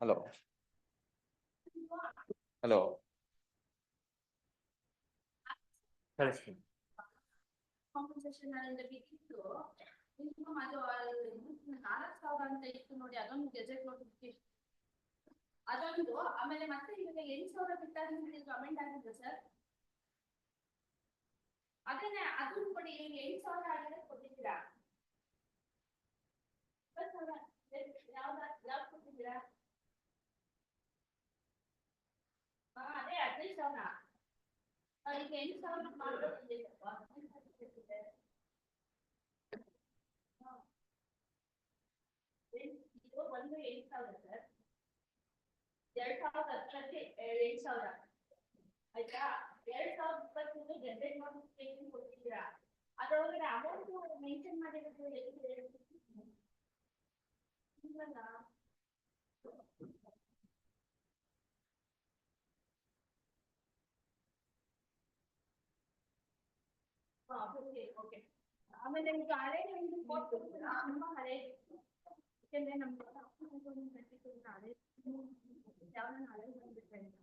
Hello. Hello. Compensation ಅಲ್ಲಿ ಬಿಟ್ಟಿತ್ತು income ಅದು 4,000 ಅಂತ ಇತ್ತು ನೋಡಿ, ಅದೊಂದು ಗೆಜೆಟ್ ನೋಟಿಫಿಕೇಶನ್ ಅದೊಂದು. ಆಮೇಲೆ ಮತ್ತೆ ಇವಾಗ 8,000 ಬಿಟ್ಟಾಗ ಕಮೆಂಟ್ ಆಗಿದೆ ಸರ್. ಅದನ್ನೇ ಅದನ್ನು ಕೊಡಿ. 8,000 ಆಗಿದೆ ಕೊಟ್ಟಿದ್ದೀರಾ? ಯಾವ್ದು ಕೊಟ್ಟಿದ್ದೀರಾ? ಅದೇ 15,000. ಈಗ 8,000 ಮಾತ್ರ ಬಂದಿದೆ. ಇದು ಒಂದು 8,000 ಸರ್. 2010 8,000 ಆಯ್ತಾ. 2020 ಗೆಜೆಟ್ ನೋಟಿಫಿಕೇಶನ್ ಕೊಟ್ಟಿದ್ದೀರಾ? ಅದರೊಳಗಡೆ ಅಮೌಂಟ್ ಮೆನ್ಷನ್ ಮಾಡಿರೋದು ಎಲ್ಲಿದೆ? ಓಕೆ. ಆಮೇಲೆ ಈಗ ಹಳೆ ತುಂಬಾ ಹಳೆ, ಯಾಕೆಂದ್ರೆ ನಮ್ಗೆ ಹಳೆ ಯಾವ ಹಳೆ ಬಂದ್ಬಿಟ್ರೆ ಅಂತ.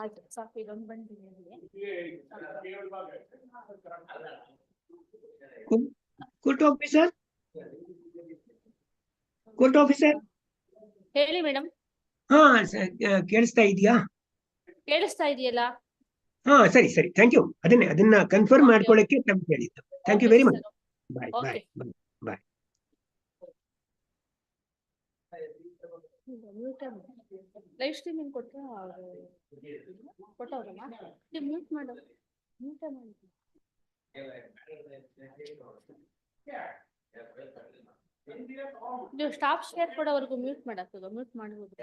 ಆಯ್ತು ಸಾಕು, ಇದೊಂದು ಬಂದಿದೆ. Court officer, court officer. ಹೇಳಿ ಮೇಡಮ್. ಹಾ ಕೇಳಿಸ್ತಾ ಇದೆಯಾ? ಕೇಳಿಸ್ತಾ ಇದೆಯಲ್ಲ? ಹಾ ಸರಿ ಸರಿ, ಥ್ಯಾಂಕ್ ಯು. ಅದನ್ನ ಕನ್ಫರ್ಮ್ ಮಾಡ್ಕೊಳ್ಳಕ್ಕೆ ತಮ್ಗೆ ಹೇಳಿದ್ದು. Thank you very much. Bye bye bye. Live streaming ಕೊಟ್ಟವ್ರಲ್ಲ, ಮ್ಯೂಟ್ ಮಾಡು. ಮ್ಯೂಟ್ ಮಾಡಿ. ನೀವು ಸ್ಟಾಪ್ ಶೇರ್ ಕೊಡೋವರೆಗೂ ಮ್ಯೂಟ್ ಮಾಡಾಕ್ತದ? ಮ್ಯೂಟ್ ಮಾಡ್ಬೋದು.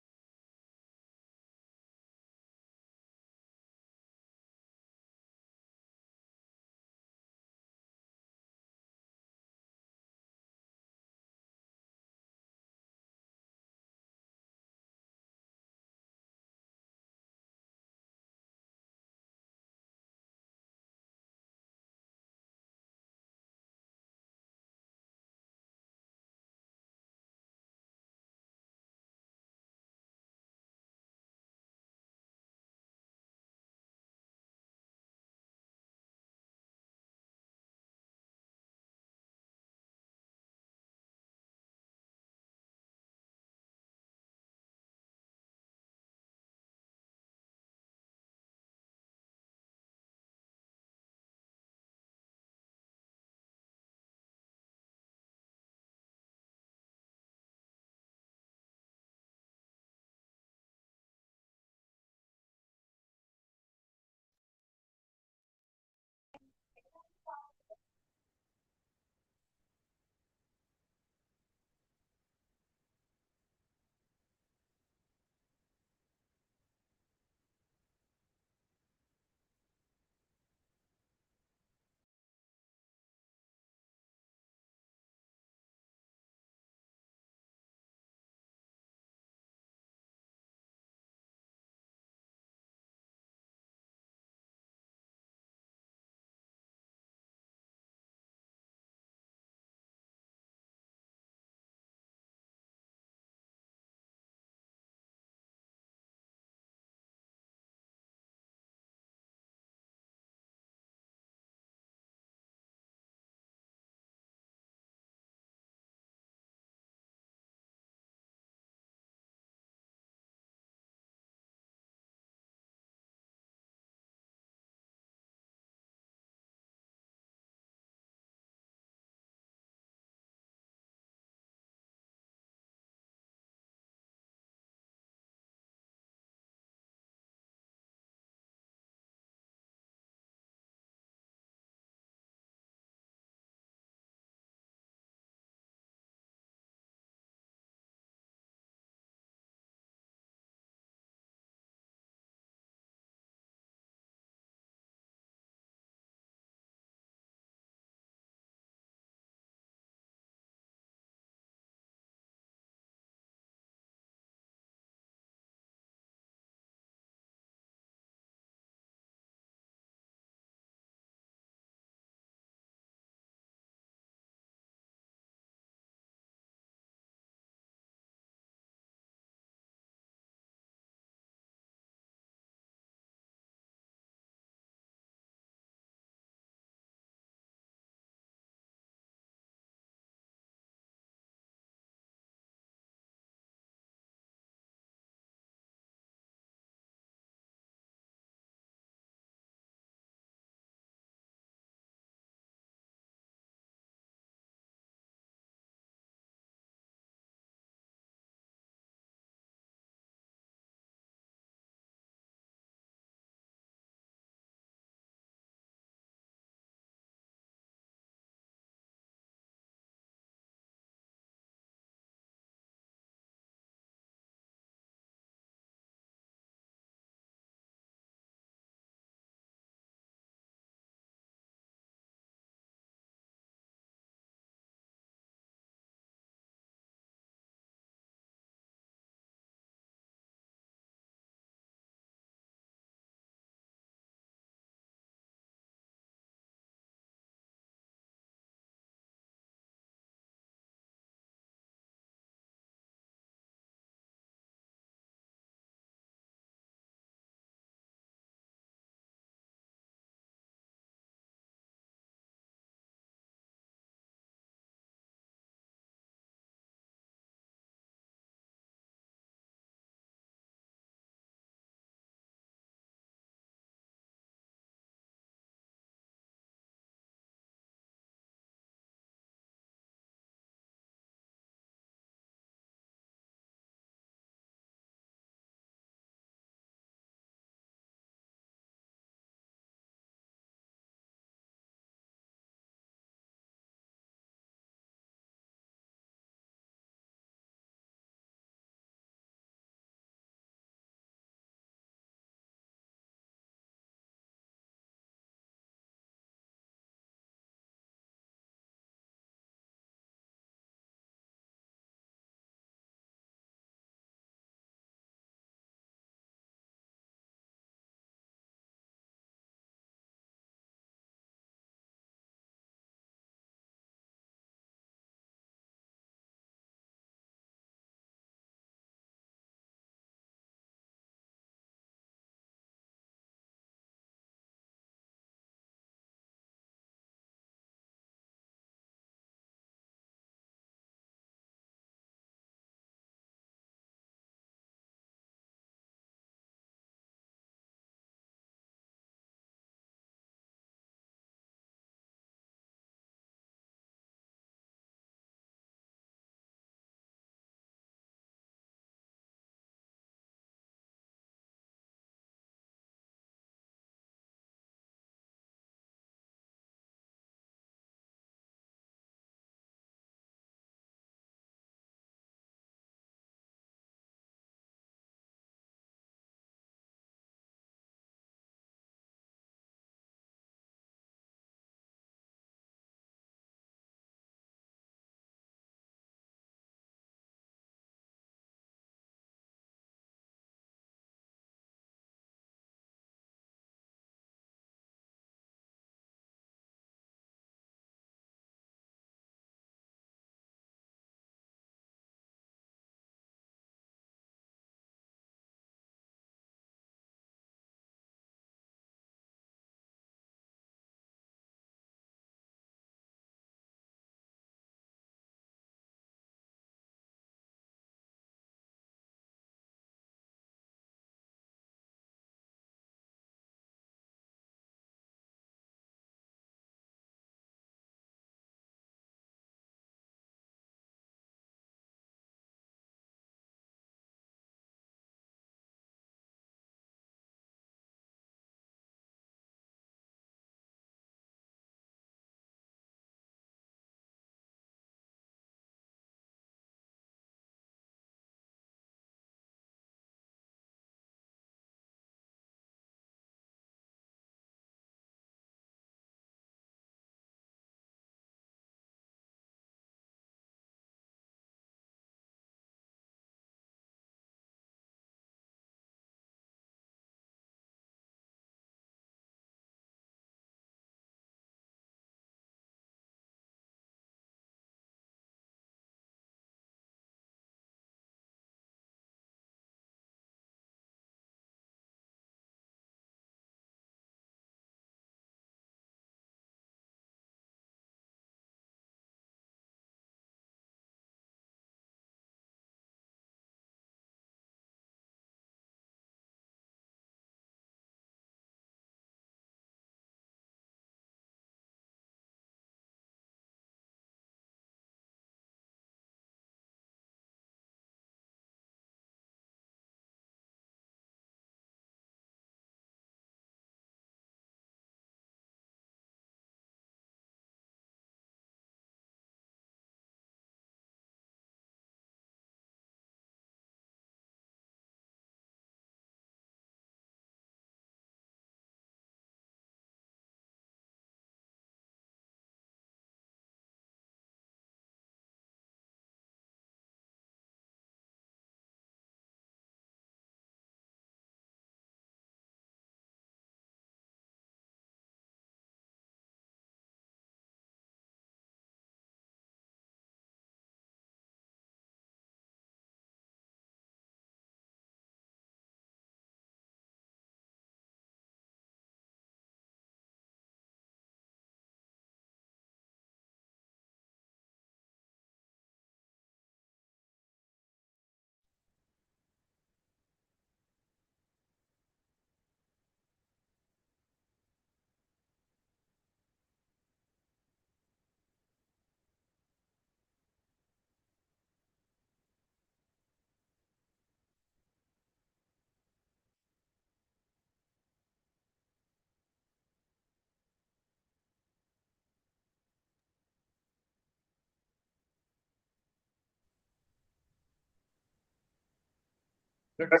Yes.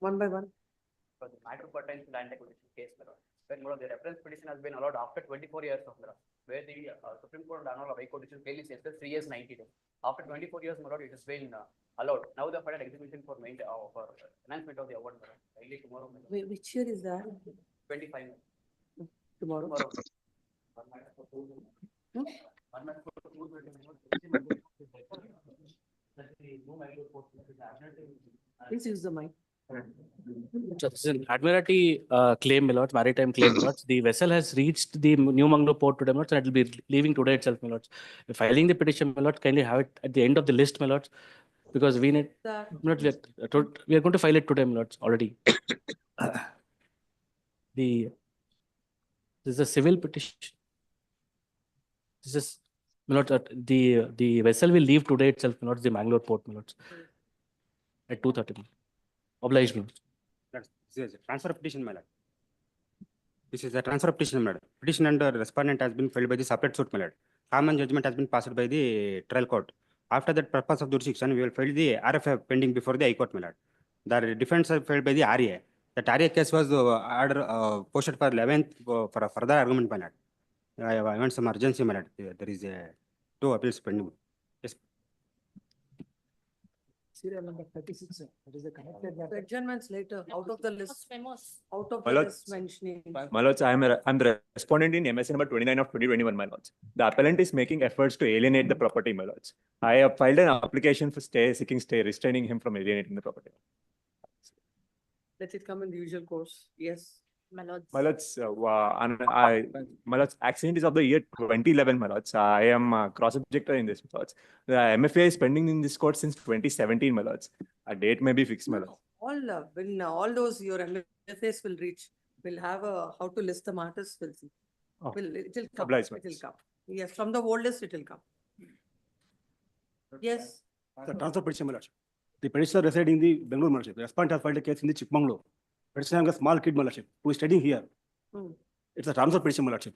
One by one. So the matter pertains to land acquisition case, my lord. When the reference petition has been allowed after 24 years of law, where the Supreme Court and Admiralty High Court clearly says that 3 years 90 days. After 24 years, my lord, it has been allowed. Now they have filed execution for enhancement of the award, my lord. Only tomorrow, my lord. Wait, which year is that? 25. Tomorrow. Tomorrow. Hmm? Please use the mic. So this is an Admiralty claim, my lords, maritime claim, my lords. The vessel has reached the New Mangalore port today, my lords, and it will be leaving today itself, my lords. We're filing the petition, my lords, kindly have it at the end of the list, my lords, because we need, That. we are going to file it today, my lords, already. This is a civil petition. This is, my lords, the vessel will leave today itself, my lords, the Mangalore port, my lords, at 2:30. Obliged, my lords. This is a transfer petition, my lord. This is a transfer petition, my lord. Petition under respondent has been filed by the separate suit, my lord. Common judgment has been passed by the trial court. After that purpose of jurisdiction, we will file the RFI pending before the High Court, my lord. The defense are filed by the RA. That RA case was posted for 11th for a further argument, my lord. I want some urgency, my lord. There is a 2 appeals pending. Yes. Serial number 36, sir. That is the connected matter. Adjournments later, out of the list, Memos. out of My the lord. list mentioning. My lords, I'm the respondent in MSC number 29 of 2021, my lords. The appellant is making efforts to alienate the property, my lords. I have filed an application for seeking stay, restraining him from alienating the property. Let it come in the usual course. Yes. My lords. My lords, my lords, accident is of the year 2011, my lords. I am cross-objector in this, my lords. The MFA is pending in this court since 2017, my lords. A date may be fixed, my lords. When all those your MFAs will reach, we'll have how to list the matters, we'll see. Oh, It will come, obliged, it will ma'am. come. Yes, from the old list, it will come. Yes, The transfer petition, my lordship. The petitioner residing in the Bangalore, my lordship. The respondent has filed a case in the Chikmagalur. Petitioner having a small kid, my lordship, who is studying here. Hmm. It's a transfer petition, my lordship.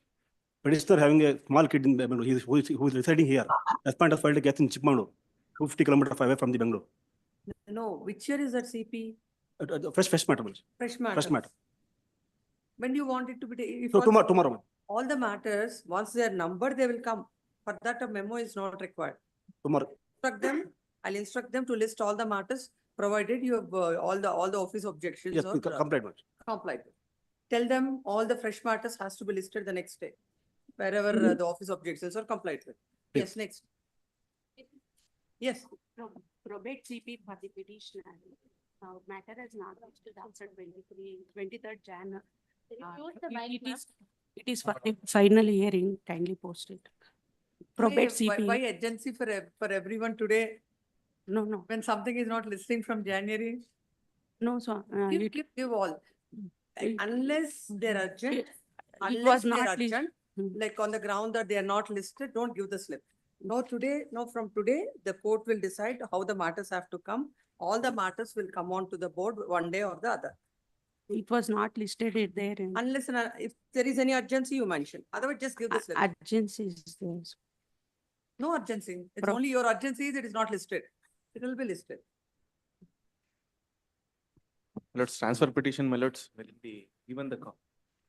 Petitioner having a small kid in Bangalore, who is residing here. Respondent has filed a case in Chikmagalur, 250 kilometers away from the Bangalore. no, which year is that CP? Fresh matter, my lordship. Fresh matter. Fresh matter. When do you want it to be? If So also- tomorrow, ma'am. all the matters, once they are numbered, they will come. For that, a memo is not required. Tomorrow. Instruct them, I'll instruct them to list all the matters, provided you have all the office objections Yes, or compliant, my lordship. complied with. Tell them all the fresh matters has to be listed the next day, wherever the office objections are complied with. Yes, next. Yes, Probate CP for the petitioner. Matter has not reached to the answer 23rd Jan. Use the mic, ma'am. It is for the final hearing, kindly post it. Probate why CP, agency for everyone today, no, when something is not listing from January? no, so. Give all. Unless they're urgent, It unless was they're not list- urgent, Hmm. like on the ground that they are not listed, don't give the slip. No, from today, the court will decide how the matters have to come. All the matters will come on to the board one day or the other. It was not listed it there in. Unless, if there is any urgency, you mention. Otherwise, just give the slip. Urgency is there. No urgency. It's Pro- only your urgency is it is not listed. It will be listed. My lords, transfer petition, my lords, wherein even the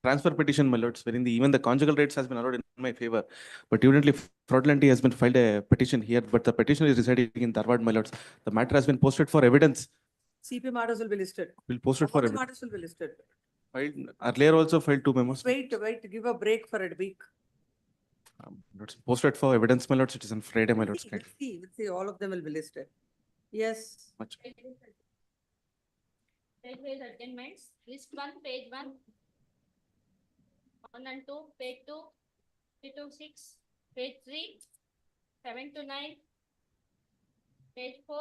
transfer petition, my lords, wherein even the conjugal rates has been allowed in my favor. But evidently fraudulently has been filed a petition here, but the petitioner is residing in Dharwad, my lords. The matter has been posted for evidence. CP matters will be listed. We'll post it All for the evidence. matters will be listed. Earlier also filed 2 memos. Wait, give a break for a week. Lords, posted for evidence, my lords. It is on Friday, my lords. We'll see, all of them will be listed. Yes. Much. Page-wise adjournments, list 1, page 1. 1 and 2, page 2, 3 to 6, page 3, 7 to 9, page 4,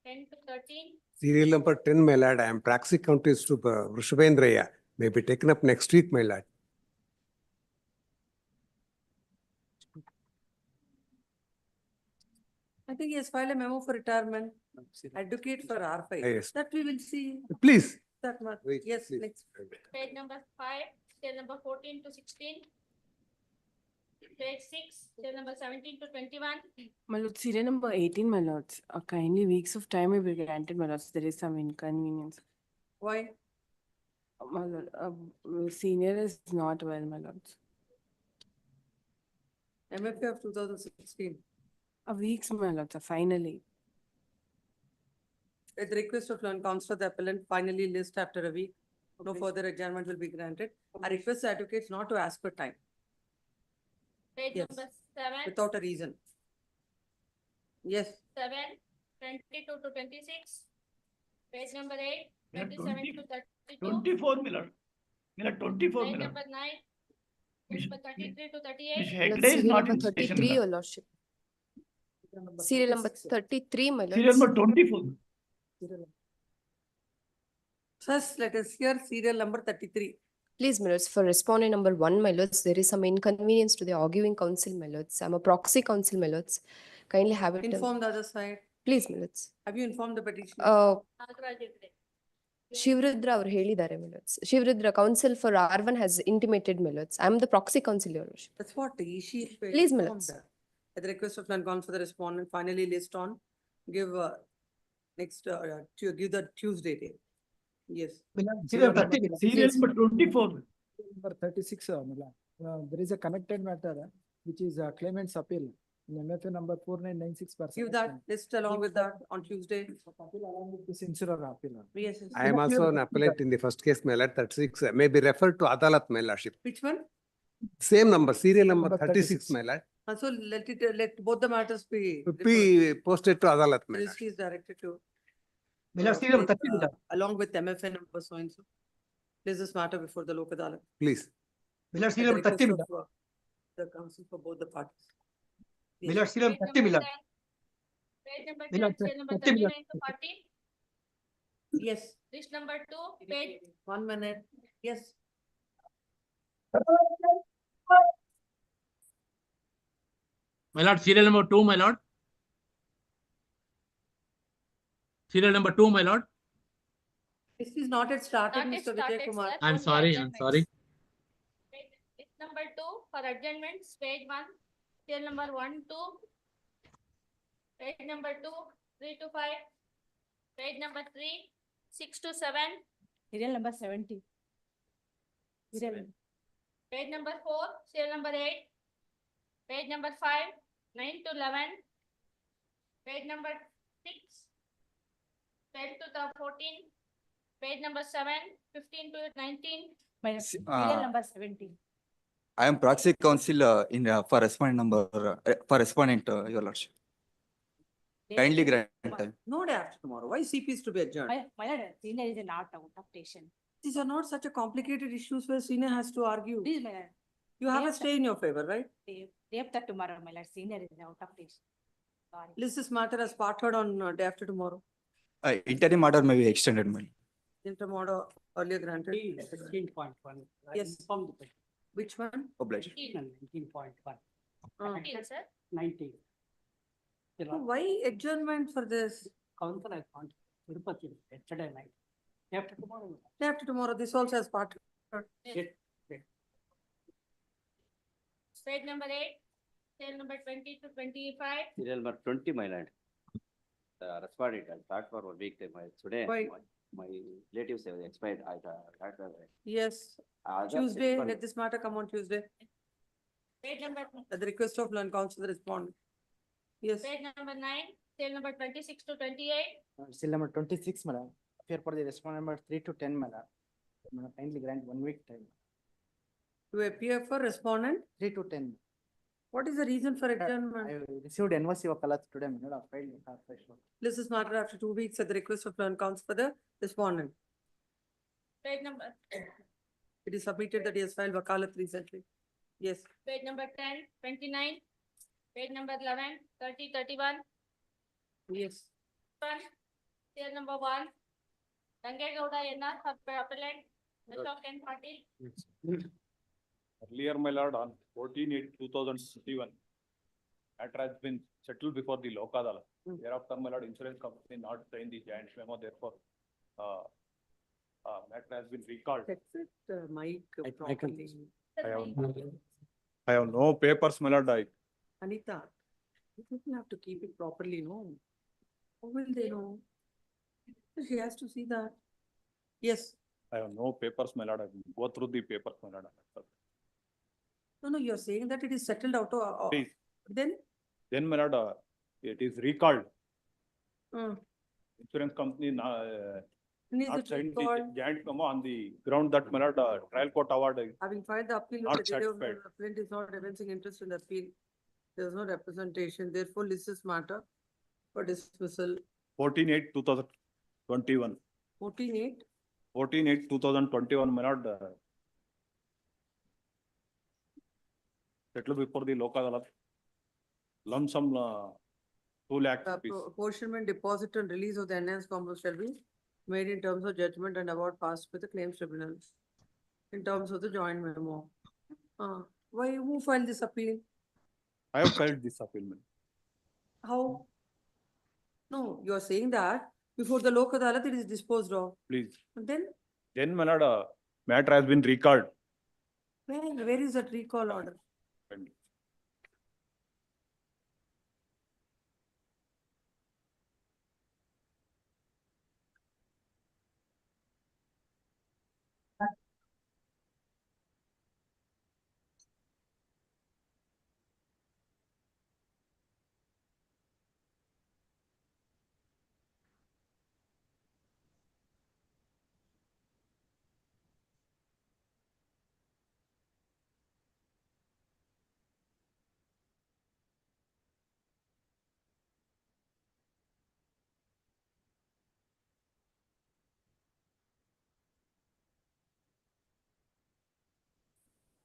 10 to 13. Serial number 10, my lord. I am Praxi Countess to Vrishabhendraya. May be taken up next week, my lord. I think he has filed a memo for retirement. Advocate for R5. Yes. That we will see. Please. That much. Wait, Yes, please. next. Page number 5, page number 14 to 16. Page 6, serial number 17 to 21. My lord, serial number 18, my lords. Kindly weeks of time will be granted, my lords. There is some inconvenience. Why? My lord, senior is not well, my lords. MFA of 2016. Weeks, my lords, finally. At the request of learned counsel, the appellant finally list after a week. No Okay. further adjournment will be granted. I request the advocates not to ask for time Page Yes. number 7, without a reason. Yes, 7, 22 to 26. Page number 8, 27 to 32. 24 Miller. 24 Page Miller. number 9, Miss- page number 33 to Miss 38. Hegde is not in station. 33, Miller. your lordship. Serial number 33, my Serial lords. number 24. first let us hear serial number 33. Please, my lords, for respondent number 1, my lords, there is some inconvenience to the arguing counsel, my lords. I'm a proxy counsel, my lords. Kindly have it. Inform the other side. Please, my lords. Have you informed the petitioner? Authorized. Shivarudra ಅವರು ಹೇಳಿದ್ದಾರೆ, my lords. Shivarudra counsel for R1 has intimated, my lords. I'm the proxy counsel, your lordship. That's what she. Please, my informed lords. her. At the request of learned counsel, the respondent finally list on, give next, give the Tuesday day. Yes. Serial number 24. Number 36, there is a connected matter, which is claimant's appeal. In MFA number 4996. Give that list along with that on Tuesday. Appeal along with this insurer appeal. Yes. yes. I am also an appellant in the first case, my lord, 36, may be referred to Adalat, my lordship. Which one? Same number, serial number Number 36, 36. my lord. So let both the matters be. Be posted to Adalat, my This lord. is directed to. Miller, serial number 30, Miller. Along with MFA number so and so. Place this matter before the Lok Adalat. Please. Miller, At the serial number 30, request Miller. of, The counsel for both the parties. Yes. Miller, serial Page number 30, number Miller. 10. Page number Miller, 10, serial number 30 Miller. 39 to 40. Yes, List number 2, page 1 minute. Yes. My lord, serial number 2, my lord. Serial number 2, my lord. This is not yet started, Not yet Mr. Vijay started, Kumar. sir. I'm Only sorry, I'm adjournments. sorry. List number 2 for adjournments, page 1, serial number 1, 2. Page number 2, 3 to 5. Page number 3, 6 to 7. Serial number 70. Serial. Page number 4, serial number 8. Page number 5, 9 to 11. Page number 6, 10 to the 14. Page number 7, 15 to 19. My serial number 70. I am proxy counsel for respondent number, for respondent, your lordship. Kindly grant time. No day after tomorrow. Why CP is to be adjourned? My lord, senior is not out of station. These are not such a complicated issues where senior has to argue. Please, my lord, You have a yes, sir. stay in your favor, right? day after tomorrow, my lord, senior is out of station. Sorry. List this matter as part heard on day after tomorrow. Interim order may be extended, my lord. Interim order earlier granted. 16.1. Yes. Which one? Obliged. 19.1. 19, sir. 19. So why adjournment for this? Council I found Tirupati yesterday night. After tomorrow. Day after tomorrow, this also has part heard. Page number 8, serial number 20 to 25. Serial number 20, my lord. Responded, I thought for a week, today, Why? my relatives have expired, I thought that. Yes, Tuesday, let this matter come on Tuesday. Page number, At the request of learned counsel, the respondent. Yes, page number 9, serial number 26 to 28. Serial number 26, madam. Appear for the respondent number 3 to 10, madam. Madam, kindly grant 1 week time. to appear for respondent. 3 to 10. What is the reason for I adjournment? received NOC of Kalat today, madam. This is matter after 2 weeks at the request of learned counsel for the respondent. Page number, It is submitted that he has filed wakalat recently. Yes, page number 10, 29. Page number 11, 30, 31. yes. Serial number 1. Rangegowda NR appellant, Ashok N. Patil. Earlier, my lord, on 14/8/2021, matter has been settled before the Lok Adalat. Thereafter, my lord, insurance company not signed the giant memo, therefore, matter has been recalled. Fix it, mic I can- properly. I have- I have no papers, my lord. Anita, you people have to keep it properly, no? How will they know? She has to see that. Yes. I have no papers, my lord. I will go through the papers, my lord. No, you're saying that it is settled out. Please. Then? Then, my lord, it is recalled. Mm. Insurance company When is not it signed the recalled? joint memo on the ground that, my lord, trial court award. Having filed the appeal, Not with the judge, satisfied. the appellant is not evincing interest in the appeal. There is no representation, therefore list this matter for dismissal. 14/8/2021. 14/8. 14/8/2021, my lord. Settled before the local adalat. Lump sum 2 lakh rupees. Apportionment, deposit and release of the enhanced compound shall be made in terms of judgment and award passed with the claims tribunals. In terms of the joint memo. Why, who filed this appeal? I have filed this appeal, ma'am. How? No, you are saying that before the local adalat it is disposed of. Please. And then, Then, my lord, matter has been recalled. where is that recall order?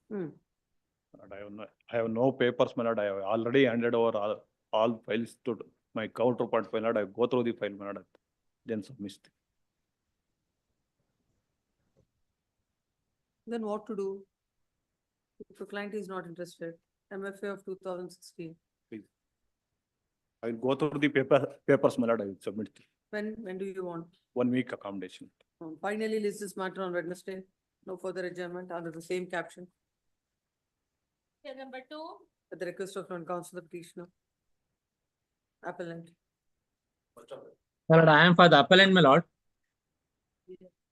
And I have no papers, my lord. I have already handed over all files to my counterpart, my lord. I go through the file, my lord. Then submit. Then what to do? If a client is not interested, MFA of 2016. Please. I will go through the papers, my lord. I will submit. When do you want? 1 week accommodation. Finally, list this matter on Wednesday. No further adjournment under the same caption. Number 2. At the request of non-counsel the petitioner. Appellant. My lord, I am for the appellant, my lord.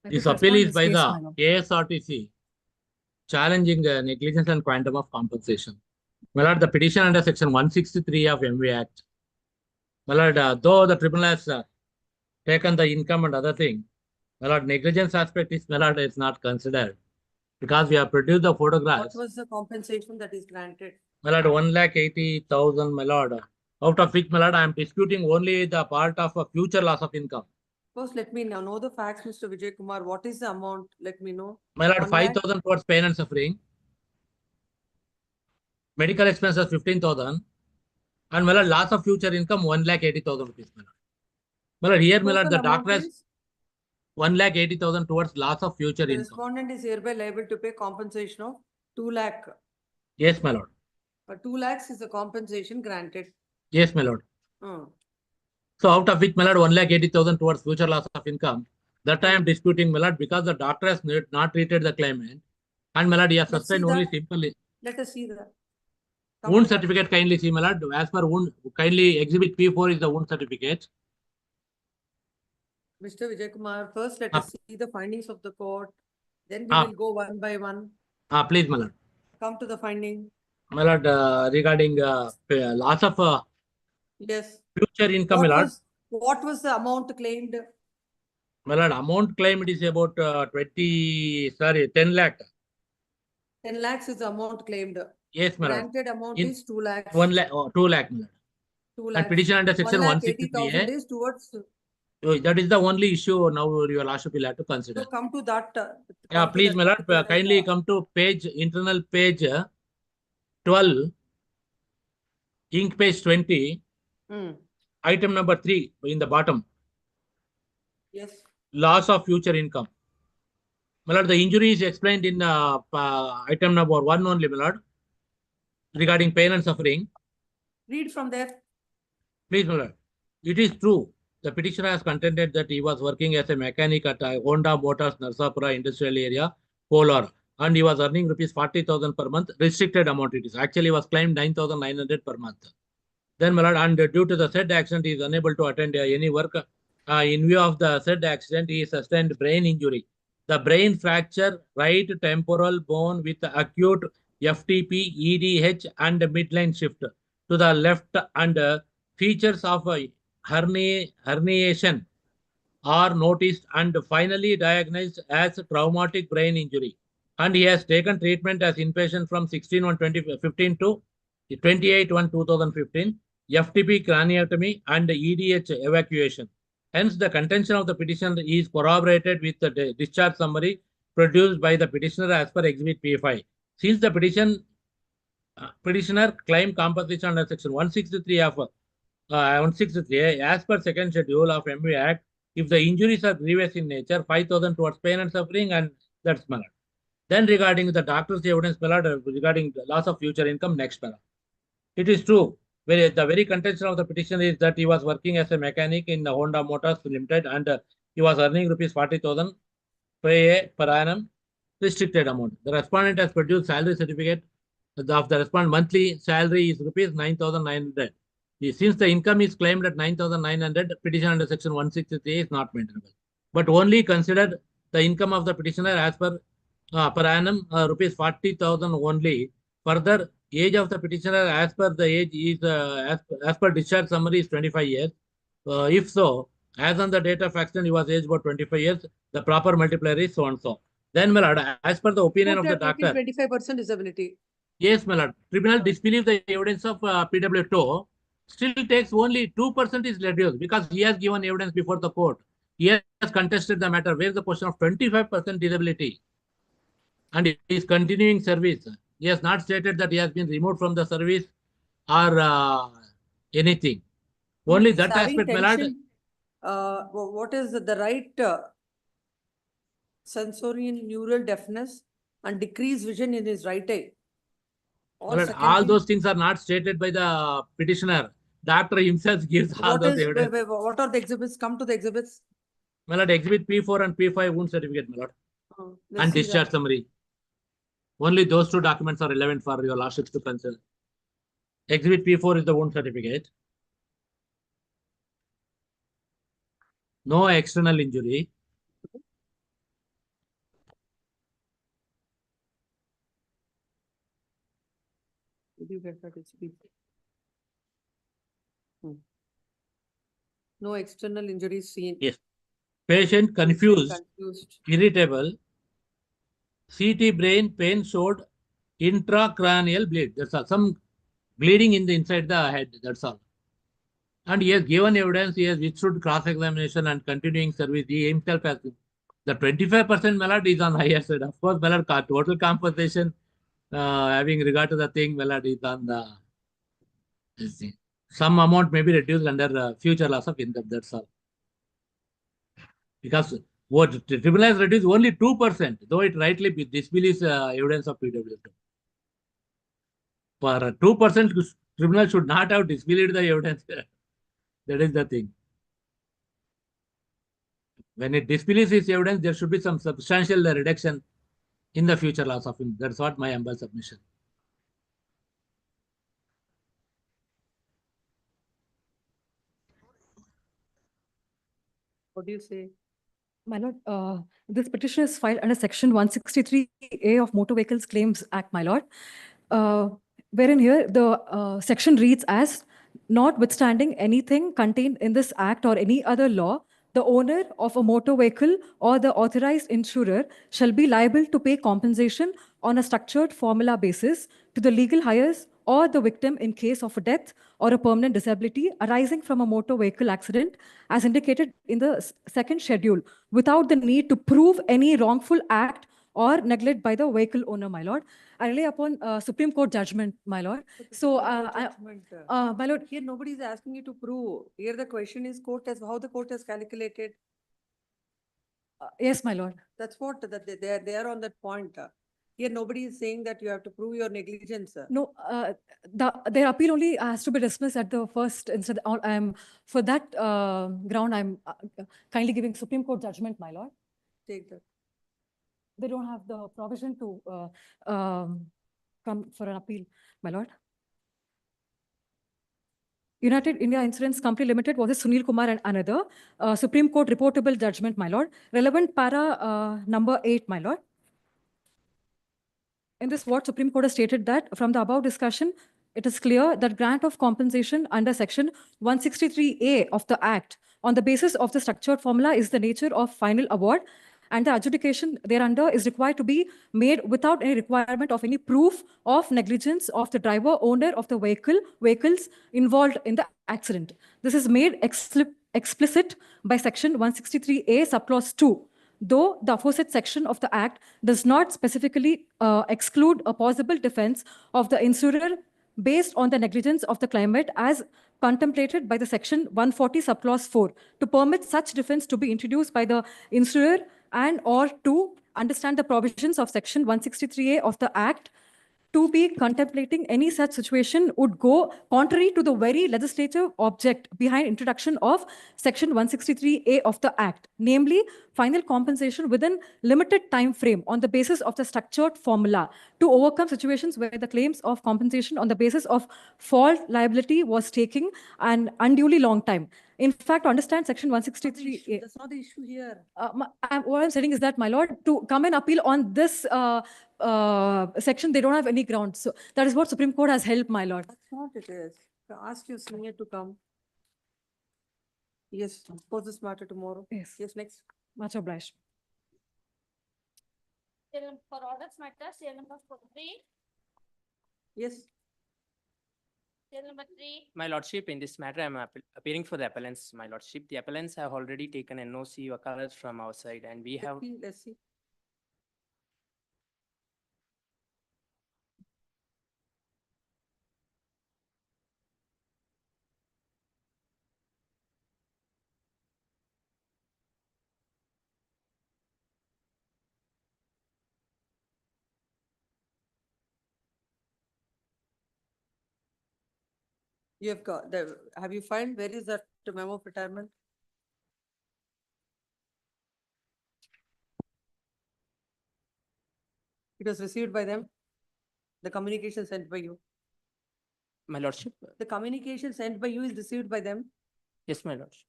This appeal is by the ASRTC challenging negligence and quantum of compensation. My lord, the petition under section 163 of MV Act. My lord, though the tribunal has taken the income and other thing, my lord, negligence aspect is, my lord, is not considered because we have produced the photographs. What was the compensation that is granted? My lord, 1,80,000, my lord. Out of which, my lord, I am disputing only the part of a future loss of income. First, let me now know the facts, Mr. Vijay Kumar. What is the amount? Let me know. My lord, 1 lakh? 5,000 towards pain and suffering. Medical expenses 15,000. And my lord, loss of future income 1,80,000 rupees, my lord. My lord, here, my lord, the Total amount doctor has is? 1,80,000 towards loss of future The income. respondent is hereby liable to pay compensation of 2 lakh. Yes, my lord. 2 lakhs is the compensation granted. Yes, my lord. Hmm. So out of which, my lord, 1,80,000 towards future loss of income. That I am disputing, my lord, because the doctor has not treated the claimant. And my lord, he has Let's see sustained only that. simply. Let us see that. Wound certificate kindly see, my lord. As per wound, kindly exhibit P4 is the wound certificate. Mr. Vijay Kumar, first let us see the findings of the court. Then we will go one by one. Please, my lord. Come to the finding. My lord, regarding loss of Yes. future income, my lord. What was the amount claimed? My lord, amount claimed is about 10 lakh. 10 lakhs is the amount claimed. Yes, my lord. Granted amount is 2 lakhs. 1 lakh, 2 lakh, my lord. 2 lakhs. And petition under section 1,80,000 163A. is towards. So that is the only issue now your lordship will have to consider. So come to that. Yeah, please, my lord, kindly come to internal page 12, ink page 20, item number 3 in the bottom. Yes. Loss of future income. My lord, the injury is explained in item number 1 only, my lord, regarding pain and suffering. Read from there. Please, my lord. It is true. The petitioner has contended that he was working as a mechanic at Honda Motors Narsapura Industrial Area, Kolar, and he was earning rupees 40,000 per month, restricted amount it is. Actually, was claimed 9,900 per month. Then, my lord, and due to the said accident, he is unable to attend any work. In view of the said accident, he sustained brain injury. The brain fracture, right temporal bone with acute FTP, EDH, and midline shift to the left, and features of herniation are noticed and finally diagnosed as traumatic brain injury. And he has taken treatment as inpatient from 16/1/2015 to 28/1/2015, FTP craniotomy and EDH evacuation. Hence, the contention of the petition is corroborated with the discharge summary produced by the petitioner as per Exhibit P5. Since the petitioner claimed compensation under Section 163 of 163 as per second schedule of MV Act, if the injuries are grievous in nature, 5,000 towards pain and suffering, and that's my lord. Then regarding the doctor's evidence, my lord, regarding the loss of future income, next paragraph. It is true. The very contention of the petition is that he was working as a mechanic in the Honda Motors Limited, and he was earning rupees 40,000 per annum, restricted amount. The respondent has produced salary certificate of the respondent. Monthly salary is rupees 9,900. Since the income is claimed at 9,900, petition under Section 163 is not maintainable. But only consider the income of the petitioner as per annum rupees 40,000 only. Further, age of the petitioner as per the age is as per discharge summary is 25 years. If so, as on the date of accident, he was aged about 25 years. The proper multiplier is so and so. Then, my lord, as per the opinion of the doctor, 25% disability. Yes, my lord. Tribunal disbelieves the evidence of PW2. Still takes only 2% is reduced because he has given evidence before the court. He has contested the matter. Where is the question of 25% disability? And he is continuing service. He has not stated that he has been removed from the service or anything. Only He's that having aspect, my lord. tension. What is the right sensory neural deafness and decreased vision in his right eye? All those things are not stated by the petitioner. Doctor himself gives all those evidence. What are the exhibits? Come to the exhibits. My lord, exhibit P4 and P5 wound certificate, my lord. And discharge summary. Only those two documents are relevant for your lordship to consider. Exhibit P4 is the wound certificate. No external injury. Did you get that? No external injuries seen. Yes. Patient confused, irritable, CT brain pain showed intracranial bleed. That's all. Some bleeding in the inside the head. That's all. And he has given evidence. He has withstood cross-examination and continuing service. He himself has the 25% malad is on the higher side. Of course, malad total compensation having regard to the thing, malad is on the some amount may be reduced under future loss of income. That's all. Because what the tribunal has reduced only 2%, though it rightly disbelieves evidence of PW2. For 2%, tribunal should not have disbelieved the evidence. That is the thing. When it disbelieves its evidence, there should be some substantial reduction in the future loss of income. That's what my humble submission. What do you say? My lord, this petition is filed under Section 163A of Motor Vehicles Claims Act, my lord. Wherein here the section reads as, notwithstanding anything contained in this act or any other law, the owner of a motor vehicle or the authorized insurer shall be liable to pay compensation on a structured formula basis to the legal heirs or the victim in case of a death or a permanent disability arising from a motor vehicle accident as indicated in the second schedule without the need to prove any wrongful act or neglect by the vehicle owner, my lord. I rely upon Supreme Court judgment, my lord. So, my lord. Here nobody is asking you to prove. Here the question is how the court has calculated. Yes, my lord. That's what they are on that point. Here nobody is saying that you have to prove your negligence. No, their appeal only has to be dismissed at the first instance. For that ground, I'm kindly giving Supreme Court judgment, my lord. Take that. they don't have the provision to come for an appeal, my lord. United India Insurance Company Limited was Sunil Kumar and another. Supreme Court reportable judgment, my lord. Relevant para number 8, my lord. In this, what Supreme Court has stated that from the above discussion, it is clear that grant of compensation under Section 163A of the Act on the basis of the structured formula is the nature of final award, and the adjudication thereunder is required to be made without any requirement of any proof of negligence of the driver, owner of the vehicles involved in the accident. This is made explicit by Section 163A, subclause 2. Though the aforesaid section of the Act does not specifically exclude a possible defense of the insurer based on the negligence of the claimant as contemplated by the Section 140 subclause 4 to permit such defense to be introduced by the insurer and or to understand the provisions of Section 163A of the Act to be contemplating any such situation would go contrary to the very legislative object behind introduction of Section 163A of the Act, namely final compensation within limited time frame on the basis of the structured formula to overcome situations where the claims of compensation on the basis of fault liability was taking an unduly long time. In fact, to understand Section 163A. That's not the issue here. What I'm saying is that, my lord, to come and appeal on this section, they don't have any grounds. So that is what Supreme Court has held, my lord. That's not it is. Ask your senior to come. Yes, post this matter tomorrow. Yes. Yes, next. Much obliged. For orders matter, serial number 3. Yes. Serial number 3. My lordship, in this matter, I am appearing for the appellants, my lordship. The appellants have already taken NOC wakalat from our side, and we have. Let's see. You have got the, have you filed, where is that memo of retirement? It was received by them? The communication sent by you? My lordship, The communication sent by you is received by them? yes, my lordship.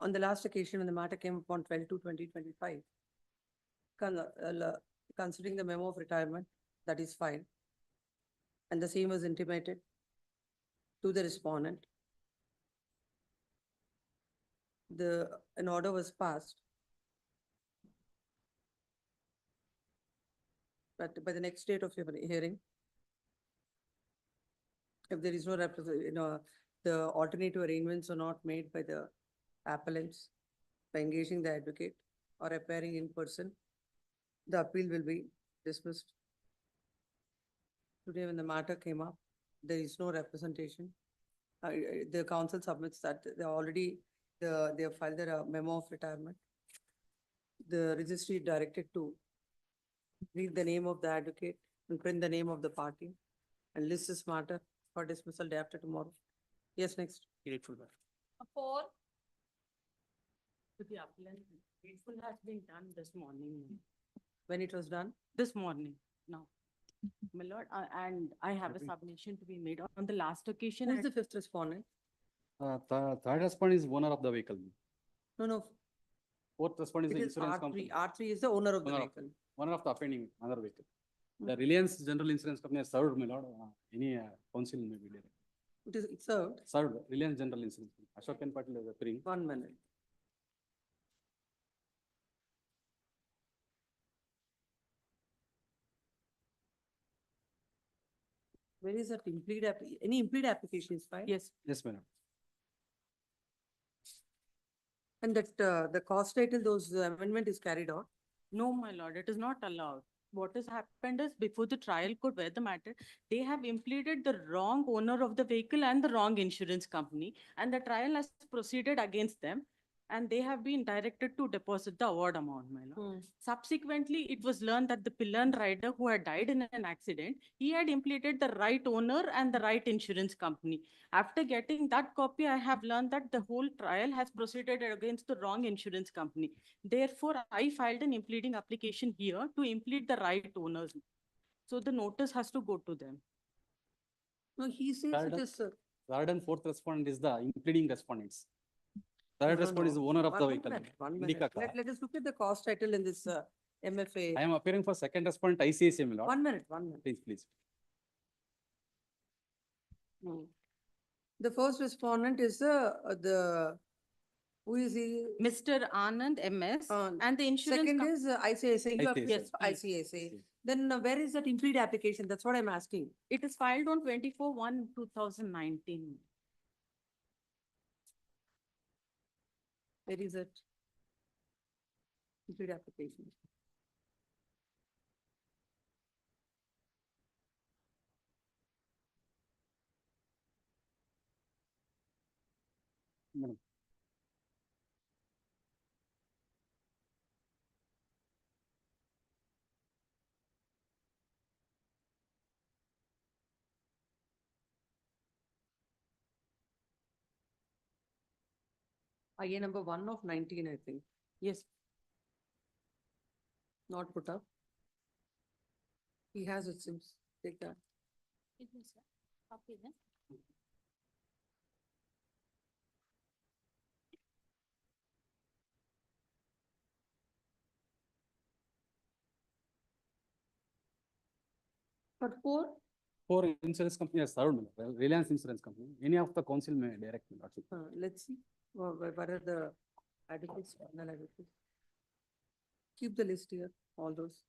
On the last occasion, when the matter came upon 12/2/2025, considering the memo of retirement that is filed, and the same was intimated to the respondent, an order was passed. But by the next date of your hearing, if there is no the alternative arrangements are not made by the appellants by engaging the advocate or appearing in person, the appeal will be dismissed. Today, when the matter came up, there is no representation. The council submits that they already, they have filed their memo of retirement. The registry directed to read the name of the advocate and print the name of the party and list this matter for dismissal day after tomorrow. Yes, next. Grateful, ma'am. 4. To the appellant, grateful has been done this morning. When it was done? This morning, now. My lord, and I have a submission to be made on the last occasion. Who is the fifth respondent? Third respondent is owner of the vehicle. No. Fourth respondent is It the is insurance R3. company. R3 is the owner of the Owner of- vehicle. Owner of the offending other vehicle. The Reliance General Insurance Company has served, my lord, any counsel may be there. It's served. Served, Reliance General Insurance. Ashok N. Patil is appearing. 1 minute. Where is that any implead application is filed? Yes. Yes, madam. And that the cost title, those amendment is carried out. No, my lord, it is not allowed. What has happened is before the trial could wear the matter, they have impleaded the wrong owner of the vehicle and the wrong insurance company, and the trial has proceeded against them. and they have been directed to deposit the award amount, my lord. Subsequently, it was learned that the pillion rider who had died in an accident, he had implicated the right owner and the right insurance company. After getting that copy, I have learned that the whole trial has proceeded against the wrong insurance company. Therefore, I filed an impleading application here to implead the right owners. So the notice has to go to them. No, he says Third- it is, Third and fourth respondent is the impleading respondents. Third No, respondent is the no. owner of the One vehicle. minute, one Indica minute. car. Let us look at the cost title in this MFA. I am appearing for second respondent ICICI, my lord. 1 minute, 1 minute. Please, please. The first respondent is who is he? Mr. Anand MS and the insurance. Second is ICICI. You have, ICICI. yes, ICICI. Then where is that implead application? That's what I'm asking. It is filed on 24/1/2019. Where is it? Implead application. Madam. IA number 1 of 19, I think. Yes. Not put up. He has, it seems. Take that. But Four insurance company has served, my lord. Reliance Insurance Company. Any of the council may direct, my lord. let's see. What are the adequates, final adequates? Keep the list here, all those.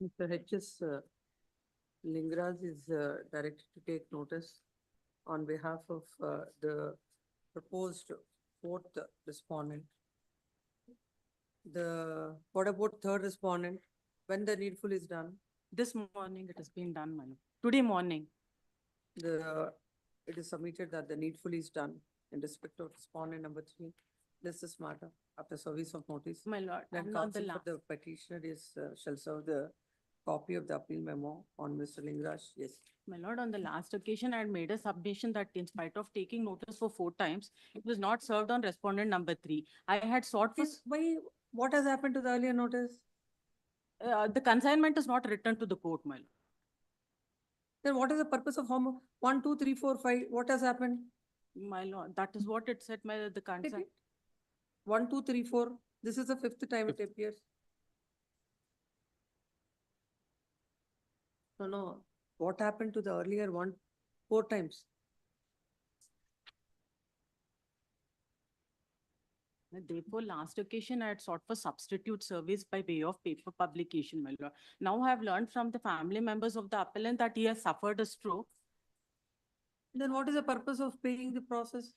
Mr. H.S. Lingaraj is directed to take notice on behalf of the proposed fourth respondent. What about third respondent? When the needful is done? This morning it has been done, my lord. Today morning. It is submitted that the needful is done in respect of respondent number 3. This is matter after service of notice. My lord, Then and on the counsel for the petitioner shall serve the copy of the appeal memo on Mr. Lingaraj. Yes. My lord, on the last occasion, I had made a submission that in spite of taking notice for 4 times, it was not served on respondent number 3. I had sought for, What has happened to the earlier notice? the consignment is not returned to the court, my lord. Then what is the purpose of 1, 2, 3, 4, 5? What has happened? My lord, that is what it said, the consignment. 1, 2, 3, 4. This is the 5th time it appears. No. What happened to the earlier 4 times? Therefore, last occasion I had sought for substitute service by way of paper publication, my lord. Now I have learned from the family members of the appellant that he has suffered a stroke. Then what is the purpose of paying the process?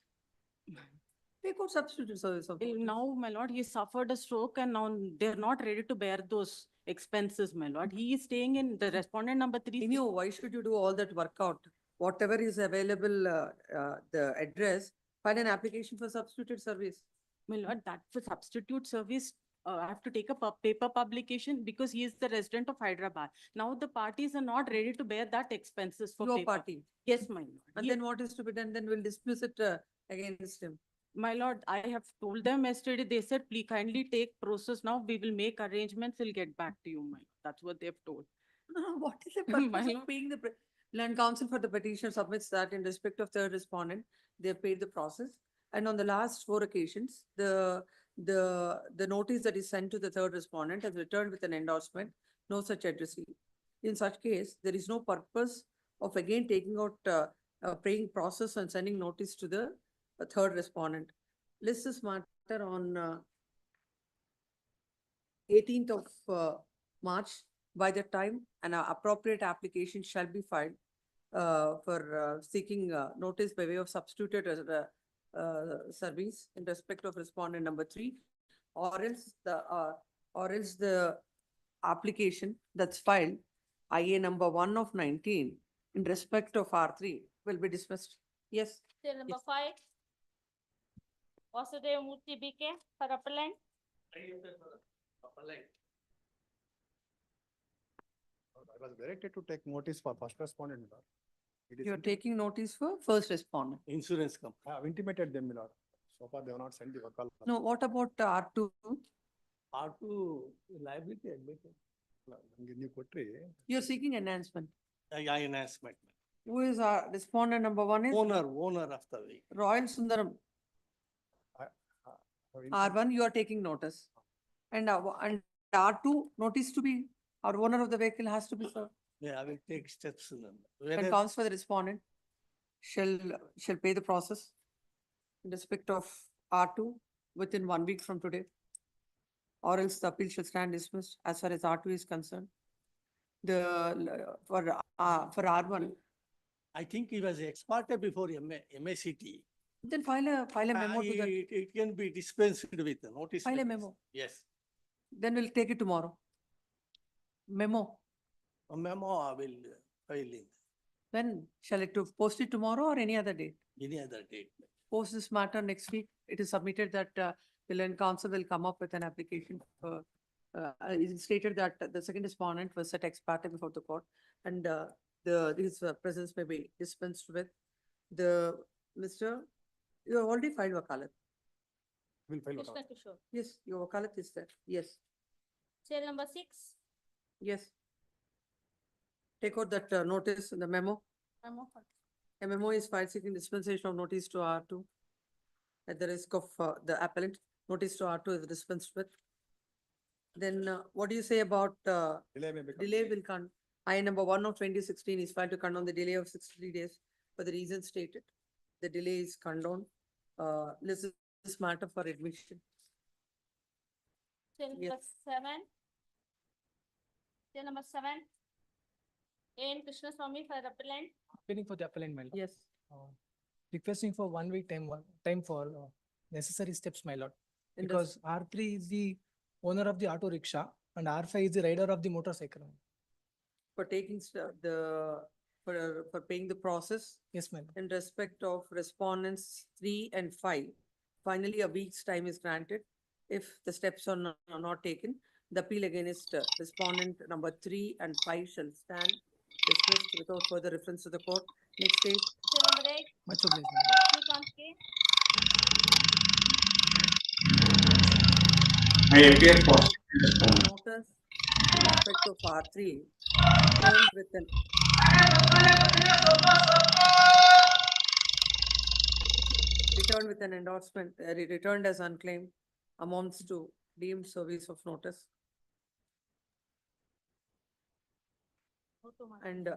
Pay court substitute service. Now, my lord, he suffered a stroke and now they're not ready to bear those expenses, my lord. He is staying in the respondent number 3. Why should you do all that work out? Whatever is available, the address, file an application for substituted service. My lord, that for substitute service, I have to take a paper publication because he is the resident of Hyderabad. Now the parties are not ready to bear that expenses for Your paper. party. Yes, my lord. And then what is to be done? Then we'll dismiss it against him. My lord, I have told them yesterday, they said, please kindly take process now. We will make arrangements. We'll get back to you, my lord. That's what they've told. What is the purpose of paying the land counsel for the petitioner submits that in respect of third respondent, they have paid the process. And on the last 4 occasions, the notice that is sent to the third respondent has returned with an endorsement, no such addressee. In such case, there is no purpose of again taking out paying process and sending notice to the third respondent. List is matter matter on 18th of March. By the time an appropriate application shall be filed for seeking notice by way of substituted service in respect of respondent number 3, or else the application that's filed IA number 1 of 19 in respect of R3 will be dismissed. Yes. Till number 5. Vasudev Murthy BK for appellant. I was directed to take notice for first respondent, my lord. It is You're taking notice for first respondent. Insurance company. I have intimated them, my lord. So far, they have not sent the wakal. No, what about R2? R2 liability admitted. ನೀವು ಕೊಟ್ರಿ You're seeking enhancement. enhancement. Who is respondent number 1 is? Owner of the vehicle. Royal Sundaram. R1, you are taking notice. And R2, notice to be, our owner of the vehicle has to be served. Yeah, I will take steps. When counts for the respondent shall pay the process in respect of R2 within 1 week from today. Or else the appeal shall stand dismissed as far as R2 is concerned. For R1. I think he was ex parte before MACT. Then file a memo to the. It can be dispensed with the notice. File a memo. Yes. Then we'll take it tomorrow. Memo. A memo I will file in When shall it post it tomorrow or any other date? any other date. Post this matter next week. It is submitted that the land council will come up with an application for. It is stated that the second respondent was set ex parte before the court, and his presence may be dispensed with. Mr. You have already filed wakalat. Will file Krishna Kishore. Yes, your wakalat is there. Yes, Till number 6. yes. Take out that notice, the memo. Memo for A memo is filed seeking dispensation of notice to R2. At the risk of the appellant, notice to R2 is dispensed with. Then what do you say about delay will come? I number 1 of 2016 is filed to condone the delay of 63 days for the reason stated. The delay is condoned. This is this matter for admission. Till Yes. number 7. Till number 7. A.N. Krishna Swamy for appellant. Waiting for the appellant, my lord. Yes. Requesting for 1 week time for necessary steps, my lord. In the- Because R3 is the owner of the auto rickshaw and R5 is the rider of the motorcycle. For taking for paying the process. Yes, my lord. In respect of respondents 3 and 5, finally a week's time is granted. If the steps are not taken, the appeal against respondent number 3 and 5 shall stand dismissed without further reference to the court. Next date. Till number 8. Much obliged, my lord. Lakshmikant K. I appear for Notice in respect of R3 returned with an endorsement, returned as unclaimed, amounts to deemed service of notice. And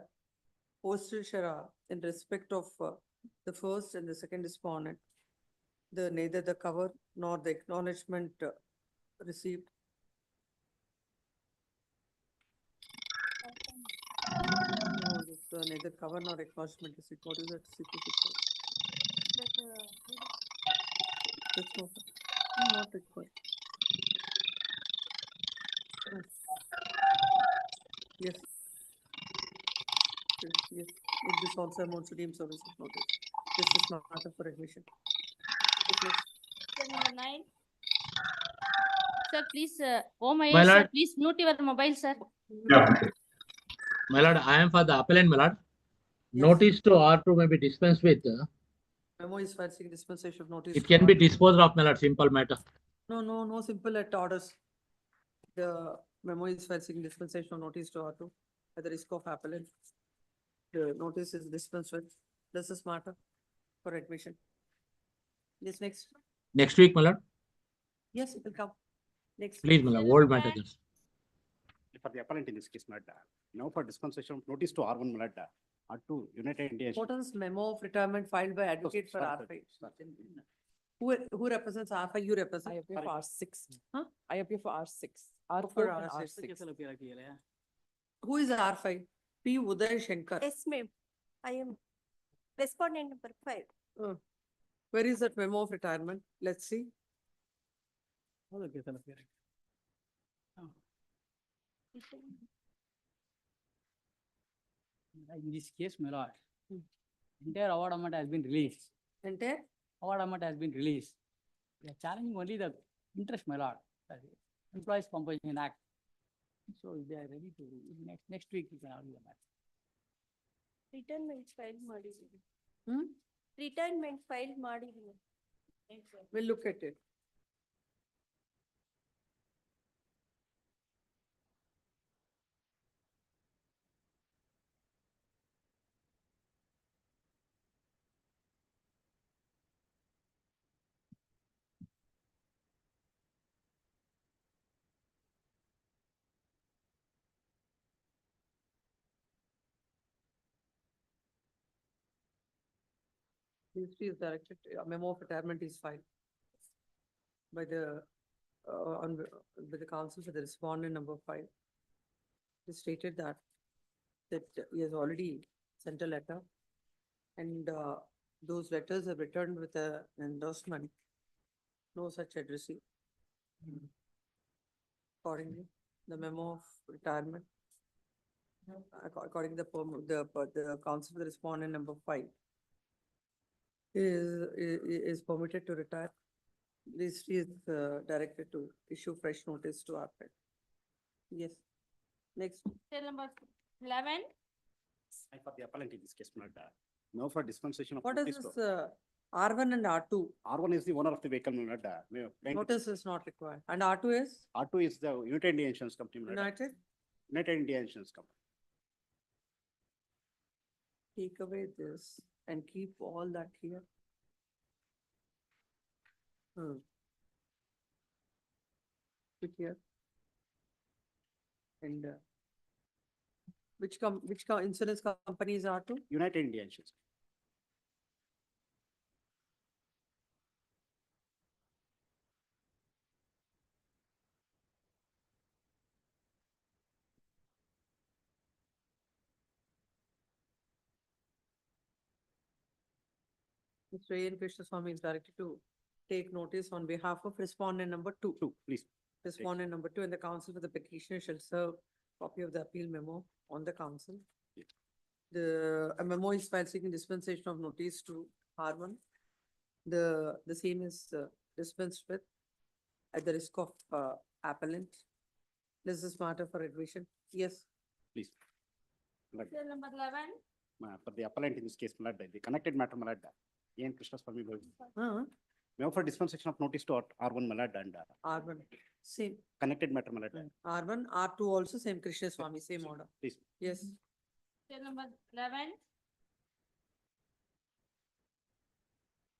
postal shara in respect of the first and the second respondent, neither the cover nor the acknowledgement received. No, neither cover nor acknowledgement received. What is that? That's not required. Yes. Yes, if this also amounts to deemed service of notice. This is matter for admission. Till number 9. Sir, please, oh my, My sir, lord. please mute your mobile, sir. My lord, I am for the appellant, my lord. Yes. Notice to R2 may be dispensed with. Memo is filed seeking dispensation of notice. It to can be R2. disposed of, my lord, simple matter. No simple at orders. The memo is filed seeking dispensation of notice to R2 at the risk of appellant. The notice is dispensed with. This is matter for admission. Yes, next. Next week, my lord. Yes, it will come. Next. Please, my lord, old matter. For the appellant in this case, my lord, now for dispensation of notice to R1, my lord, R2 United India. What is memo of retirement filed by advocate for Sorry, R5? Who represents R5? You represent? I appear for R6. Huh? I appear for R6. For R4 and R6. R6. Who is R5? P. Uday Shankar. Yes, ma'am. I am respondent number 5. Where is that memo of retirement? Let's see. In this case, my lord, entire award amount has been released. Entire? Award amount has been released. We are challenging only the interest, my lord. Employees Compensation Act. So if they are ready to, next week we can argue about it. Retirement file ಮಾಡಿದೀವಿ. Hmm? Retirement file ಮಾಡಿದೀವಿ. We'll look at it. History is directed, a memo of retirement is filed by the, by the council for the respondent number 5. It is stated that he has already sent a letter and those letters are returned with an endorsement. No such addressee. Accordingly, the memo of retirement, according to the council for the respondent number 5, is permitted to retire. This is directed to issue fresh notice to R5. Yes. Next. Cell number 11. I for the appellant in this case, my lord. Now for dispensation of What is notice this to- R1 and R2? R1 is the owner of the vehicle, my lord. Notice is not required. And R2 is? R2 is the United India Insurance Company, my lord. United India Insurance Company. Take away this and keep all that here. Put here. And which insurance companies are to? United India Insurance. Mr. A. N. Krishnaswamy is directed to take notice on behalf of respondent number 2. Please. Respondent number 2 and the council for the petitioner shall serve copy of the appeal memo on the council. A memo is filed seeking dispensation of notice to R1. The same is dispensed with at the risk of appellant. This is matter for revision. Yes. Please. Cell number 11. For the appellant in this case, my lord, the connected matter, my lord. A.N. Krishnaswamy. Now for dispensation of notice to R1, my lord, and R1, same. connected matter, my lord. R1, R2 also same Krishnaswamy, same order. Please. Yes. Cell number 11.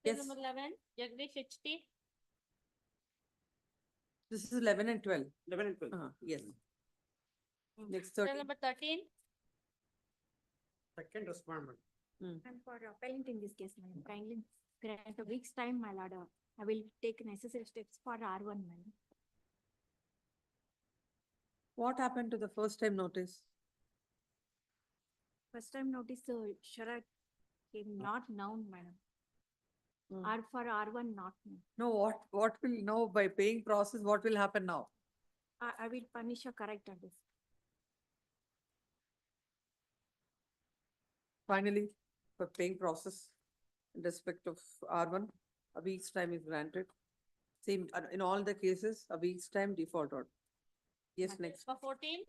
Yes. Cell number 11. Jagdish HT. This is 11 and 12. 11 and 12. Yes. Next Cell 13. number 13. Second respondent. And for appellant in this case, madam, kindly grant a week's time, my lord. I will take necessary steps for R1, madam. What happened to the first time notice? First time notice, Sharat came not known, madam. R for R1 not known. No, what will now by paying process, what will happen now? I will punish a correct address. Finally, for paying process in respect of R1, a week's time is granted. Same, in all the cases, a week's time default order. Yes, next. For 14.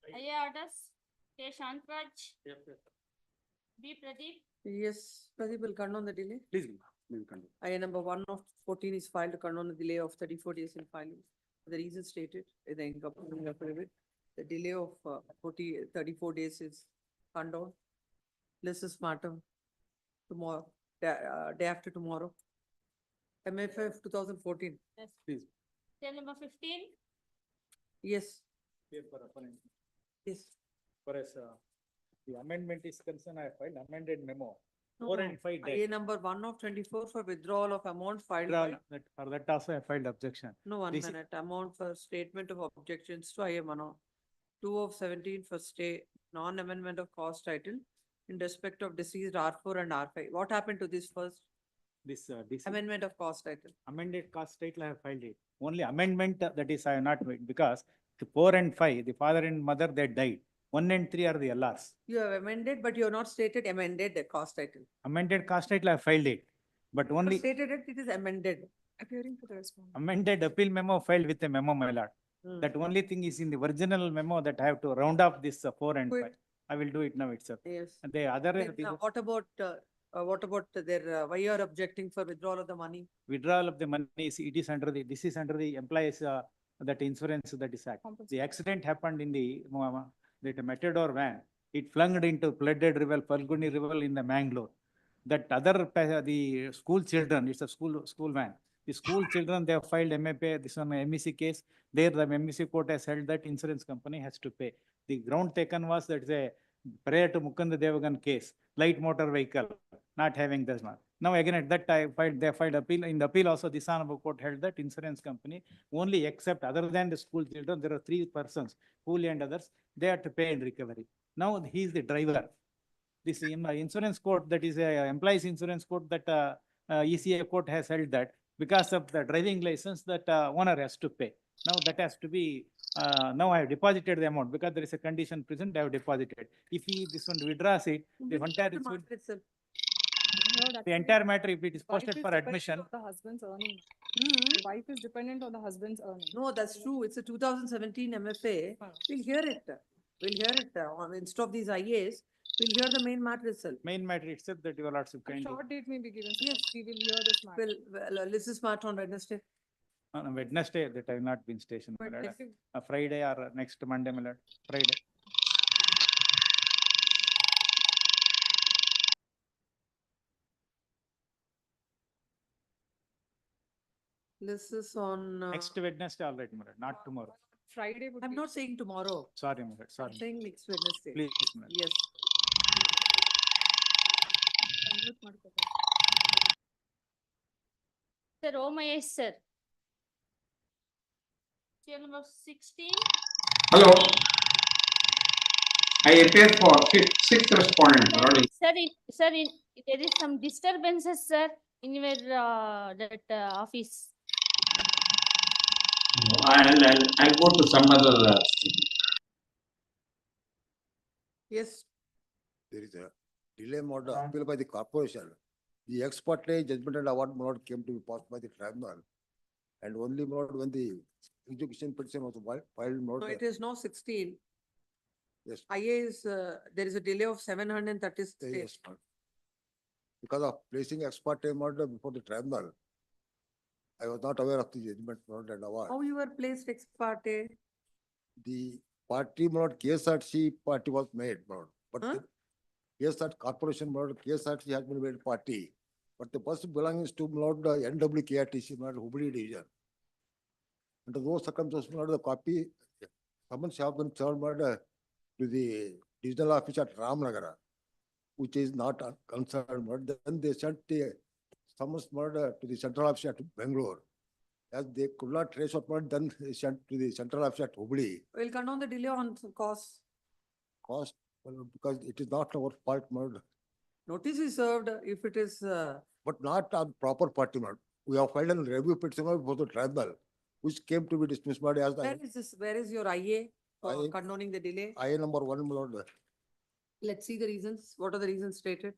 IA orders. K. Shantraj. B. Pradeep. Yes, Pradeep will condone the delay. Please. IA number 1 of 14 is filed to condone the delay of 34 days in filing. The reason stated in the accompanying affidavit, the delay of 34 days is condoned. This is matter tomorrow, day after tomorrow. MFF 2014. Yes. Please. Cell number 15. Yes. For appellant. Yes. For as the amendment is concerned, I filed amended memo 4 and 5 IA number 1 of 24 for withdrawal of amount filed Withdrawal, by. that, for that also I filed objection. No, one This is- minute, amount for statement of objections to IA 1 of 2 of 17 for stay, non-amendment of cost title in respect of deceased R4 and R5. What happened to this first This amendment of cost title? amended cost title I have filed it. Only amendment that is I have not made because the 4 and 5, the father and mother, they died. 1 and 3 are the LRs. You have amended, but you have not stated amended the cost title. Amended cost title I have filed it, but You have only stated it, it is amended. Appearing for the respondent. amended appeal memo filed with a memo, my lord. Hmm. That only thing is in the original memo that I have to round off this 4 and Quick. 5. I will do it now itself. Yes. And the other, Then, what about their, why you are objecting for withdrawal of the money? withdrawal of the money is, it is under the, this is under the employees, that insurance that is act. The accident happened in the, that Matador van. It flung into flooded river, Falguni River in the Mangalore. That other, the school children, it's a school van. The school children, they have filed MFA, this one MEC case. There the MEC court has held that insurance company has to pay. The ground taken was that is a prior to Mukunda Devagan case, light motor vehicle, not having this one. Now again at that time, they filed appeal. In the appeal also, the Honorable Court held that insurance company only except other than the school children, there are 3 persons, Cooley and others, they have to pay in recovery. Now he is the driver. This insurance court, that is a employees insurance court, that ECA court has held that because of the driving license that owner has to pay. Now that has to be, now I have deposited the amount because there is a condition present, I have deposited. If he, this one withdraws it, the entire, the entire matter, if it is posted for admission. The husband's earning. Wife is dependent on the husband's earning. No, that's true. It's a 2017 MFA. We'll hear it. We'll hear it. Instead of these IAs, we'll hear the main matter itself. Main matter itself that your lordship A kindly. short date may be given. So Yes. we will hear this matter. Well, this is matter on Wednesday. On Wednesday that I have not been stationed, my lord. Wednesday. Friday or next Monday, my lord. Friday. This is on. Next Wednesday, all right, my lord, not tomorrow. Friday would I'm be. not saying tomorrow. Sorry, my lord, I'm sorry. saying next Wednesday. Please, my lord. Yes. Unmute ಮಾಡ್ಕೊತಾರೆ. Sir, oh my yes, sir. Chair number 16. Hello. I appear for sixth respondent, my lord. Sir, there is some disturbances, sir, in your that office. I'll go to some other. Yes. There is a delay mode appeal by the corporation. The ex parte judgment and award mode came to be passed by the tribunal. And only mode when the execution petition was filed mode. No, it is now 16. Yes. IA is, there is a delay of 736 days. Yes, ma'am. Because of placing ex parte mode before the tribunal, I was not aware of the judgment mode and award. How you were placed ex parte? The party mode KSRTC party was made mode, but Huh? the KSRTC corporation mode KSRTC has been made party. But the person belongs to mode NWKRTC mode Hubli division. Under those circumstances, mode the copy summons have been served mode to the divisional office at Ramnagara, which is not concerned mode. Then they sent the summons mode to the central office at Bangalore. As they could not trace what mode, then they sent to the central office at Hubli. We'll cut down the delay on cost. Cost, well, because it is not our fault mode, Notice is served if it is, but not on proper party mode. We have filed a review petition for the tribunal, which came to be dismissed mode as where is this, where is your IA for IA condoning the delay? IA number 1 mode. Let's see the reasons. What are the reasons stated?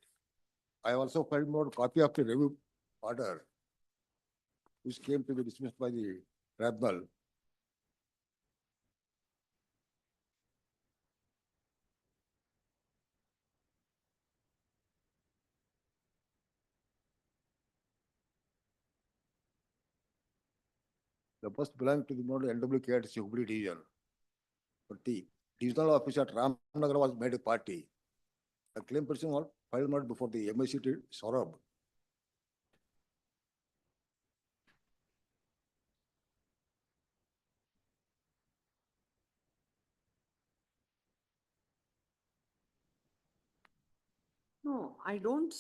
I also filed mode copy of the review order, which came to be dismissed by the tribunal. The bus belonged to the mode NWKRTC Hubli division. But the divisional office at Ramnagar was made a party. A claim person was filed mode before the MIC Saurabh. No, No, I don't,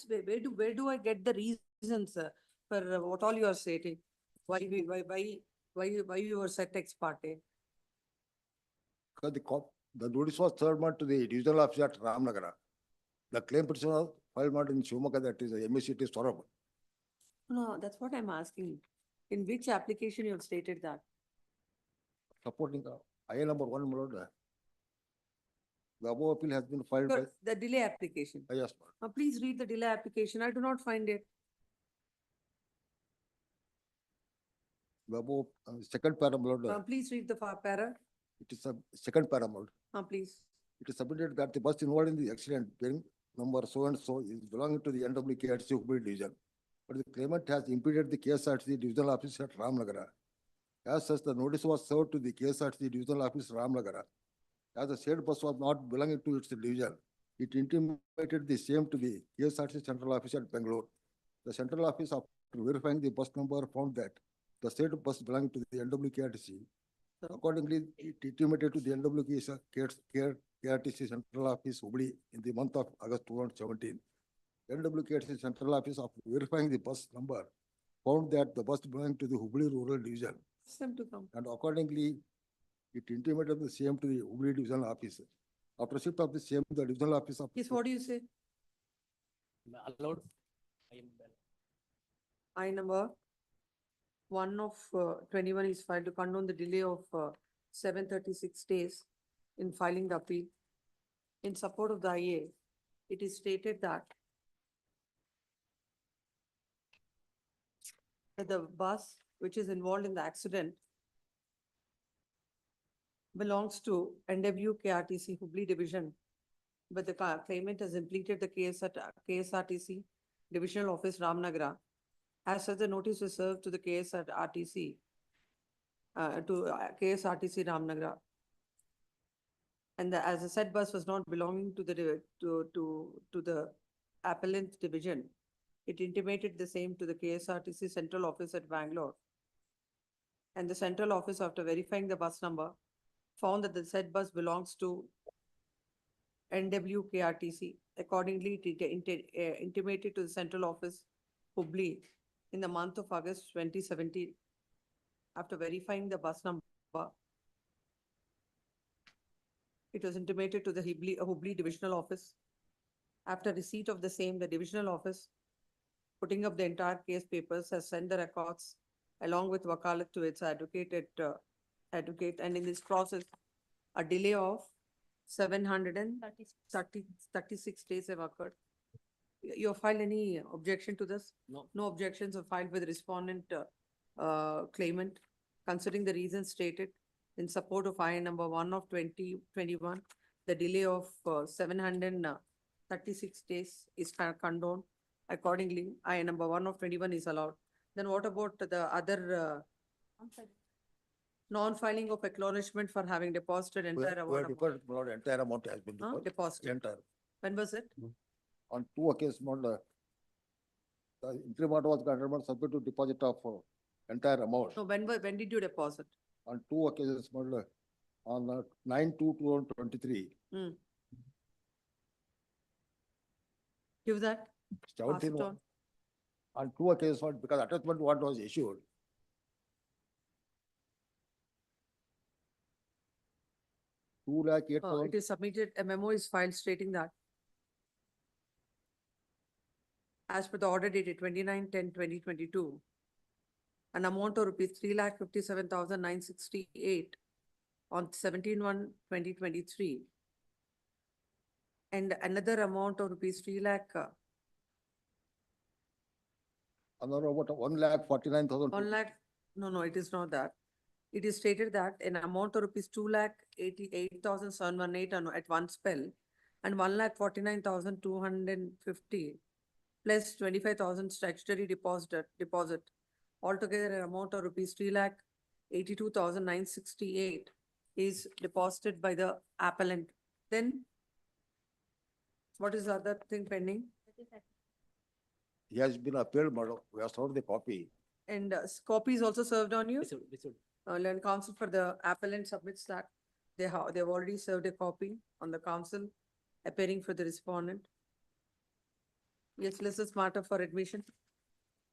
where do I get the reasons for what all you are stating? Why you were set ex parte? Because the notice was served to the divisional officer at Ramnagara. The claim petition was filed in Shivamogga, that is MECT Sorab. No, that's what I'm asking. In which application you have stated that? Supporting IA number 1, my lord. The above appeal has been filed by, Sir, the delay application. yes, Please read the delay application. I do not find it. the above second para, my lord. Please read the para. It is a second para, my lord. Please. It is submitted that the bus involved in the accident bearing number so and so is belonging to the NWKRC Hubli division. But the claimant has impeded the KSRTC divisional office at Ramnagara. As such, the notice was served to the KSRTC divisional office Ramnagara. As the said bus was not belonging to its division, it intimated the same to the KSRTC central office at Bangalore. The central office, after verifying the bus number, found that the said bus belonging to the NWKRTC. Accordingly, it intimated to the NWKRTC central office Hubli in the month of August 2017. NWKRTC central office, after verifying the bus number, found that the bus belonged to the Hubli rural division. Them to come. And accordingly, it intimated the same to the Hubli divisional office. After receipt of the same, the divisional office of. Yes, what do you say? Allowed. I number 1 of 21 is filed to condone the delay of 736 days in filing the appeal. In support of the IA, it is stated that the bus which is involved in the accident belongs to NWKRTC Hubli division, but the claimant has impleted the case at KSRTC Divisional Office Ramnagara. As such, the notice was served to the KSRTC Ramnagara. And as the said bus was not belonging to the appellant division, it intimated the same to the KSRTC Central Office at Bangalore. And the Central Office, after verifying the bus number, found that the said bus belongs to NWKRTC. Accordingly, it intimated to the Central Office Hubli in the month of August 2017. After verifying the bus number, it was intimated to the Hubli Divisional Office. After receipt of the same, the Divisional Office, putting up the entire case papers, has sent the records along with wakalat to its advocate, and in this process, a delay of 736 days have occurred. You have filed any objection to this? No. No objections are filed with respondent claimant, considering the reasons stated in support of IA number 1 of 2021. The delay of 736 days is condoned. Accordingly, IA number 1 of 21 is allowed. Then what about the other non-filing of acknowledgement for having deposited entire award? Entire amount has been Deposited. Entire. When was it? On 2 occasions, the interim order was granted, but subject to deposit of entire amount. No, when did you deposit? On 2 occasions, on 9/2/2023. Give that. Pass 17 it on. on 2 occasions, because attachment 1 was issued. It is submitted, a memo is filed stating that as per the order dated 29/10/2022, an amount of rupees 3,57,968 on 17/1/2023, and another amount of rupees 3 lakh. Another about 1,49,000. 1 lakh, no, it is not that. It is stated that an amount of rupees 2,88,718 at one spell, and 1,49,250 plus 25,000 statutory deposit. Altogether, an amount of rupees 3,82,968 is deposited by the appellant. Then what is the other thing pending? He has been appealed, madam. We have served the copy. And copy is also served on you? This would. Learned counsel for the appellant submits that they've already served a copy on the counsel appearing for the respondent. Yes, this is matter for admission.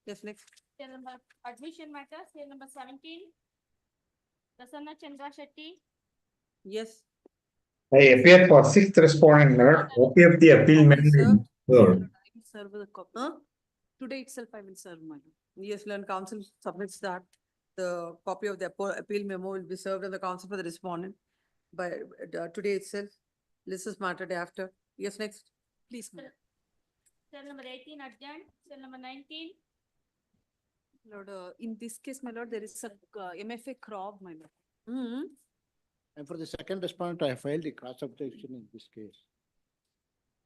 Yes, next. Cell number admission matter, cell number 17. Prasanna Chandra Shetty. Yes. I appear for sixth respondent, my lord. Copy of the appeal Copy manual. served. Sir. Serve the copy. Huh? Today itself I will serve, my lord. Yes, Learned Counsel submits that the copy of the appeal memo will be served on the counsel for the respondent by today itself. This is matter day after. Yes, next. Please, my lord. Cell number 18 adjourned, cell number 19. Lord, in this case, my lord, there is a MFA crop, my lord. Mm-hmm. And for the second respondent, I filed a cross objection in this case.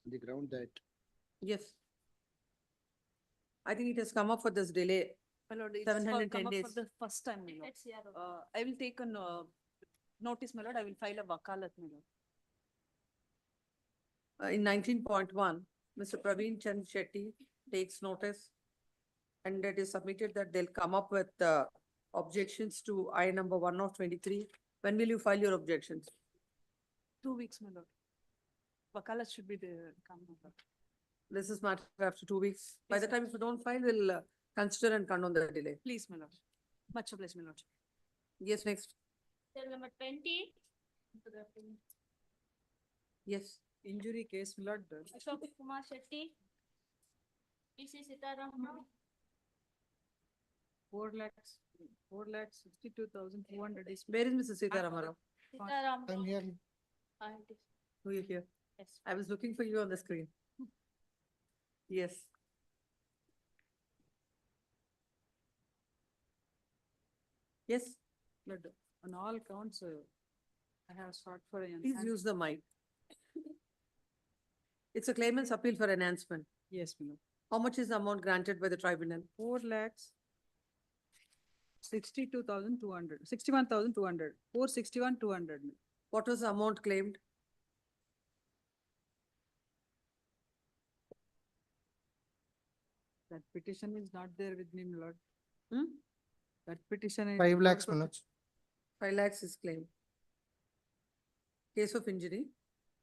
On the ground that Yes. I think it has come up for this delay. My lord, it's 710 come up for days. the first time, my lord. Let's hear. I will take a notice, my lord. I will file a wakalat, my lord. In 19.1, Mr. Praveen Chand Shetty takes notice and it is submitted that they'll come up with objections to I number 1/23. When will you file your objections? 2 weeks, my lord. Wakalat should be the come, my lord. This is matter after 2 weeks. By Yes, the sir. time if you don't file, we'll consider and condone the delay. Please, my lord. Much obliged, my lord. Yes, next. Cell number 20. Yes. Injury case, my lord. Ashok Kumar Shetty. PC Sitaram. 4,62,200 is. Where is Mrs. Sitaram? Sitaram. I'm here. Who you here? Yes. I was looking for you on the screen. Yes. Yes, Lord, on all counts, I have sought for an. please use the mic. It's a claimant's appeal for enhancement. Yes, my lord. How much is the amount granted by the tribunal? 4,62,200, 61,200, 461,200. What was the amount claimed? That petition is not there with me, my lord. Hmm? That petition is. 5 lakhs, Manoj. 5 lakhs is claimed. Case of injury.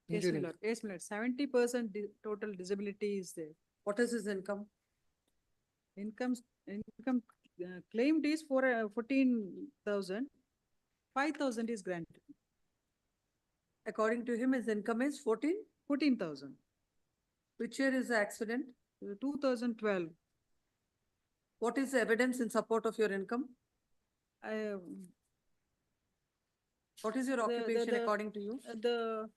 Yes, my Injury. lord. Yes, my lord. 70% total disability is there. What is his income? Income claimed is for 14,000. 5,000 is granted. According to him, his income is 14,000. Which year is the accident? 2012. What is the evidence in support of your income? What is your occupation according to you? The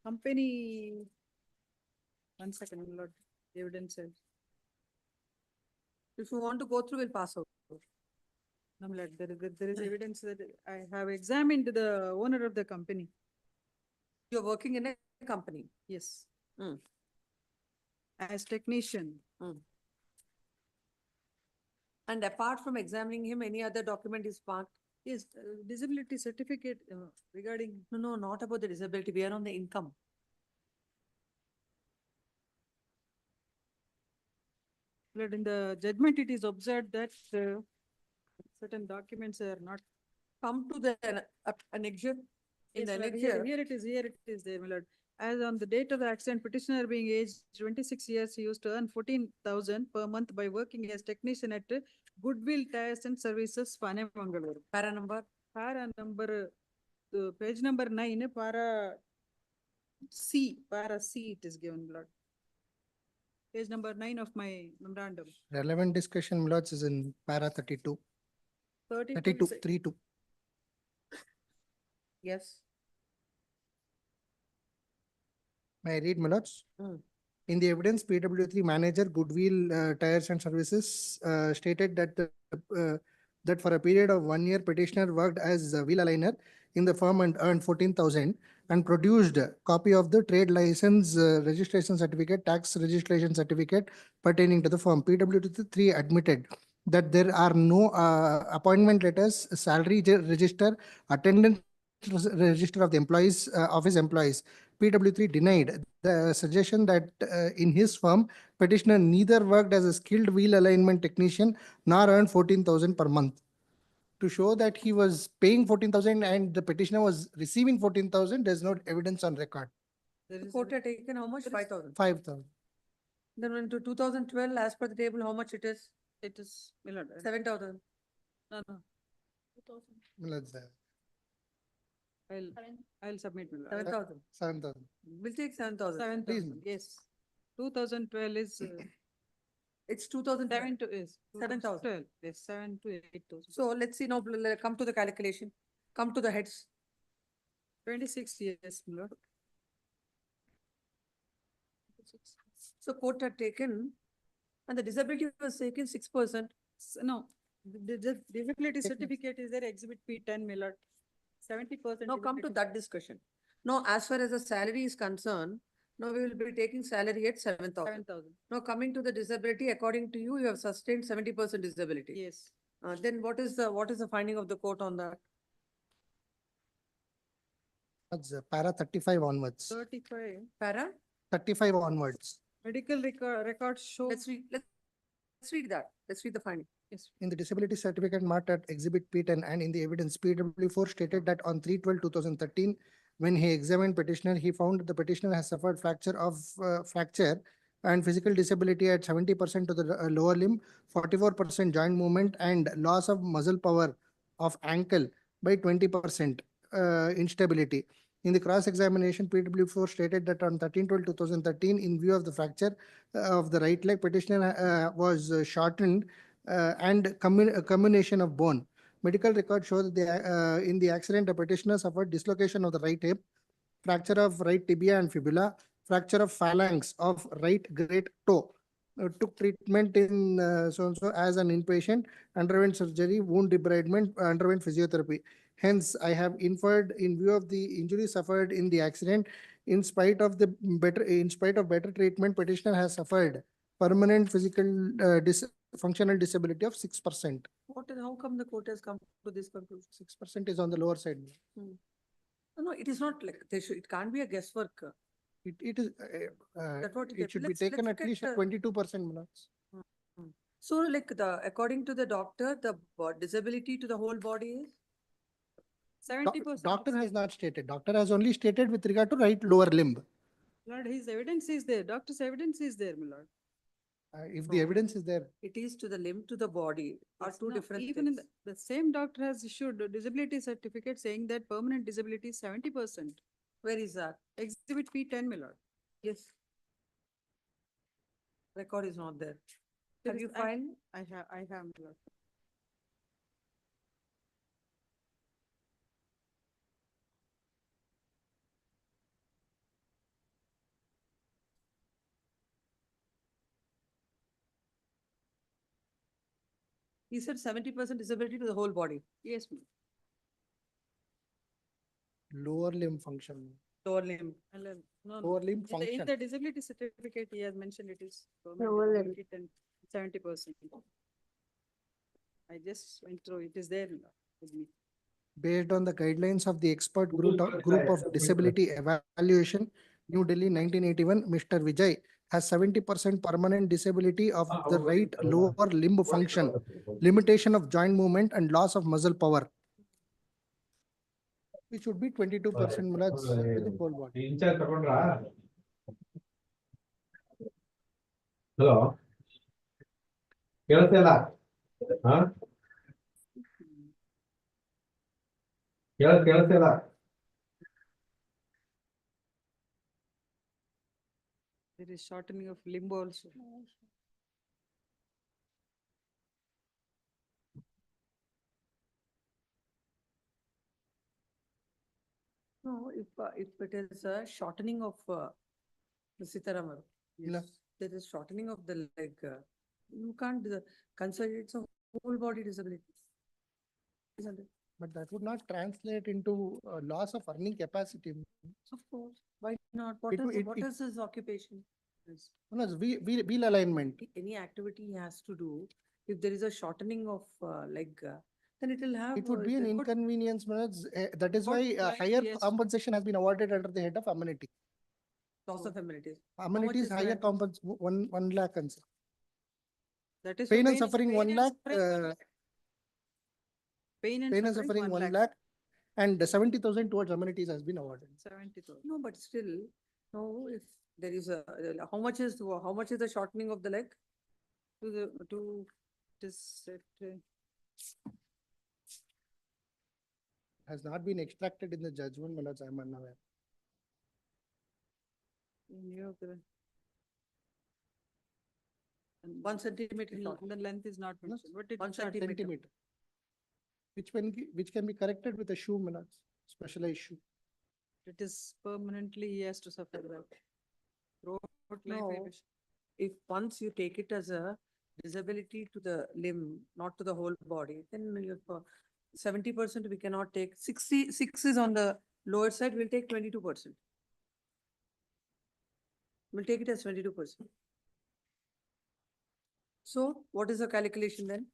company, 1 second, my lord, evidence says. If you want to go through, we'll pass out. No, my lord, there is evidence that I have examined the owner of the company. You're working in a company. Yes. Hmm. As technician. And apart from examining him, any other document is marked? Yes, disability certificate regarding. No, not about the disability. We are on the income. But in the judgment, it is observed that certain documents are not. Come to the annexure. In Yes, the my lord, annexure. here it is there, my lord. As on the date of the accident, petitioner being aged 26 years, he used to earn 14,000 per month by working as technician at Goodwill Tires and Services, Pane Mangalore. Para number? Page number 9, para C it is given, my lord. Page number 9 of my memorandum. Relevant discussion, Milords, is in para 32. 32, 32. Yes. May I read, Milords? Mm. In the evidence, PW3 manager, Goodwill Tires and Services stated that that for a period of 1 year, petitioner worked as a wheel aligner in the firm and earned 14,000 and produced a copy of the trade license registration certificate, tax registration certificate pertaining to the firm. PW3 admitted that there are no appointment letters, salary register, attendance register of the employees of his employees. PW3 denied the suggestion that in his firm, petitioner neither worked as a skilled wheel alignment technician nor earned 14,000 per month. To show that he was paying 14,000 and the petitioner was receiving 14,000, there's no evidence on record. The court had taken how much? 5,000. 5,000. Then into 2012, as per the table, how much it is? It is, my lord. 7,000. No, no. 2000. I'll submit, my lord. 7,000. 7,000. We'll take 7,000. 7,000, yes. 2012 is, It's 2007. 7 to is. 7,000. 12, yes, 7 to 8,000. So let's see now, come to the calculation, come to the heads. 26 years, my lord. So court had taken, and the disability was taken 6%. No, the disability certificate is there, exhibit P10, my lord. 70%. Now come to that discussion. Now, as far as the salary is concerned, now we will be taking salary at 7,000. 7,000. Now coming to the disability, according to you, you have sustained 70% disability. Yes. Then what is the finding of the court on that? That's para 35 onwards. 35. Para? 35 onwards. Medical records show. Let's read that. Let's read the finding. Yes. In the disability certificate marked at exhibit P10 and in the evidence, PW4 stated that on 3/12/2013, when he examined petitioner, he found the petitioner has suffered fracture and physical disability at 70% to the lower limb, 44% joint movement, and loss of muscle power of ankle by 20% instability. In the cross-examination, PW4 stated that on 13/12/2013, in view of the fracture of the right leg, petitioner was shortened and a combination of bone. Medical records show that in the accident, the petitioner suffered dislocation of the right hip, fracture of right tibia and fibula, fracture of phalanx of right great toe. Took treatment in so-and-so as an inpatient, underwent surgery, wound debridement, underwent physiotherapy. Hence, I have inferred in view of the injury suffered in the accident, in spite of better treatment, petitioner has suffered permanent physical functional disability of 6%. How come the court has come to this conclusion? 6% is on the lower side. No, it is not like it can't be a guesswork. It is. That's what It should be let's taken look at least at, 22%. So like according to the doctor, the disability to the whole body is 70%. Doctor has not stated. Doctor has only stated with regard to right lower limb. Lord, his evidence is there. Doctor's evidence is there, my lord. If the evidence is there. It is to the limb to the body are Yes, two no, different even things. in the same doctor has issued a disability certificate saying that permanent disability is 70%. Where is that? Exhibit P10, my lord. Yes. Record is not there. There Have is- you filed? I have, my lord. He said 70% disability to the whole body. Yes, ma'am. Lower limb function. Lower limb. No, Lower limb in function. the disability certificate, he has mentioned it is Lower limb. 70%. I just went through, it is there with me. Based on the guidelines of the expert group of disability evaluation, New Delhi, 1981, Mr. Vijay has 70% permanent disability of the right lower limb function, limitation of joint movement and loss of muscle power. It should be 22% to the whole body. Hello. Huh? There is shortening of limb also. No, if it is a shortening of the Sitaramar, Yes. there is shortening of the leg. You can't consider it's a whole body disability. Isn't it? But that would not translate into loss of earning capacity. Of course. Why not? What is his occupation? No, it's wheel alignment. Any activity he has to do, if there is a shortening of leg, then it will have. It would be an inconvenience. That is why What higher yes. compensation has been awarded under the head of amenity. Loss of amenities. Amenities is higher that? compensation, 1 lakh. That is Pain for and suffering 1 lakh. Pain Pain and suffering 1 lakh. And 70,000 towards amenities has been awarded. 70,000. No, but still, no, if there is a, how much is the shortening of the leg? Has not been extracted in the judgment, my lords, I am unaware. And 1 centimeter, The length is not mentioned, but it 1 is 30 centimeter. Which can be corrected with a shoe, my lords, specialized shoe. It is permanently, he has to suffer that. Throughout life, No. he will- If once you take it as a disability to the limb, not to the whole body, then you have 70% we cannot take. 66 is on the lower side, we'll take 22%. We'll take it as 22%. So what is the calculation then?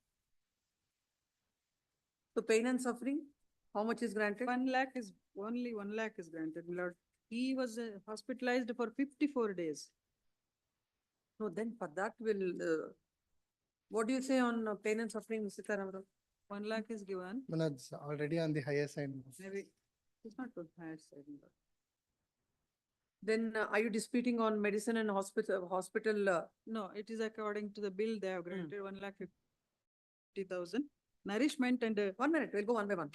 So pain and suffering, how much is granted? 1 lakh is, only 1 lakh is granted, my lord. He was hospitalized for 54 days. No, then for that will, what do you say on pain and suffering, Mr. Taramara? 1 lakh is given. My lords, already on the higher side. Maybe it's not good. Higher side, my lord. Then are you disputing on medicine and hospital? No, it is according to the bill they have granted 1,50,000. Nourishment and 1 minute, we'll go one by one.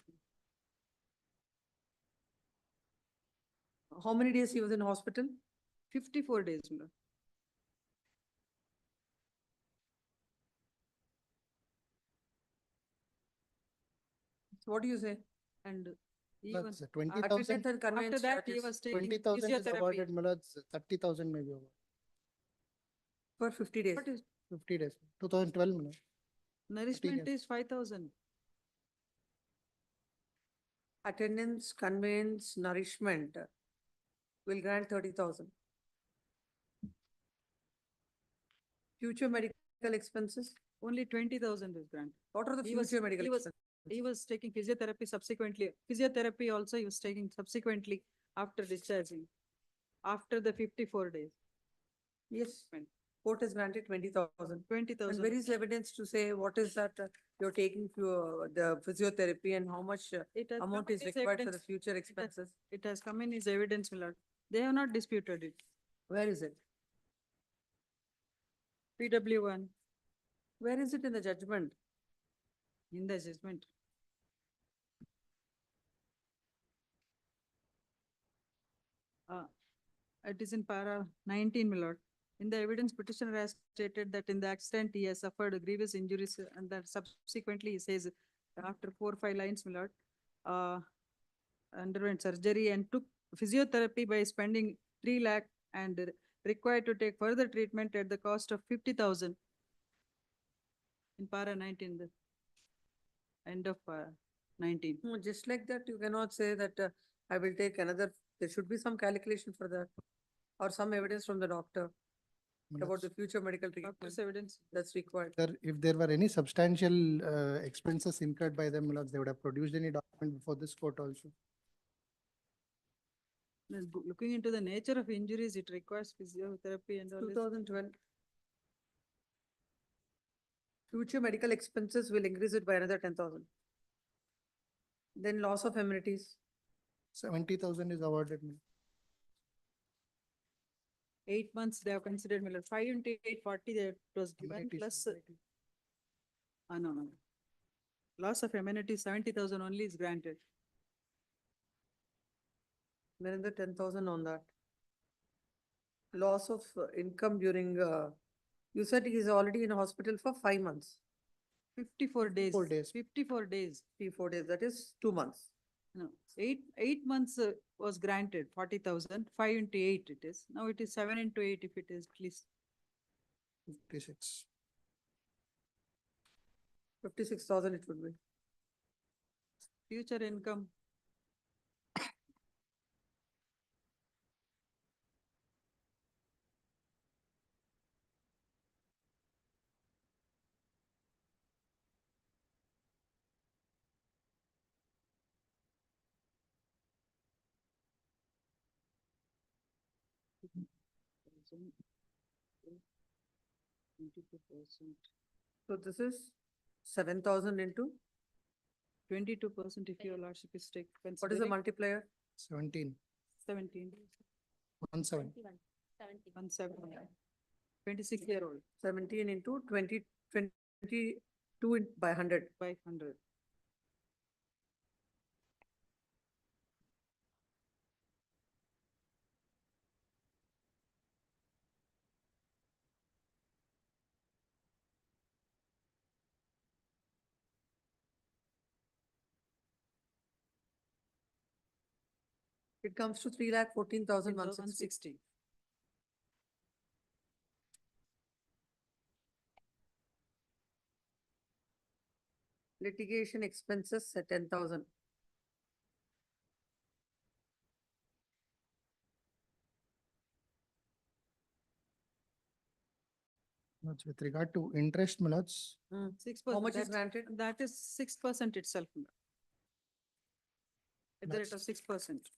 How many days he was in hospital? 54 days, my lord. So what do you say? And even Lords, after 20,000, that, he was taking 20,000 is physiotherapy. awarded, my lords, 30,000 may be awarded. For 50 days. What is 50 days, 2012, my lord. nourishment days. is 5,000. Attendance, conveyance, nourishment will grant 30,000. Future medical expenses, Only 20,000 is granted. what are the He was- future medical he was- expenses? He was taking physiotherapy subsequently. Physiotherapy also he was taking subsequently after discharging, after the 54 days. Yes, court has granted 20,000. And 20,000. where is evidence to say what is that you're taking for the physiotherapy and how much It has amount come is in his required for the evidence. future expenses? It has come in his evidence, my lord. They have not disputed it. Where is it? PW1 Where is it in the judgment? in the judgment. It is in para 19, my lord. In the evidence, petitioner has stated that in the accident he has suffered grievous injuries and that subsequently he says after 4-5 lines, my lord, underwent surgery and took physiotherapy by spending 3 lakh and required to take further treatment at the cost of 50,000. In para 19, the end of 19. No, just like that, you cannot say that I will take another, there should be some calculation for that. Or some evidence from the doctor about the future medical treatment Doctor's evidence. that's required. Sir, if there were any substantial expenses incurred by them, my lords, they would have produced any document before this court also. Looking into the nature of injuries, it requires physiotherapy and all this. 2012. Future medical expenses will increase it by another 10,000. Then loss of amenities, 70,000 is awarded. 8 months they have considered, my lord. 5 into 8, 40 there it was given plus. No. Loss of amenities, 70,000 only is granted. then another 10,000 on that. Loss of income during, you said he is already in hospital for 5 months. 54 days. 4 days. 54 days. 4 days, that is 2 months. No, 8 months was granted 40,000, 5 into 8 it is. Now it is 7 into 8 if it is at least. 56. 56,000 it would be. Future income. So this is 7,000 into, 22% if your lordship is what is the multiplier? 17. 17. 17. 170. 26-year-old. 17 into 22 by 100. By 100. It comes to 3,14,160. 160. Litigation expenses at 10,000. That's with regard to interest, my lords. 6%. How much is That- granted? That is 6% itself. At the rate of 6%.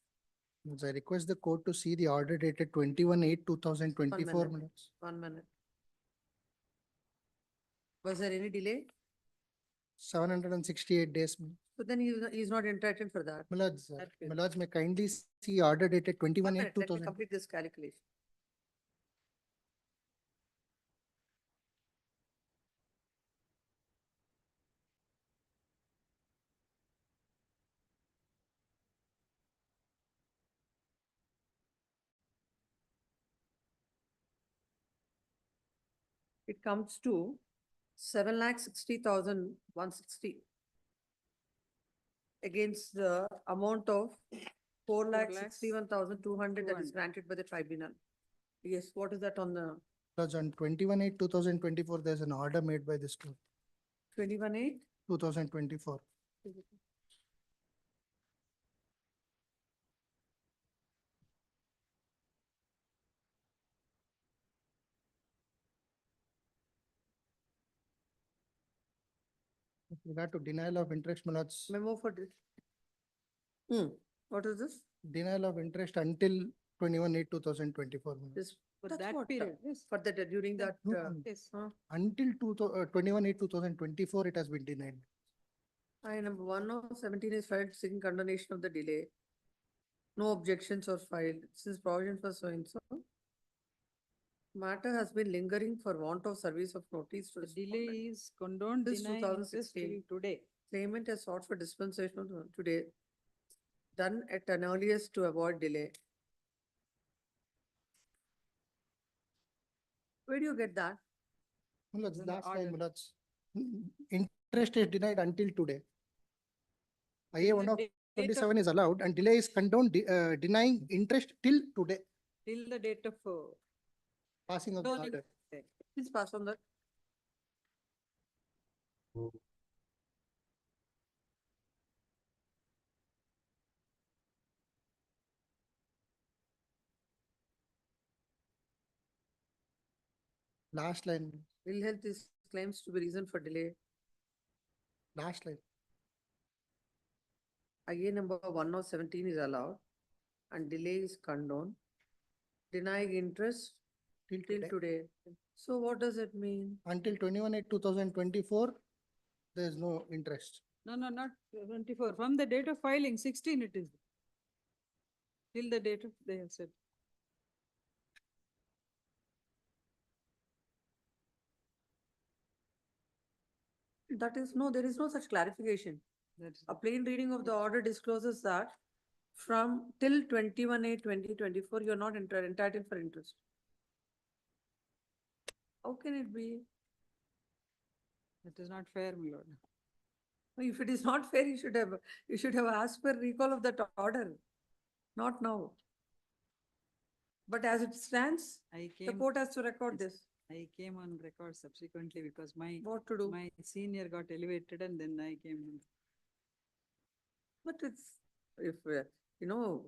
I request the court to see the order dated 21/8/2024, my lords. 1 minute. Was there any delay? 768 days. So then he's not entitled for that. My lords, That my is- lords, may kindly see order dated 1 minute, 21/8/2000. let me complete this calculation. It comes to 7,60,160 against the amount of 4,61,200 that is granted by the tribunal. Yes, what is that on the Lords, on 21/8/2024, there's an order made by this court, 21/8? 2024. With regard to denial of interest, my lords, Memo for this. What is this? denial of interest until 21/8/2024. my lords. This, For that's that what, period, yes. for the, during that, No, no. Yes. Until 21/8/2024, it has been denied. I number 1/17 is filed seeking condonation of the delay. No objections are filed since provision for so and so. Matter has been lingering for want of service of notice to The respondent. delay is condoned This denying interest 2016. till today. Claimant has sought for dispensation of today, done at an earliest to avoid delay. Where do you get that? My lords, It's in the last line, order. my lords. Interest is denied until today. IA 1/27 is allowed and delay is condoned, denying interest till today, Till the date of. passing of the Closing. order. Please pass on that. Last line, Ill health is claims to be reason for delay. last line. IA number 1/17 is allowed and delay is condoned. Denying interest Till till today. today. So what does it mean? Until 21/8/2024, there is no interest. No, no, not 24. From the date of filing, 16 it is. Till the date of, they have said. That is, no, there is no such clarification. That's A plain reading of the order discloses that from till 21/8/2024, you're not entitled for interest. How can it be? That is not fair, my lord. If it is not fair, you should have asked for recall of that order, not now. But as it stands, I the came, court has to record this. I came on record subsequently because What to do? my senior got elevated and then I came in. But it's, if,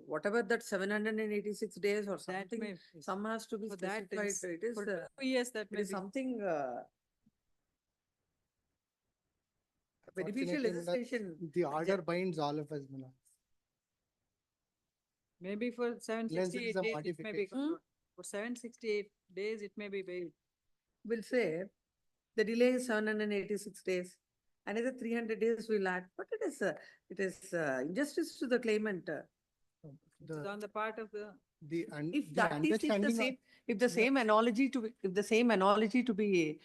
whatever that 786 days or That something, may, some has to be for that specified. is, It is, for 2 years that it may is be. something, beneficial Fortunately, my lords, legislation. the order binds all of us, my lords. Maybe for Unless there 768 is a days, it may be. modification. condoned. For 768 days, it may be waived. Will say the delay is 786 days. Another 300 days will add, but it is injustice to the claimant. It's on the part of the. The If the that is, if the understanding, same, if the same analogy to be, if the same analogy to be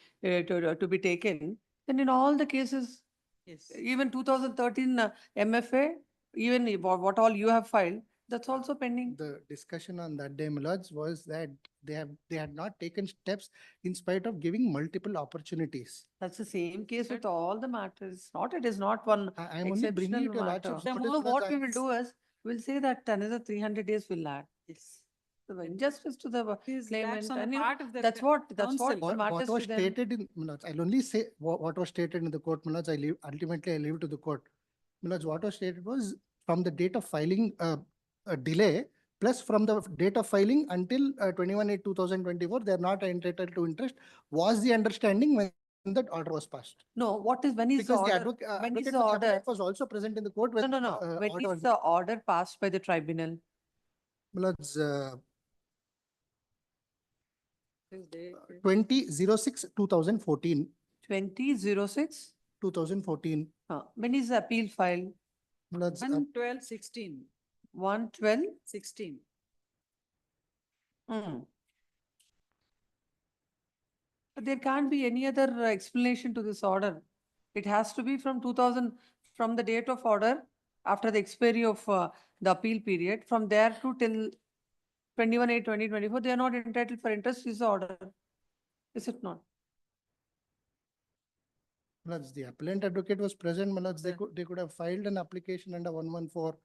taken, then in all the cases, Yes. even 2013 MFA, even what all you have filed, that's also pending. The discussion on that day, my lords, was that they had not taken steps in spite of giving multiple opportunities. That's the same case with all the matters. It is not one I'm only bringing exceptional it to matter. lordship's So notice, what because we will do is, we'll say that another 300 days will add. Yes. The injustice to the These claimant, lapse on the and you know, part of the that's what counsel. what matters What was to them. stated in, my lords, I'll only say what was stated in the court, my lords, ultimately I leave it to the court. My lords, what was stated was from the date of filing, a delay, plus from the date of filing until 21/8/2024, they're not entitled to interest, was the understanding when that order was passed. No, what is, when is the Because the order? When is advocate the for the order? appellate was also present in the court when. No. When order is was- the order passed by the tribunal? My lords, 20/06/2014. 20/06? 2014. When is the appeal filed? My lords, 1/12/16. 1/12/16. There can't be any other explanation to this order. It has to be from 2000, from the date of order, after the expiry of the appeal period, from there to till 21/8/2024, they are not entitled for interest, is the order. Is it not? my lords, the appellant advocate was present, my lords, they could have filed an application under 114.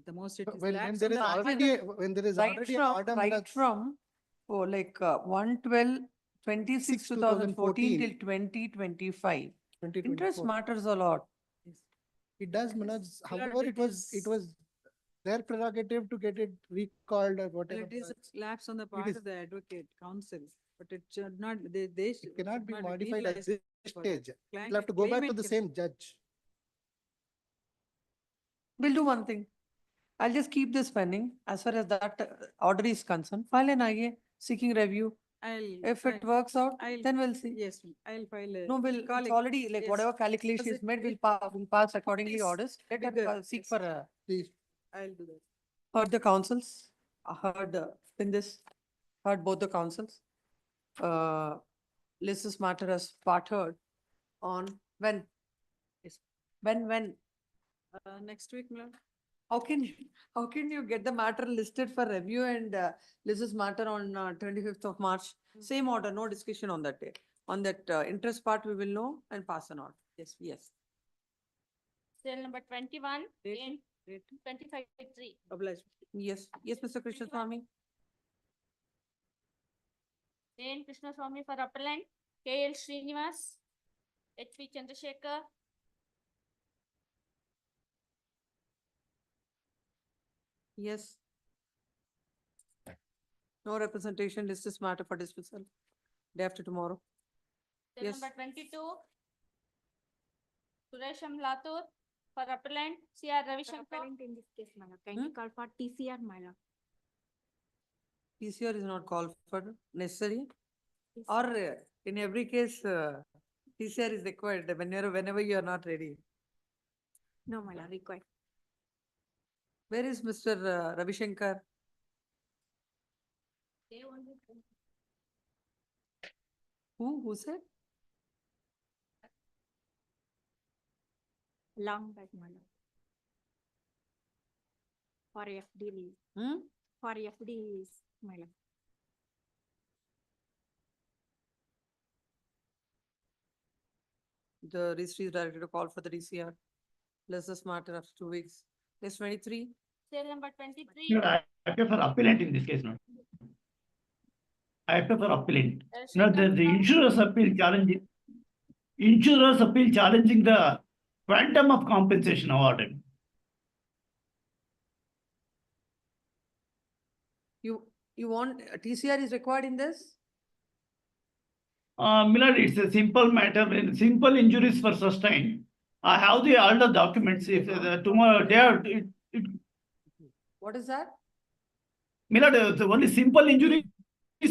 The most it is When lapse there on is the part of already, the- when there is Right already from, an order, my right lords, from, 1/12/26/2014 till 2025. 2024. Interest matters a lot. It does, my lords. Lord, However, it it was their prerogative to get it recalled or whatever. It is lapse on the It part is- of the advocate, counsel, but it should not, they It should. cannot should be not modified at penalized this for that. stage. Client- You'll have to go back to claimant the can- same judge. We'll do one thing. I'll just keep this pending. As far as that order is concerned, file an IA seeking review. If it works out, then we'll see. Yes, I'll file a. No, it's already, like, yes. whatever calculation Because is made, it- we'll pass accordingly is orders. Let them bigger, seek yes. for a. Please. I'll do that. Heard the councils, heard in this, heard both the councils. List this matter as part heard on when? Yes. When? Next week, ma'am. How can you get the matter listed for review and list this matter on 25th of March? Same order, no discussion on that day. On that interest part, we will know and pass an order. Yes. Cell number 21 and 25/3. Obliged. Yes, Mr. Krishna Swami. N. Krishna Swami for appellant, K.L. Srinivas, H.P. Chandrasekhar, Yes. No representation, list this matter for dismissal. Day after tomorrow. cell Yes. number 22. Suresham Latur for appellant, C.R. Ravishankar. Appellant in this case, my lord, kindly call for TCR, my lord. PCR is not called for necessary, or in every case, PCR is required whenever you are not ready. No, my lord, required. Where is Mr. Ravi Shankar? They only. Who said? Long back, my lord. For FD leave. For FD leave, my lord. The registry is directed to call for the DCR. Let's just matter after 2 weeks. List 23. Cell number 23. No, I appear for appellant in this case, no. I appear for appellant. No, the insurers appeal challenging the quantum of compensation awarded. You want, TCR is required in this? Millard, it's a simple matter, when simple injuries were sustained. I have all the documents, if tomorrow, What is that? Millard, the only simple injuries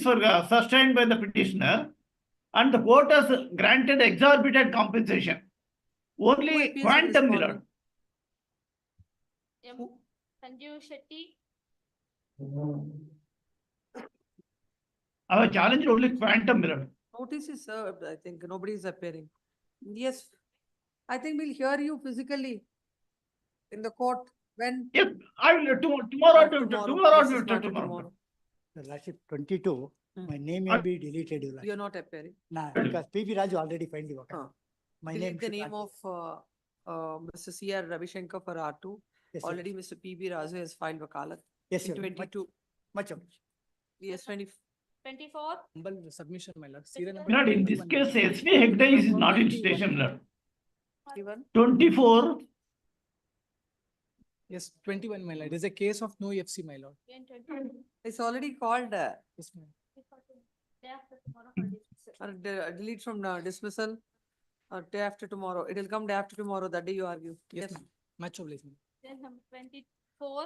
were sustained by the petitioner, and the court has granted exorbitant compensation. Only appeals in this quantum, morning? Millard. M. Sanjeev Shetty, I have challenged only quantum, my lord. Notice is served, I think. Nobody is appearing. Yes. I think we'll hear you physically in the court when. Yep, I will, tomorrow, This is matter tomorrow. Your Lordship, 22, my name may be deleted, Your Lordship. You're not appearing. Nah, because PB Raju already filed the work. My name Delete the should name not- of Mr. C.R. Ravishankar for R2. Yes, Your Already Mr. P.B. Razu has filed wakalat. Yes, in Your Lord. 22. Much obliged. Yes, 24. Humble submission, my lord. Serial My number lord, in this 21, my case, lord. SV Hegde is not in station, my lord. 21. 24, Yes, 21, my lord. It is a case of no FC, my lord. It's already called Yes, ma'am. Day after tomorrow for dismissal. delete from dismissal day after tomorrow. It will come day after tomorrow. That day you argue. Yes, ma'am. Much obliged, ma'am. Then number 24.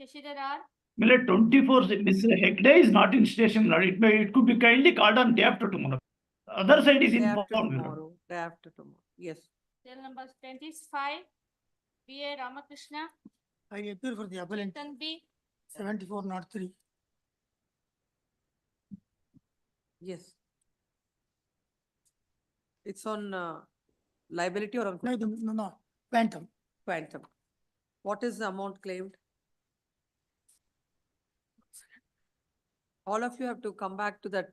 Shashidhar R. my lord, 24, Mr. Hegde is not in station, my lord. It could be kindly called on day after tomorrow. Other side is Day after informed, my lord. tomorrow. Day after tomorrow. Yes. Cell number 25. B.A. Ramakrishna. I appear for the appellant Chetan B. 7403. Yes. It's on liability or on No, quantum. quantum. What is the amount claimed? All of you have to come back to that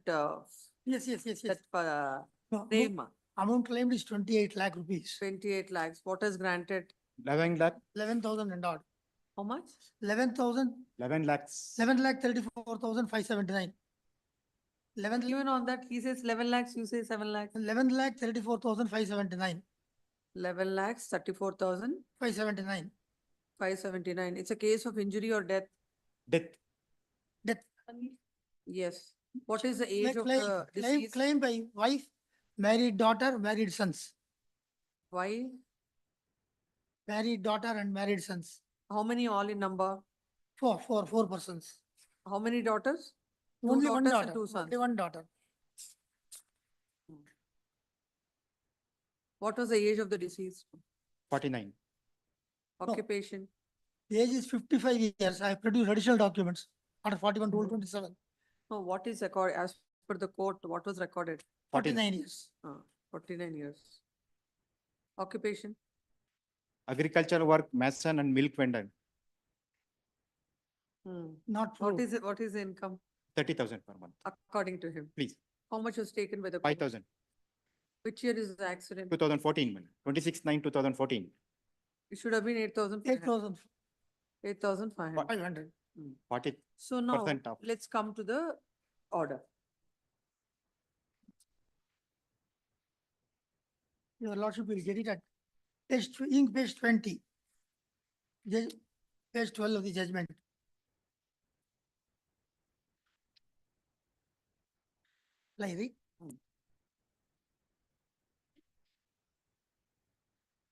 Yes. that No, name. amount claimed is 28 lakh rupees. 28 lakhs. What is granted? 11 lakh, 11,000 and odd. How much? 11,000, 11 lakhs. 11 lakh 34,579. 11, Even on that, he says 11 lakhs, you say 7 lakhs. 11 lakh 34,579. 11 lakhs, 34,000, 579. 579. It's a case of injury or death. Death. Death. Yes. What is the age of the deceased? Claim by wife, married daughter, married sons. Why? Married daughter and married sons. How many all in number? Four persons. How many daughters? Two Only one daughters and daughter. two sons. Only one daughter. What was the age of the deceased? 49. Occupation? The age is 55 years. I have produced additional documents under 41 rule 27. No, what is recorded as per the court? What was recorded? 49 years. 49 years. Occupation? Agricultural work, mason and milk vendor, Not What proved. is it? What is the income 30,000 per month. according to him? Please, How much was taken by the court? 5,000. Which year is the accident? 2014, 26/9/2014. It should have been 8,000. 8,000. 8,500. 500. 40%. So now, off. let's come to the order. Your Lordship will get it at page 20. Page 12 of the judgment. Like read.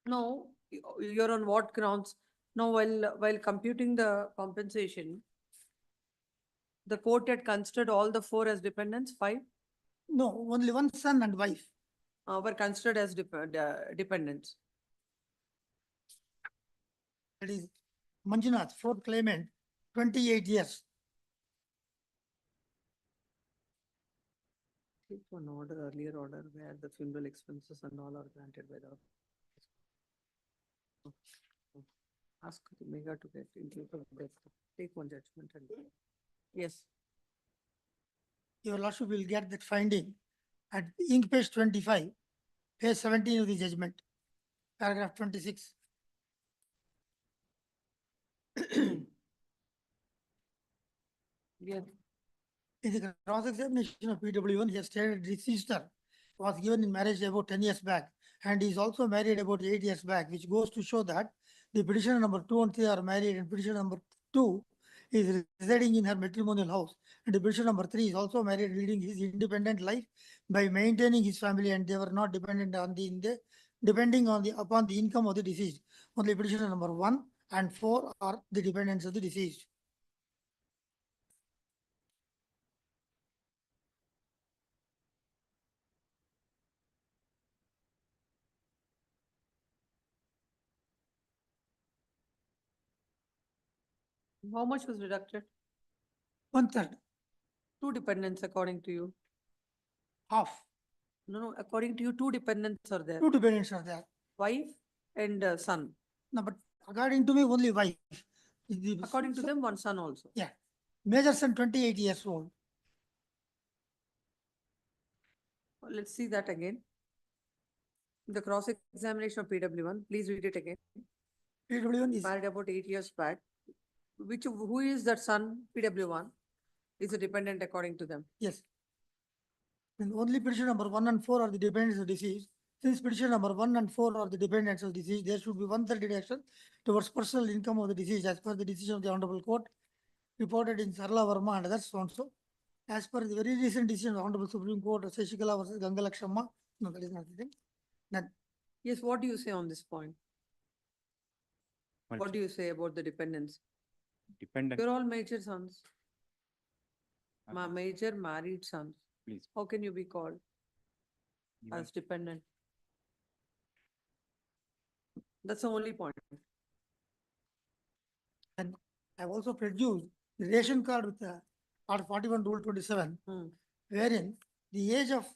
No, you're on what grounds? Now, while computing the compensation, the court had considered all the four as dependents, 5 No, only one son and wife. were considered as dependents. That is Manjunath, fourth claimant, 28 years. Take one order, earlier order, where the funeral expenses and all are granted by the. Ask the Mega to get into the, take one judgment and. Yes. Your Lordship will get that finding at ink page 25, page 17 of the judgment, paragraph 26. Yes. In the cross-examination of PW1, he has stated his sister was given in marriage about 10 years back, and he is also married about 8 years back, which goes to show that the petitioner number 2 and 3 are married, and petitioner number 2 is residing in her matrimonial house, and the petitioner number 3 is also married, leading his independent life by maintaining his family, and they were not dependent on depending on upon the income of the deceased. Only petitioner number 1 and 4 are the dependents of the deceased. How much was deducted? 1/3, Two dependents according to you. half. No, according to you, two dependents are there. Two dependents are there. Wife and son. No, but according to me, only wife. According to them, one son also. Yeah. Major son, 28 years old. Let's see that again. The cross-examination of PW1, please read it again. PW1 is Married about 8 years back. Who is that son, PW1? Is a dependent according to them. yes. And only petition number 1 and 4 are the dependents of deceased. Since petition number 1 and 4 are the dependents of deceased, there should be 1/3 deduction towards personal income of the deceased as per the decision of the Honorable Court reported in Sarla Verma and others also. As per the very recent decision of the Honorable Supreme Court of Seshikala versus Gangalakshamma, no, that is not the thing. None. Yes, what do you say on this point? What do you say about the dependents? Dependent, You're all major sons. Uh, Major married sons. please. How can you be called Even- as dependent? That's the only point. And I've also produced the ration card with Part 41 Rule 27, wherein the age of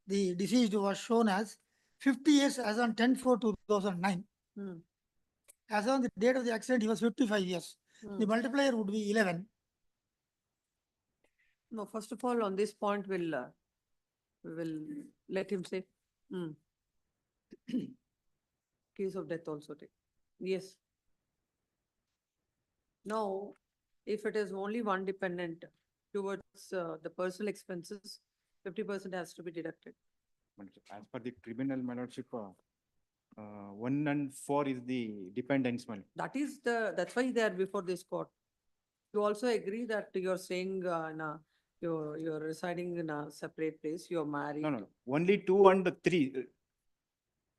the deceased was shown as 50 years as on 10/4/2009. As on the date of the accident, he was 55 years. The multiplier would be 11. No, first of all, on this point, we will let him say. Case of death also take. Yes. Now, if it is only one dependent towards the personal expenses, 50% has to be deducted. As per the criminal, my lordship, 1 and 4 is the dependents, my lord. That's why they are before this court. You also agree that you're saying, you're residing in a separate place, you're married. No. Only 2 and 3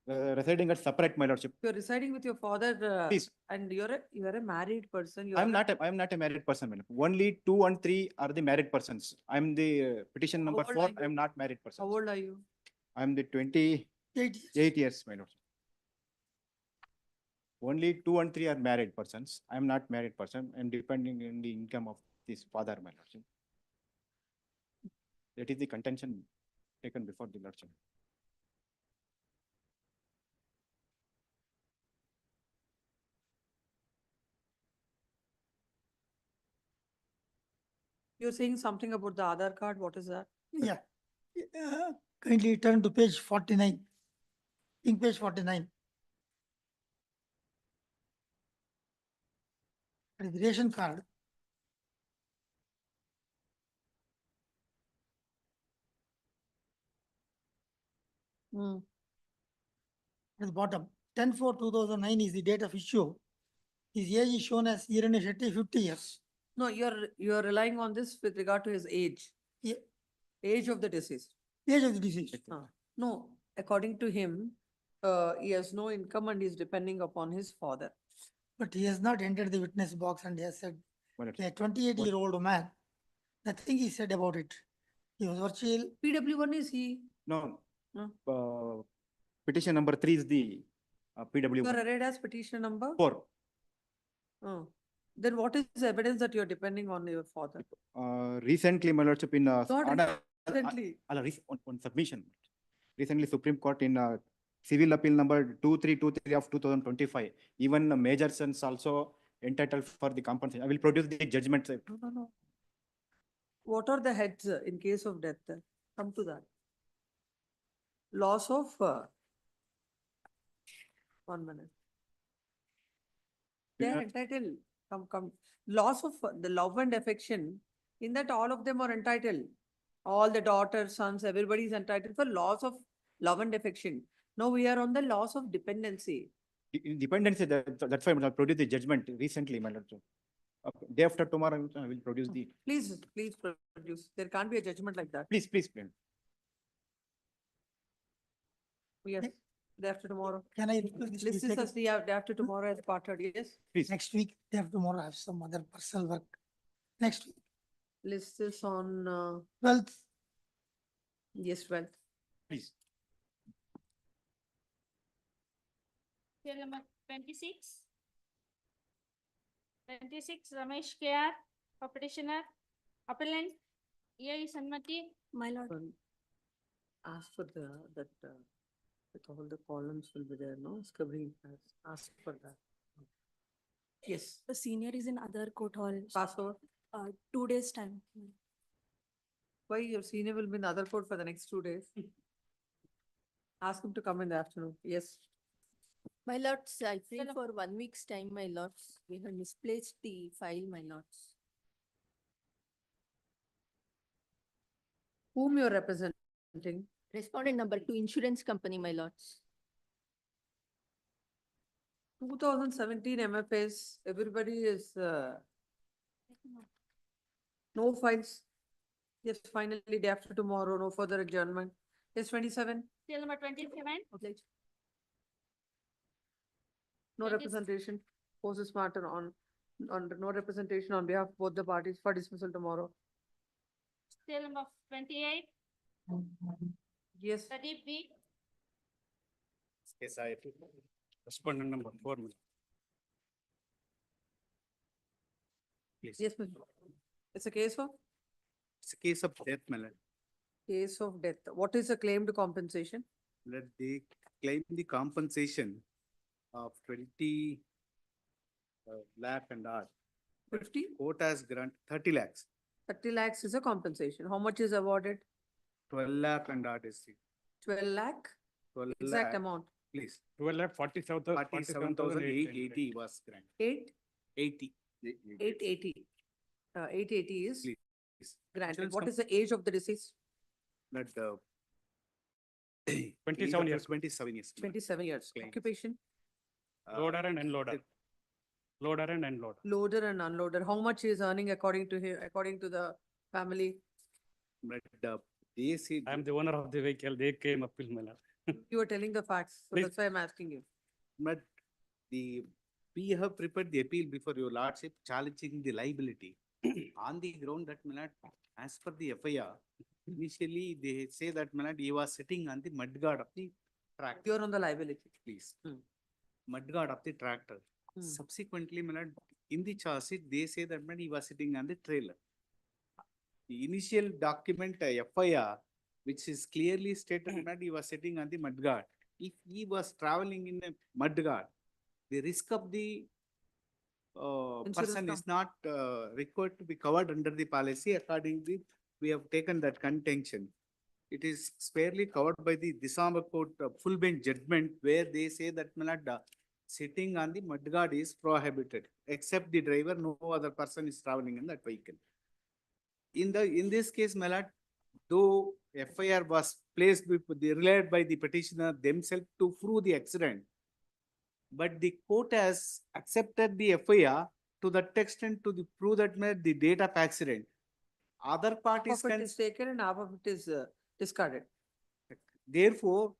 residing at separate, my lordship. You're residing with your father, Please. and you're a married person. I'm not a married person, my lord. Only 2 and 3 are the married persons. I'm the petition number old 4, are you? I'm not married person. How old are you? I'm the 28 years, my lord. Only 2 and 3 are married persons. I'm not married person. I'm depending on the income of this father, my lordship. That is the contention taken before the lordship. You're saying something about the Aadhaar card. What is that? Yeah. Kindly turn to page 49. In page 49. The ration card. At the bottom, 10/4/2009 is the date of issue. His age is shown as Irene Shetty, 50 years. No, you're relying on this with regard to his age. Yeah. Age of the deceased. Age of the deceased. No, according to him, he has no income and he's depending upon his father. But he has not entered the witness box and he has said, Well, a 28-year-old man, nothing he said about it. He was virtual. PW1 is he? No. No. Petition number 3 is the PW. You're read as petition number? 4. Then what is the evidence that you're depending on your father? Recently, my lordship, in Not recently. on submission. Recently, Supreme Court in civil appeal number 2323 of 2025, even major sons also entitled for the compensation. I will produce the judgment. No. What are the heads in case of death? Come to that. Loss of 1 minute. They are entitled. Come. Loss of the love and affection. In that, all of them are entitled. All the daughters, sons, everybody is entitled for loss of love and affection. Now we are on the loss of dependency. Dependency, that's why I will produce the judgment recently, my lordship. Day after tomorrow, I will produce the. Please produce. There can't be a judgment like that. Please. Yes, day after tomorrow. Can I request this? List is as day after tomorrow as part of, yes? Please. Next week, day after tomorrow, I have some other personal work. Next week. List is on. 12th. Yes, 12th. Please. Serial number 26. 26, Ramesh KR, for petitioner, appellant, EI Sanmati. My lord, Ask for that, with all the columns will be there, no, Screen has, ask for that. Yes, the senior is in other court hall. pass over. 2 days time. Why your senior will be in the other court for the next 2 days? Ask him to come in the afternoon. Yes. My lords, I pray Sir. for 1 week's time, my lords. We have misplaced the file, my lords. Whom you're representing? Respondent number 2, insurance company, my lords. 2017 MFAs, everybody is, no files. Yes, finally, day after tomorrow, no further adjournment. Yes, 27, Seal number 27, no That is- representation. Poses matter on no representation on behalf of both the parties for dismissal tomorrow. seal number 28, Yes, Pradeep B. Yes, I respondent number 4. Please. yes, ma'am. It's a case of, It's a case of death, my lord. case of death. What is the claimed compensation? Let they claim the compensation of 20 lakh and odd. 50? Court has granted 30 lakhs, 30 lakhs is a compensation. How much is awarded? 12 lakh and odd is the 12 lakh? 12 Exact lakh, amount. please. 47,880 was granted. 80 80. 880 is Please. granted. Insurance What is the age of the deceased? That 27 years. 27 years. 27 years. Claims. Occupation? Loader and unloader. Loader and unloader. Loader and unloader. How much he is earning according to him, according to the family? But they say. I am the owner of the vehicle. They came up with my lord. You are telling the facts, so Please. that's why I'm asking you. But we have prepared the appeal before your lordship challenging the liability on the ground that my lord, as per the FIR, initially they say that my lord, he was sitting on the mudguard of the tractor. You're on the liability. Please. Hmm. Mudguard of the tractor. Hmm. Subsequently, my lord, in the charge sheet, they say that my lord, he was sitting on the trailer. The initial document FIR, which is clearly stated that he was sitting on the mudguard. If he was traveling in a mudguard, the risk of the person is not required to be covered under the policy. Accordingly, we have taken that contention. It is squarely covered by the December court full bench judgment, where they say that my lord, sitting on the mudguard is prohibited, except the driver, no other person is traveling in that vehicle. In this case, my lord, though FIR was placed relied by the petitioner themselves to prove the accident, but the court has accepted the FIR to that extent to prove that the date of accident. Other parties Half of it can, is taken and half of it is discarded. therefore,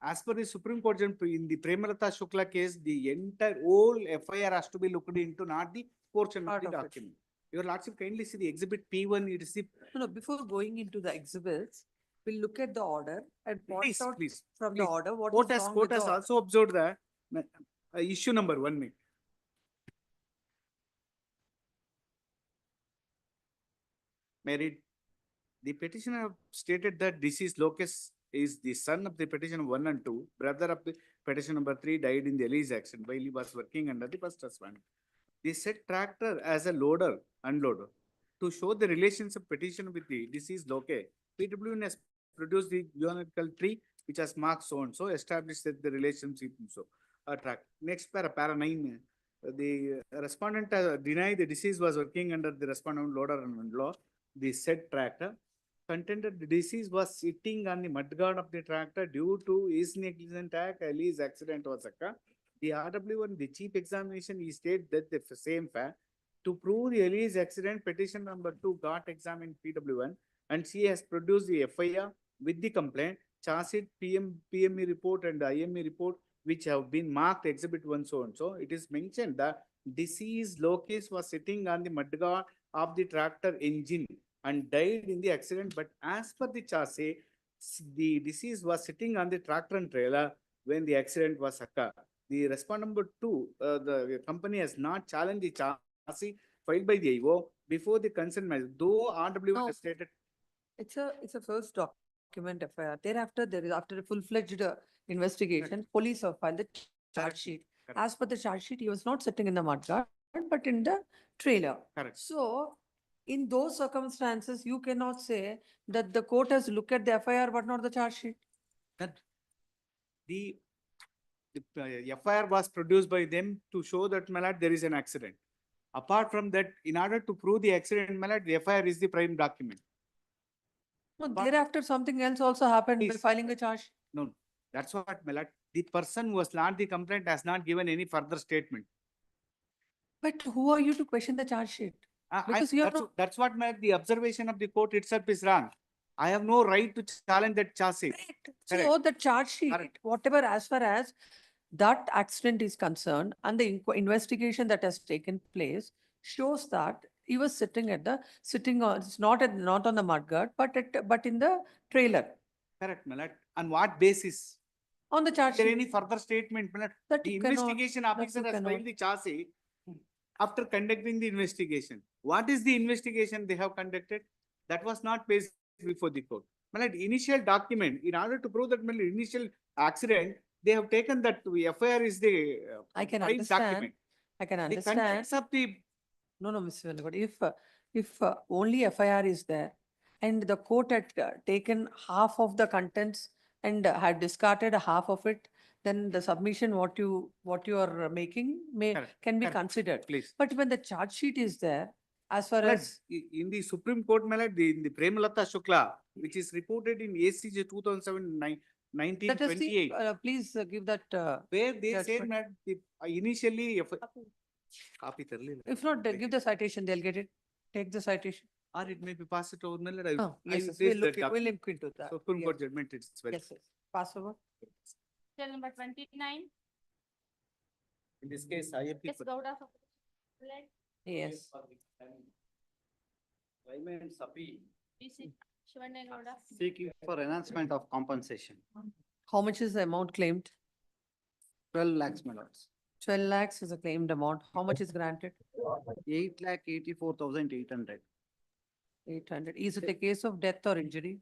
as per the Supreme Court judgment in the Premalata Shukla case, the entire whole FIR has to be looked into, not the portion of Part the of it. document. Your lordship kindly see the exhibit P1, it is the. No, before going into the exhibits, we'll look at the order and point Please, out please, from the please. order what Court is has, wrong court with has the also observed that issue number 1 minute. Married. The petitioner have stated that deceased locus is the son of the petitioner 1 and 2, brother of the petition number 3 died in the Elise accident while he was working under the first husband. They set tractor as a loader, unloader. To show the relationship petition with the deceased locus, PWN has produced the genealogical tree which has marked so and so, established that the relationship so. Track. Next para 9. The respondent denied the deceased was working under the respondent loader and law. The said tractor contended the deceased was sitting on the mudguard of the tractor due to his negligent act, Ali's accident was occurred. The RW1, the chief examination, he stated that the same fact. To prove the Ali's accident, petition number 2 got examined PW1 and she has produced the FIR with the complaint, charge sheet, PME report and IME report, which have been marked exhibit 1 so and so. It is mentioned that deceased locus was sitting on the mudguard of the tractor engine and died in the accident, but as per the charge sheet, the deceased was sitting on the tractor and trailer when the accident was occurred. The respondent number 2, the company has not challenged the charge chassis filed by the IO before the consent marriage, though RW No. has stated. It's a first document FIR. Thereafter, there is after a full-fledged investigation, police have filed the charge sheet. Correct. As per the charge sheet, he was not sitting in the mudguard, but in the trailer. Correct. So in those circumstances, you cannot say that the court has looked at the FIR but not the charge sheet. That the FIR was produced by them to show that, my lord, there is an accident. Apart from that, in order to prove the accident, my lord, the FIR is the prime document. No, thereafter, something else also happened by Please. filing a charge. No, that's what, my lord. The person who has lodged the complaint has not given any further statement. But who are you to question the charge sheet? Because you are not. That's what, my lord, the observation of the court itself is wrong. I have no right to challenge that chassis. So the charge sheet, Correct. whatever as far as that accident is concerned and the investigation that has taken place shows that he was sitting on, it's not on the mudguard, but in the trailer. Correct, my lord. On what basis? On the charge Is there sheet. any further statement, my lord? That The you cannot- investigation that officer you has cannot. filed the chassis after conducting the investigation. What is the investigation they have conducted? That was not placed before the court. My lord, initial document, in order to prove that, my lord, initial accident, they have taken that the FIR is the I can prime understand. document. I can The understand. contents of the, No, Mr. Velagodi, if only FIR is there and the court had taken half of the contents and had discarded half of it, then the submission what you are making Correct, can be correct. considered. please. But when the charge sheet is there, as far My lord, as, in the Supreme Court, my lord, in the Premalata Shukla, which is reported in ACJ 2007 let us see, 1928, please give that, where they said, judgment. my lord, initially, copy If not, they give the citation, they'll get it. Take the citation. or it may be passed it over, my lord. Oh, I yes, will yes, place we'll look, that we'll document. look into that. Supreme Court Yes. judgment, it's very. Yes, yes. Pass over. Till number 29. In this case, I have. Yes, Gowda. Yes. Claimant's appeal PC Shivanya Gowda. seeking for enhancement of compensation, How much is the amount claimed? 12 lakhs, my lords. 12 lakhs is the claimed amount. How much is granted? 8,84,800. 800. Is it a case of death or injury?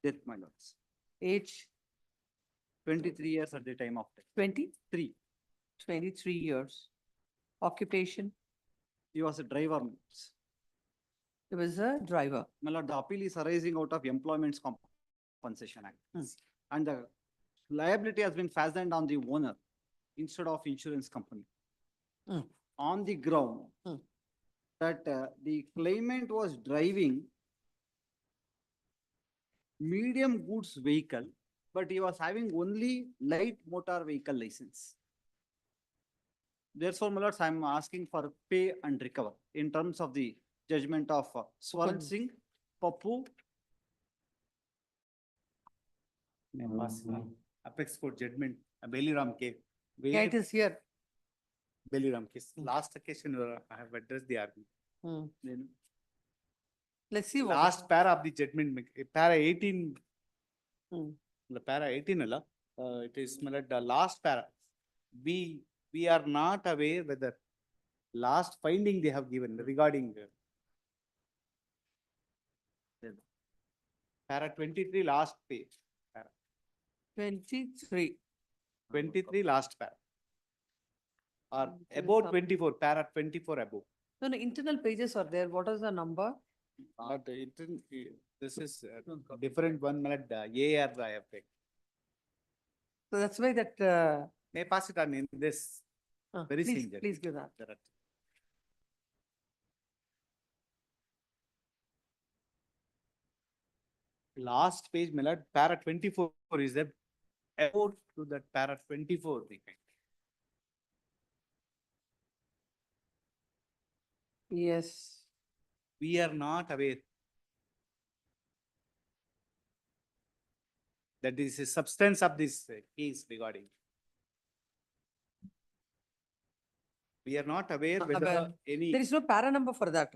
Death, my lords. Age 23 years at the time of death. 20? 3. 23 years. Occupation? He was a driver. my lords. He was a driver. My lord, the appeal is arising out of Employment's Compensation Act. And the liability has been fastened on the owner instead of insurance company. Hmm. On the ground that the claimant was driving medium goods vehicle, but he was having only light motor vehicle license. Therefore, my lords, I am asking for pay and recover in terms of the judgment of Swaran Singh, Pappu. Apex Court judgment, Beliram case. Yeah, it is here. Beliram case. Last occasion, I have addressed the argument. Then Let's see what. last para of the judgment, para 18. Hmm. The para 18, it is, my lord, the last para. We are not aware whether last finding they have given regarding para 23 last page. 23. 23 last para. Or about 24, para 24 above. No, no, internal pages are there. What is the number? But this is a different one, my lord, AR I have taken. So that's why that, May pass it on in this very please, same. please give that. Last page, my lord, para 24 is the about to that para 24. we can. Yes. We are not aware that this is substance of this case regarding. We are not aware whether Aware. any. There is no para number for that.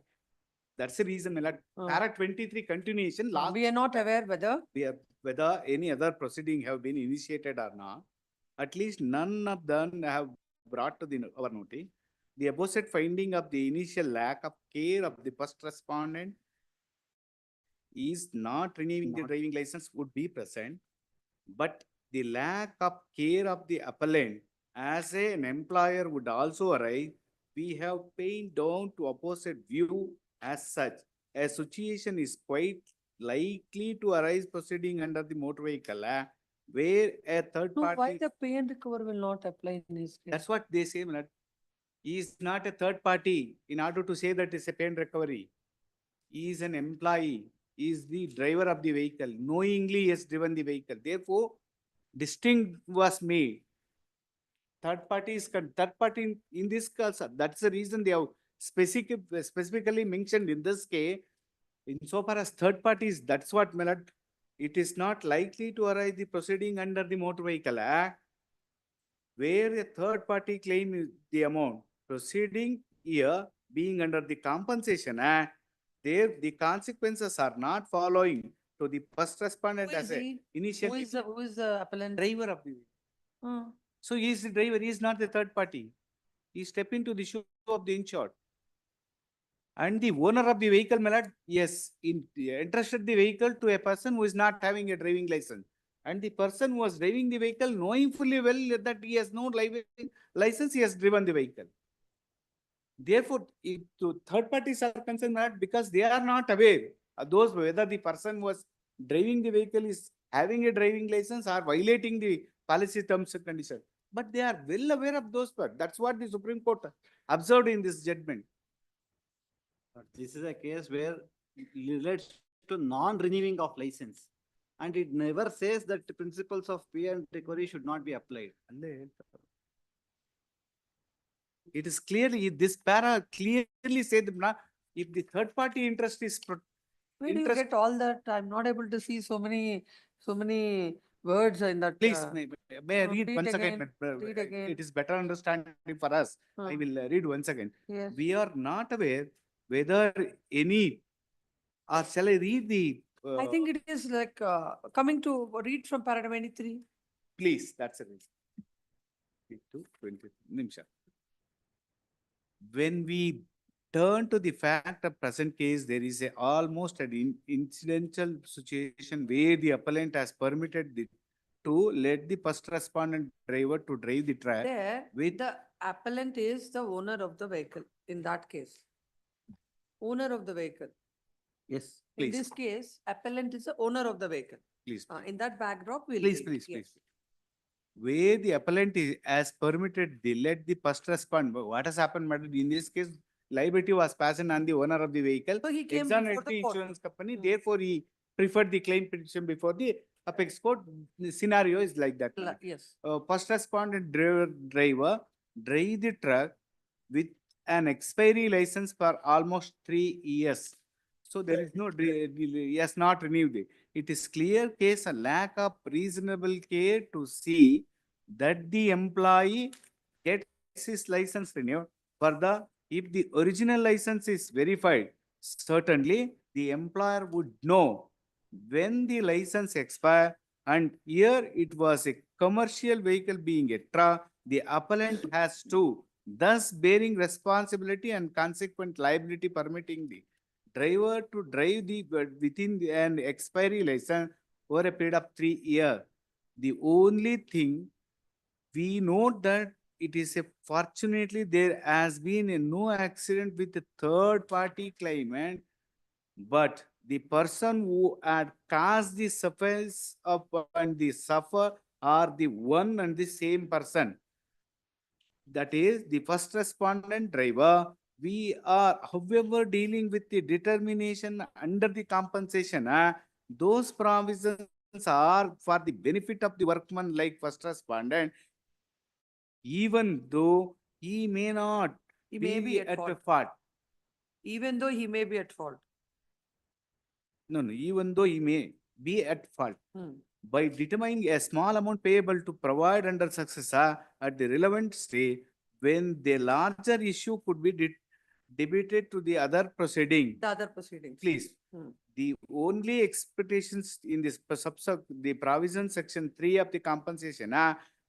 That's the reason, my lord. Para 23 continuation, last. We are not aware whether. Whether any other proceeding have been initiated or not. At least none of them have brought to our notice. the aforesaid finding of the initial lack of care of the first respondent is not renewing the driving license would be present, but the lack of care of the appellant as an employer would also arise. We have pained down to opposite view as such. A situation is quite likely to arise proceeding under the Motor Vehicle Act where a third No, why party. the pay and recover will not apply in this case? That's what they say, Milad. He is not a third party in order to say that it's a pay and recovery. He is an employee. He is the driver of the vehicle. Knowingly he has driven the vehicle. Therefore, distinct was made. Third party is third party in this case. That's the reason they have specifically mentioned in this case. Insofar as third parties, that's what Milad. It is not likely to arise the proceeding under the Motor Vehicle Act where a third party claim is the amount. Proceeding here being under the Compensation Act, there the consequences are not following to the first respondent Who is as a he? initial. Who is the appellant? Driver of the vehicle. So he is the driver, he is not the third party. He step into the shoe of the insured. And the owner of the vehicle, Milad, yes, entrusted the vehicle to a person who is not having a driving license. And the person who was driving the vehicle, knowing fully well that he has no license, he has driven the vehicle. Therefore, if to third parties are concerned, Milad, because they are not aware of those whether the person was driving the vehicle is having a driving license or violating the policy terms and conditions. But they are well aware of those parts. That's what the Supreme Court observed in this judgment. But this is a case where it relates to non-renewing of license. And it never says that the principles of pay and recovery should not be applied. It is clearly, this para clearly said that if the third party interest is. Where do you get all that? I'm not able to see so many words in that. Please, may I read once again? Read again. It is better understanding for us. I will read once again. Yes. We are not aware whether any, or shall I read the? I think it is like coming to read from paragraph 23. Please, that's it. 20 nimsha. When we turn to the fact of present case, there is almost an incidental situation where the appellant has permitted to let the first respondent driver to drive the truck. There, with the appellant is the owner of the vehicle in that case. Owner of the vehicle. Yes, In please, this case, appellant is the owner of the vehicle. please, In that backdrop, we'll please, read. please, Yes. please. Where the appellant is has permitted the let the first respondent. What has happened, madam? In this case, liability was passed on the owner of the vehicle. So he came Exonerate before the the court. insurance company. Therefore, he preferred the claim petition before the apex court. The scenario is like that. Yes. First respondent driver drive the truck with an expiry license for almost 3 years. So there is no, he has not renewed it. It is clear case a lack of reasonable care to see that the employee gets his license renewed. Further, if the original license is verified, certainly the employer would know when the license expire, and here it was a commercial vehicle being a truck, the appellant has to, thus bearing responsibility and consequent liability permitting the driver to drive the within an expiry license over a period of 3 years. The only thing we note that it is a fortunately there has been a no accident with the third party claimant, but the person who had caused the sufferance and the suffer are the one and the same person. That is the first respondent driver. We are, however, dealing with the determination under the Compensation Act. Those provisions are for the benefit of the workman like first respondent, even though he may not be at fault. Even though he may be at fault. No, even though he may be at fault. By determining a small amount payable to provide under successor at the relevant stage, when the larger issue could be debated to the other proceeding. The other proceedings. Please. The only expectations in this the provision section 3 of the Compensation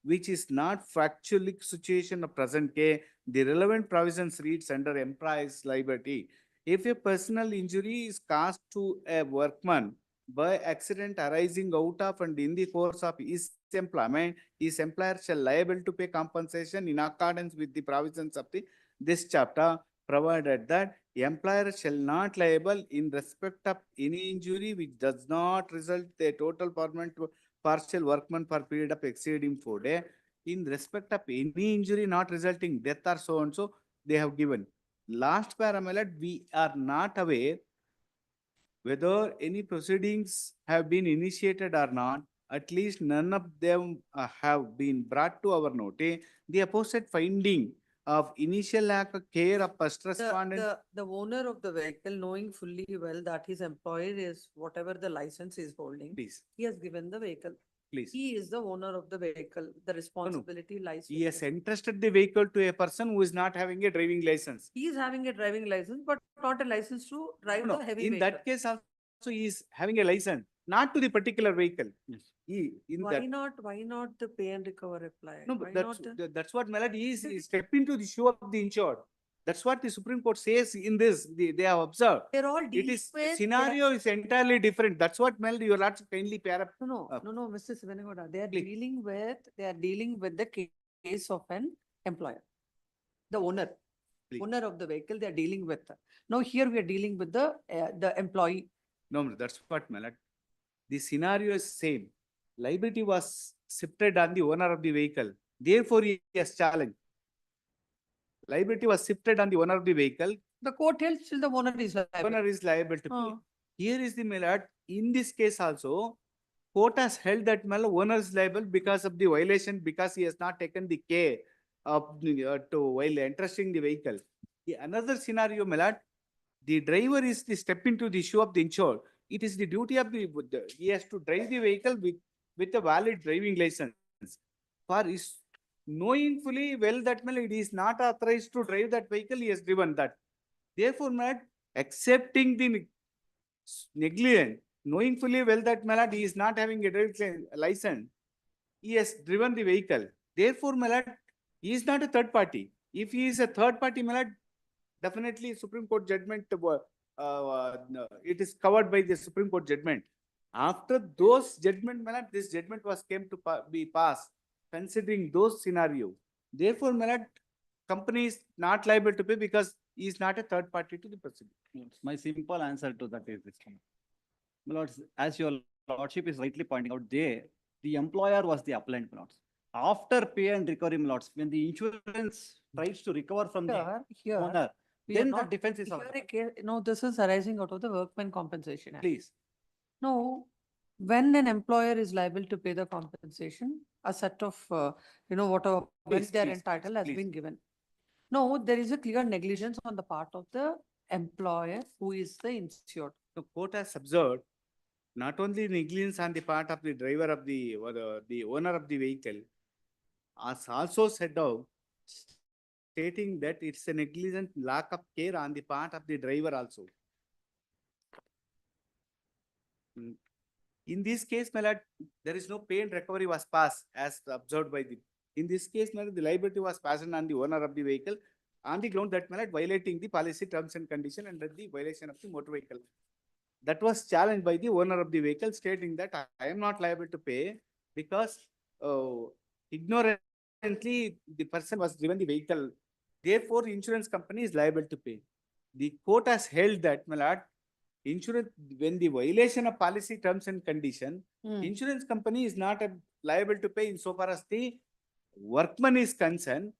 which is not factually situation of present case, the relevant provisions reads under employee's liability. If a personal injury is caused to a workman by accident arising out of and in the course of his employment, his employer shall liable to pay compensation in accordance with the provisions of this chapter, provided that employer shall not liable in respect of any injury which does not result a total permanent partial workman for period of exceeding 4 days. In respect of any injury not resulting death or so and so, they have given. Last parameter, we are not aware whether any proceedings have been initiated or not. At least none of them have been brought to our notice. The aforesaid finding of initial lack of care of first respondent. The owner of the vehicle, knowing fully well that his employer is whatever the license is holding, Please, he has given the vehicle. please. He is the owner of the vehicle. The responsibility lies He with has him. entrusted the vehicle to a person who is not having a driving license. He is having a driving license, but not a license to drive No, the heavy in vehicle. that case also he is having a license, not to the particular vehicle. Why not the pay and recover apply? No, Why but not the- that's what Melody is step into the shoe of the insured. That's what the Supreme Court says in this, they have observed. They're all It dealing is, with. scenario is entirely different. That's what Melody, you're not kindly pair up. No, Mr. Sivanegoda, they are Please. dealing with the case of an employer. The owner, Please. owner of the vehicle, they are dealing with. Now here we are dealing with the employee. No, that's what Melody. The scenario is same. Liability was shifted on the owner of the vehicle. Therefore, he has challenged. Liability was shifted on the owner of the vehicle. The court held still the owner is liable. Owner is liable to pay. Here is the Melody. In this case also, court has held that owner is liable because of the violation, because he has not taken the care of while entrusting the vehicle. Another scenario, Melody, the driver is the step into the shoe of the insured. It is the duty of he has to drive the vehicle with a valid driving license. For his knowing fully well that it is not authorized to drive that vehicle, he has driven that. Therefore, accepting the negligence, knowing fully well that he is not having a driving license, he has driven the vehicle. Therefore, he is not a third party. If he is a third party, definitely Supreme Court judgment, it is covered by the Supreme Court judgment. After those judgment, this judgment was came to be passed, considering those scenario. Therefore, company is not liable to pay because he is not a third party to the proceeding. My simple answer to that is this. My lords, as your lordship is rightly pointing out, the employer was the appellant, my lords. After pay and recovery, my lords, when the insurance tries to recover from the Here, owner, we are then the not- defense is here on. a case- No, this is arising out of the Workmen Compensation Act. Please. No, when an employer is liable to pay the compensation, a set of, whatever Please, they're please, entitled has please. been given. No, there is a clear negligence on the part of the employer who is the insured. The court has observed not only negligence on the part of the driver of the owner of the vehicle, as also said out, stating that it's a negligent lack of care on the part of the driver also. In this case, my lord, there is no pay and recovery was passed as observed by the. In this case, my lord, the liability was passed on the owner of the vehicle on the ground that, my lord, violating the policy terms and condition and the violation of the motor vehicle. That was challenged by the owner of the vehicle, stating that I am not liable to pay because ignorantly the person was driven the vehicle. Therefore, insurance company is liable to pay. The court has held that, my lord, insurance, when the violation of policy terms and condition, insurance company is not liable to pay insofar as the workman is concerned.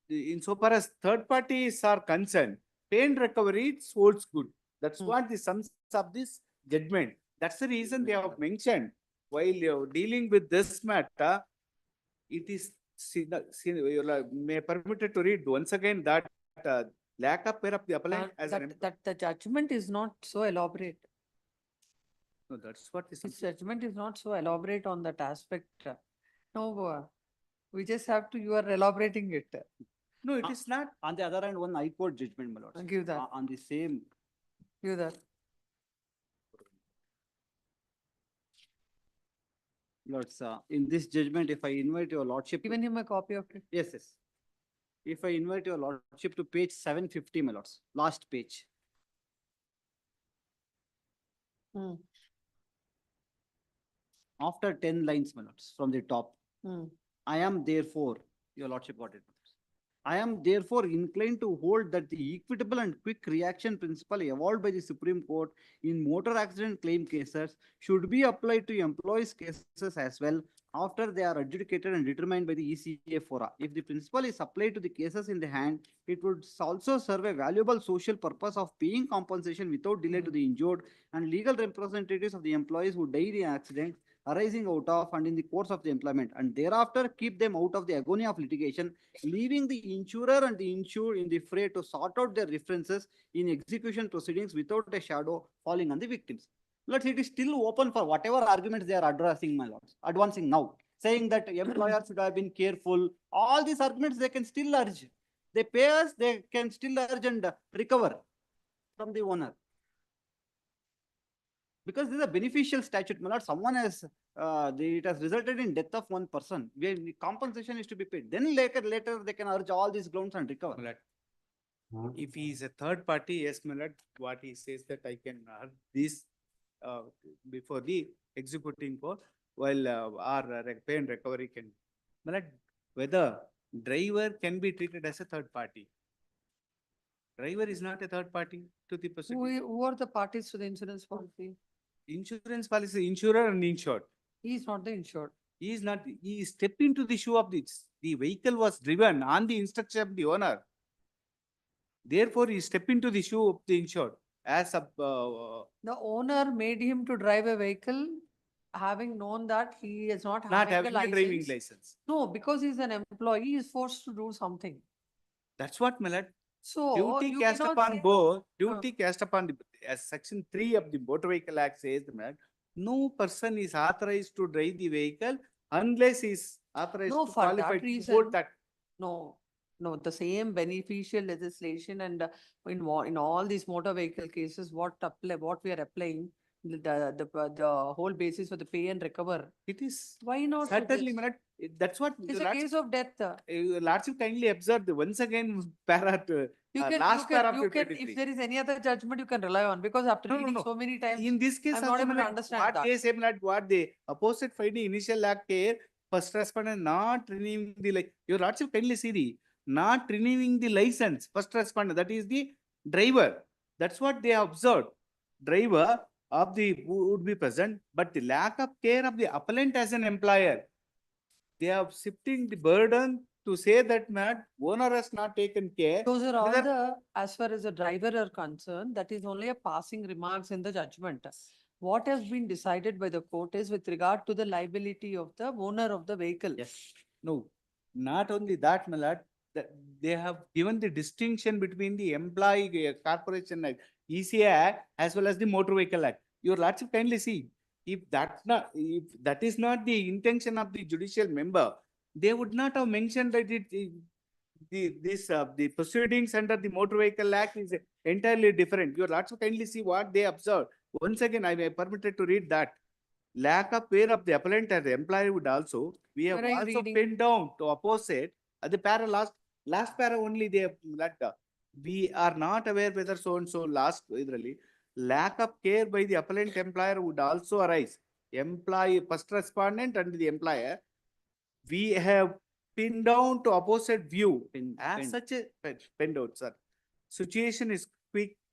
Insofar as third parties are concerned, pay and recovery holds good. That's what the sums of this judgment. That's the reason they have mentioned while dealing with this matter. It is may permitted to read once again that lack of care of the appellant as That the judgment is not so elaborate. No, that's what This judgment is not so elaborate on that aspect. No, we just have to, you are elaborating it. No, it is not. On the other hand, one high court judgment, my lords. Give that. On the same. Give that. Lords, in this judgment, if I invite your lordship. Given him a copy of it. Yes, yes. If I invite your lordship to page 750, my lords, last page. Hmm. After 10 lines, my lords, from the top. Hmm. I am therefore, your lordship got it. I am therefore inclined to hold that the equitable and quick reaction principle evolved by the Supreme Court in motor accident claim cases should be applied to employees' cases as well after they are adjudicated and determined by the ECA fora. If the principle is applied to the cases in the hand, it would also serve a valuable social purpose of paying compensation without delay to the injured and legal representatives of the employees who died in accident arising out of and in the course of the employment, and thereafter keep them out of the agony of litigation, leaving the insurer and the insured in the fray to sort out their differences in execution proceedings without a shadow falling on the victims. Let it is still open for whatever arguments they are addressing, my lords, advancing now, saying that employer should have been careful. All these arguments they can still urge. They pay us, they can still urge and recover from the owner. Because this is a beneficial statute, my lord. Someone has, it has resulted in death of one person, where the compensation is to be paid. Then later they can urge all these grounds and recover. My lord, if he is a third party, yes, my lord, what he says that I can urge this before the executing court, while our pay and recovery can. My lord, whether driver can be treated as a third party. Driver is not a third party to the proceeding. Who are the parties to the insurance policy? Insurance policy, insurer and insured. He is not the insured. He is not, he stepped into the shoe of the vehicle was driven on the instruction of the owner. Therefore, he stepped into the shoe of the insured as a. The owner made him to drive a vehicle having known that he is not Not having having a a driving license. license. No, because he's an employee, he is forced to do something. That's what, my lord. So Duty you cast cannot upon say- both, duty cast upon the, as section 3 of the Motor Vehicle Act says, that no person is authorized to drive the vehicle unless he is authorized No, to for that qualify to reason. hold that. No, no, the same beneficial legislation and in all these motor vehicle cases, what we are applying, the whole basis for the pay and recover. It is. Why not? Certainly, my lord, that's what. It's the a lordship- case of death. Lordship kindly observed once again last para of You can, 23. if there is any other judgment, you can rely on, because after No, no, reading no. so many times. In this case, I'm not also, able my to lord, understand what that. they say, my lord, what the opposite finding initial act care, first respondent not renewing the, your lordship kindly see the, not renewing the license, first respondent, that is the driver. That's what they observed. Driver of the, would be present, but the lack of care of the appellant as an employer. They are shifting the burden to say that owner has not taken care. Those are all Whether- as far as the driver are concerned, that is only a passing remarks in the judgment. What has been decided by the court is with regard to the liability of the owner of the vehicle. Yes. No, not only that, my lord, that they have given the distinction between the employee corporation act, ECA Act, as well as the motor vehicle act. Your lordship kindly see, if if that is not the intention of the judicial member, they would not have mentioned that the proceedings under the motor vehicle act is entirely different. Your lordship kindly see what they observed. Once again, I am permitted to read that. Lack of care of the appellant as the employer would also, we have Where are you also reading? pinned down to opposite, at the para last para only they have we are not aware whether so and so last literally, lack of care by the appellant employer would also arise. Employee, first respondent and the employer, we have pinned down to opposite view. As such a pinned out, sir. Situation is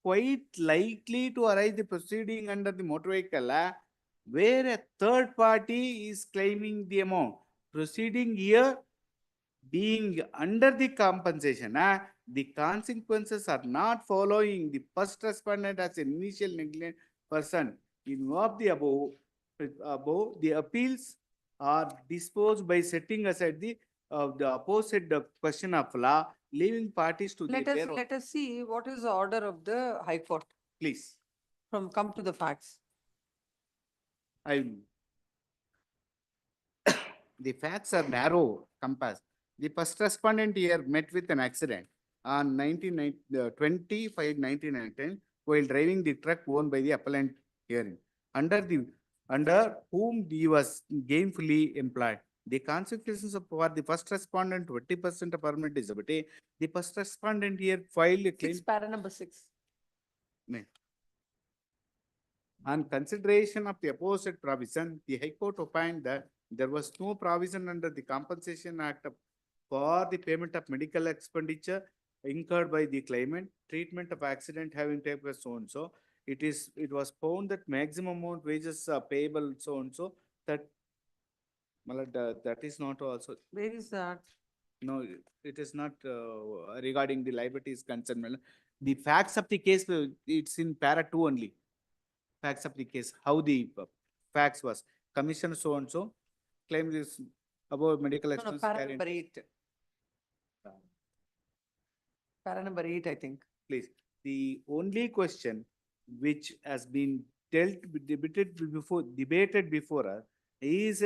quite likely to arise the proceeding under the motor vehicle act, where a third party is claiming the amount. Proceeding here being under the compensation, the consequences are not following the first respondent as an initial negligent person. In view of the above, the appeals are disposed by setting aside the opposite question of law, leaving parties to Let us see what is the order of the High Court. Please. Come to the facts. The facts are narrow compass. The first respondent here met with an accident on 25/19/19 while driving the truck owned by the appellant hearing. Under the under whom he was gainfully employed. The consequences of for the first respondent, 20% of permanent disability. The first respondent here filed a claim. Para number 6. On consideration of the aforesaid provision, the High Court opined that there was no provision under the Compensation Act for the payment of medical expenditure incurred by the claimant, treatment of accident having taken place so and so. It was found that maximum amount wages are payable so and so, that that is not also. Where is that? No, it is not regarding the liability is concerned. Malad. The facts of the case, it's in para 2 only. Facts of the case, how the facts was. Commission so and so claims is about medical No, no, expenses. para number 8. Para number 8, I think. Please, the only question which has been debated before us is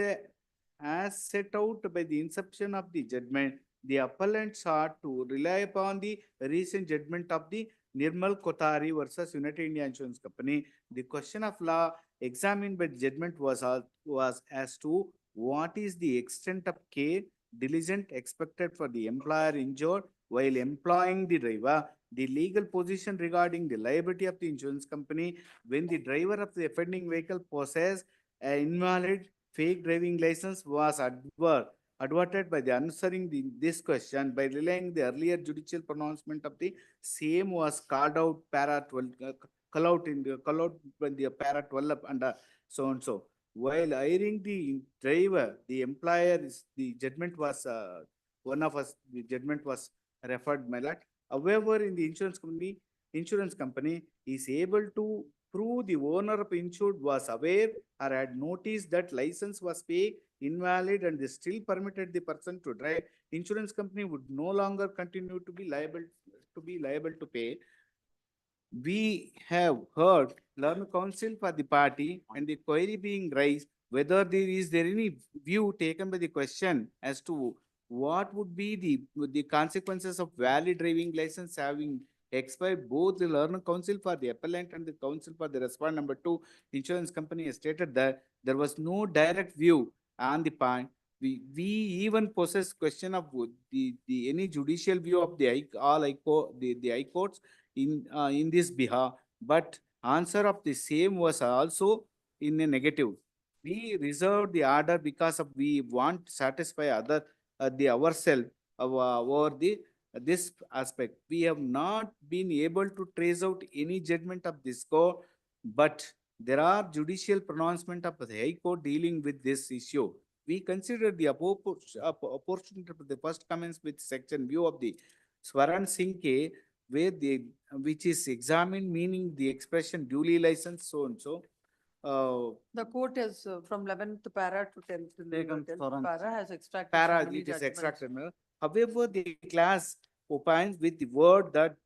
as set out by the inception of the judgment, the appellant sought to rely upon the recent judgment of the Nirmal Kothari versus United India Insurance Company. The question of law examined by the judgment was as to what is the extent of care diligent expected for the employer injured while employing the driver, the legal position regarding the liability of the insurance company when the driver of the offending vehicle possessed an invalid fake driving license was adverted by the answering this question by relying the earlier judicial pronouncement of the same was called out para 12, called out by the para 12 under so and so. While hiring the driver, the employer the judgment was the judgment was referred, my lord. However, in the insurance company is able to prove the owner of insured was aware or had noticed that license was fake, invalid, and they still permitted the person to drive. Insurance company would no longer continue to be liable to pay. We have heard learned counsel for the party and the query being raised whether there any view taken by the question as to what would be the consequences of valid driving license having expired. Both the learned counsel for the appellant and the counsel for the respondent number 2 insurance company has stated that there was no direct view on the point. We even possess question of the any judicial view of the high courts in this behalf, but answer of the same was also in a negative. We reserved the order because of we want to satisfy ourselves over this aspect. We have not been able to trace out any judgment of this court, but there are judicial pronouncement of the High Court dealing with this issue. We consider the opportunity of the first comments with section view of the Swaran Singh case, which is examined, meaning the expression duly licensed so and so. The court is from 11th para to 10th Taken Swaran. para has extracted. Para, so many it is judgments. extracted. However, the class opines with the word that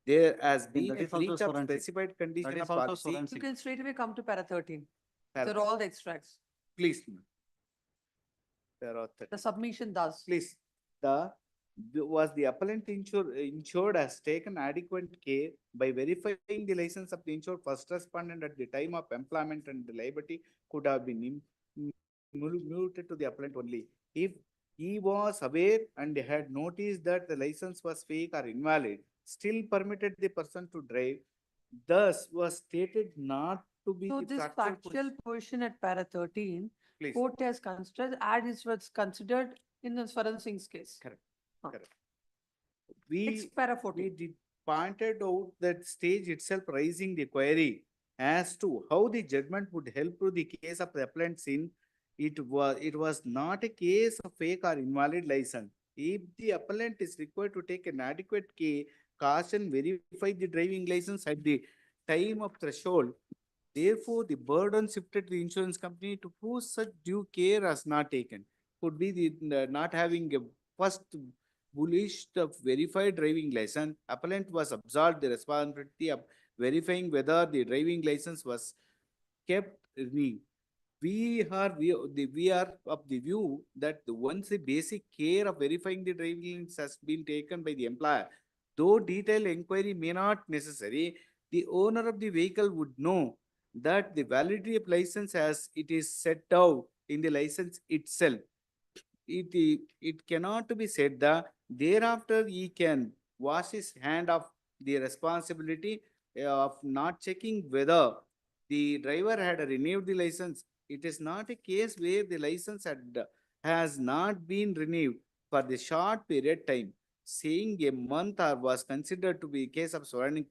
there has been that a is also breach of Swaran Singh. specified condition That of is also policy. Swaran You Singh. can straight away come to para 13. Para- They're all the extracts. Please. There are 30. The submission does. Please, was the appellant insured has taken adequate care by verifying the license of the insured first respondent at the time of employment and the liability could have been muted to the appellant only. If he was aware and had noticed that the license was fake or invalid, still permitted the person to drive, thus was stated not to be So the this factual factual portion at para 13, Please. court has considered as it was considered in the Swaran Singh's case. Correct. Huh. Correct. Next We para 14. did pointed out that stage itself raising the query as to how the judgment would help to the case of the appellant sin. It was not a case of fake or invalid license. If the appellant is required to take an adequate caution, verify the driving license at the time of threshold. Therefore, the burden shifted to the insurance company to prove such due care as not taken. Could be the not having a first bullish the verified driving license. Appellant was absolved the responsibility of verifying whether the driving license was kept renewed. We are of the view that once the basic care of verifying the driving license has been taken by the employer, though detailed inquiry may not necessary, the owner of the vehicle would know that the validity of license as it is set out in the license itself. It cannot be said that thereafter he can wash his hand of the responsibility of not checking whether the driver had renewed the license. It is not a case where the license has not been renewed for the short period time. Saying a month or was considered to be a case of sworn in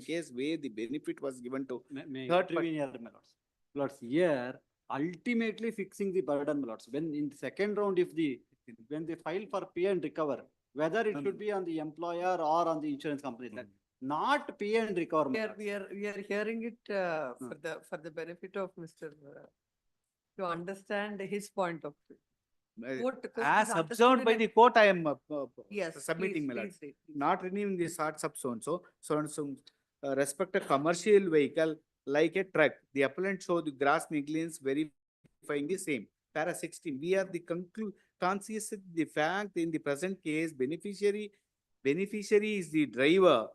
case where the benefit was given to May third intervene here, my lords. Lords, here ultimately fixing the burden, my lords. When in the second round, when they file for pay and recover, whether it should be on the employer or on the insurance company, that not pay and recover. my lords. We are hearing it for the benefit of Mr. To understand his point of view. Court As is observed understood by in the a- court, I am Yes, submitting, my lord. please read. Not renewing the short sub so and so, respect a commercial vehicle like a truck. The appellant show the gross negligence verifying the same. Para 16, we are the conscious of the fact in the present case, beneficiary is the driver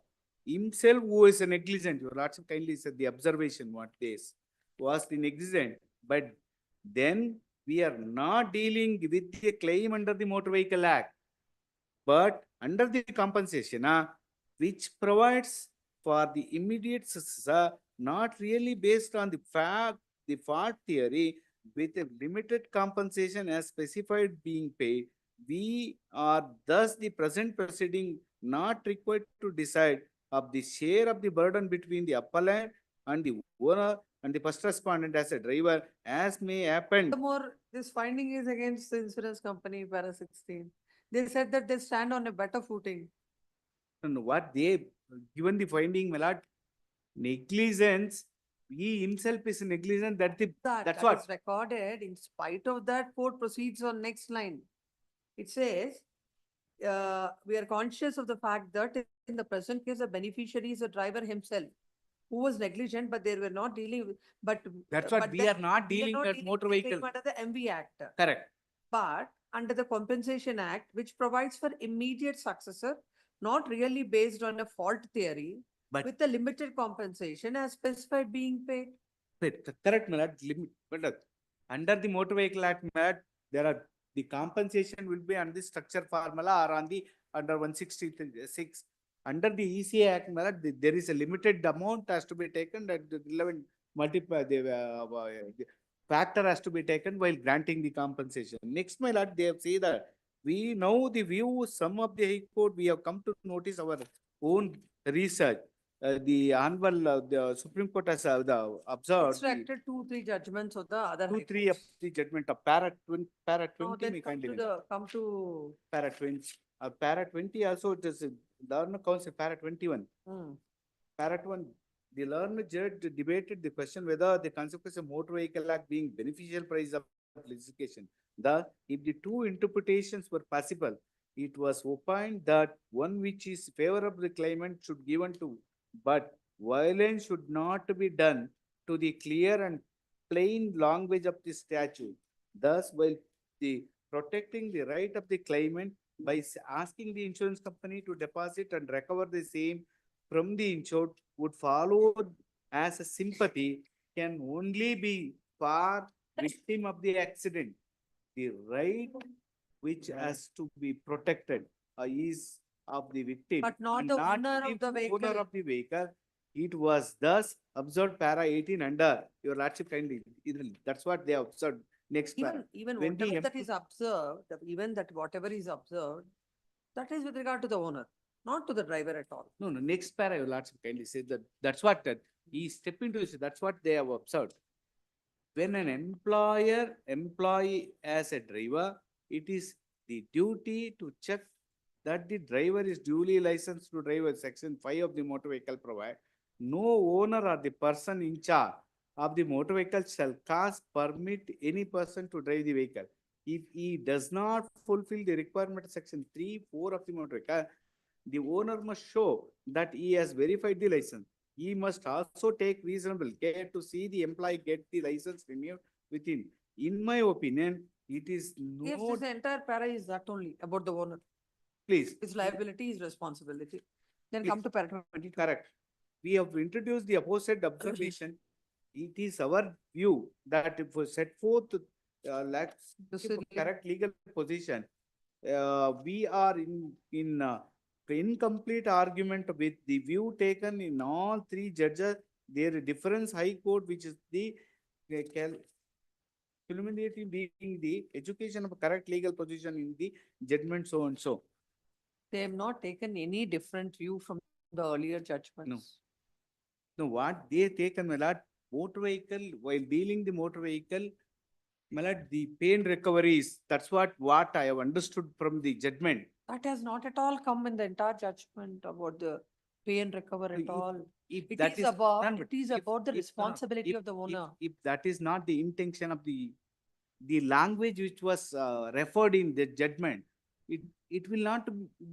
himself who is a negligent. Your lordship kindly said the observation what this was the negligent, but then we are not dealing with a claim under the Motor Vehicle Act, but under the compensation, which provides for the immediate not really based on the fault theory with a limited compensation as specified being paid. We are thus the present proceeding not required to decide of the share of the burden between the appellant and the owner and the first respondent as a driver, as may happen. Furthermore, this finding is against the insurance company, para 16. They said that they stand on a better footing. And what they given the finding, my lord, negligence, he himself is negligent, that's what. Is recorded. In spite of that, court proceeds on next line. It says, we are conscious of the fact that in the present case, the beneficiary is the driver himself, who was negligent, but they were not dealing with, That's what but we then are not we are dealing not with dealing motor with the vehicle. claim under the MV Act. Correct. But under the Compensation Act, which provides for immediate successor, not really based on a fault theory, But- with a limited compensation as specified being paid. Correct, my lord. But under the Motor Vehicle Act, my lord, there are the compensation will be on the structure formula or on the under 166. Under the ECA Act, my lord, there is a limited amount has to be taken that the 11 multiply the factor has to be taken while granting the compensation. Next, my lord, they have said that we know the view some of the High Court, we have come to notice our own research. The Honorable the Supreme Court has observed Extracted 2-3 judgments of the other. two, high three of courts. the judgment of para Now 20, then we come can't to even. come to. Para 20, para 20 also it is learner council para 21. Para 1, the learner judge debated the question whether the consequence of Motor Vehicle Act being beneficial price of litigation. If the two interpretations were possible, it was opined that one which is favorable to the claimant should given to, but violence should not be done to the clear and plain language of the statute. Thus, while the protecting the right of the claimant by asking the insurance company to deposit and recover the same from the insured would follow as a sympathy can only be for victim of the accident. The right which has to be protected is of the victim. But not and the owner of the owner vehicle. of the vehicle. It was thus observed para 18 under your lordship kindly. That's what they observed. Next para. Even When the whatever that is observed, even that whatever is observed, that is with regard to the owner, not to the driver at all. No, next para, your lordship kindly said that that's what he stepped into this, that's what they have observed. When an employee as a driver, it is the duty to check that the driver is duly licensed to drive. Section 5 of the motor vehicle provide no owner or the person in charge of the motor vehicle shall cause permit any person to drive the vehicle. If he does not fulfill the requirement of section 3, 4 of the motor vehicle, the owner must show that he has verified the license. He must also take reasonable care to see the employee get the license renewed within. In my opinion, it is Yes, no. this entire para is that only about the owner. Please. His liability is responsibility. Then Please. come to para 22. Correct. We have introduced the aforesaid observation it is our view that if we set forth, let's keep a correct legal position. We are in incomplete argument with the view taken in all three judges. Their difference High Court, which is the culminating being the education of a correct legal position in the judgment so and so. They have not taken any different view from the earlier judgments. No, what they taken, my lord, motor vehicle, while dealing the motor vehicle, my lord, the pain recoveries, that's what I have understood from the judgment. That has not at all come in the entire judgment about the pay and recover at all. If It that is about, none, it is if- about the if- no, no, responsibility if- of the owner. If that is not the intention of the language which was referred in the judgment, it will not,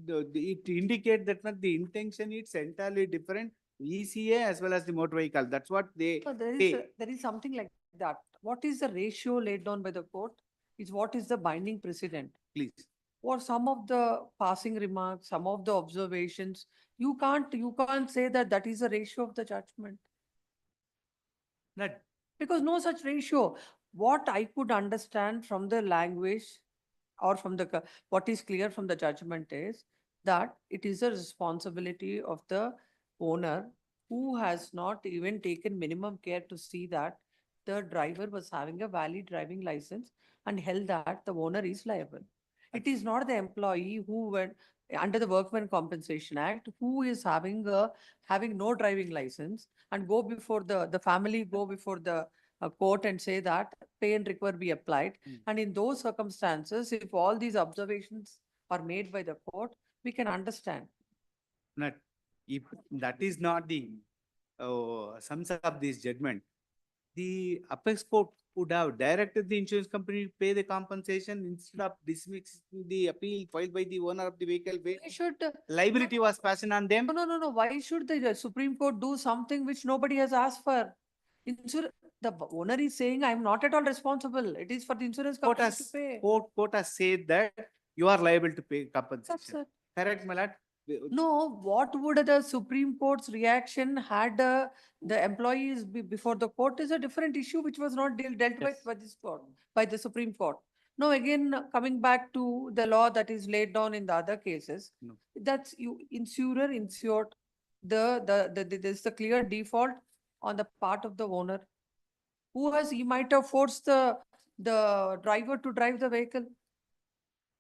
it indicate that not the intention is entirely different, ECA as well as the motor vehicle. That's what they So say. there is something like that. What is the ratio laid down by the court is what is the binding precedent. Please. Or some of the passing remarks, some of the observations, you can't say that that is a ratio of the judgment. That Because no such ratio. What I could understand from the language or from the, what is clear from the judgment is that it is a responsibility of the owner who has not even taken minimum care to see that the driver was having a valid driving license and held that the owner is liable. It is not the employee who went under the Workmen Compensation Act, who is having no driving license and go before the family go before the court and say that pay and recover be applied. And in those circumstances, if all these observations are made by the court, we can understand. not, if that is not the sums up this judgment, the apex court would have directed the insurance company to pay the compensation instead of dismissing the appeal filed by the owner of the vehicle. Why should Liability was passing on them. no. Why should the Supreme Court do something which nobody has asked for? The owner is saying, I am not at all responsible. It is for the insurance Court company to has, pay. court has said that you are liable to pay That's compensation. it. Correct, my lord? No, what would the Supreme Court's reaction had the employees be before the court is a different issue which was not dealt with by this court, by the Supreme Court. Now, again, coming back to the law that is laid down in the other cases, that's you insurer, insured, there's the clear default on the part of the owner. He might have forced the driver to drive the vehicle.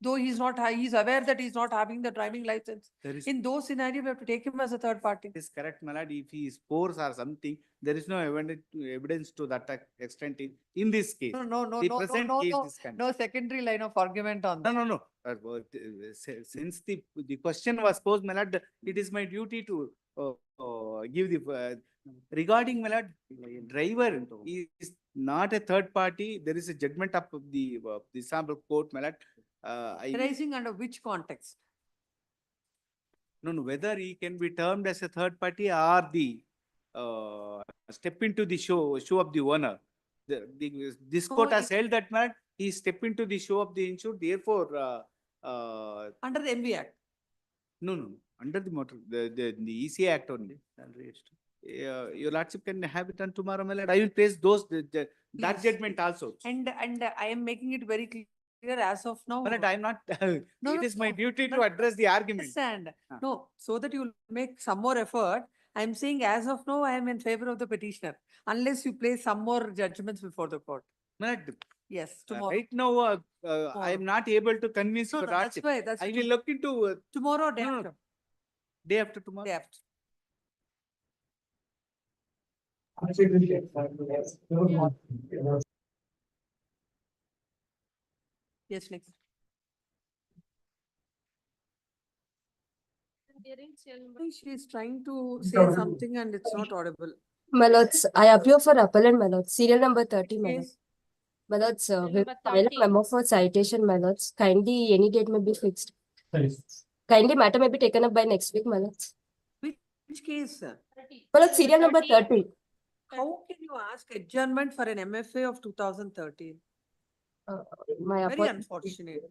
Though he's aware that he's not having the driving license. In those scenarios, we have to take him as a third party. It is correct, my lord. If he is forced or something, there is no evidence to that extent in this case. No secondary line of argument on that. No. Since the question was posed, my lord, it is my duty to give the regarding, my lord, driver is not a third party. There is a judgment of the sample court, my lord. Arising under which context? No, whether he can be termed as a third party or the step into the shoe of the owner. This court has held that, man, he step into the shoe of the insured, therefore under the MV Act. No, under the motor, the ECA Act only. Your lordship can have it on tomorrow, my lord. I will place that judgment also. And I am making it very clear as of now. But I am not. It is my duty to address the argument. Understand? No, so that you will make some more effort. I am saying as of now, I am in favor of the petitioner, unless you place some more judgments before the court. Yes, tomorrow. Right now, I am not able to convince No, your that's lordship. why. That's I will look into tomorrow or day after. Day after tomorrow. Day after. Yes, next. She is trying to say something and it's not audible. My lords, I appear for appellant, my lords. Serial number 30, my lords. My lords, we file a memo for citation, my lords. Kindly, any date may be fixed. Kindly, matter may be taken up by next week, my lords. Which case, sir? My lords, serial number 30. How can you ask adjournment for an MFA of 2013? Very unfortunate.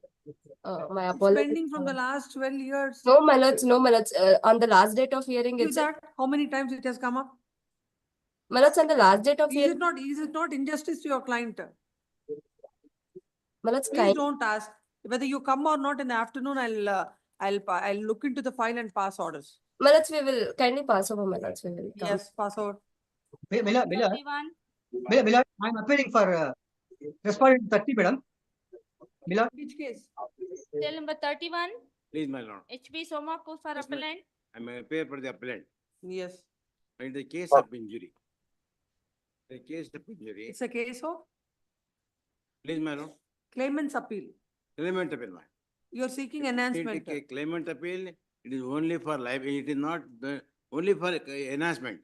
My It's apology. pending from the last 12 years. No, my lords, no, my lords. On the last date of hearing, You it's that how many times it has come up? My lords, on the last date of your, Is it not injustice to your client? my lords, Please don't ask. Whether you come or not in the afternoon, I'll look into the file and pass orders. my lords, we will kindly pass over, my lords, we will come. Yes, pass over. Miller, 31. I'm appealing for respondent 30, madam. Miller. Which case? Cell number 31, Please, my lord. HB Somaku for Yes, ma'am. appellant. I am appear for the appellant. Yes. In the case of injury. The case of injury. It's a case of Please, my lord. claimant's appeal. Claimant appeal, ma'am. You're seeking enhancement. Claimant appeal, it is only for liability. It is not only for enhancement.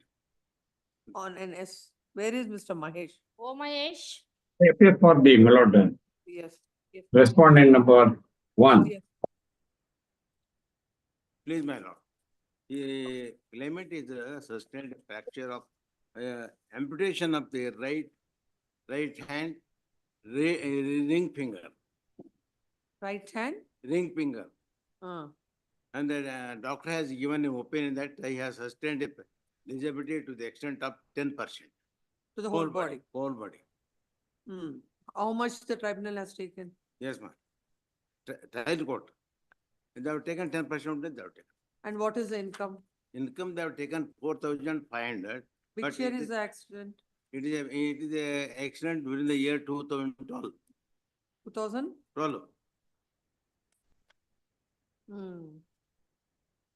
On NS. Where is Mr. Mahesh? O Mahesh. I appear for the my lord. Yes. Yes. Respondent number 1. Yes. Please, my lord. The claimant is a sustained fracture of amputation of the right hand ring finger. Right hand? Ring finger. And the doctor has given an opinion that he has sustained a disability to the extent of 10%. To the whole body. Whole body. How much the tribunal has taken? Yes, ma'am. Trial court. They have taken 10% of that, they have taken. And what is the income? Income, they have taken 4,500. Which year is the accident? It is a accident during the year 2012. 2012?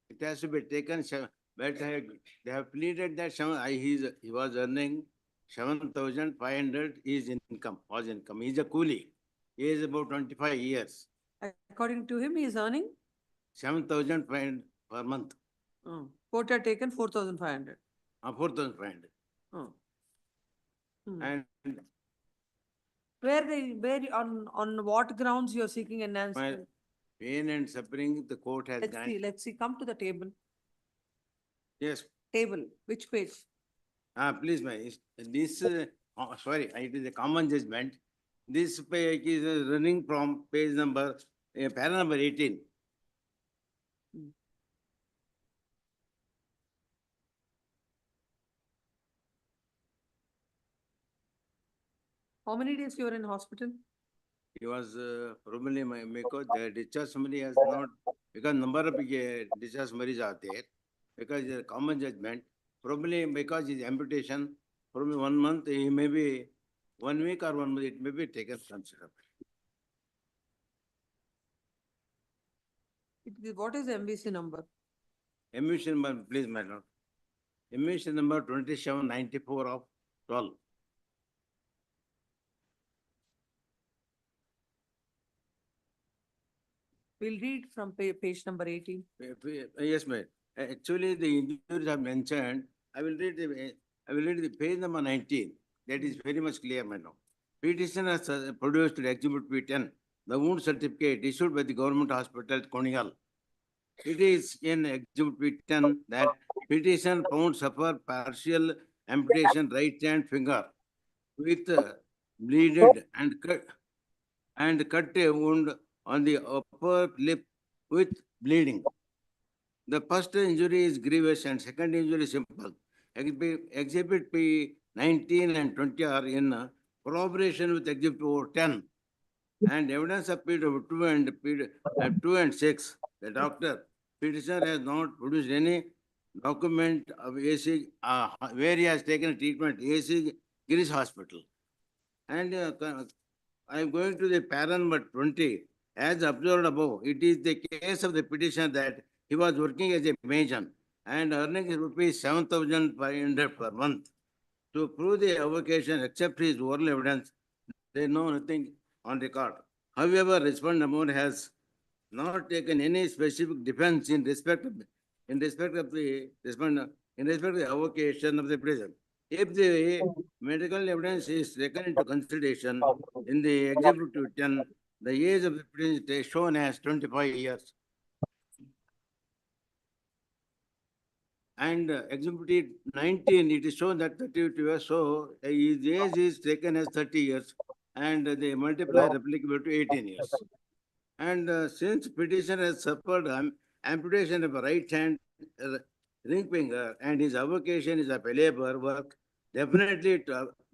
It has to be taken, but they have pleaded that he was earning 7,500 is income, was income. He is a coolie. He is about 25 years. According to him, he is earning? 7,500 per month. Court had taken 4,500. 4,500. And where on what grounds you are seeking enhancement? pain and suffering, the court has granted. Let's see, come to the table. Yes. Table, which page? Please, ma'am. This, sorry, it is a common judgment. This page is running from page number, para number 18. How many days you were in hospital? He was probably because the discharge summary has not, because number of discharge summaries are there, because it's a common judgment, probably because his amputation, probably 1 month, he may be 1 week or 1 month, it may be taken considerably. What is the MVC number? MVC number, please, my lord. MVC number 2794 of 12. We'll read from page number 18. Yes, ma'am. Actually, the injuries are mentioned. I will read the page number 19. That is very much clear, madam. Petitioner has produced Exhibit P10, the wound certificate issued by the government hospital at Konigal. It is in Exhibit P10 that petitioner found suffer partial amputation right hand finger with bleeded and cut a wound on the upper lip with bleeding. The first injury is grievous and second injury is simple. Exhibit P19 and 20 are in corroboration with Exhibit 10 and evidence of P2 and 6. The doctor, petitioner has not produced any document of AC where he has taken treatment, AC Girish Hospital. And I am going to the para number 20. As observed above, it is the case of the petitioner that he was working as a mason and earning rupees 7,500 per month. To prove the avocation, except his oral evidence, they know nothing on record. However, respondent has not taken any specific defense in respect of the avocation of the petitioner. If the medical evidence is taken into consideration in the Exhibit 10, the age of the petitioner is shown as 25 years. And Exhibit 19, it is shown that 32 years, so his age is taken as 30 years and the multiplier applicable to 18 years. And since petitioner has suffered amputation of a right hand ring finger and his avocation is a labor work, definitely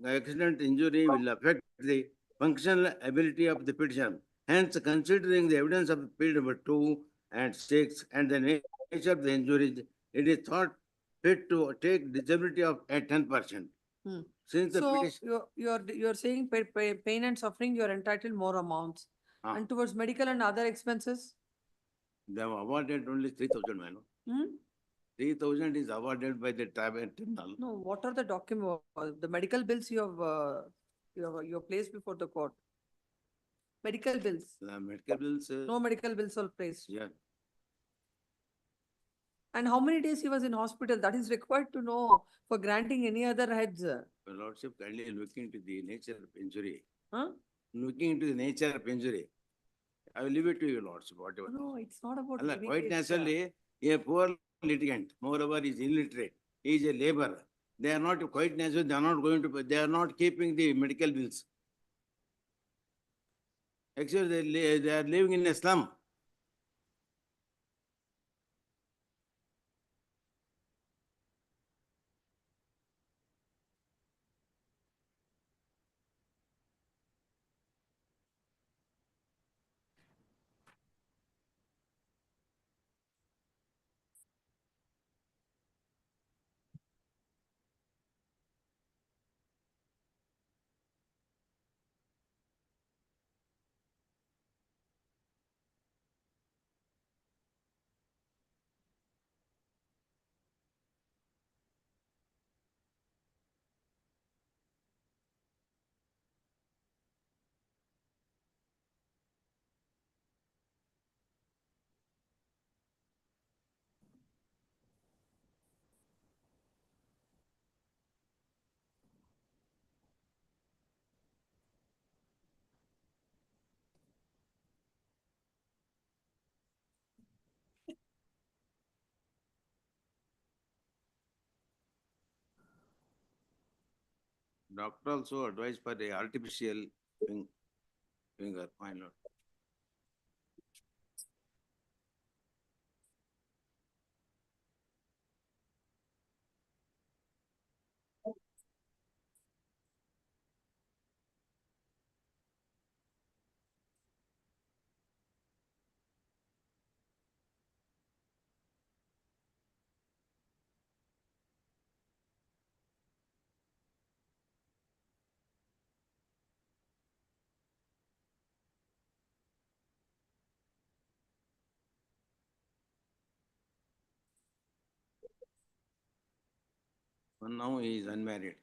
accident injury will affect the functional ability of the petitioner. Hence, considering the evidence of field number 2 and 6 and the nature of the injuries, it is thought fit to take disability of at 10%. Since the So petition, you're saying pain and suffering, you're entitled more amounts. And towards medical and other expenses? they have awarded only 3,000, man. 3,000 is awarded by the tribunal. No, what are the documents, the medical bills you have placed before the court? Medical bills? The medical bills. No medical bills are placed. Yeah. And how many days he was in hospital? That is required to know for granting any other heads. Your Lordship, kindly look into the nature of injury. Huh? Looking into the nature of injury. I will leave it to you, Lordship, whatever. No, it's not about. Allah, giving quite it, naturally, a poor litigant, moreover, is illiterate. He is a laborer. They are not quite natural. They are not going to. They are not keeping the medical bills. Actually, they are living in a slum. Doctor also advised for the artificial finger, my lord. And now he is unmarried.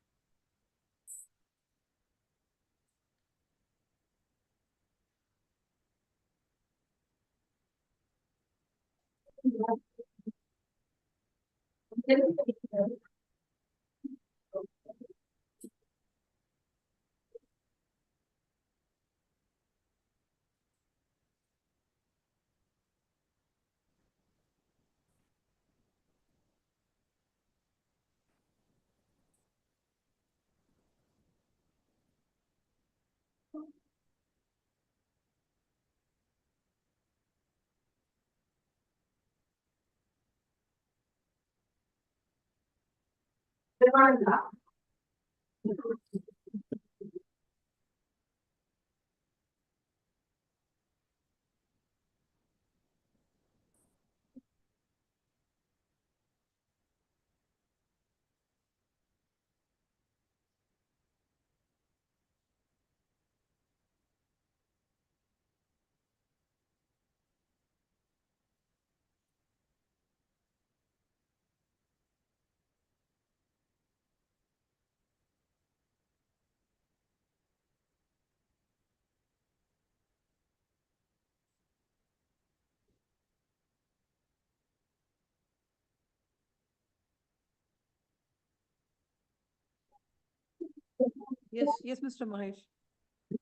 Yes, Mr. Mahesh.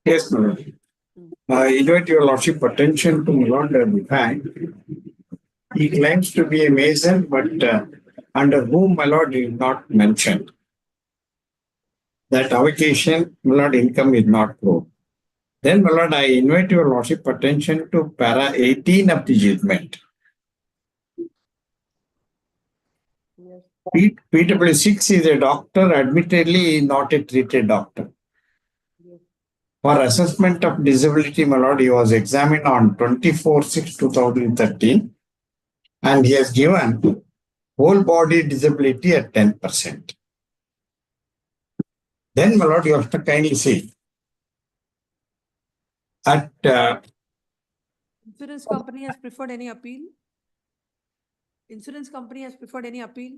Yes, my lord. I invite your lordship attention to my lord the fact he claims to be a mason, but under whom my lord did not mention that avocation, my lord, income is not proved. Then, my lord, I invite your lordship attention to para 18 of the judgment. Yes. PW6 is a doctor, admittedly not a treated doctor. For assessment of disability, my lord, he was examined on 24/6/2013 and he has given whole body disability at 10%. Then, my lord, you have to kindly see at Insurance company has preferred any appeal? Insurance company has preferred any appeal?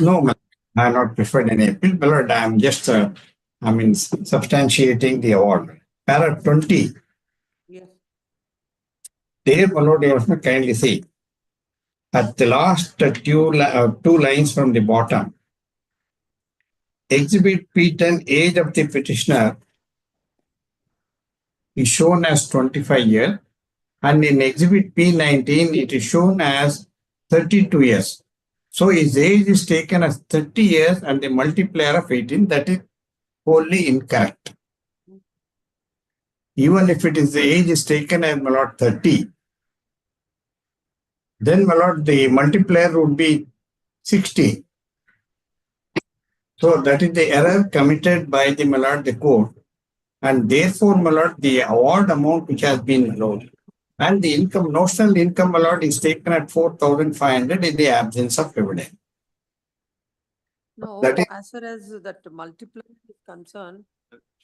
no, ma'am, I have not preferred any appeal, my lord. I am just, substantiating the award. Para 20, Yes. there, my lord, you have to kindly see at the last two lines from the bottom. Exhibit P10, age of the petitioner is shown as 25 years, and in Exhibit P19, it is shown as 32 years. So his age is taken as 30 years and the multiplier of 18, that is wholly incorrect. Even if it is the age is taken as, my lord, 30, then, my lord, the multiplier would be 60. So that is the error committed by the, my lord, the court. And therefore, my lord, the award amount which has been allowed and the income, notional income allowed is taken at 4,500 in the absence of evidence. No, That is- as far as that multiplier is concerned,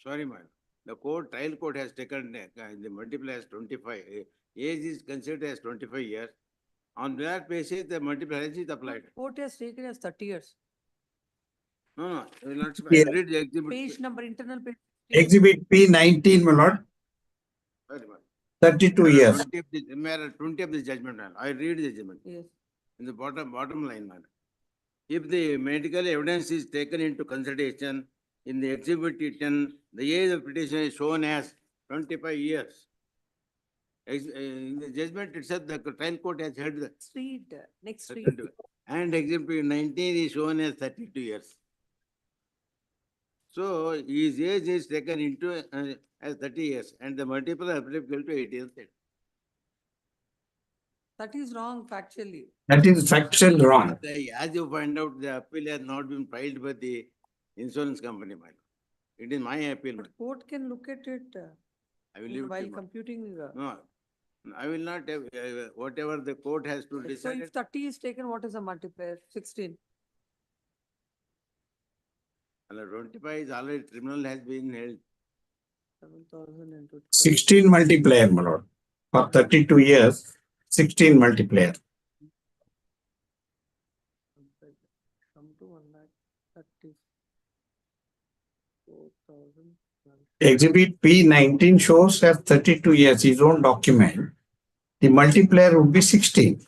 Sorry, man. The trial court has taken the multiplier as 25. Age is considered as 25 years. On that basis, the multiplier is applied. court has taken as 30 years. No, I will not, I Yeah. will read the exhibit. Page number, internal page. Exhibit P19, my lord, Sorry, man. 32 years. 20 of the judgment. I read the judgment. Yes. In the bottom line, man. If the medical evidence is taken into consideration in the exhibit 10, the age of petition is shown as 25 years. In the judgment itself, the trial court has held the Next read. and exhibit 19 is shown as 32 years. So his age is taken into as 30 years and the multiple applicable to 80 years. That is wrong factually. That is factual wrong. As you find out, the appeal has not been filed by the insurance company, man. It is my appeal. But court can look at it I will leave it while to you, ma'am. computing. No, I will not have, whatever the court has to So decide. if 30 is taken, what is the multiplier? 16. And 25 is already, criminal has been held. 7,000 into 12. 16 multiplier, my lord. For 32 years, 16 multiplier. Come to 1,34,000. Exhibit P19 shows as 32 years, his own document. The multiplier would be 16.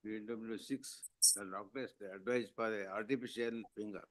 PW6, the doctor is advised for the artificial finger.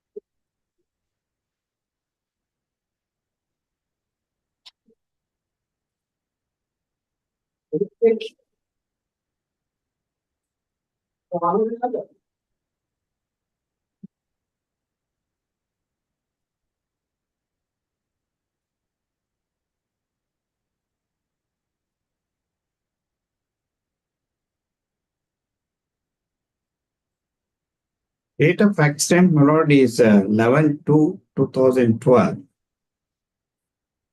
Date of accident, my lord, is 11/2/2012.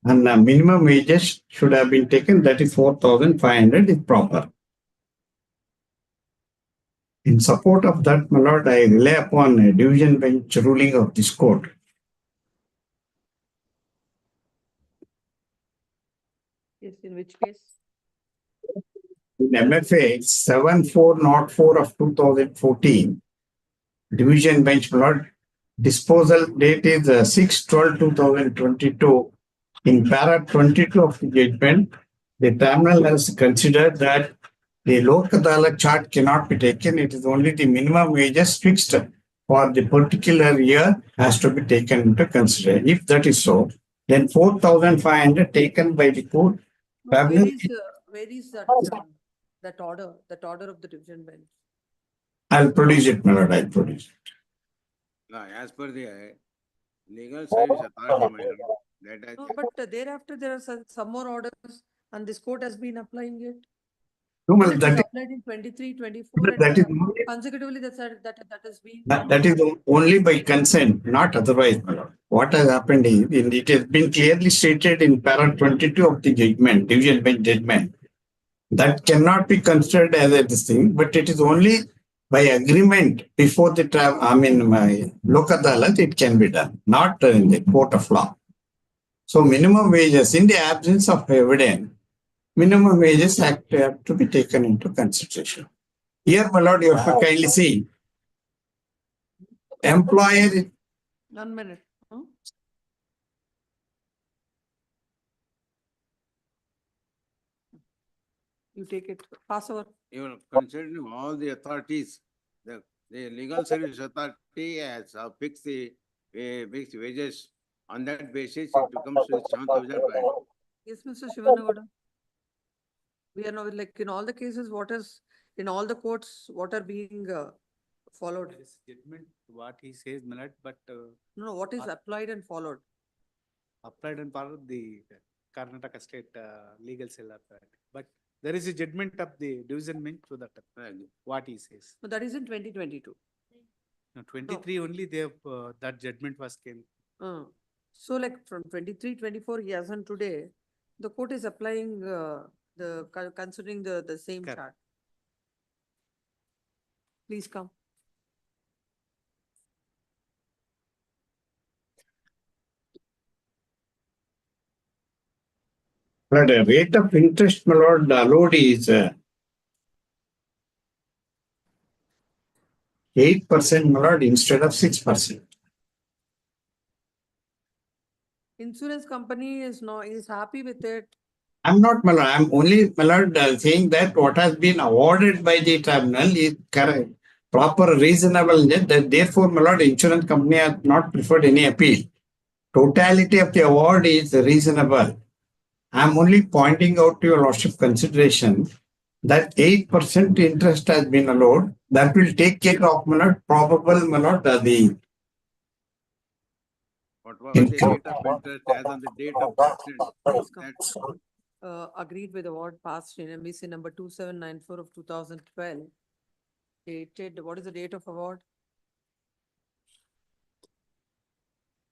And minimum wages should have been taken, that is 4,500 if proper. In support of that, my lord, I rely upon a division bench ruling of this court. Yes, in which case? In MFA 7404 of 2014, division bench, my lord, disposal date is 6/12/2022. In para 22 of the judgment, the tribunal has considered that the Lok Adalat chart cannot be taken. It is only the minimum wages fixed for the particular year has to be taken into consideration. If that is so, then 4,500 taken by the court. No, where is that order of the division bench? I'll produce it, my lord, I'll produce it. As per the legal service authority, my lord, that I No, but thereafter there are some more orders and this court has been applying it. No, my It lord, was that applied in 23, 24 and that is only, consecutively that has been. that is only by consent, not otherwise, my lord. What has happened is, it has been clearly stated in para 22 of the judgment, division bench judgment. That cannot be considered as a this thing, but it is only by agreement before the my Lok Adalat, it can be done, not in the court of law. So minimum wages, in the absence of evidence, minimum wages have to be taken into consideration. Here, my lord, you have to kindly see, employer, 1 minute. Huh? You take it, pass over. even considering all the authorities, the legal service authority has fixed the fixed wages. On that basis, it becomes 7,000. Yes, Mr. Shivanagowda. We are now like in all the cases, what is, in all the courts, what are being followed? There is judgment, what he says, my lord, but No, what is applied and followed? applied and part of the Karnataka state legal cell authority. But there is a judgment of the division bench to that, what he says. No, that is in 2022. No, 23 only they have, that judgment was came. So like from 23, 24 years and today, the court is applying considering the same Correct. chart. Please come. but the rate of interest, my lord, allowed is 8%, my lord, instead of 6%. Insurance company is happy with it. I'm not, my lord, I'm only, my lord, saying that what has been awarded by the tribunal is correct, proper, reasonable, that therefore, my lord, insurance company has not preferred any appeal. Totality of the award is reasonable. I'm only pointing out to your lordship consideration that 8% interest has been allowed. That will take care of, my lord, probable, my lord, the What was the rate of interest as on the date of the accident? Please come. That Agreed with award passed in MBC number 2794 of 2012. Dated, what is the date of award?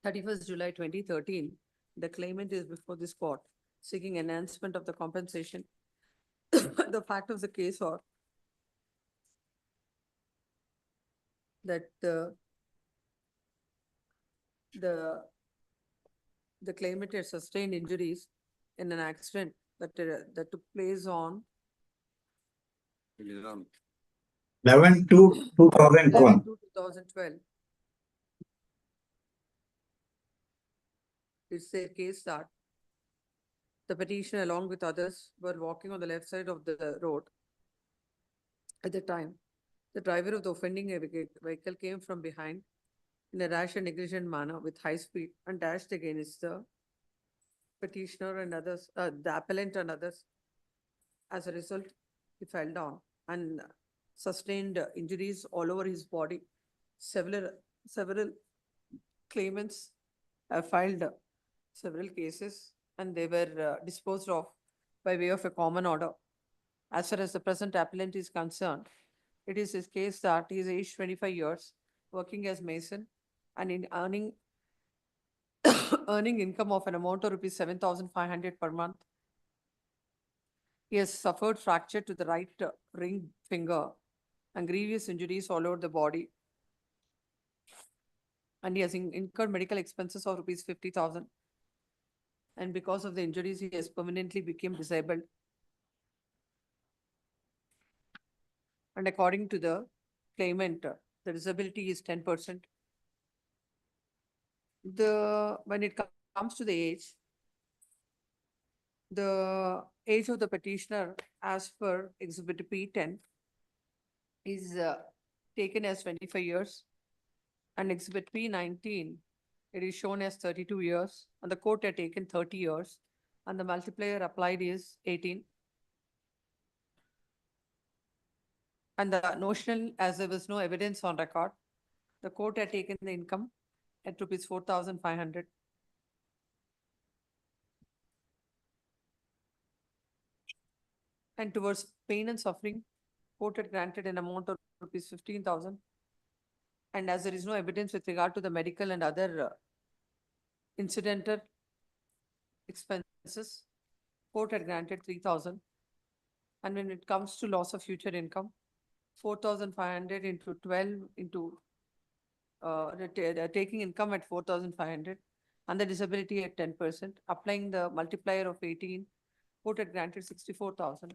31st July 2013. The claimant is before this court seeking enhancement of the compensation. The fact of the case or that the claimant had sustained injuries in an accident that took place on it is on 11/2/2012. 2012. It's a case that the petitioner along with others were walking on the left side of the road. At the time, the driver of the offending vehicle came from behind in a rash and negligent manner with high speed and dashed against the petitioner and others, the appellant and others. As a result, he fell down and sustained injuries all over his body. Several claimants have filed several cases and they were disposed of by way of a common order. As far as the present appellant is concerned, it is his case that he is aged 25 years, working as mason and in earning income of an amount of rupees 7,500 per month. He has suffered fracture to the right ring finger and grievous injuries all over the body. And he has incurred medical expenses of rupees 50,000. And because of the injuries, he has permanently become disabled. And according to the claimant, the disability is 10%. When it comes to the age of the petitioner as per Exhibit P10 is taken as 25 years, and Exhibit P19, it is shown as 32 years, and the court had taken 30 years, and the multiplier applied is 18. And the notional, as there was no evidence on record, the court had taken the income at rupees 4,500. And towards pain and suffering, court had granted an amount of rupees 15,000. And as there is no evidence with regard to the medical and other incidental expenses, court had granted 3,000. And when it comes to loss of future income, 4,500 into 12 into taking income at 4,500 and the disability at 10%, applying the multiplier of 18, court had granted 64,000.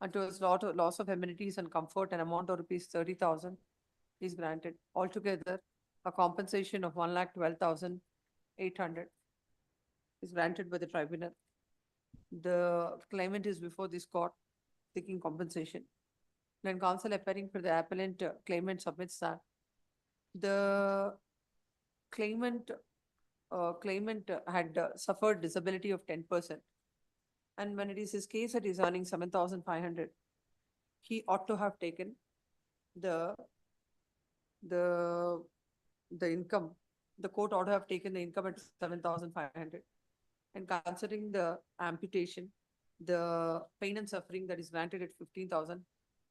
And towards loss of amenities and comfort, an amount of rupees 30,000 is granted. Altogether, a compensation of 1,12,800 is granted by the tribunal. The claimant is before this court seeking compensation. When counsel appearing for the appellant claimant submits that the claimant had suffered disability of 10%. And when it is his case that is earning 7,500, he ought to have taken the income. The court ought to have taken the income at 7,500. And considering the amputation, the pain and suffering that is granted at 15,000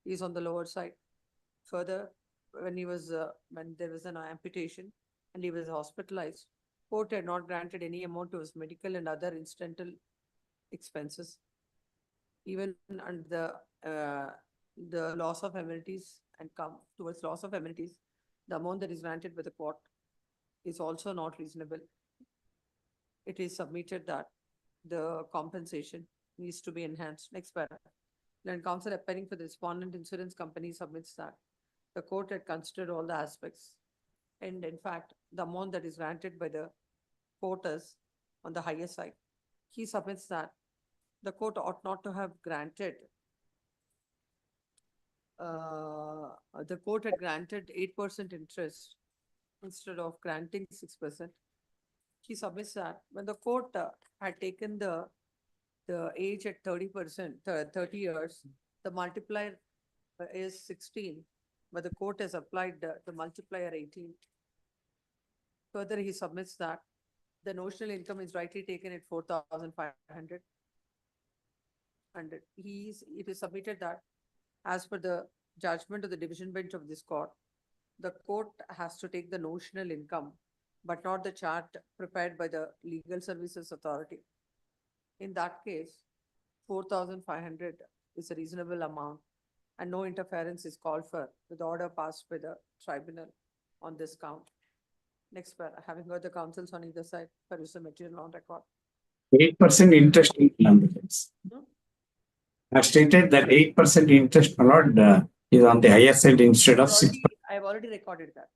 is on the lower side. Further, when there was an amputation and he was hospitalized, court had not granted any amount to his medical and other incidental expenses. Even under the loss of amenities and come towards loss of amenities, the amount that is granted by the court is also not reasonable. It is submitted that the compensation needs to be enhanced. Next paragraph. When counsel appearing for the respondent insurance company submits that the court had considered all the aspects. And in fact, the amount that is granted by the court is on the higher side. He submits that the court ought not to have granted, the court had granted 8% interest instead of granting 6%. He submits that when the court had taken the age at 30%, 30 years, the multiplier is 16, but the court has applied the multiplier 18. Further, he submits that the notional income is rightly taken at 4,500. And it is submitted that as per the judgment of the division bench of this court, the court has to take the notional income, but not the chart prepared by the Legal Services Authority. In that case, 4,500 is a reasonable amount and no interference is called for with the order passed by the tribunal on this count. Next paragraph, having heard the counsels on either side, peruse the material on record. 8% interest on the case. I stated that 8% interest, my lord, is on the higher side instead of 6%. I have already recorded that.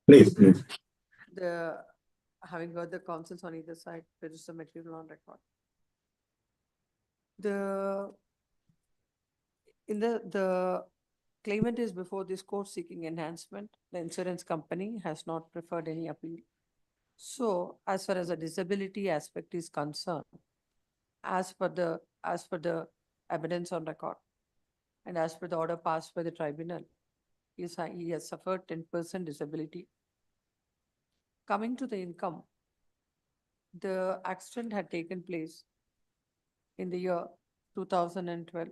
Please. Having heard the counsels on either side, peruse the material on record. The claimant is before this court seeking enhancement. The insurance company has not preferred any appeal. So as far as the disability aspect is concerned, as per the evidence on record and as per the order passed by the tribunal, he has suffered 10% disability. Coming to the income, the accident had taken place in the year 2012.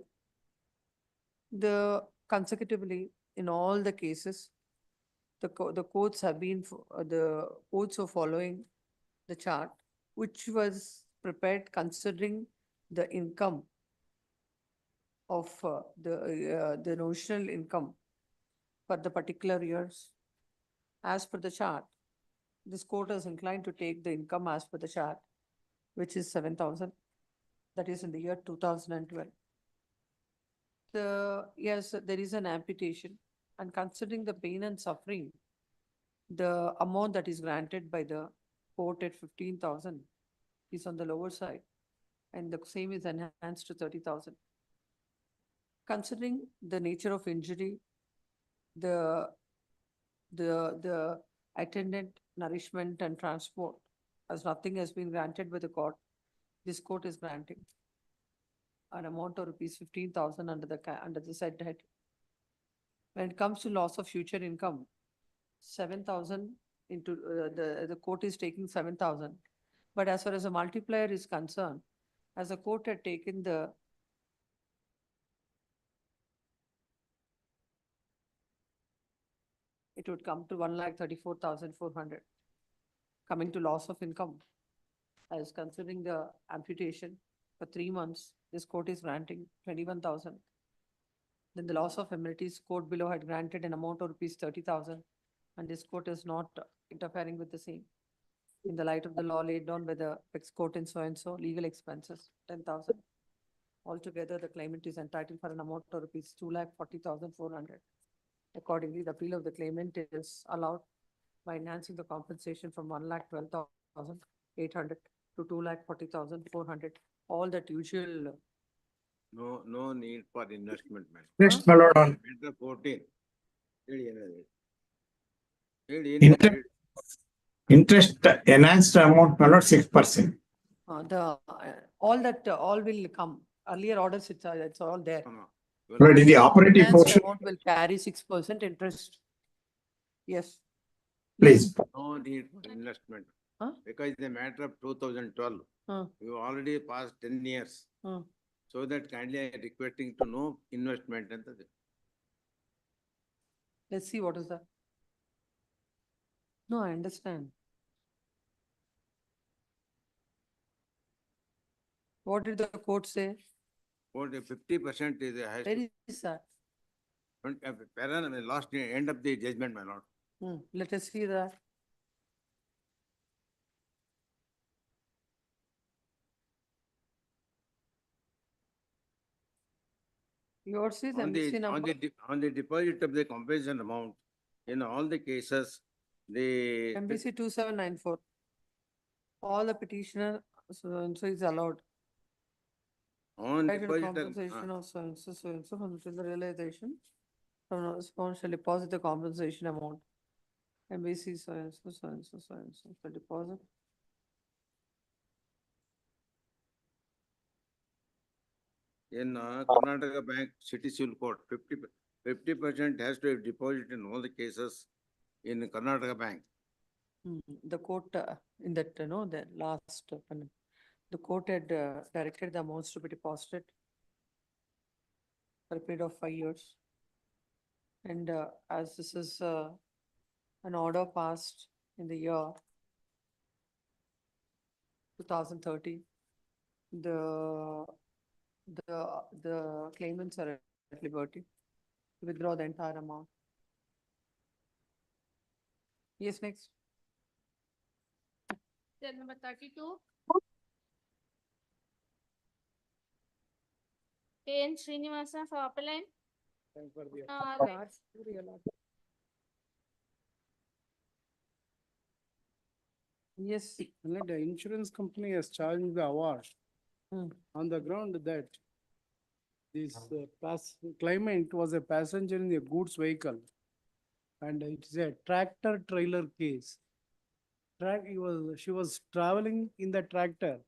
Consecutively, in all the cases, the courts have been, the courts are following the chart, which was prepared considering the income of the notional income for the particular years. As per the chart, this court is inclined to take the income as per the chart, which is 7,000. That is in the year 2012. Yes, there is an amputation, and considering the pain and suffering, the amount that is granted by the court at 15,000 is on the lower side, and the same is enhanced to 30,000. Considering the nature of injury, the attendant, nourishment, and transport, as nothing has been granted by the court, this court is granting an amount of rupees 15,000 under the said head. When it comes to loss of future income, 7,000 into, the court is taking 7,000. But as far as the multiplier is concerned, as the court had taken the it would come to 1,34,400. Coming to loss of income, as considering the amputation for 3 months, this court is granting 21,000. Then the loss of amenities, court below had granted an amount of rupees 30,000, and this court is not interfering with the same. In the light of the law laid down by the ex court in so and so, legal expenses 10,000. Altogether, the claimant is entitled for an amount of rupees 2,40,400. Accordingly, the appeal of the claimant is allowed by enhancing the compensation from 1,12,800 to 2,40,400. All that usual. No need for investment, man. Next, my lord, on Matter 14. interest enhanced amount, my lord, 6%. All will come. Earlier orders, it's all there. But in the operative Enhanced portion, amount will carry 6% interest. Yes. please. No need for investment. Huh? Because the matter of 2012, you already passed 10 years. So that kindly I am requesting to no investment. Let's see what is that. No, I understand. What did the court say? What 50% is a Where is that? last end of the judgment, my lord. Let us see that. Yours is MBC number. On the deposit of the compensation amount, in all the cases, the MBC 2794. All the petitioner, so is allowed. on Right, deposit compensation of so and so from the realization. From the response shall deposit the compensation amount. MBC so and so for deposit. in Karnataka Bank City Civil Court, 50% has to be deposited in all the cases in Karnataka Bank. The court in that, the last, the court had directed the amounts to be deposited for a period of 5 years. And as this is an order passed in the year 2030, the claimants are at liberty to withdraw the entire amount. Yes, next. Cell number 32. N. Srinivasa for appellant. Yes. The insurance company has charged the award on the ground that this claimant was a passenger in a goods vehicle, and it is a tractor trailer case. She was traveling in the tractor.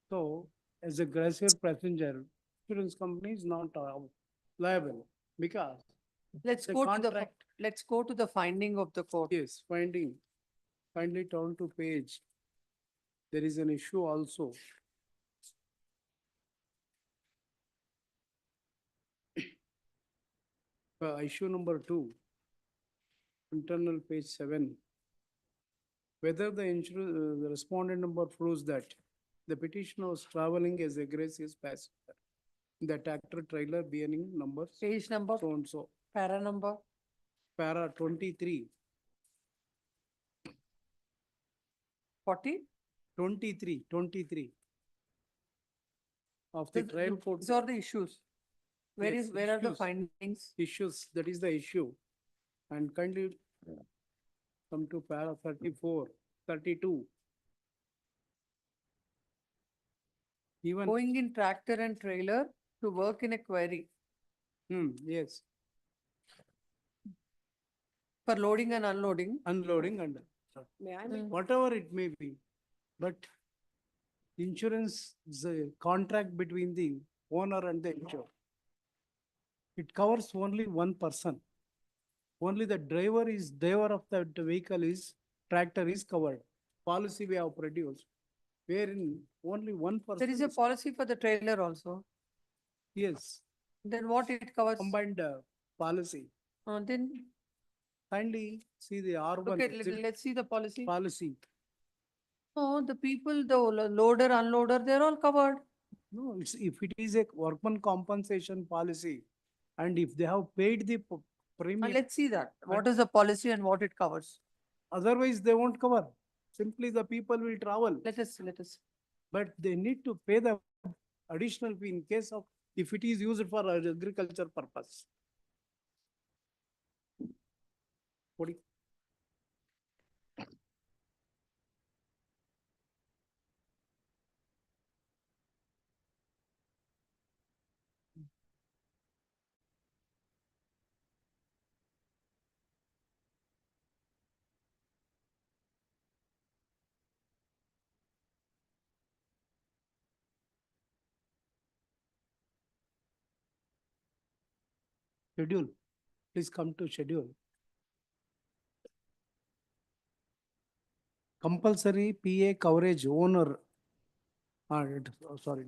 So as a gracious passenger, insurance company is not liable because Let's the go contract. let's go to the finding of the court. Yes, finding. Kindly turn to page. There is an issue also. Issue number 2, internal page 7. Whether the the respondent number proves that the petitioner was traveling as a gracious passenger in the tractor trailer bearing number. Page number. So and so. Para number. Para 23. 40? 23. Of the trial court. These are the issues. Where Yes, are the issues. findings? Issues, that is the issue. And kindly come to para 34, 32. Even. Going in tractor and trailer to work in a quarry. Yes. For loading and unloading. Unloading and whatever it may be. But insurance is a contract between the owner and the insured. it covers only one person. Only the driver of the vehicle is, tractor is covered. Policy we have produced, wherein only one person. There is a policy for the trailer also. Yes, Then what it covers? combined policy. Then, Kindly see the R1. okay, let's see the policy. Policy. Oh, the people, the loader, unloader, they're all covered. No, it's, if it is a workman compensation policy, and if they have paid the premium, Let's see that. What is the policy and what it covers? otherwise they won't cover. Simply the people will travel, Let us, but they need to pay the additional fee in case of, if it is used for agriculture purpose. What schedule, please come to schedule. Compulsory PA coverage owner,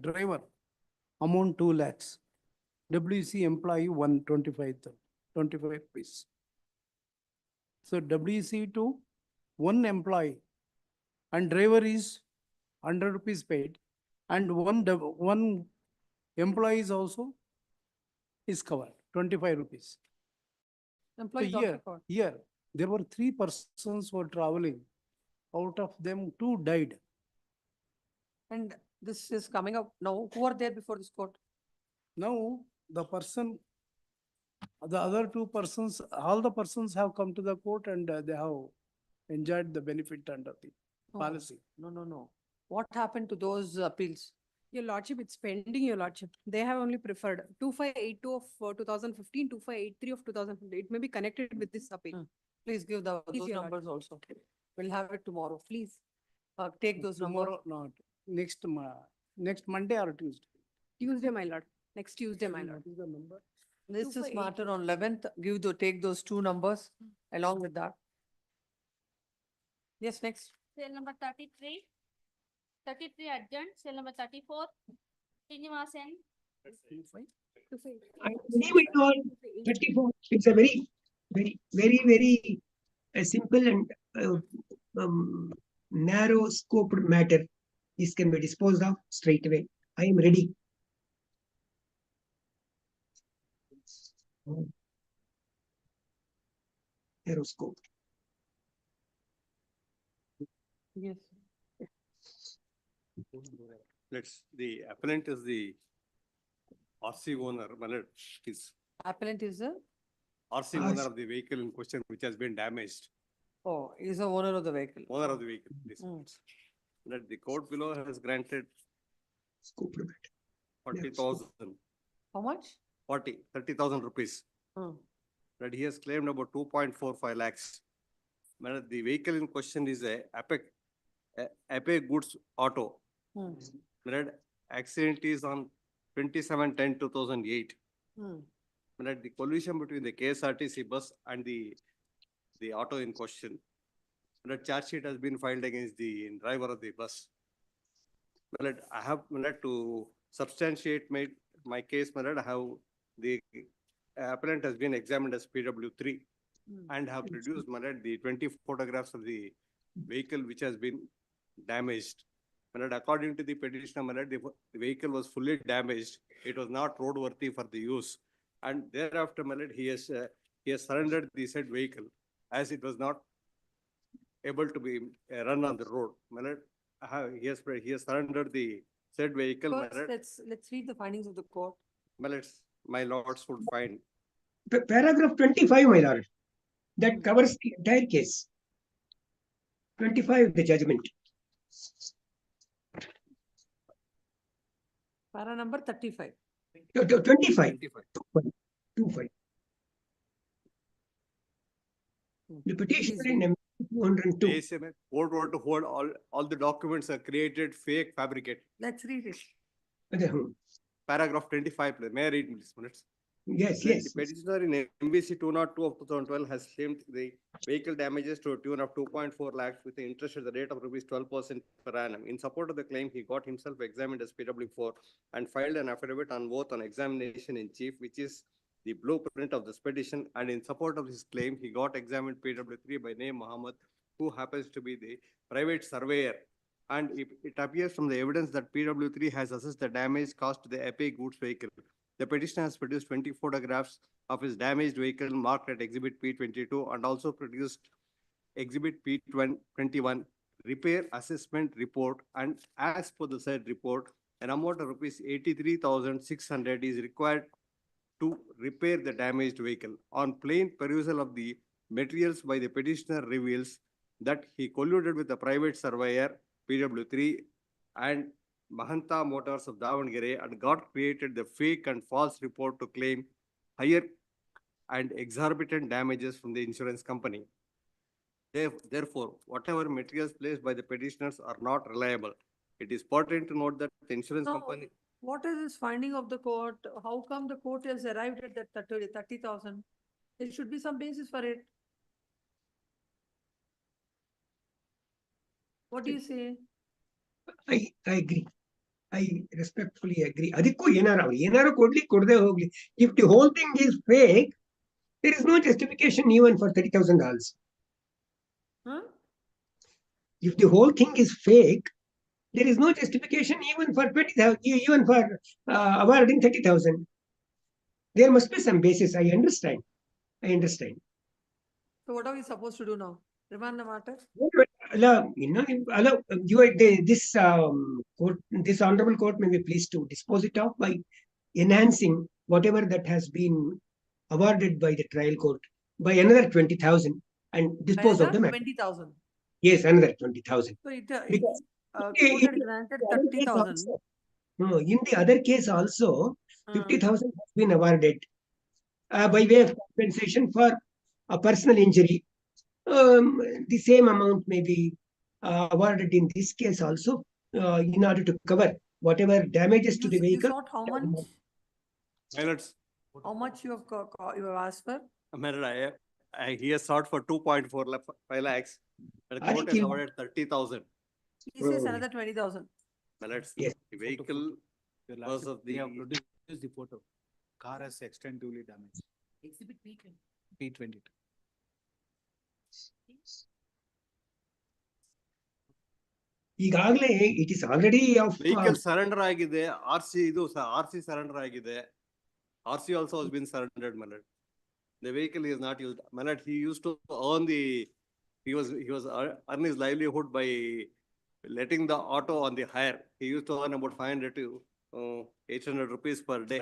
driver, amount 2 lakhs. WC employee 25 rupees. So WC to one employee and driver is 100 rupees paid, and one employee is also is covered, 25 rupees. So employees also covered. here, there were 3 persons who were traveling. Out of them, 2 died. And this is coming up now. Who are there before this court? Now, the other 2 persons, all the persons have come to the court and they have enjoyed the benefit under the No, policy. No. What happened to those appeals? Your lordship, it's pending, your lordship. They have only preferred 2582 of 2015, 2583 of 2015. It may be connected with this appeal. Please give Please, those your numbers also. We'll have it tomorrow. Please, take those numbers. Tomorrow, not, next Monday or Tuesday. Tuesday, my lord. Next Tuesday, my lord. What is the number? This is 2582. matter on 11th. Take those 2 numbers along with that. Yes, next. Cell number 33 adjourned, cell number 34, Srinivasan. I believe it all 34. It's a very simple and narrow scoped matter. This can be disposed of straight away. I am ready. Narrow scope. Yes. The appellant is the RC owner, is Appellant is a, RC owner of the vehicle in question which has been damaged. oh, is the owner of the vehicle. Owner of the vehicle. Mm. That the court below has granted Scope limit. 40,000, How much? 30,000 rupees. Mm. That he has claimed about 2.45 lakhs. The vehicle in question is a Ape goods auto. Mm. Accident is on 27/10/2008. Mm. The collusion between the KSRTC bus and the auto in question. The charge sheet has been filed against the driver of the bus. I have to substantiate my case. I have the appellant has been examined as PW3 and have produced the 20 photographs of the vehicle which has been damaged. According to the petitioner, the vehicle was fully damaged. It was not roadworthy for the use. And thereafter, he has surrendered the said vehicle as it was not able to be run on the road. He has surrendered the said vehicle. First, let's read the findings of the court. My lords would find. Paragraph 25, my lord. That covers the entire case. 25, the judgment. Para number 35. 25. 25. The petitioner in 202. Court want to hold all the documents are created, fake, fabricated. Let's read it. Other whom? Paragraph 25, may I read this minutes? Yes, The yes. petitioner in MVC 202 of 2012 has claimed the vehicle damages to a tune of 2.4 lakhs with the interest at the rate of ₹12% per annum. In support of the claim, he got himself examined as PW4 and filed an affidavit on oath on examination in chief, which is the blueprint of this petition. And in support of his claim, he got examined PW3 by name Muhammad, who happens to be the private surveyor. And it appears from the evidence that PW3 has assessed the damage caused to the FA goods vehicle. The petitioner has produced 20 photographs of his damaged vehicle marked at Exhibit P22 and also produced Exhibit P21 repair assessment report. And as per the said report, an amount of ₹83,600 is required to repair the damaged vehicle. On plain perusal of the materials by the petitioner reveals that he colluded with the private surveyor PW3 and Mahanta Motors of Davangere and created the fake and false report to claim higher and exorbitant damages from the insurance company. Therefore, whatever materials placed by the petitioners are not reliable. It is pertinent to note that the insurance Now, company. what is this finding of the court? How come the court has arrived at that 30,000? There should be some basis for it. What do you say? I agree. I respectfully agree. ಅದಕ್ಕೂ ಏನಾರು ಕೊಡ್ಲಿ ಕೊಡದೆ ಹೋಗ್ಲಿ. If the whole thing is fake, there is no justification even for 30,000 also. Huh? If the whole thing is fake, there is no justification even for 20,000, even for awarding 30,000. There must be some basis. I understand. So what are we supposed to do now? Remand the matter? This honorable court may be pleased to dispose it off by enhancing whatever that has been awarded by the trial court by another 20,000 and dispose of the matter. 20,000. Yes, another 20,000. So it, Because court had granted 30,000. In the other case also, 50,000 has been awarded by way of compensation for a personal injury. The same amount may be awarded in this case also in order to cover whatever damages to the vehicle. You sought how much? Pilots. How much you have asked for? He has sought for 2.45 lakhs. The court has awarded 30,000. He says another 20,000. Yes. The vehicle because of the. We have produced the photo. Car has extensively damaged. Exhibit P20. P22. ಈಗಾಗಲೇ it is already of Vehicle surrender ಆಗಿದೆ. RC surrender ಆಗಿದೆ. RC also has been surrendered, my lord. The vehicle is not used. My lord, he used to earn he was earn his livelihood by letting the auto on the hire. He used to earn about 500 to 800 rupees per day.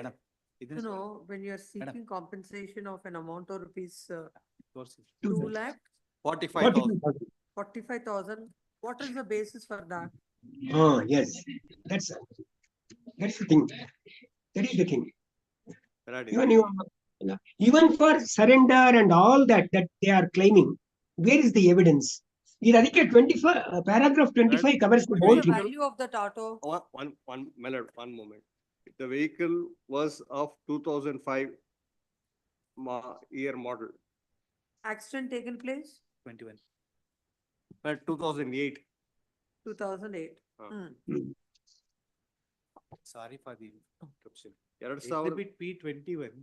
You know, when you are seeking compensation of an amount of rupees 2 lakh, 45,000. 45,000, what is the basis for that? Yes, that's the thing. That is the thing. Even for surrender and all that they are claiming, where is the evidence? Paragraph 25 covers the whole What is the thing. value of that auto? One moment. The vehicle was of 2005 year model. Accident taken place? 21. 2008. 2008. Sorry for the interruption. Exhibit Exhibit P21,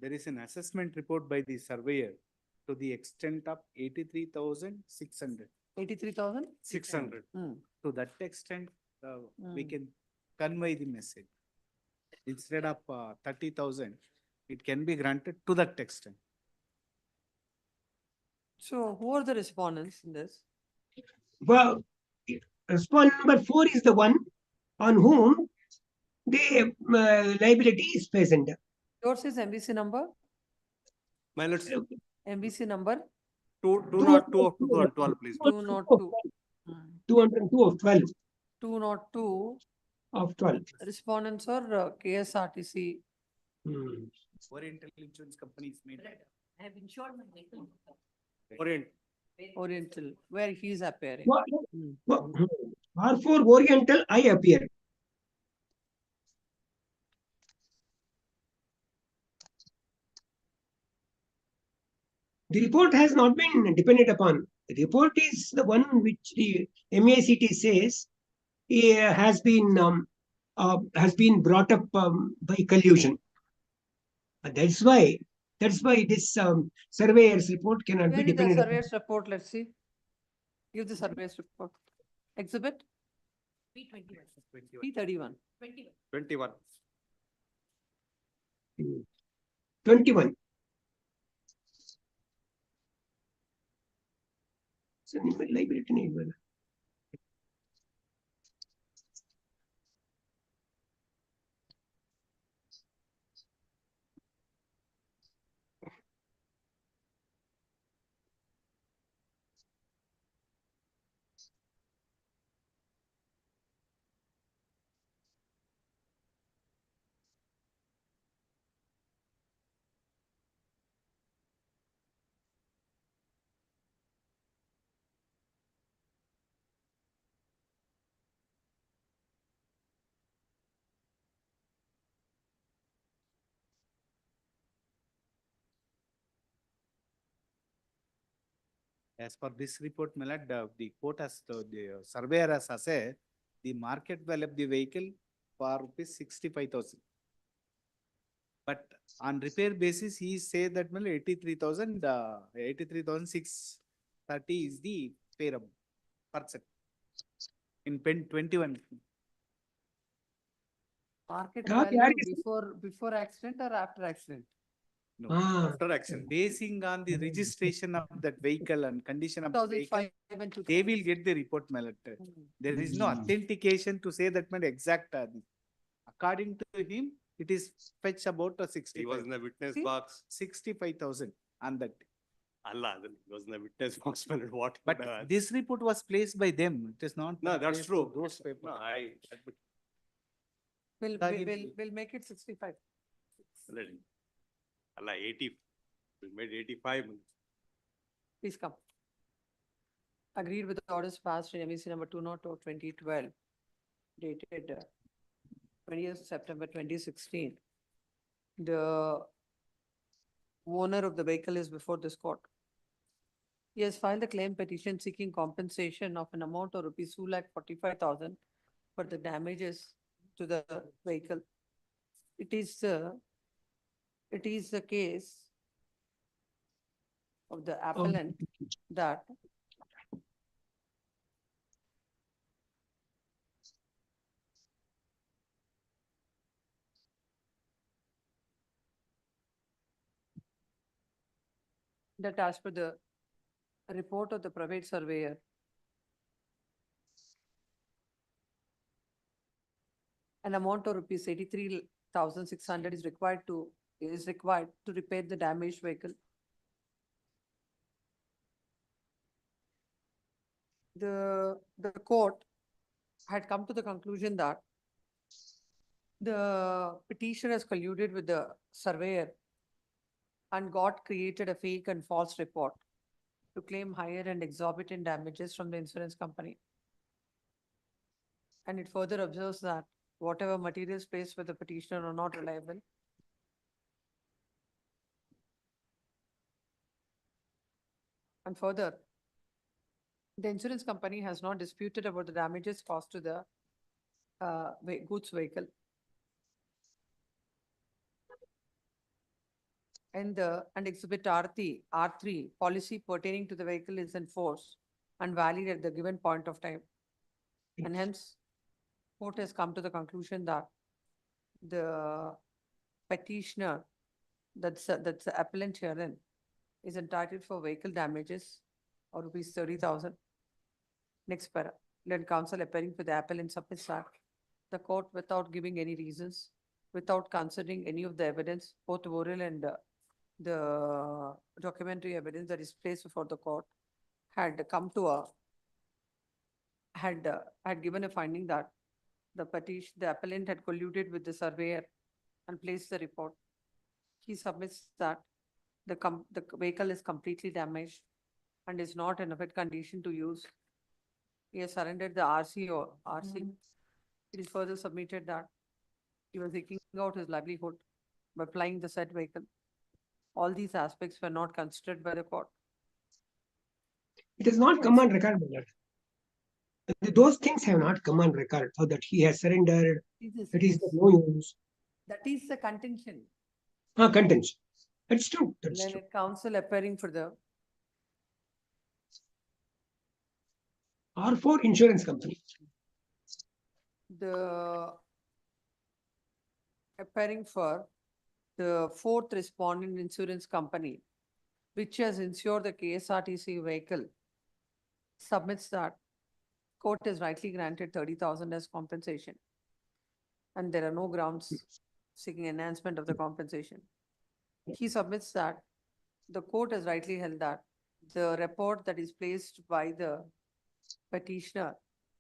there is an assessment report by the surveyor to the extent of 83,600. 83,000? 600. To that extent, we can convey the message. Instead of 30,000, it can be granted to that extent. So who are the respondents in this? Well, respondent number 4 is the one on whom the liability is present. Yours is MVC number? MVC number? 202 of 2012, please. 202. 202 of 12. 202 of 12. Respondents are KSRTC. Oriental Insurance Company is made. I have insured my vehicle. Oriental, where he is appearing. R4 Oriental, I appear. The report has not been depended upon. The report is the one which the MACT says has been brought up by collusion. That's why this surveyor's report cannot be Where is the depended upon. surveyor's report? Let's see. Give the surveyor's report. Exhibit P31. 21. 21. So, liability need well. As per this report, my lord, the court has, the surveyor has assessed the market value of the vehicle for rupees 65,000. But on repair basis, he say that 83,630 is the fair percent. In pen 21. Market Yeah, value there is- before accident or after accident? No, Ah. after action, basing on the registration of that vehicle and condition of the vehicle, 2005 and 2000. they will get the report, my lord. There is no authentication to say that exact. According to him, it is fetch about a 60. He was in the witness See? box. 65,000 on that. Allah, he was in the witness box, my lord. What? But this report was placed by them. It is not. No, that's placed true. by Those papers. No, I admit. We'll make it 65. Let him. Allah, 80. We made 85. Please come. Agreed with the orders passed in MEC number 202/2012, dated 20th September 2016. The owner of the vehicle is before this court. He has filed a claim petition seeking compensation of an amount of rupees 2,45,000 for the damages to the vehicle. It is the case of the appellant that as per the report of the private surveyor, an amount of rupees 83,600 is required to repair the damaged vehicle. The court had come to the conclusion that the petitioner has colluded with the surveyor and created a fake and false report to claim higher and exorbitant damages from the insurance company. And it further observes that whatever materials placed with the petitioner are not reliable. And further, the insurance company has not disputed about the damages caused to the goods vehicle. And exhibit R3 policy pertaining to the vehicle is in force and valid at the given point of time. And hence, court has come to the conclusion that the petitioner, that's the appellant herein, is entitled for vehicle damages of rupees 30,000. Next para, let counsel appearing for the appellant submits that the court, without giving any reasons, without considering any of the evidence, both oral and the documentary evidence that is placed before the court, had given a finding that the appellant had colluded with the surveyor and placed the report. He submits that the vehicle is completely damaged and is not in a fit condition to use. He has surrendered the RC. It is further submitted that he was taking out his livelihood by plying the said vehicle. all these aspects were not considered by the court. It has not come on record, my lord. Those things have not come on record, so that he has surrendered, that is the no use. That is the contention. Contention. That's true, that's true. Learned counsel appearing for the R4 insurance company. Appearing for the fourth respondent insurance company, which has insured the KSRTC vehicle, submits that court has rightly granted 30,000 as compensation. And there are no grounds seeking enhancement of the compensation. He submits that the court has rightly held that the report that is placed by the petitioner,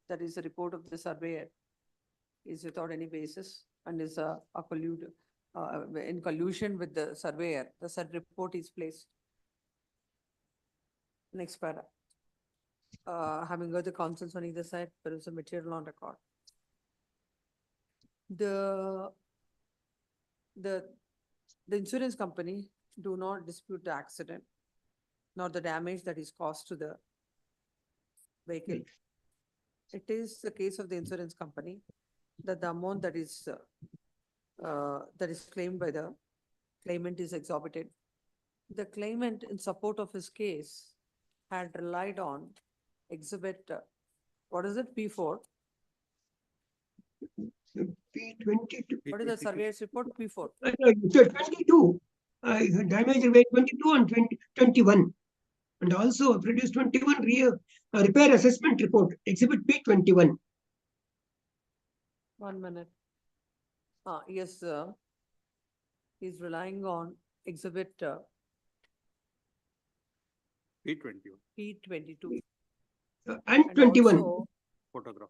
that is the report of the surveyor, is without any basis and is in collusion with the surveyor. The said report is placed. Next para. Having heard the counsels on either side, there is a material on record. The insurance company do not dispute the accident nor the damage that is caused to the vehicle. It is the case of the insurance company that the amount that is claimed by the claimant is exorbitant. The claimant, in support of his case, had relied on exhibit, what is it, P4? P22. What is the surveyor's report, P4? 22. Damage rate 22 and 21. And also produced 21 repair assessment report, exhibit P21. 1 minute. Yes, sir. He's relying on exhibit P21. P22. And 21. Also, Photograph.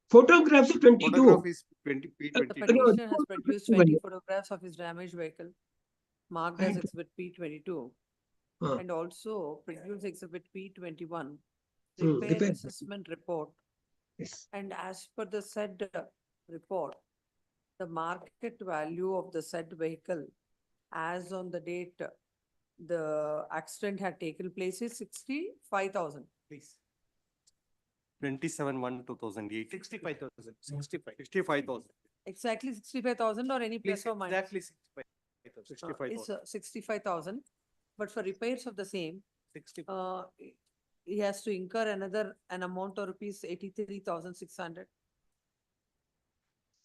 Photographs of 22. Photograph is the P22. petitioner has produced 20 photographs of his damaged vehicle, marked as And- exhibit P22. And also produced exhibit P21, repair. repair assessment report. Yes. And as per the said report, the market value of the said vehicle as on the date the accident had taken place is 65,000. Please. 27/1/2008. 65,000. 65,000. Exactly 65,000 or any plus or minus? Exactly 65,000. 65,000. It's 65,000, but for repairs of the same, 60. he has to incur an amount of rupees 83,600.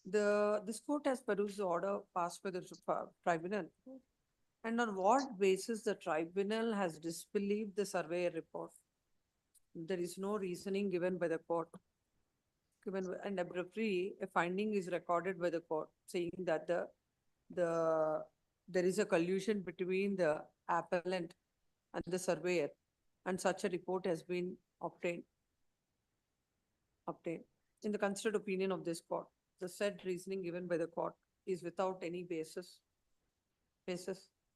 This court has perused the order passed by the tribunal. And on what basis the tribunal has disbelieved the surveyor report? There is no reasoning given by the court. And abruptly, a finding is recorded by the court saying that there is a collusion between the appellant and the surveyor, and such a report has been obtained. In the considered opinion of this court, the said reasoning given by the court is without any basis.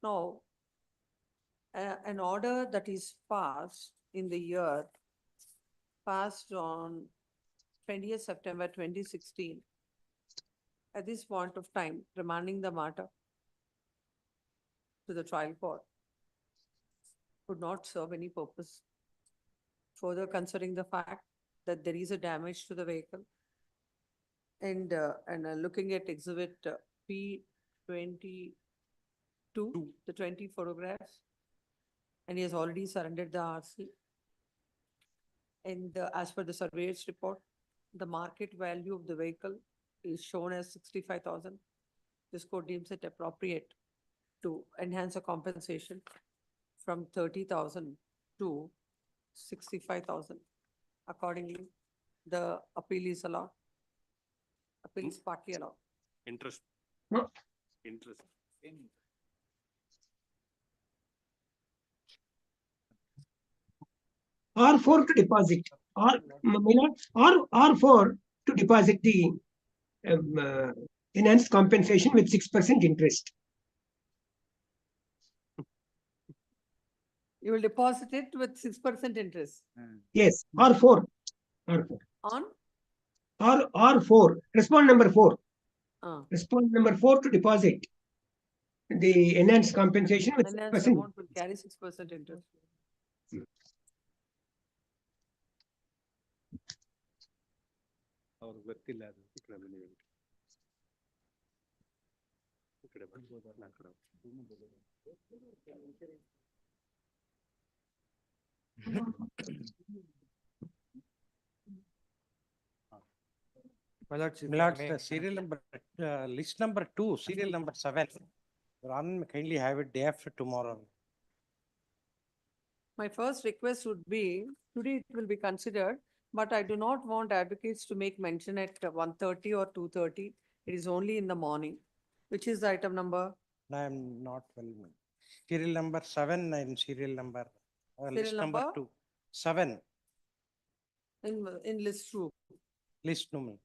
Now, an order that is passed in the year, passed on 20th September 2016, at this point of time, remanding the matter to the trial court, could not serve any purpose. Further considering the fact that there is a damage to the vehicle, and looking at exhibit P22, the 20 photographs, and he has already surrendered the RC. And as per the surveyor's report, the market value of the vehicle is shown as 65,000. This court deems it appropriate to enhance a compensation from 30,000 to 65,000. Accordingly, the appeal is allowed. Appeal is partly allowed. Interest. Interest. R4 to deposit. R4 to deposit the enhanced compensation with 6% interest. You will deposit it with 6% interest. Yes, R4. On? R4. Respond number 4. Ah. Respond number 4 to deposit the enhanced compensation with Enhanced 6%. amount will carry 6% interest. ಅವ್ರಿಗೆ ಗೊತ್ತಿಲ್ಲ ಅದು ಈ ಕಡೆ ಬನ್ನಿ ಹೇಳ್ಬಿಟ್ಟು. ಈ ಕಡೆ ಬರ್ಬೋದು ಆ ಕಡೆ. The serial number, list number 2, serial number 7. Your Honor, kindly have it day after tomorrow. My first request would be, today it will be considered, but I do not want advocates to make mention at 1:30 or 2:30. It is only in the morning, which is the item number. I am not well. Serial number 7 and serial number, list number number? 2. 7, In list two. list number.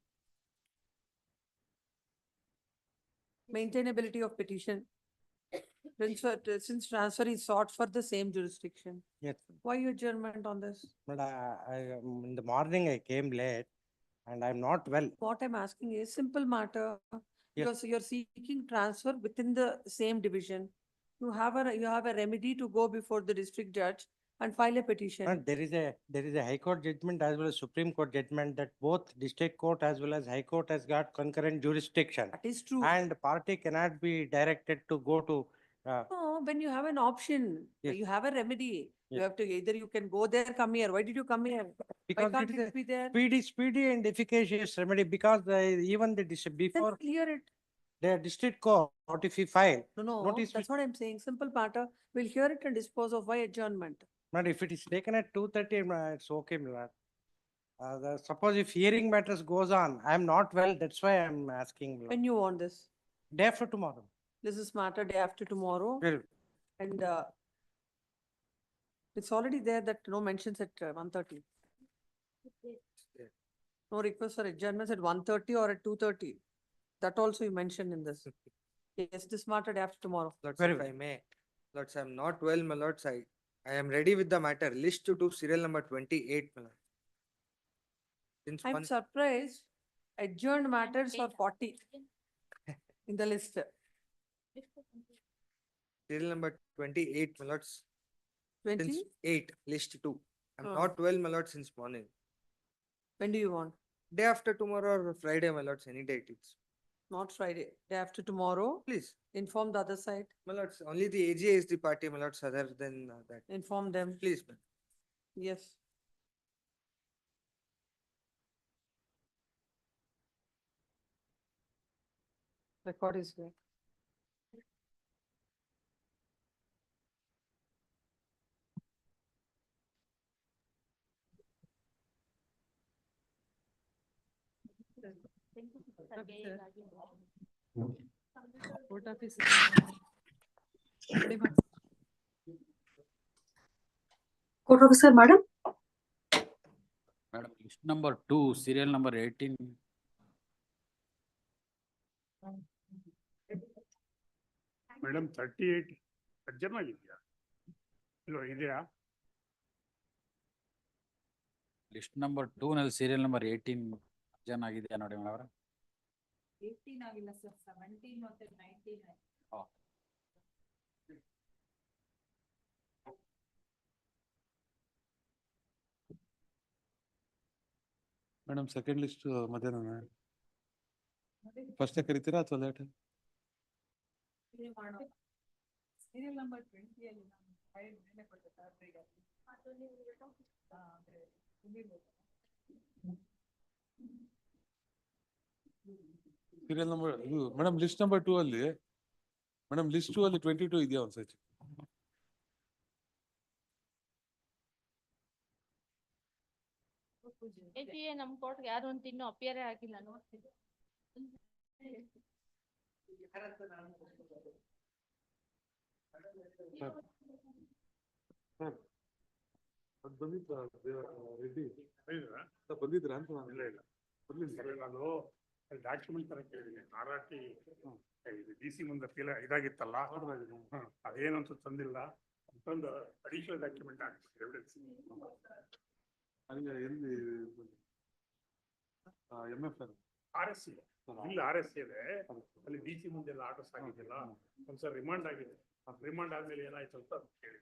Maintainability of petition. Since transfer is sought for the same jurisdiction. Yes. Why adjournment on this? But in the morning I came late and I'm not well. What I'm asking is simple matter. Because you're seeking transfer within the same division. You have a remedy to go before the district judge and file a petition. There is a High Court judgment as well as Supreme Court judgment that both District Court as well as High Court has got concurrent jurisdiction. That is true. And party cannot be directed to go to. No, when you have an option, Yes. you have a remedy. You Yes. have to, either you can go there, come here. Why did you come here? Because Why can't it is it be there? speedy and efficacious remedy because even the Then before clear it. the District Court, if we file, No, notice that's what I'm saying. Simple matter. We'll hear it and dispose of. Why adjournment? but if it is taken at 2:30, it's okay, my lord. Suppose if hearing matters goes on, I'm not well, that's why I'm asking. my lord. When you want this? Day after tomorrow. This is matter day after tomorrow. Well, And it's already there that no mentions at 1:30. No request for adjournments at 1:30 or at 2:30. That also you mentioned in this. Yes, this matter day after tomorrow. Lords, Very if well. I may, Lords, I'm not well, my lords. I am ready with the matter. List to serial number 28, my lord. Since I'm one, surprised adjourned matters are 40 in the list. serial number 28, my lords. 20? Since 8, list 2. I'm Oh. not well, my lord, since morning. When do you want? Day after tomorrow or Friday, my lords, any day it is. Not Friday, day after tomorrow. Please, Inform the other side, my lords, only the AGA is the party, my lords, other than that. inform them. Please, ma'am. Yes. Record is there. Court office. Court officer, madam. Madam, list number 2, serial number 18. Madam 38 adjourn ಆಗಿದೆಯಾ ಇಲ್ವಾ ಇದೆಯಾ list number 2 ನಲ್ಲಿ serial number 18 Arjan ಆಗಿದೆಯಾ ನೋಡಿ madam ಅವರ 18 ಆಗಿಲ್ಲ sir 17 ಮತ್ತೆ 19 madam second list ಮಧ್ಯಾಹ್ನ ಫಸ್ಟ್ ಕರಿತೀರಾ ಅಥವಾ ಲೇಟ್? ಸೀರಿಯಲ್ ನಂಬರ್ 20 ಅಲ್ಲಿ ನಾನು ಫೈಲ್ ಮೇಲೆ ಕೊಟ್ಟೆ ಸಾರ್ಗೆ ಸೀರಿಯಲ್ ನಂಬರ್ ಇದು ಮೇಡಮ್ ಲಿಸ್ಟ್ ನಂಬರ್ 2 ಅಲ್ಲಿ ಮೇಡಮ್ ಲಿಸ್ಟ್ 2 ಅಲ್ಲಿ 22 ಇದೆಯಾ ಒಂದ್ಸತಿ? ನಮ್ ಕೋರ್ಟ್ಗೆ ಯಾರು ಅಂತ ಇನ್ನೂ ಅಪಿಯರೇ ಆಗಿಲ್ಲ ನೋಡ್ತಿದ್ದೆ ಬಂದಿದ್ರ ಅಂತ ಇಲ್ಲ ಇಲ್ಲ ಬರ್ಲಿಲ್ಲ ಅದು ಡಾಕ್ಯುಮೆಂಟ್ ತರ ಕೇಳಿದ್ದೀನಿ ಆರಾಟಿ ಡಿ ಸಿ ಮುಂದೆ ಇದಾಗಿತ್ತಲ್ಲ ಅದೇನು ಅಂತ ತಂದಿಲ್ಲ ಅಂತಂದು ಅಡಿಷನಲ್ ಡಾಕ್ಯುಮೆಂಟ್ ಆಗ್ತದೆ ಎವಿಡೆನ್ಸ್ ಅಲ್ಲಿ ಎಲ್ಲಿ MFR RS ಇದೆ, ಇಲ್ಲಿ RS ಇದೆ, ಅಲ್ಲಿ DC ಮುಂದೆಲ್ಲ ಆರ್ಡರ್ಸ್ ಆಗಿದ್ದಿಲ್ಲ, ಒಂದ್ಸಲ ರಿಮಾಂಡ್ ಆಗಿದೆ, ರಿಮಾಂಡ್ ಆದ್ಮೇಲೆ ಏನಾಯ್ತು ಅಂತ ಕೇಳಿ.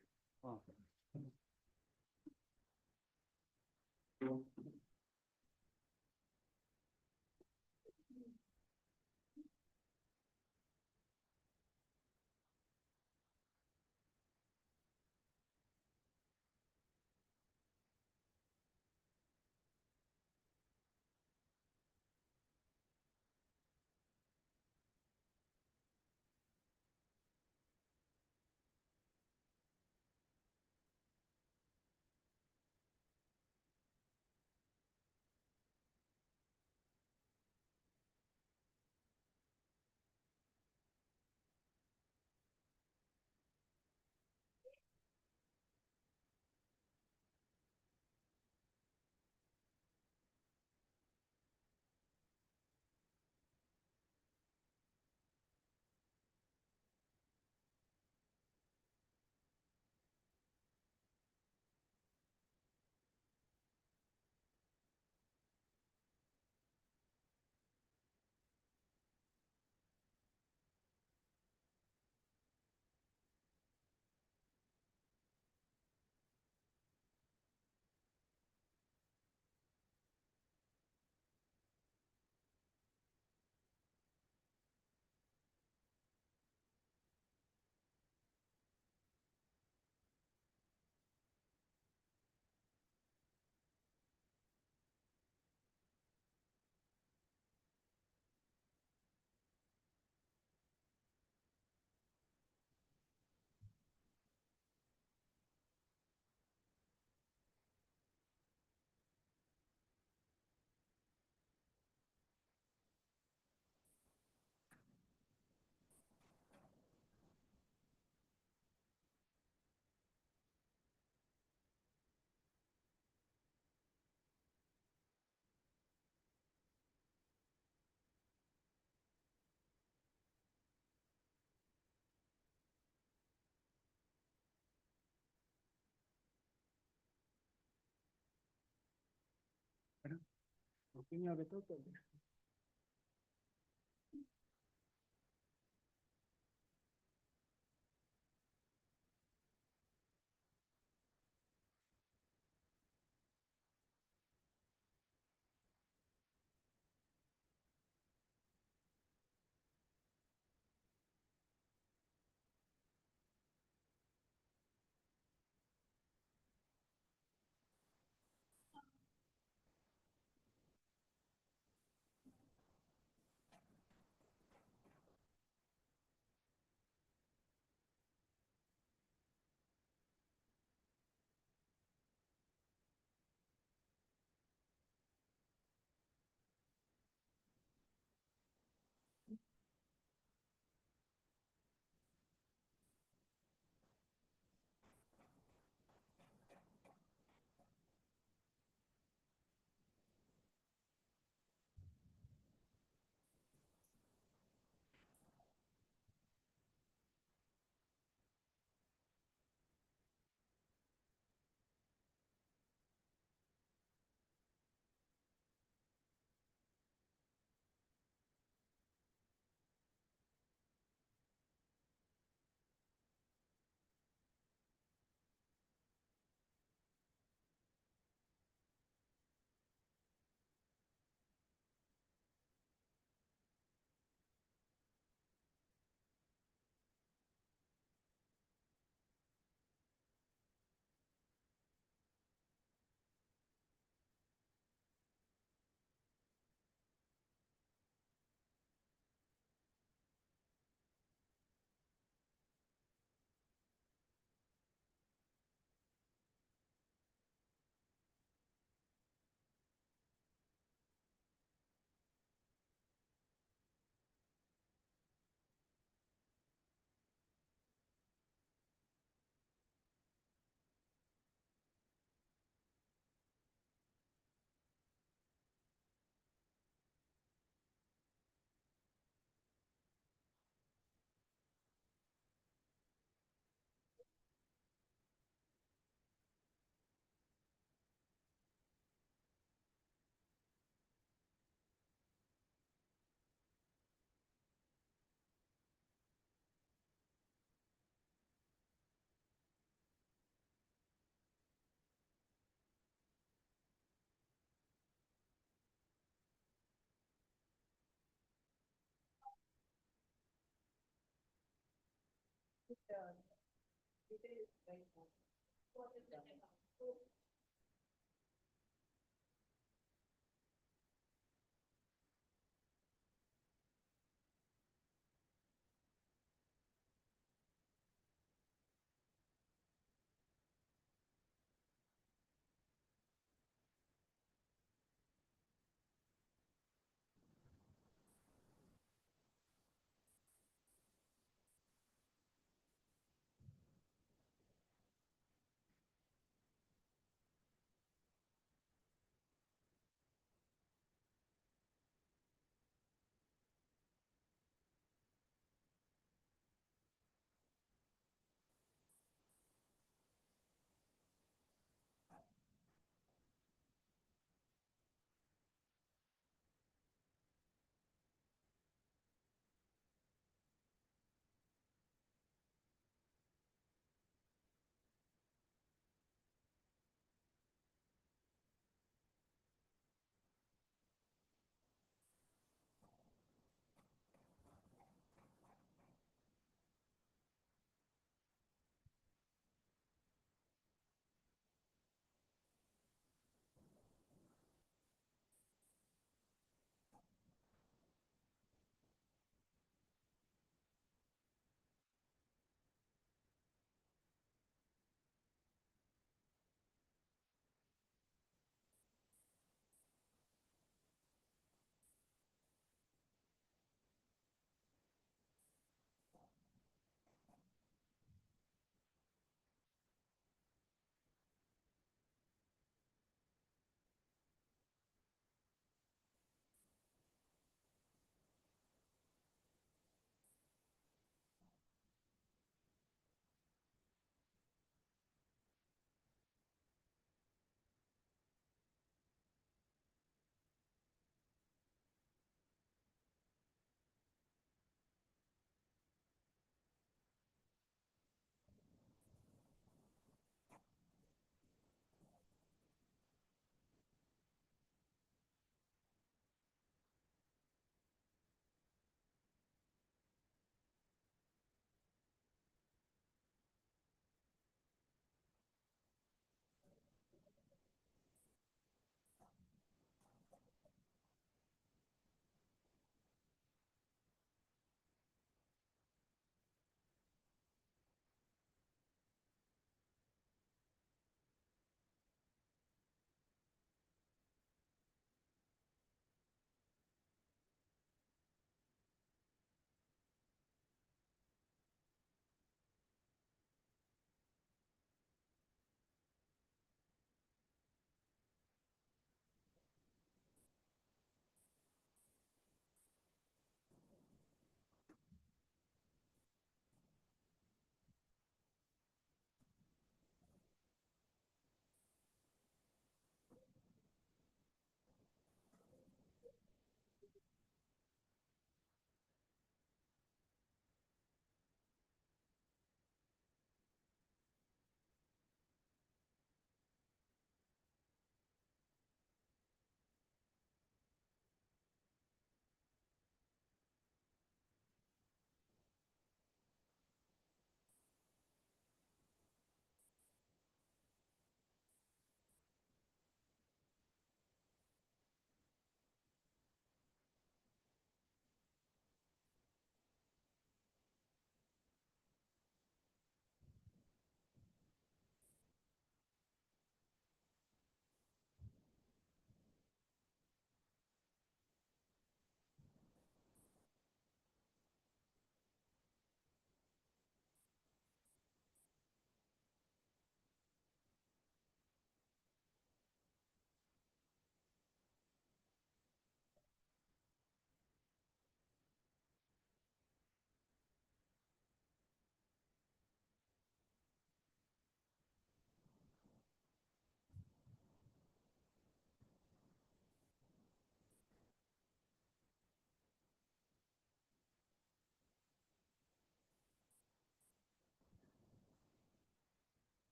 Opinion ಆಗುತ್ತಾ?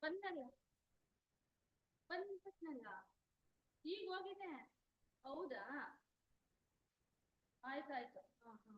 ಬಂದಲ್ಲ ಬಂದ್ಬಿಟ್ನಲ್ಲ ಈಗ ಹೋಗಿದೆ. ಹೌದಾ ಆಯ್ತಾಯ್ತು. ಹಾ ಹಾ.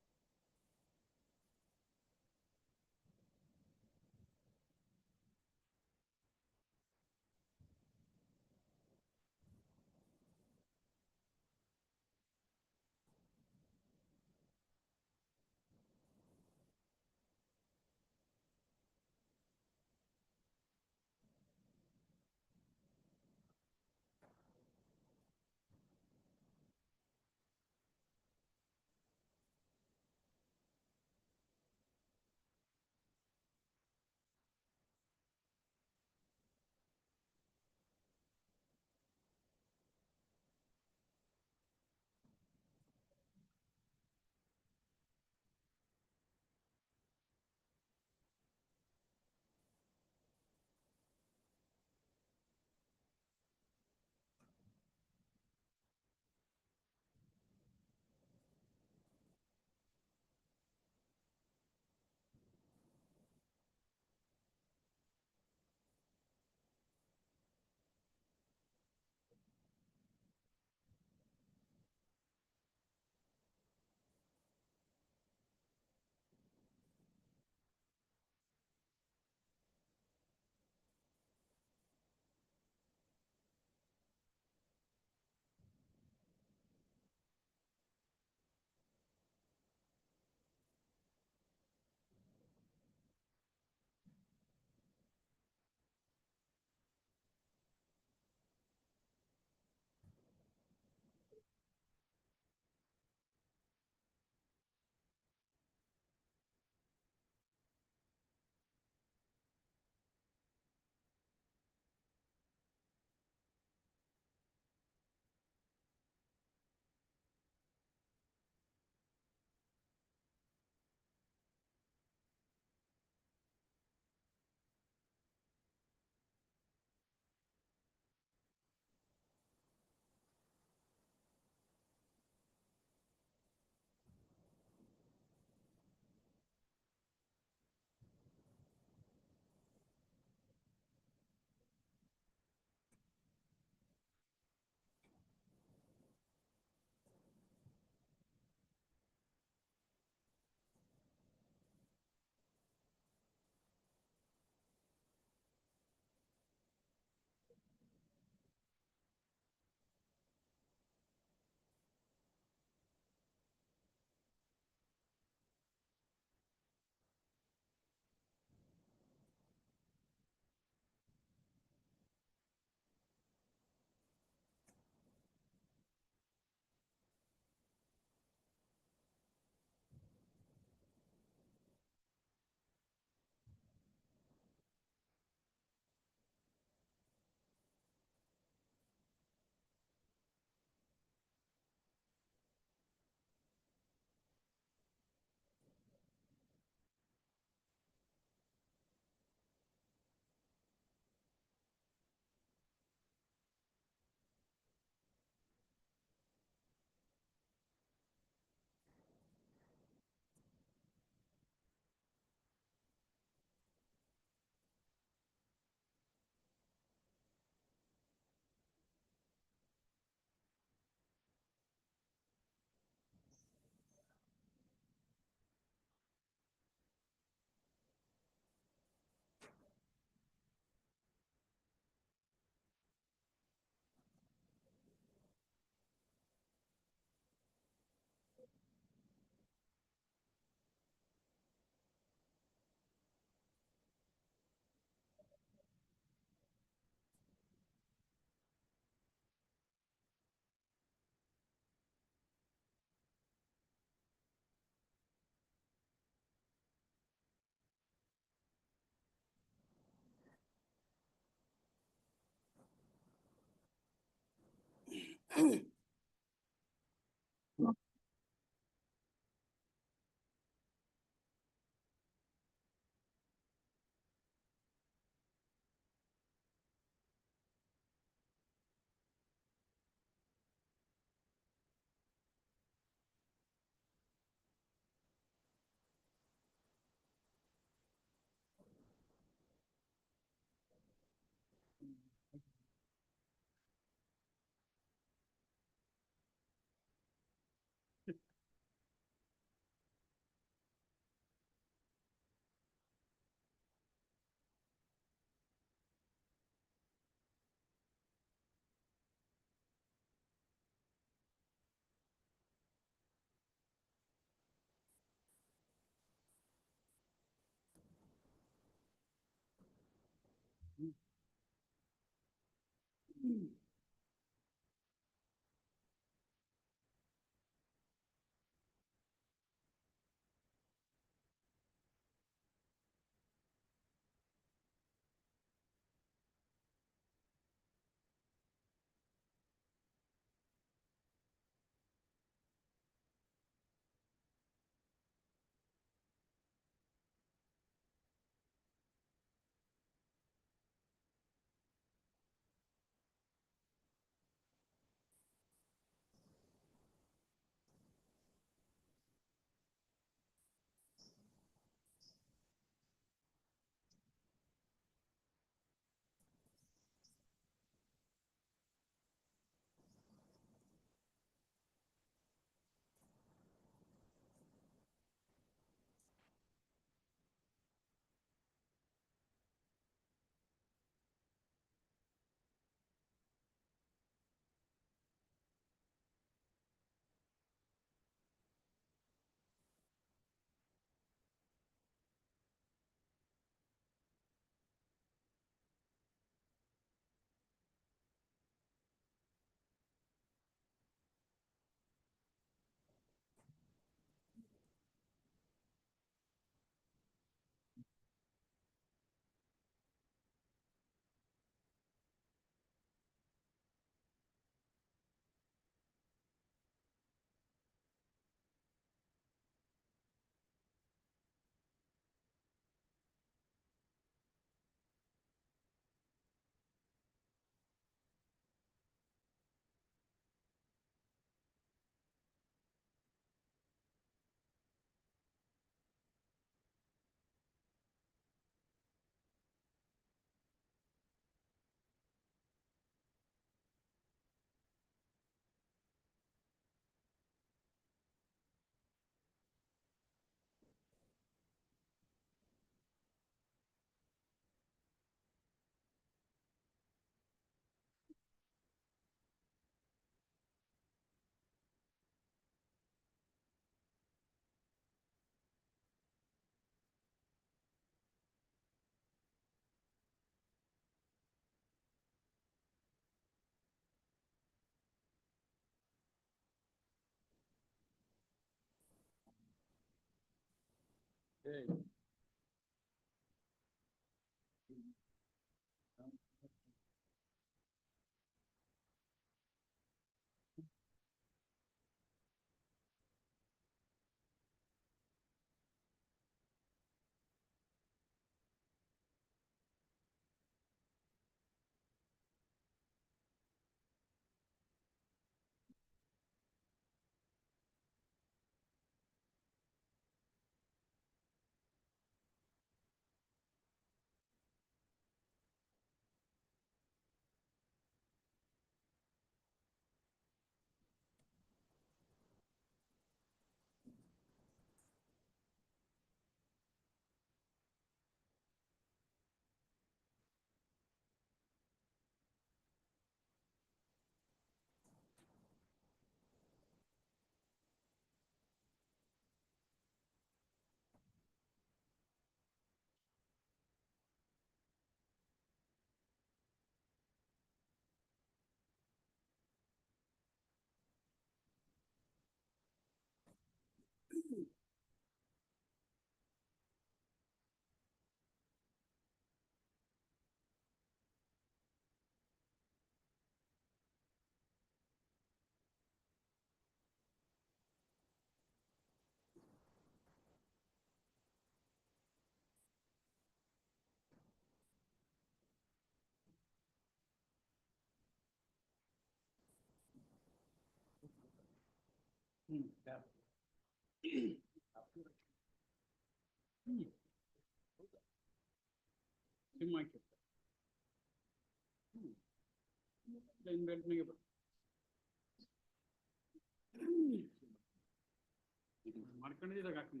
ಮಾಡ್ಕೊಂಡಿದ್ದಾಗ ಹಾಕಿ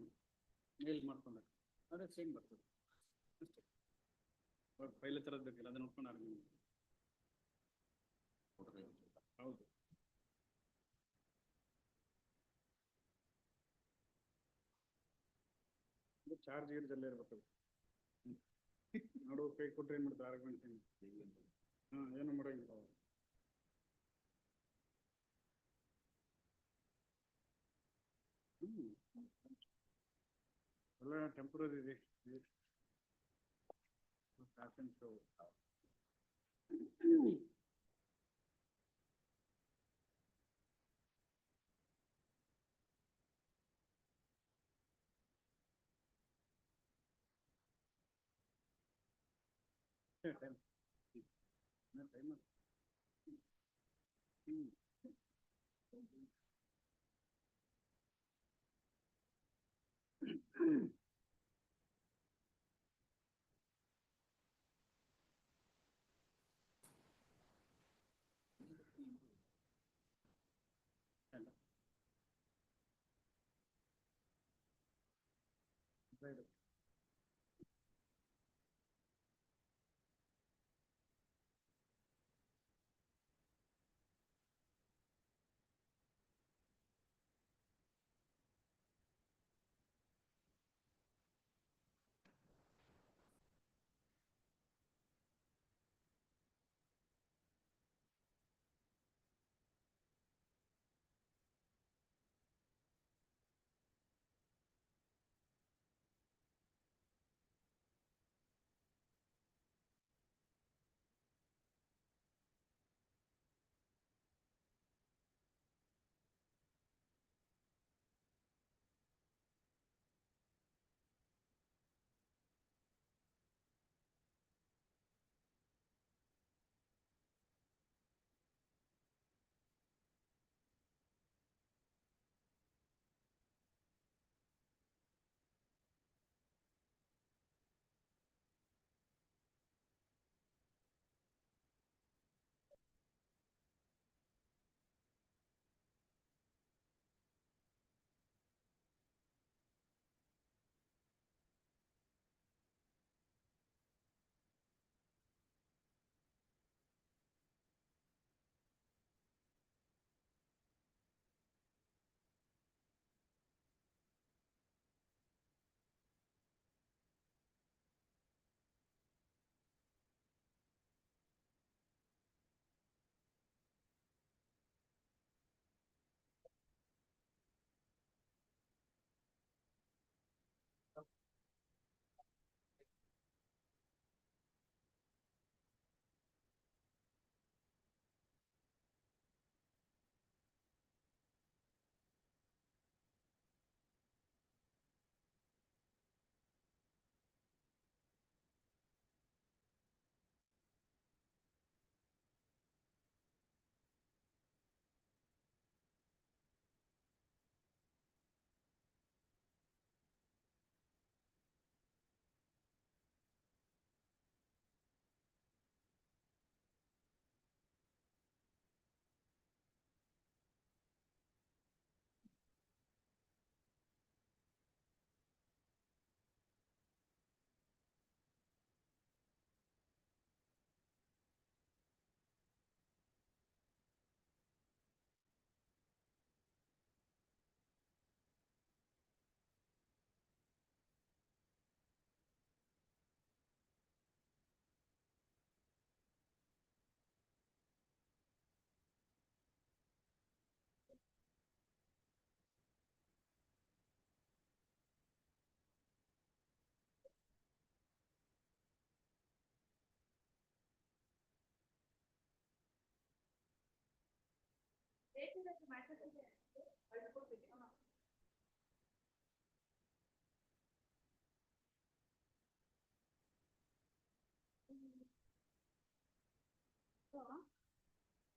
ಮೇಲ್ ಮಾಡ್ಕೊಂಡ ಅದೇ ಸೇಮ್ ಬರ್ತದೆ ಅಷ್ಟೇ. ಫೈಲ್ ತರದ್ ಬೇಕಿಲ್ಲ ಅದನ್ನ ನೋಡ್ಕೊಂಡು ಹೌದು. ಚಾರ್ಜ್ ಎಲ್ಲ ಇರ್ಬೇಕು. ನೋಡು ಕೈ ಕೊಟ್ರೆ ಏನ್ ಮಾಡ್ತಾರೆ ಆರ್ಗ್ಯುಮೆಂಟ್. ಏನು ಮಾಡಂಗಿಲ್ಲ. ಎಲ್ಲ ಟೆಂಪರರಿ ಇದೆ.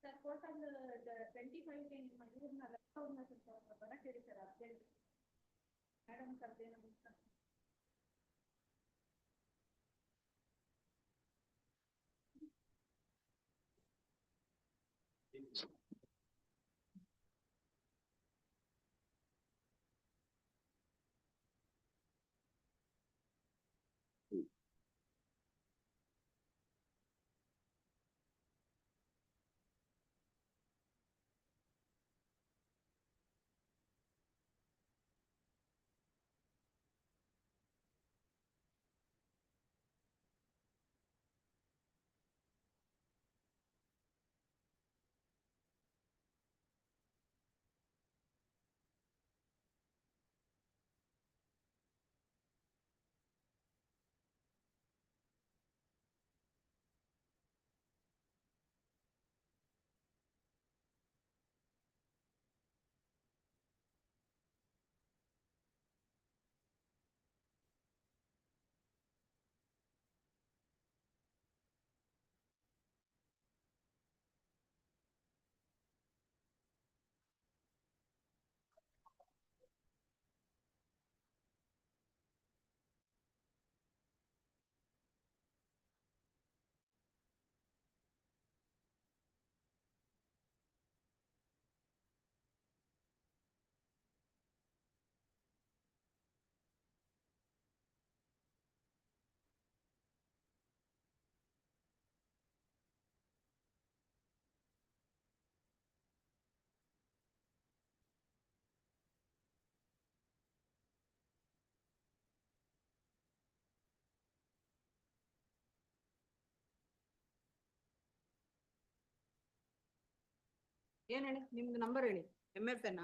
ಸರ್ ಕೋರ್ಟಲ್ಲಿ 25 ಮಾಡಿದ್ರೆ Madam, ಏನ್ ಹೇಳಿ ನಿಮ್ದು ನಂಬರ್ ಹೇಳಿ MFN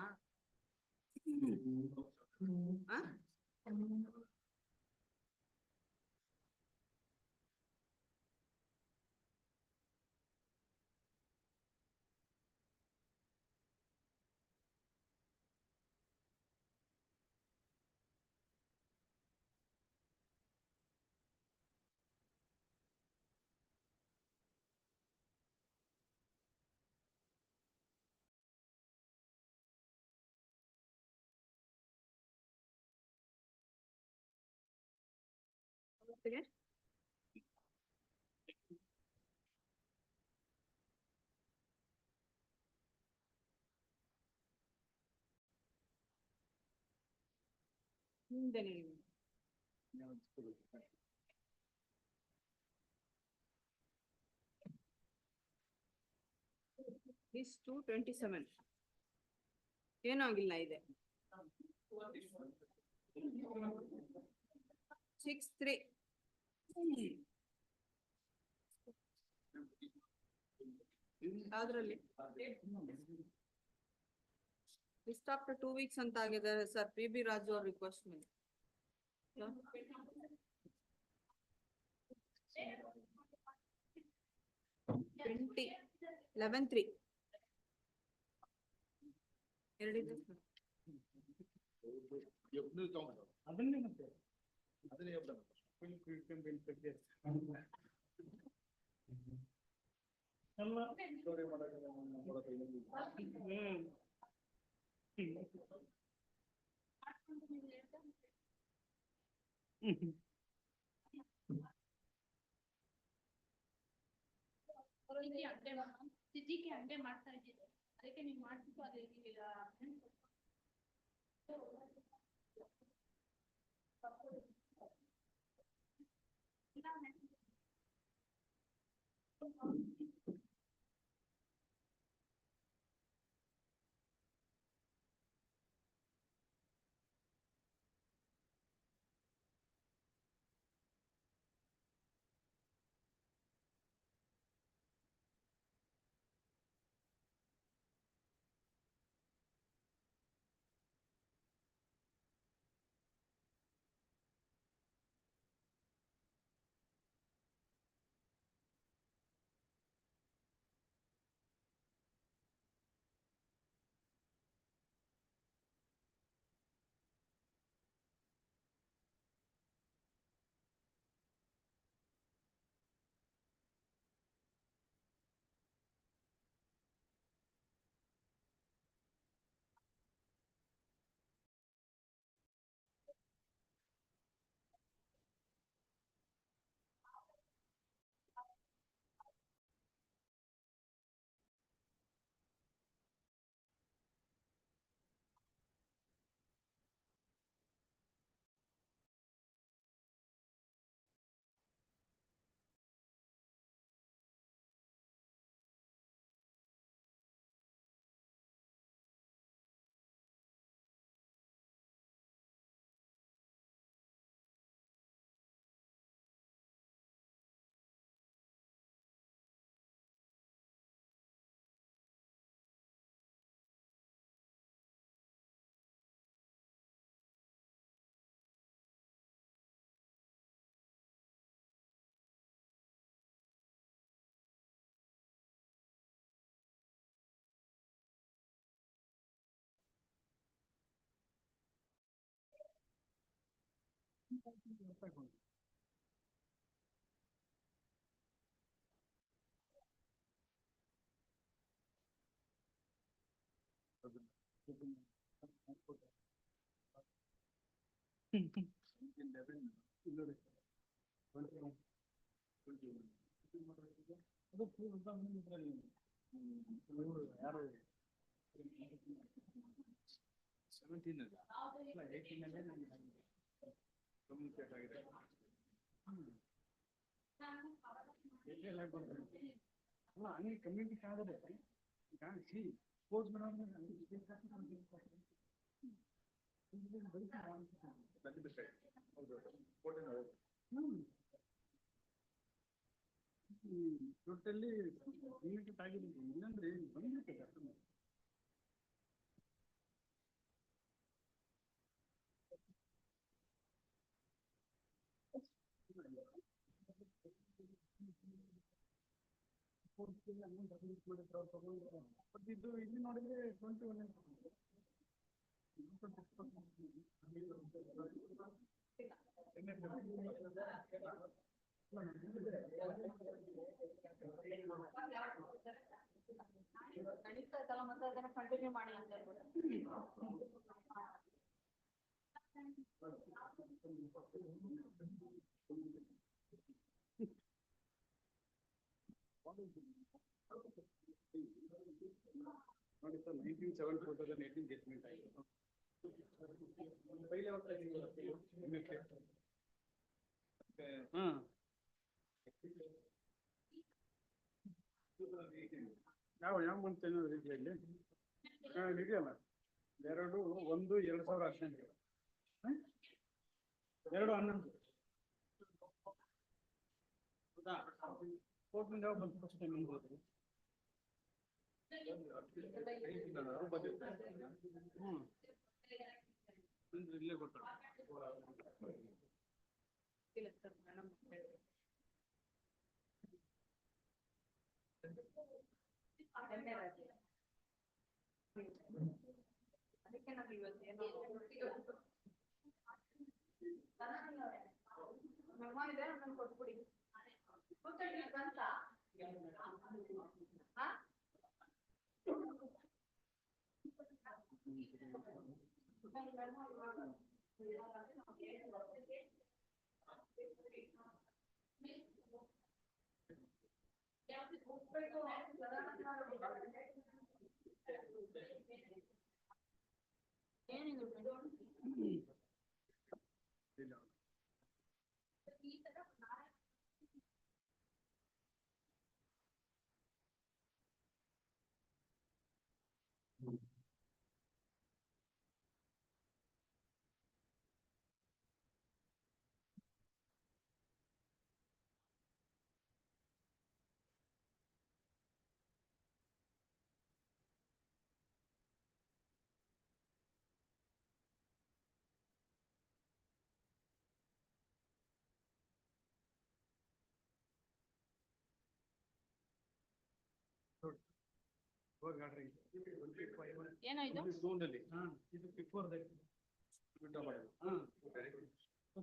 This 227 ಏನೂ ಆಗಿಲ್ಲ ಇದೆ 6-3 ಯಾವ್ದ್ರಲ್ಲಿ ಲಿಸ್ಟ್ ಆಫ್ಟರ್ 2 weeks ಅಂತ ಆಗಿದೆ ಸರ್ PB ರಾಜು ಅವ್ರ ರಿಕ್ವೆಸ್ಟ್ ಮೇಲೆ 11-3 ಎರಡಿದೆ ಸರ್ ಅದನ್ನೇ ಮತ್ತೆ ಸಿದ್ದಿಗೆ ಹಂಗೆ ಮಾಡ್ತಾ ಇದ್ದೀವಿ ಅದಕ್ಕೆ ನೀವು ಮಾಡ್ಬಿಟ್ಟು ಅದೇ community you can't see. Sports totally communicate ಆಗಿದೆ ಇಲ್ಲಂದ್ರೆ ಬಂದ್ಬಿಡ್ತದೆ ಅರ್ಥನೇ. ಬಟ್ ಇದು ಇಲ್ಲಿ ನೋಡಿದ್ರೆ 21 ನಡೀತದಲ್ಲ ಮತ್ತೆ ಅದನ್ನ ಕಂಟಿನ್ಯೂ ಮಾಡಿ ಅಂತ ನೋಡಿ ಸರ್ 19/7/2018 ಜಡ್ಜ್ಮೆಂಟ್ ಆಯಿತು. ಯಾವ ಮಂತ್ ಇದೆಯಲ್ಲ 2/1/2018 2/11 ಕೋರ್ಟ್ನಿಂದ ಯಾವಾಗ ಬಂತು ಫಸ್ಟ್ ಟೈಮ್ ನಿಮ್ಗೆ? ಇಲ್ಲೇ ಗೊತ್ತಾಗ ಅದಕ್ಕೆ ನಾವು ಇವತ್ತೇನು ಮೆಮೊ ಇದೆ ಅದನ್ನ ಕೊಟ್ಬಿಡಿ ಅಂತ ಏನಾಯ್ತು ಇದು before that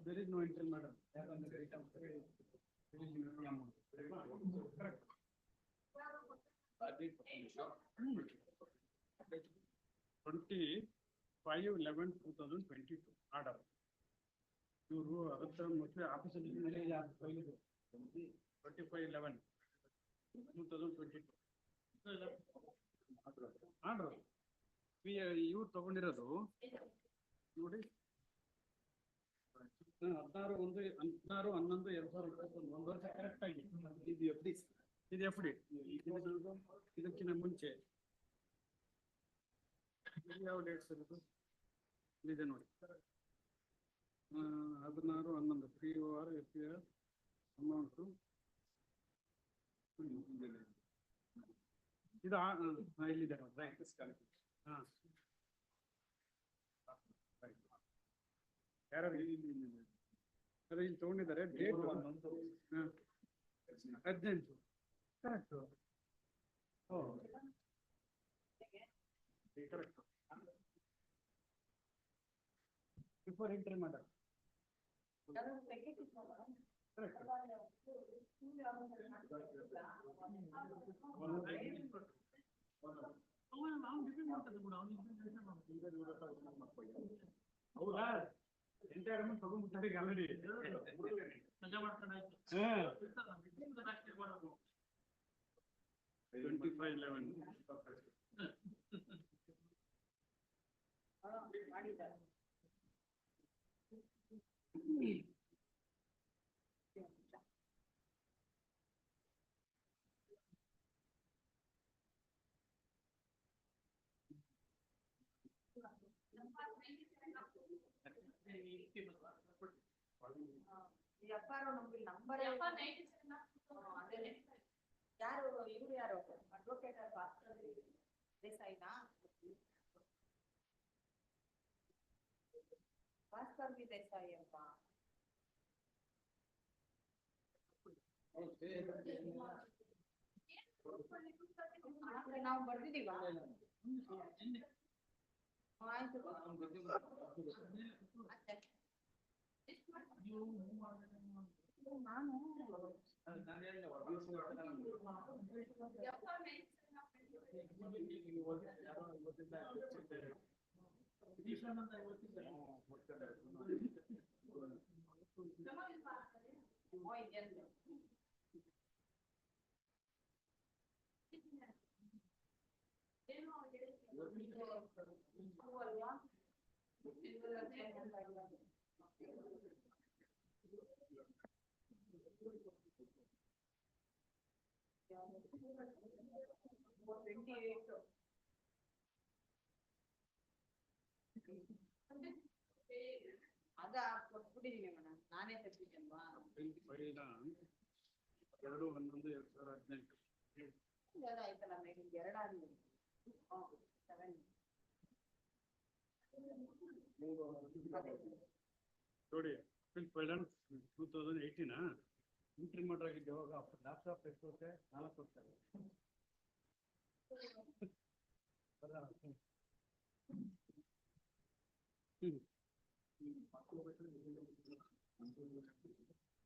there is no entry madam ಯಾಕಂದ್ರೆ ಐಟಮ್ ಅಮೌಂಟ್ ಕರೆಕ್ಟ್ 25/11/2022 ಆರ್ಡರ್ ಇವರು ಅದಕ್ಕೆ ಮತ್ತೆ ಆಫೀಸಲ್ಲಿ 25/11/2022 ಆರ್ಡರ್ ಇವ್ರು ತಗೊಂಡಿರೋದು ನೋಡಿ 16/11/2021 ಒಂದು ವರ್ಷ ಕರೆಕ್ಟ್ ಆಗಿ ಇದು ಎಫ್ ಡಿ ಇದಕ್ಕಿಂತ ಮುಂಚೆ ಯಾವ ಡೇಟ್ ಸರ್ ಇದು ಇದೆ ನೋಡಿ 16/11 POR FPR ಅಮೌಂಟು ಇದು ಇಲ್ಲಿದೆ ಹಾಂ ಯಾರು ಇಲ್ಲಿ ತಗೊಂಡಿದ್ದಾರೆ date 18 correct correct before entry ಮಾಡ ಹೌದಾ ಎಂಟೈರ್ ತಗೊಂಡ್ಬಿಟ್ಟಾರೆ ಆಲ್ರೆಡಿ 25/11. ಯಾರು ಇವ್ರು ಯಾರು ಅಡ್ವೊಕೇಟ್ ದೇಸಾಯಿನಾ ಭಾಸ್ಕರ್ ಬಿ ದೇಸಾಯಿ ಅಂತ ನಾವು ಬರ್ದಿದೀವ ಆಯ್ತು ನಾನು ಅದ ಕೊಟ್ಬಿಟ್ಟಿದೀನಿ ಮೇಡಮ್ ನಾನೇ ತೆಗ್ದಿದ್ದೇಲ್ವಾ 2/11/2018. ಆಯ್ತಲ್ಲ ಮೇಡಮ್ ಎರಡಾದ್ಮೇಲೆ ನೋಡಿ 2018 ಎಂಟ್ರಿ ಮಾಡೋಗಿದ್ದೆ ಯಾವಾಗ ಲ್ಯಾಪ್ಟಾಪ್ ಎಷ್ಟು ವರ್ಷ 4 ವರ್ಷ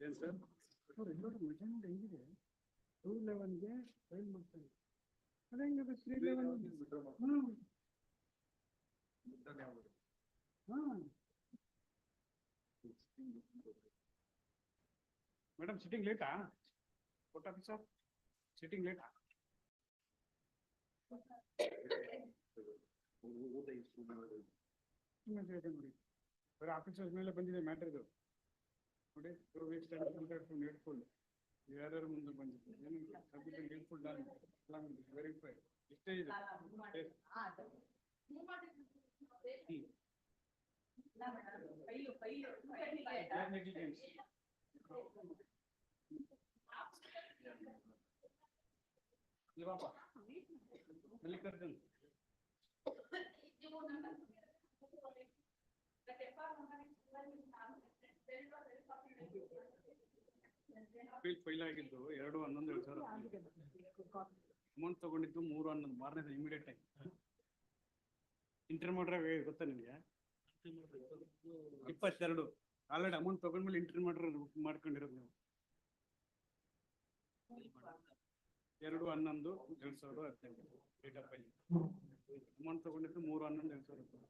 ಏನ್ ಸರ್ ಮೆಜರ್ಮೆಂಟ್ ಹೆಂಗಿದೆ 211ಗೆ ಫೈಲ್ ಮಾಡ್ತಾನೆ ಅದೇ 311 ಮೇಡಮ್ ಸಿಟ್ಟಿಂಗ್ ಲೇಟಾ ಕೋರ್ಟ್ ಆಫೀಸರ್ ಸಿಟ್ಟಿಂಗ್ ಲೇಟಾ ನೋಡಿ ಬರೀ ಆಫೀಸರ್ಸ್ ಮೇಲೆ ಬಂದಿದೆ ಮ್ಯಾಟರ್ ಇದು ನೋಡಿ 2 weeks time ನೀಡ್ಫುಲ್ ಯಾರ್ಯಾರು ಮುಂದೆ ಬಂದಿದೆ ಏನು ಸಬ್ಮಿಟ್ ನೀಡ್ಫುಲ್ ಡನ್ ವೆರಿಫೈ ಇಷ್ಟೇ ಇದೆ Negligence. ಇಲ್ಲಪ್ಪ ಮಲ್ಲಿಕಾರ್ಜುನ್ ಫೈಲ್ ಆಗಿದ್ದು 2/11/2018 ಅಮೌಂಟ್ ತಗೊಂಡಿದ್ದು 3/11 ಮಾರನೇ ಇಮಿಡಿಯೇಟ್ ಆಗಿ ಇಂಟರ್ ಮಾಡ್ರೆ ಗೊತ್ತಾ ನಿಮ್ಗೆ 22 ಆಲ್ರೆಡಿ ಅಮೌಂಟ್ ತಗೊಂಡ್ಮೇಲೆ ಇಂಟರ್ ಮಾಡ್ರೆ ಮಾಡ್ಕೊಂಡಿರೋದು ನೀವು 2/11/2018 ಡೇಟ್ ಆಫ್ ಫೈಲ್ ಅಮೌಂಟ್ ತಗೊಂಡಿದ್ದು 3/11/2018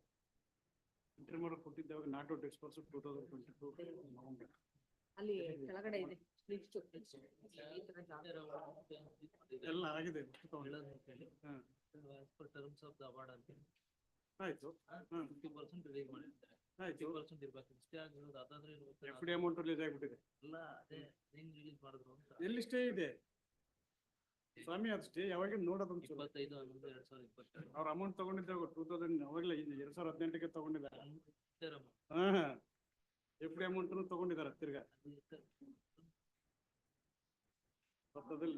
ಇಂಟರ್ ಮಾಡ್ರೆ ಕೊಟ್ಟಿದ್ದಾಗ ನಾಟ್ ಔಟ್ ಎಕ್ಸ್ಪರ್ಸ್ 2022 ಅಲ್ಲಿ ಕೆಳಗಡೆ ಇದೆ ಎಲ್ಲ ಆಗಿದೆ ಟರ್ಮ್ಸ್ ಆಫ್ ದ ಅವಾರ್ಡ್ ಅಂತ ಆಯ್ತು 50% ರಿಲೀಸ್ ಮಾಡಿರ್ತಾರೆ 50% ಇರ್ಬೇಕು ಇಷ್ಟೇ ಆಗಿರೋದು ಅದಾದ್ರೆ FD ಅಮೌಂಟ್ ರಿಲೀಸ್ ಆಗಿಬಿಟ್ಟಿದೆ ಅಲ್ಲ ಅದೇ ಹೆಂಗ್ ರಿಲೀಸ್ ಮಾಡಿದ್ರು ಅಂತ ಎಲ್ಲಿ ಸ್ಟೇ ಇದೆ ಸ್ವಾಮಿ ಅದು ಸ್ಟೇ ಯಾವಾಗ ನೋಡೋದು 25/11/2022 ಅವ್ರ ಅಮೌಂಟ್ ತಗೊಂಡಿದ್ದಾಗ 2000 ಅವಾಗಲೇ 2018ಗೆ ತಗೊಂಡಿದ್ದಾರೆ FD ಅಮೌಂಟ್ ತಗೊಂಡಿದ್ದಾರೆ ತಿರ್ಗಾ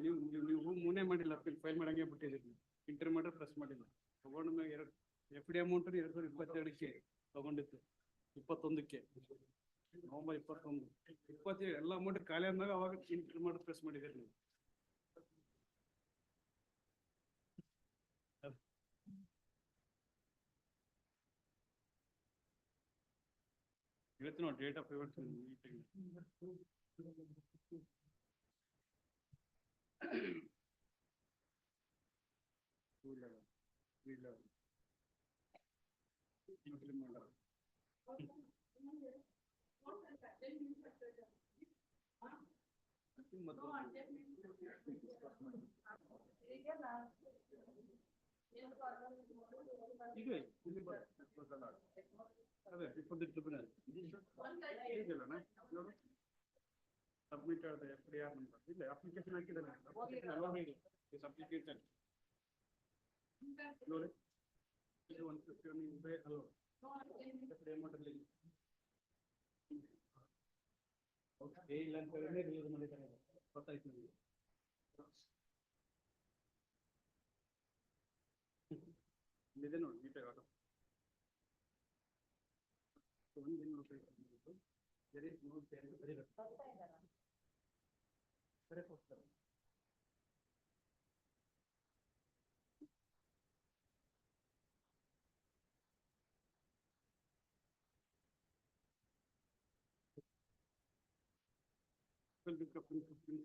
ನೀವು ಮೂನೇ ಮಾಡಿಲ್ಲ ಫೈಲ್ ಮಾಡಂಗೆ ಬಿಟ್ಟಿದ್ದೀರಿ ಇಂಟರ್ ಮಾಡ್ರೆ ಪ್ರೆಸ್ ಮಾಡಿಲ್ಲ ತಗೊಂಡ ಮೇಲೆ FD ಅಮೌಂಟ್ 2022ಕ್ಕೆ ತಗೊಂಡಿತ್ತು 21ಕ್ಕೆ ನವೆಂಬರ್ 21 27 ಎಲ್ಲ ಅಮೌಂಟ್ ಖಾಲಿ ಆದ್ಮೇಲೆ ಅವಾಗ ಇಂಟರ್ ಮಾಡಿ ಪ್ರೆಸ್ ಮಾಡಿದ್ದೀರಿ ನೀವು ಇವತ್ತು ನಾವು ಡೇಟ್ ಆಫ್ ಇವತ್ತು ಮೀಟಿಂಗ್ ಅದೇ before the tribunal. ಇದೆಯಲ್ಲಣ್ಣ? ನೋಡು. Submitted FDR number. ಇಲ್ಲ application ಹಾಕಿದ್ದಾನೆ. Allow me this application. ನೋಡಿ. ಇದು 151 ಇದೆ allow. FDR ಮಾಡಲಿ. ಓಕೆ ಇಲ್ಲ ಅಂತ ಹೇಳಿದ್ರೆ ರಿಲೀಸ್ ಮಾಡಿದ್ದಾರೆ. ಗೊತ್ತಾಯ್ತು ನಿಮಗೆ. ಇದೆ ನೋಡಿ ನೀಟಾಗಿ auto. There is no very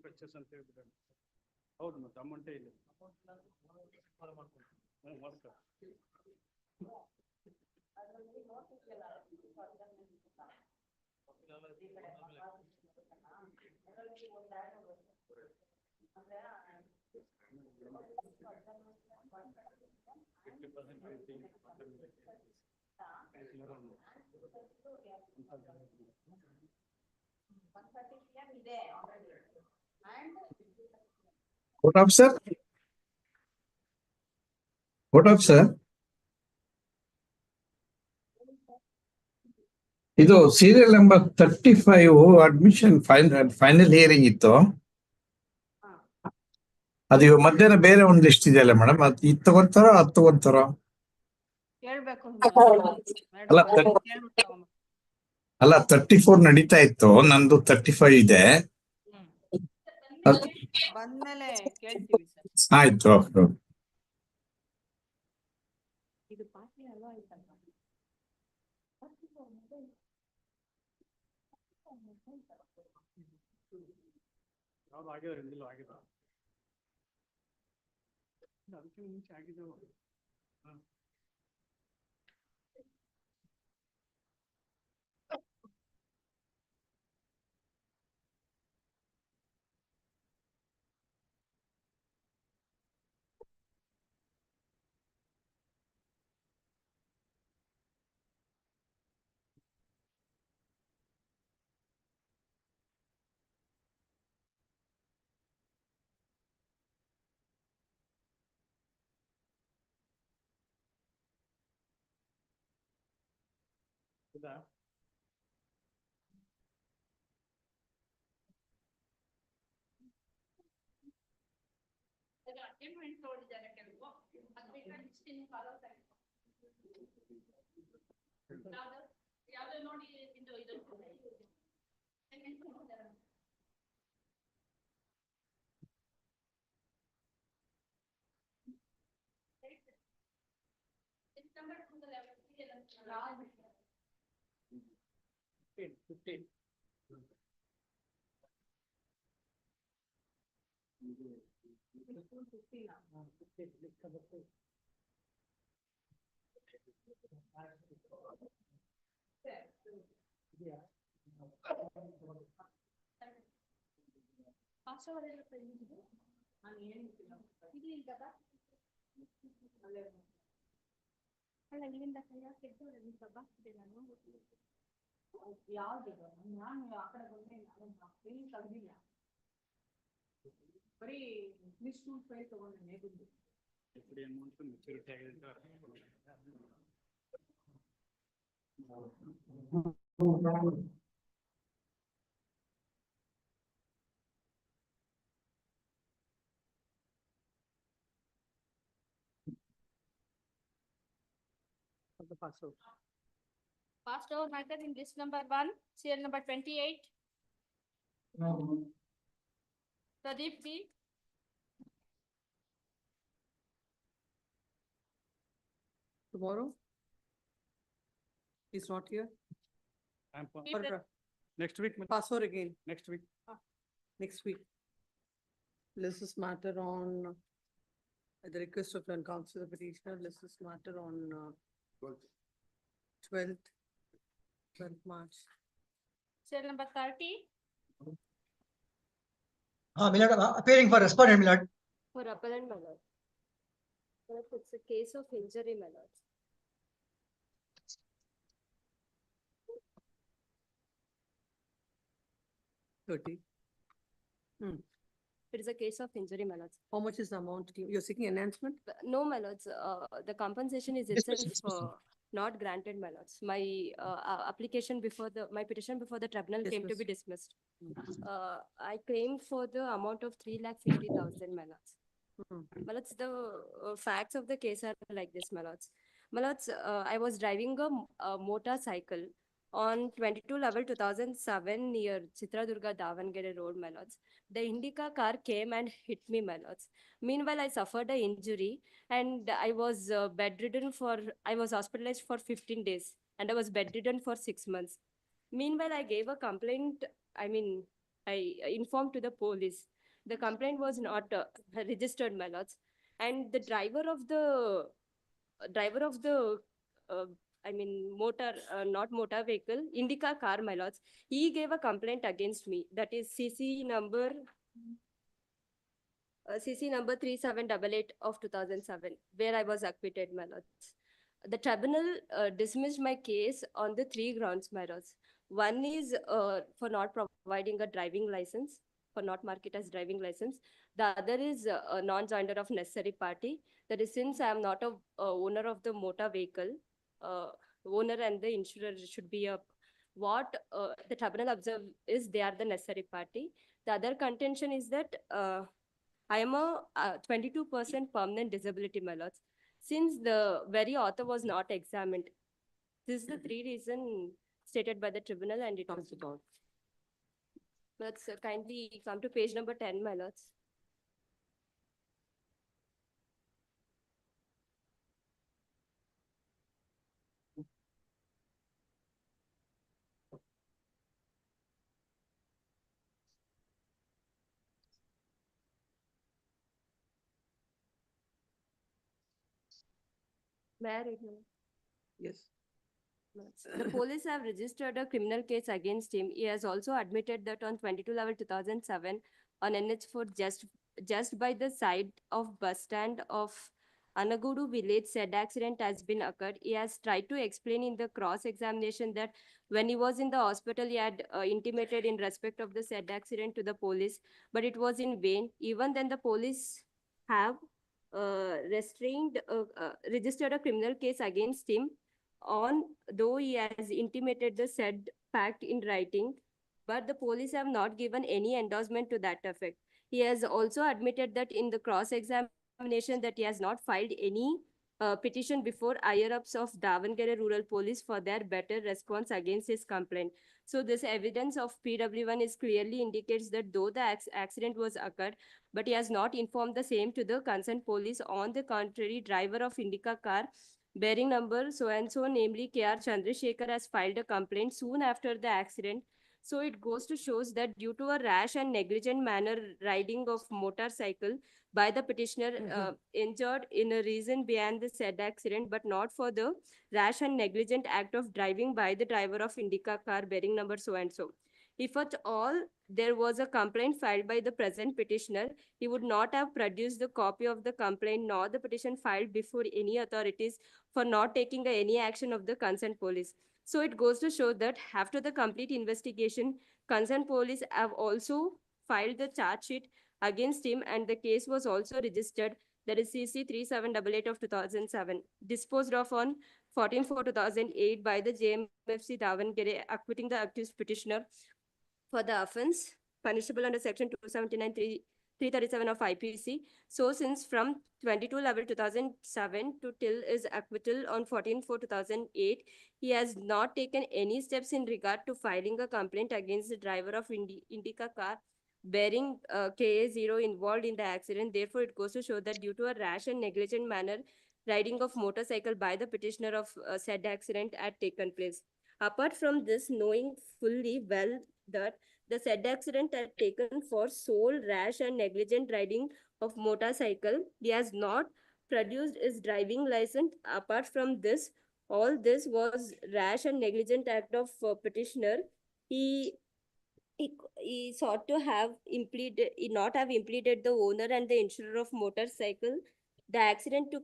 purchase ಅಂತ ಹೇಳಿದ್ರೆ ಹೌದು ಮತ್ತೆ ಅಮೌಂಟೇ ಇಲ್ಲ ಮಾಡ್ತಾರೆ What up, sir? What up, sir? ಇದು serial number 35 admission final hearing ಇತ್ತು. ಅದು ಮಧ್ಯಾಹ್ನ ಬೇರೆ ಒಂದು ಲಿಸ್ಟ್ ಇದೆಯಲ್ಲ ಮೇಡಮ್, ಅದು ಇದು ತಗೊಂತಾರೋ ಅದು ತಗೊಂತಾರೋ? ಅಲ್ಲ 34 ನಡೀತಾ ಇತ್ತು, ನಂದು 35 ಇದೆ. ಬಂದ್ಮೇಲೆ ಕೇಳ್ತೀವಿ ಸರ್. ಆಯ್ತು. ಇದು ಪಾರ್ಟಿ ಅಲ್ವಾ ಆಯ್ತಲ್ಲ. ಯಾವ್ದು ಆಗಿದ್ದಾರೆ ಇಲ್ಲ ಆಗಿದೆ ಅದಕ್ಕೆ ಮುಂಚೆ ಆಗಿದ್ದಾವೆ. ಹೌದಾ? ಯಾವ್ದು ನೋಡಿ ಇದು ಅಲ್ಲ ಇಲ್ಲಿಂದ ಯಾವ್ದು ನಾನು ಆ ಕಡೆ ಬಂದ್ರೆ ಏನು ತೆಗ್ದಿಲ್ಲ, ಬರೀ ಲಿಸ್ಟ್ ಫೈಲ್ ತಗೊಂಡೆ ನೇಗುಂದು. ಅಮೌಂಟ್ ಮೆಚುರಿಟಿ ಆಗಿದೆ ಅಂತ Passed over matter in list number 1, serial number 28. Pradeep B. Tomorrow? He's not here. I'm for- Keep it. Next week, Pass over again, next week. next week. List this matter on at the request of counsel the petitioner, list this matter on 12th March. Serial number 30. Milord, appearing for respondent, Milord. For appellant, my lord. But it's a case of injury, my lord. 30. It is a case of injury, my lords. How much is the amount? You're seeking enhancement? No, my lords, the compensation is itself not granted, my lords. My application before my petition before the tribunal came to be dismissed. I claimed for the amount of 3,50,000, my lords. My lords, the facts of the case are like this, my lords. My lords, I was driving a motorcycle on 22/11/2007 near Chitradurga Davangere Road, my lords. The Indica car came and hit me, my lords. Meanwhile, I suffered an injury and I was I was hospitalized for 15 days and I was bedridden for 6 months. Meanwhile, I gave a complaint, I informed to the police. The complaint was not registered, my lords. And the driver of the not motor vehicle, Indica car, my lords, he gave a complaint against me. That is CC number 3788 of 2007, where I was acquitted, my lords. The tribunal dismissed my case on the 3 grounds, my lords. One is for not providing a driving license, for not market as driving license. The other is a non-joinder of necessary party. That is, since I am not a owner of the motor vehicle, owner and the insurer should be what the tribunal observed is they are the necessary party. The other contention is that I am a 22% permanent disability, my lords. Since the very author was not examined, this is the 3 reasons stated by the tribunal and it was about. Let's kindly come to page number 10, my lords. May I read now? Yes. The police have registered a criminal case against him. He has also admitted that on 22/11/2007 on NH4 just by the side of bus stand of Anagudu village said accident has been occurred. He has tried to explain in the cross-examination that when he was in the hospital, he had intimated in respect of the said accident to the police, but it was in vain. Even then, the police have registered a criminal case against him though he has intimated the said fact in writing, but the police have not given any endorsement to that effect. He has also admitted that in the cross-examination that he has not filed any petition before higher-ups of Davangere Rural Police for their better response against his complaint. So this evidence of PW1 is clearly indicates that though the accident was occurred, but he has not informed the same to the concerned police. On the contrary, driver of Indica car bearing number so and so, namely KR Chandrasekhar, has filed a complaint soon after the accident. So it goes to shows that due to a rash and negligent manner riding of motorcycle by the petitioner injured in a reason beyond the said accident, but not for the rash and negligent act of driving by the driver of Indica car bearing number so and so. If at all there was a complaint filed by the present petitioner, he would not have produced the copy of the complaint nor the petition filed before any authorities for not taking any action of the concerned police. So it goes to show that after the complete investigation, concerned police have also filed the charge sheet against him and the case was also registered, that is CC 3788 of 2007, disposed of on 14/4/2008 by the JMFC Davangere, acquitting the accused petitioner for the offence punishable under section 279(3)337 of IPC. So since from 22/11/2007 to till his acquittal on 14/4/2008, he has not taken any steps in regard to filing a complaint against the driver of Indica car bearing KA0 involved in the accident. Therefore, it goes to show that due to a rash and negligent manner, riding of motorcycle by the petitioner of said accident had taken place. Apart from this, knowing fully well that the said accident had taken for sole rash and negligent riding of motorcycle, he has not produced his driving license. Apart from this, all this was rash and negligent act of petitioner. He he sought to have impleaded, not have impleaded the owner and the insurer of motorcycle the accident to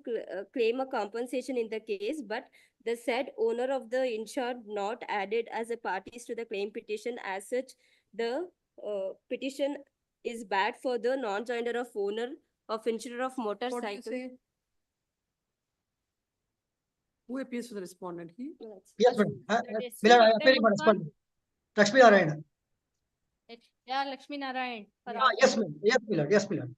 claim a compensation in the case, but the said owner of the insured not added as a parties to the claim petition. As such, the petition is bad for the non-joiner of owner of insurer of What do you motorcycle. say? Who appears for the respondent? He? Yes, madam. Milord, I am appearing for respondent. Lakshmi Narayana. Yeah, Lakshmi Narayan. Yes, ma'am. Yes, Milord. Yes, Milord.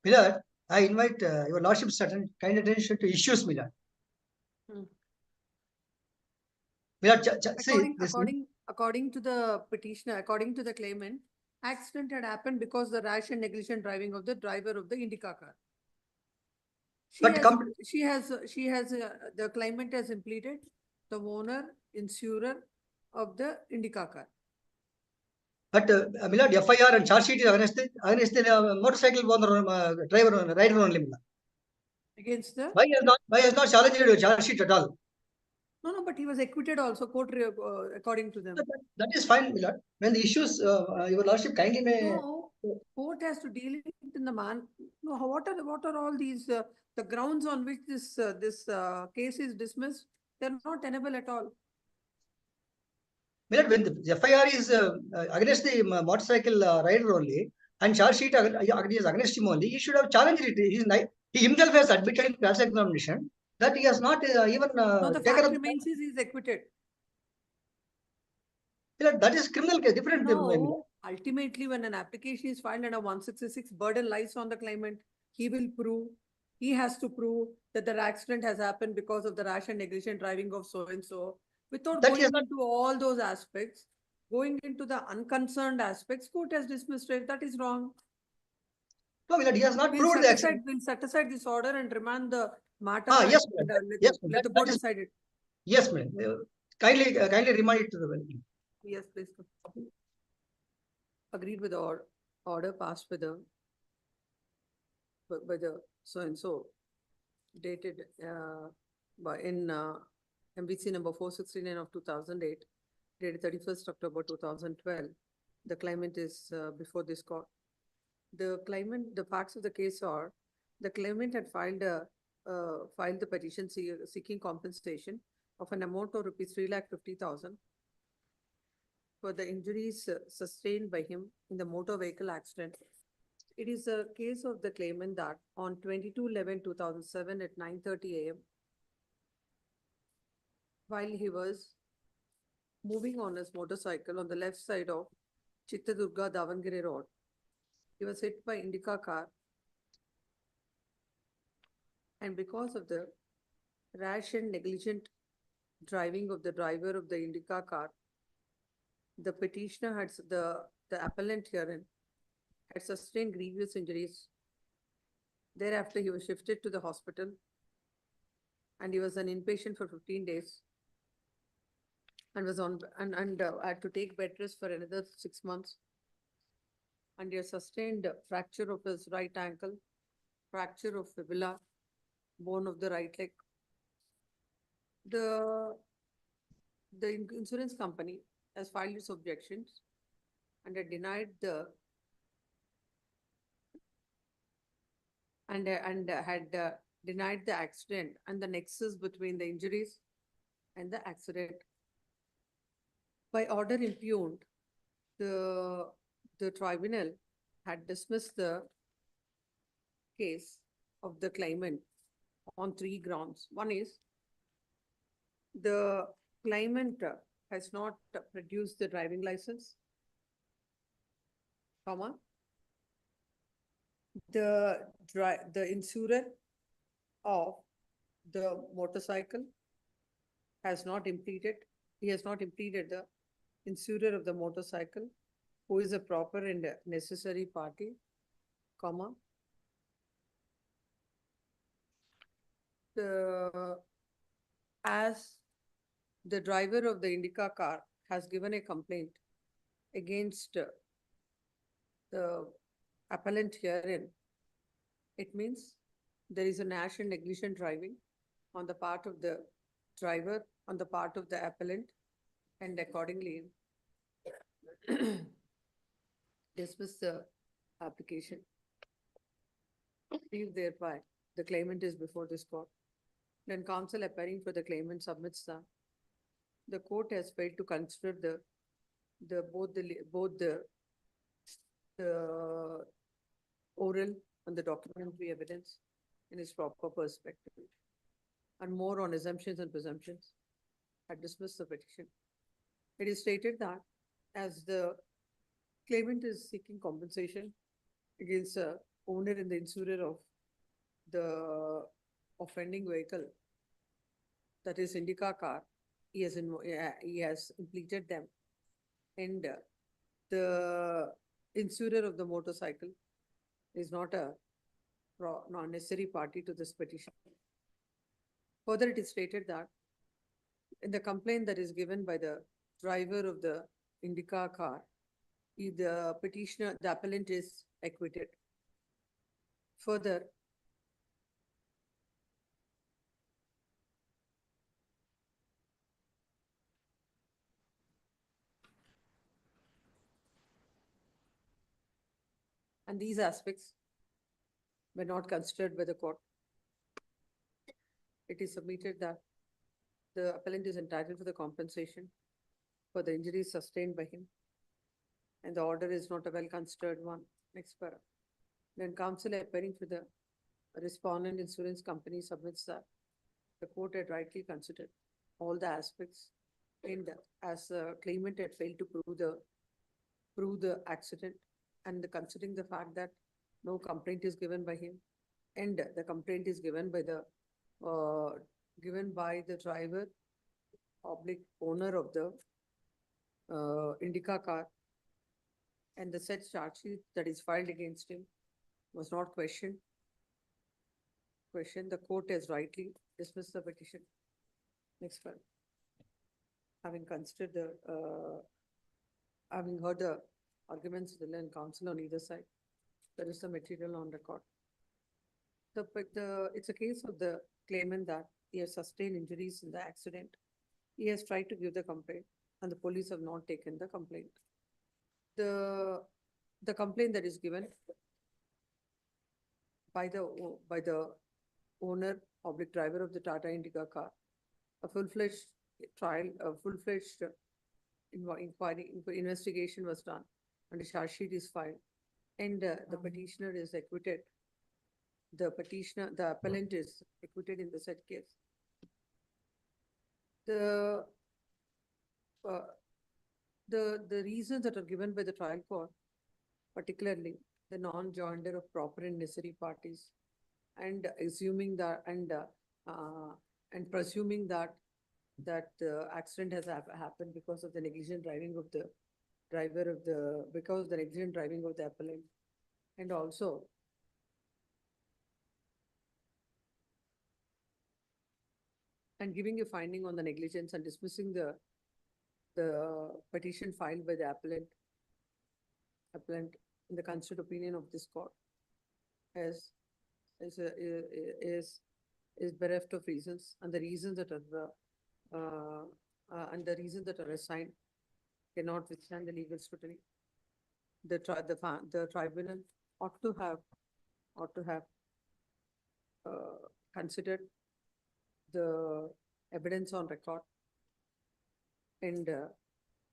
Milord, I invite your lordship certain kind attention to issues, Milord. Milord, see, According to the petitioner, according to the claimant, accident had happened because the rash and negligent driving of the driver of the Indica car. The claimant has impleaded the owner, insurer of the Indica car. but Milord, FIR and charge sheet is against the motorcycle owner, driver, rider only, Milord. Against the? Why has not challenged your charge sheet at all? No, but he was acquitted also, according to them. That is fine, Milord. When the issues, your lordship kindly may. No, court has to deal it in the man. No, what are all these, the grounds on which this case is dismissed? They're not tenable at all. Milord, when the FIR is against the motorcycle rider only, and charge sheet is against him only, he should have challenged it. He himself has admitted in cross examination that he has not even No, the taken fact up. remains he's acquitted. Milord, that is criminal case, different. No, ultimately, when an application is filed under 166, burden lies on the claimant. He has to prove that the accident has happened because of the rash and negligent driving of so and so. Without going into all those aspects, going into the unconcerned aspects, court has dismissed it. That is wrong. No, Milord, he has not proved the accident. We'll set aside this order and remand the matter. Yes, let the court decide it. Yes, ma'am. Kindly remind it to the. Yes, please. Agreed with the order passed by the so and so dated in MBC number 469 of 2008, dated 31st October 2012. The claimant is before this court. The facts of the case are the claimant had filed the petition seeking compensation of an amount of rupees 3,50,000 for the injuries sustained by him in the motor vehicle accident. It is a case of the claimant that on 22/11/2007 at 9:30 a.m., while he was moving on his motorcycle on the left side of Chittadurga Davangere Road, he was hit by Indica car, and because of the rash and negligent driving of the driver of the Indica car, the petitioner had the appellant herein had sustained grievous injuries. Thereafter, he was shifted to the hospital and he was an inpatient for 15 days and was on and had to take bed rest for another 6 months. And he has sustained fracture of his right ankle, fracture of fibula, bone of the right leg. The insurance company has filed its objections and had denied the denied the accident and the nexus between the injuries and the accident. By order impugned, the tribunal had dismissed the case of the claimant on 3 grounds. One is the claimant has not produced the driving license, comma, the insurer of the motorcycle has not impleaded. He has not impleaded the insurer of the motorcycle, who is a proper and necessary party, comma, as the driver of the Indica car has given a complaint against the appellant herein, it means there is a rash and negligent driving on the part of the driver, on the part of the appellant, and accordingly dismiss the application. If thereby the claimant is before this court, then counsel appearing for the claimant submits that the court has failed to consider both the oral and the documentary evidence in its proper perspective, and more on assumptions and presumptions, had dismissed the petition. It is stated that as the claimant is seeking compensation against the owner and the insurer of the offending vehicle, that is Indica car, he has impleted them, and the insurer of the motorcycle is not a necessary party to this petition. Further, it is stated that in the complaint that is given by the driver of the Indica car, the petitioner, the appellant is acquitted. Further, and these aspects were not considered by the court. It is submitted that the appellant is entitled to the compensation for the injuries sustained by him, and the order is not a well-considered one. Next para. Then counsel appearing for the respondent insurance company submits that the court had rightly considered all the aspects, and as the claimant had failed to prove the accident, and considering the fact that no complaint is given by him, and the complaint is given by the driver, owner of the Indica car, and the said charge sheet that is filed against him was not questioned. The court has rightly dismissed the petition. Next one. Having considered having heard the arguments of the law and counsel on either side, there is the material on record. It's a case of the claimant that he has sustained injuries in the accident. He has tried to give the complaint, and the police have not taken the complaint. The complaint that is given by the owner, public driver of the Tata Indica car, a full-fledged trial, a full-fledged inquiry, investigation was done, and the charge sheet is filed, and the petitioner is acquitted. The appellant is acquitted in the said case. The reasons that are given by the trial court, particularly the non-joinder of proper and necessary parties, and assuming that and presuming that the accident has happened because of the negligent driving of the negligent driving of the appellant, and also and giving a finding on the negligence and dismissing the petition filed by the appellant in the considered opinion of this court is bereft of reasons, and the reasons that are assigned cannot withstand the legal scrutiny. The tribunal ought to have considered the evidence on record, and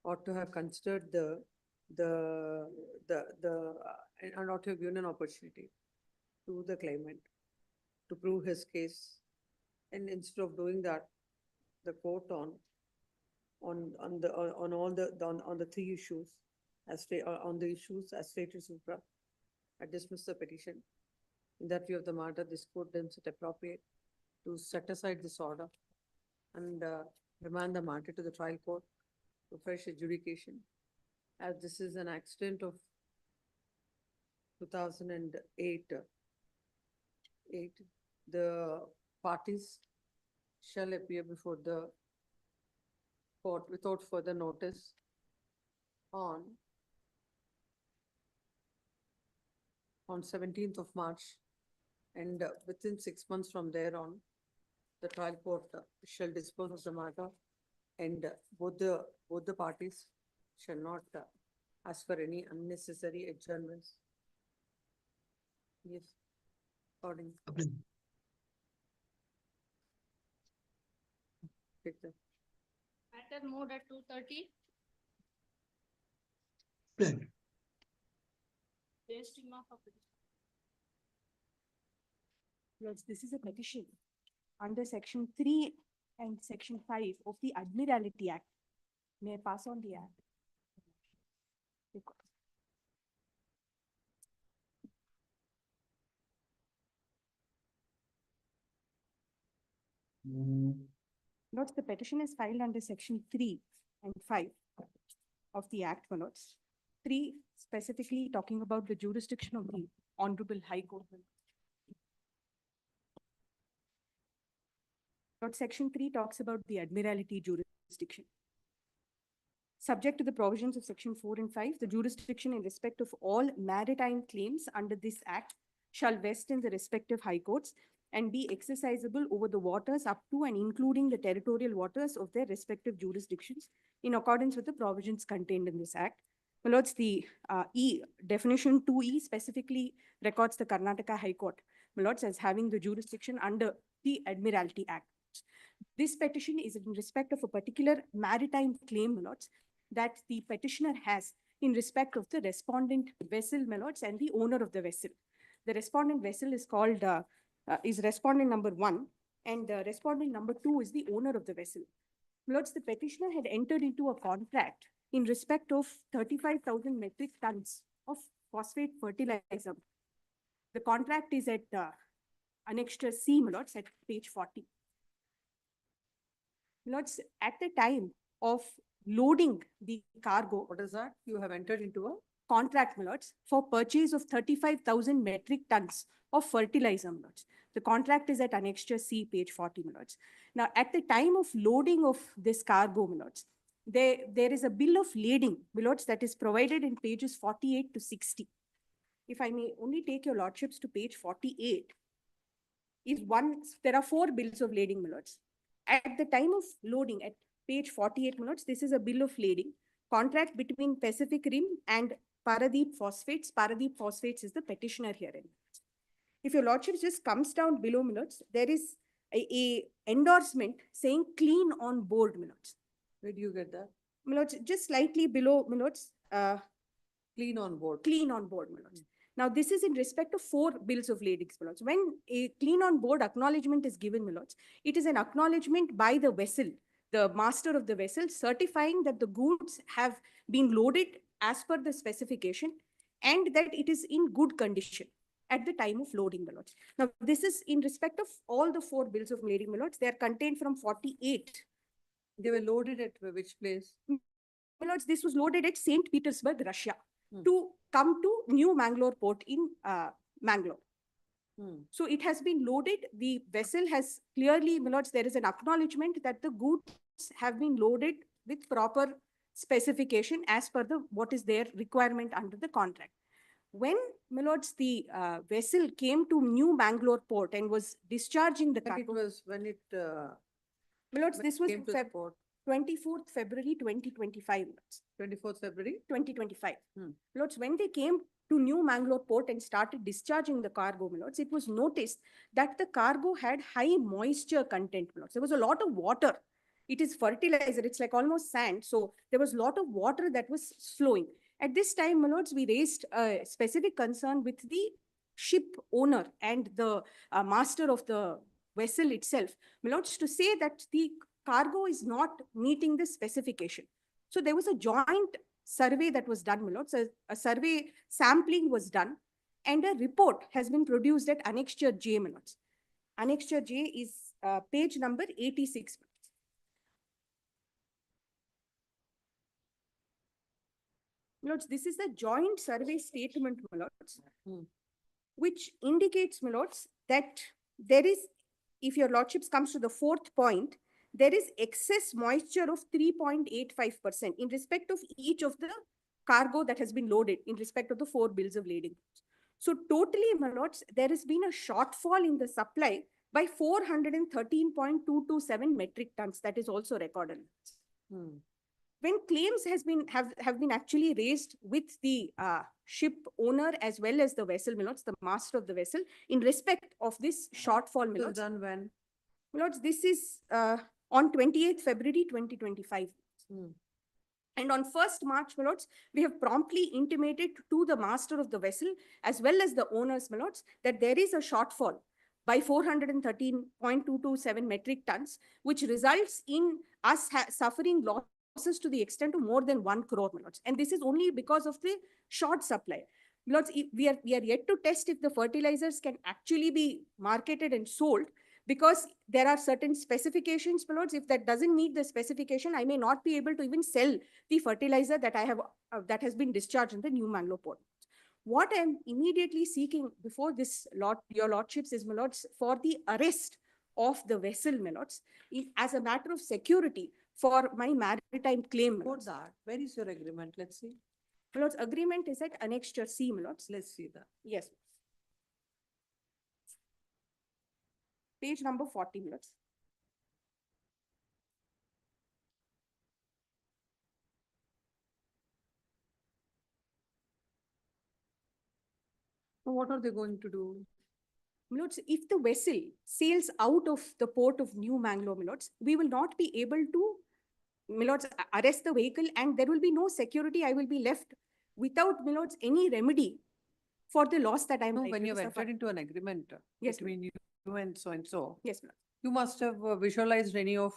ought to have considered and ought to have given an opportunity to the claimant to prove his case, and instead of doing that, the court on the three issues as stated supra, I dismiss the petition. In that view of the matter, this court deems it appropriate to set aside this order and remand the matter to the trial court for fresh adjudication, as this is an accident of 2008. The parties shall appear before the court without further notice on 17th of March, and within 6 months from there on, the trial court shall dispose of the matter, and both the parties shall not ask for any unnecessary adjournments. Yes. According. Take the. Matter moved at 2:30. Plan. Wasting of a petition. Yes, this is a petition under section 3 and section 5 of the Admiralty Act. May I pass on the act? Notes the petition is filed under section 3 and 5 of the Act, my lords. 3 specifically talking about the jurisdiction of the Honorable High Court. Lord, section 3 talks about the Admiralty jurisdiction. Subject to the provisions of section 4 and 5, the jurisdiction in respect of all maritime claims under this Act shall vest in the respective High Courts and be exercisable over the waters up to and including the territorial waters of their respective jurisdictions in accordance with the provisions contained in this Act. My lords, the definition 2E specifically records the Karnataka High Court, my lords, as having the jurisdiction under the Admiralty Act. This petition is in respect of a particular maritime claim, my lords, that the petitioner has in respect of the respondent vessel, my lords, and the owner of the vessel. The respondent vessel is called, is respondent number 1, and respondent number 2 is the owner of the vessel. My lords, the petitioner had entered into a contract in respect of 35,000 metric tons of phosphate fertilizer. The contract is at Annexure C, my lords, at page 40. Lords, at the time of loading the cargo, What is that? You have entered into a contract, my lords, for purchase of 35,000 metric tons of fertilizer, my lords. The contract is at Annexure C, page 40, my lords. Now, at the time of loading of this cargo, my lords, there is a bill of lading, my lords, that is provided in pages 48 to 60. If I may only take your lordships to page 48, there are 4 bills of lading, my lords. At the time of loading at page 48, my lords, this is a bill of lading, contract between Pacific Rim and Paradeep Phosphates. Paradeep Phosphates is the petitioner herein. If your lordship just comes down below, my lords, there is a endorsement saying clean on board, my lords. Where do you get that? My lords, just slightly below, my lords. Clean on board. Clean on board, my lords. Now, this is in respect of 4 bills of lading, my lords. When a clean on board acknowledgement is given, my lords, it is an acknowledgement by the vessel, the master of the vessel, certifying that the goods have been loaded as per the specification and that it is in good condition at the time of loading, my lords. Now, this is in respect of all the 4 bills of lading, my lords. They are contained from 48. They were loaded at which place? My lords, this was loaded at St. Petersburg, Russia, to come to New Mangalore port in Mangalore. So it has been loaded. The vessel has clearly, my lords, there is an acknowledgement that the goods have been loaded with proper specification as per what is their requirement under the contract. When, my lords, the vessel came to New Mangalore port and was discharging the cargo. My lords, this was 24th February 2025. 24th February? 2025. Lords, when they came to New Mangalore port and started discharging the cargo, my lords, it was noticed that the cargo had high moisture content, my lords. There was a lot of water. It is fertilizer. It's like almost sand. So there was a lot of water that was flowing. At this time, my lords, we raised a specific concern with the ship owner and the master of the vessel itself, my lords, to say that the cargo is not meeting the specification. So there was a joint survey that was done, my lords. A survey sampling was done and a report has been produced at Annexure J, my lords. Annexure J is page number 86. My lords, this is the joint survey statement, my lords, which indicates, my lords, that there is, if your lordships comes to the 4th point, there is excess moisture of 3.85% in respect of each of the cargo that has been loaded in respect of the 4 bills of lading. So totally, my lords, there has been a shortfall in the supply by 413.227 metric tons. That is also recorded. When claims have been actually raised with the ship owner as well as the vessel, my lords, the master of the vessel, in respect of this shortfall, my lords. Done when? My lords, this is on 28th February 2025. And on 1st March, my lords, we have promptly intimated to the master of the vessel as well as the owners, my lords, that there is a shortfall by 413.227 metric tons, which results in us suffering losses to the extent of more than 1 crore, my lords. And this is only because of the short supply. My lords, we are yet to test if the fertilizers can actually be marketed and sold, because there are certain specifications, my lords. If that doesn't meet the specification, I may not be able to even sell the fertilizer that I have that has been discharged in the New Mangalore port. What I'm immediately seeking before this your lordships is, my lords, for the arrest of the vessel, my lords, as a matter of security for my maritime claim. What's that? Where is your agreement? Let's see. My lords, agreement is at Annexure C, my lords. Let's see that. Yes. Page number 40, my lords. What are they going to do? My lords, if the vessel sails out of the port of New Mangalore, my lords, we will not be able to, my lords, arrest the vehicle, and there will be no security. I will be left without, my lords, any remedy for the loss that I am. No, when you've entered into an agreement between you and so. Yes, ma'am. You must have visualized any of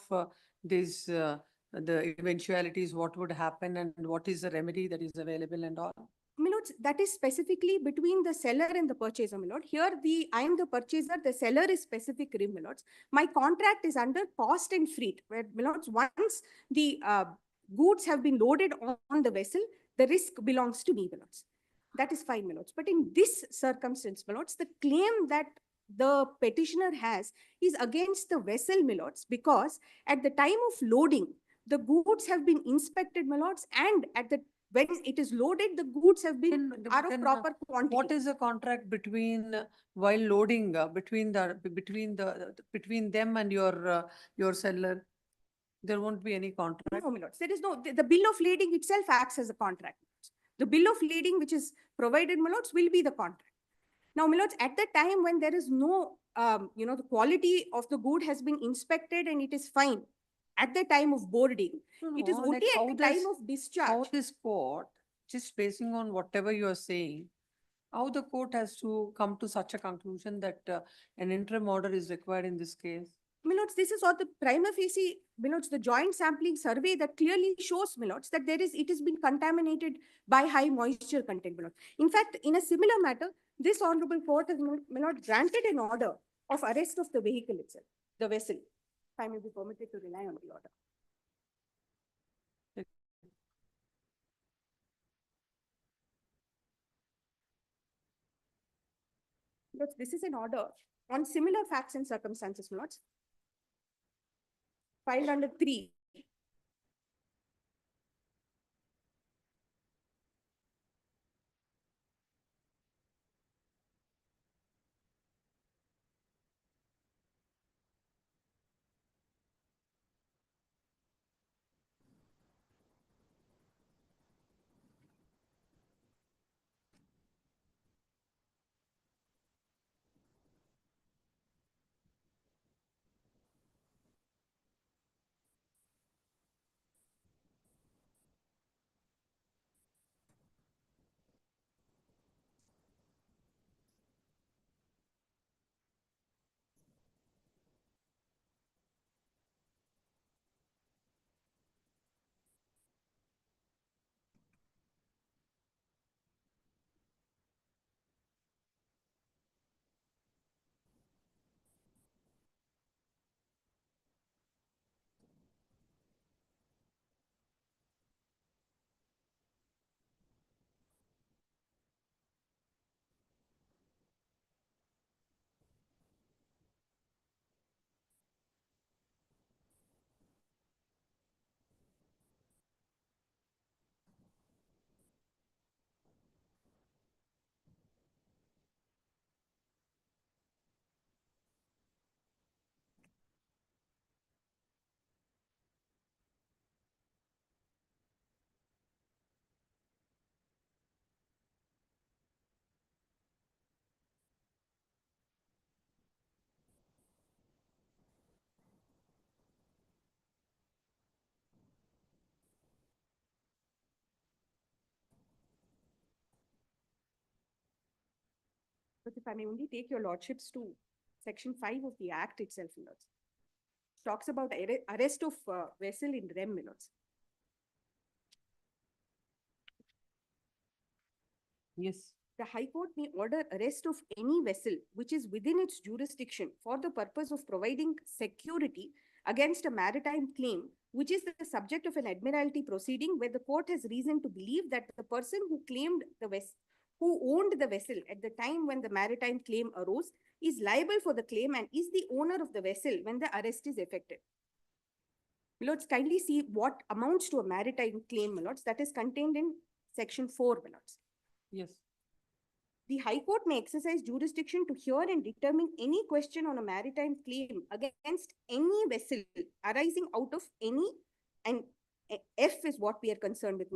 these, the eventualities, what would happen and what is the remedy that is available and all. My lords, that is specifically between the seller and the purchaser, my lord. Here, I am the purchaser, the seller is specific, my lords. My contract is under cost and freight, where, my lords, once the goods have been loaded on the vessel, the risk belongs to me, my lords. That is fine, my lords. But in this circumstance, my lords, the claim that the petitioner has is against the vessel, my lords, because at the time of loading, the goods have been inspected, my lords, and at the when it is loaded, the goods have been are of proper quantity. What is the contract between while loading between them and your seller? There won't be any contract. No, my lords. There is no. The bill of lading itself acts as a contract. The bill of lading which is provided, my lords, will be the contract. Now, my lords, at the time when there is no, the quality of the good has been inspected and it is fine. At the time of boarding, it is only at the time of discharge. How this court, just basing on whatever you are saying, how the court has to come to such a conclusion that an interim order is required in this case? My lords, this is all the prima facie, my lords, the joint sampling survey that clearly shows, my lords, that it has been contaminated by high moisture content, my lords. In fact, in a similar matter, this honorable court has, my lord, granted an order of arrest of the vehicle itself, the vessel. I may be permitted to rely on the order. Lords, this is an order on similar facts and circumstances, my lords. Filed under 3. But if I may only take your lordships to section 5 of the act itself, my lords. Talks about arrest of vessel in rem, my lords. Yes. The High Court may order arrest of any vessel which is within its jurisdiction for the purpose of providing security against a maritime claim, which is the subject of an Admiralty proceeding where the court has reason to believe that the person who claimed the vessel, who owned the vessel at the time when the maritime claim arose, is liable for the claim and is the owner of the vessel when the arrest is effected. My lords, kindly see what amounts to a maritime claim, my lords, that is contained in section 4, my lords. Yes. The High Court may exercise jurisdiction to hear and determine any question on a maritime claim against any vessel arising out of any, and F is what we are concerned with,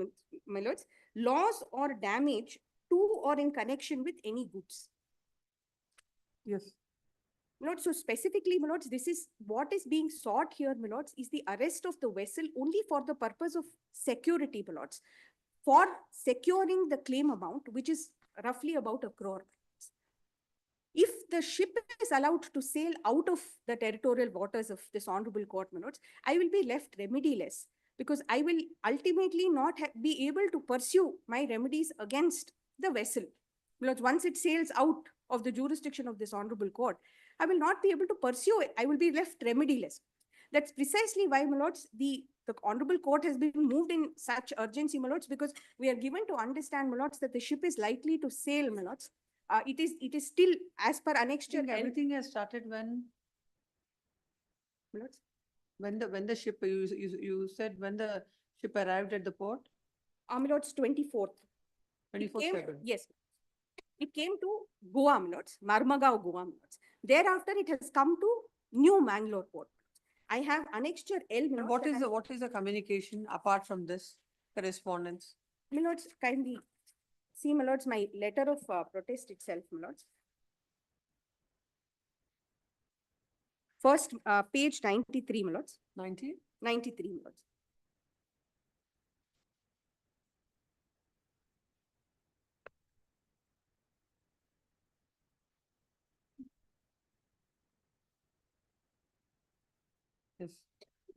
my lords, loss or damage to or in connection with any goods. Yes. My lords, so specifically, my lords, this is what is being sought here, my lords, is the arrest of the vessel only for the purpose of security, my lords, for securing the claim amount, which is roughly about 1 crore. If the ship is allowed to sail out of the territorial waters of this honorable court, my lords, I will be left remediless because I will ultimately not be able to pursue my remedies against the vessel. My lords, once it sails out of the jurisdiction of this honorable court, I will not be able to pursue it. I will be left remediless. That's precisely why, my lords, the honorable court has been moved in such urgency, my lords, because we are given to understand, my lords, that the ship is likely to sail, my lords. It is still as per annexure. Everything has started when? My lords? When the ship, you said when the ship arrived at the port? My lords, 24th. 24th February. Yes. It came to Goa, my lords, Marmagaon, Goa, my lords. Thereafter, it has come to New Mangalore port. I have annexure L. And what is the communication apart from this correspondence? My lords, kindly see, my lords, my letter of protest itself, my lords. First, page 93, my lords. 90? 93, my lords. Yes.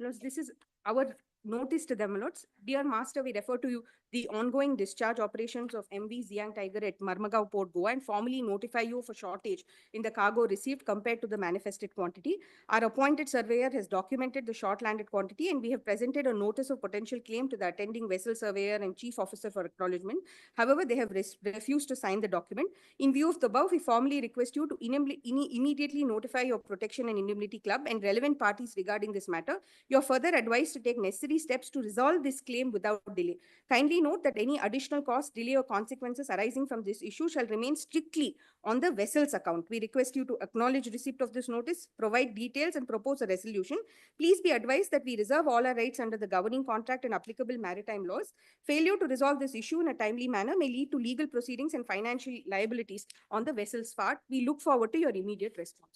Lords, this is our notice to them, my lords. Dear Master, we refer to you the ongoing discharge operations of MV Ziang Tiger at Marmagaon Port, Goa, and formally notify you of a shortage in the cargo received compared to the manifested quantity. Our appointed surveyor has documented the short landed quantity, and we have presented a notice of potential claim to the attending vessel surveyor and chief officer for acknowledgement. However, they have refused to sign the document. In view of the above, we formally request you to immediately notify your protection and indemnity club and relevant parties regarding this matter. You are further advised to take necessary steps to resolve this claim without delay. Kindly note that any additional cost, delay, or consequences arising from this issue shall remain strictly on the vessel's account. We request you to acknowledge receipt of this notice, provide details, and propose a resolution. Please be advised that we reserve all our rights under the governing contract and applicable maritime laws. Failure to resolve this issue in a timely manner may lead to legal proceedings and financial liabilities on the vessel's part. We look forward to your immediate response.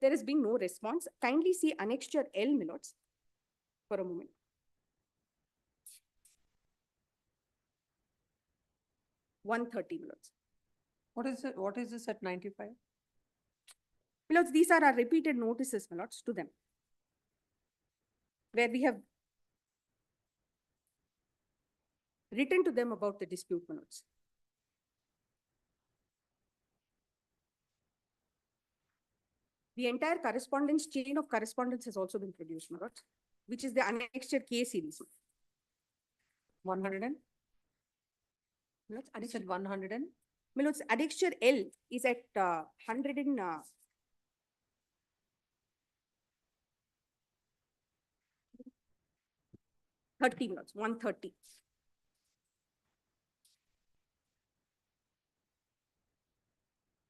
There has been no response. Kindly see annexure L, my lords, for a moment. $130, my lords. What is it? What is this at 95? My lords, these are our repeated notices, my lords, to them, where we have written to them about the dispute, my lords. The entire correspondence, chain of correspondence has also been produced, my lords, which is the annexure K series. 100 and? My lords, I said 100 and? My lords, annexure L is at 100 and 30, my lords, 130.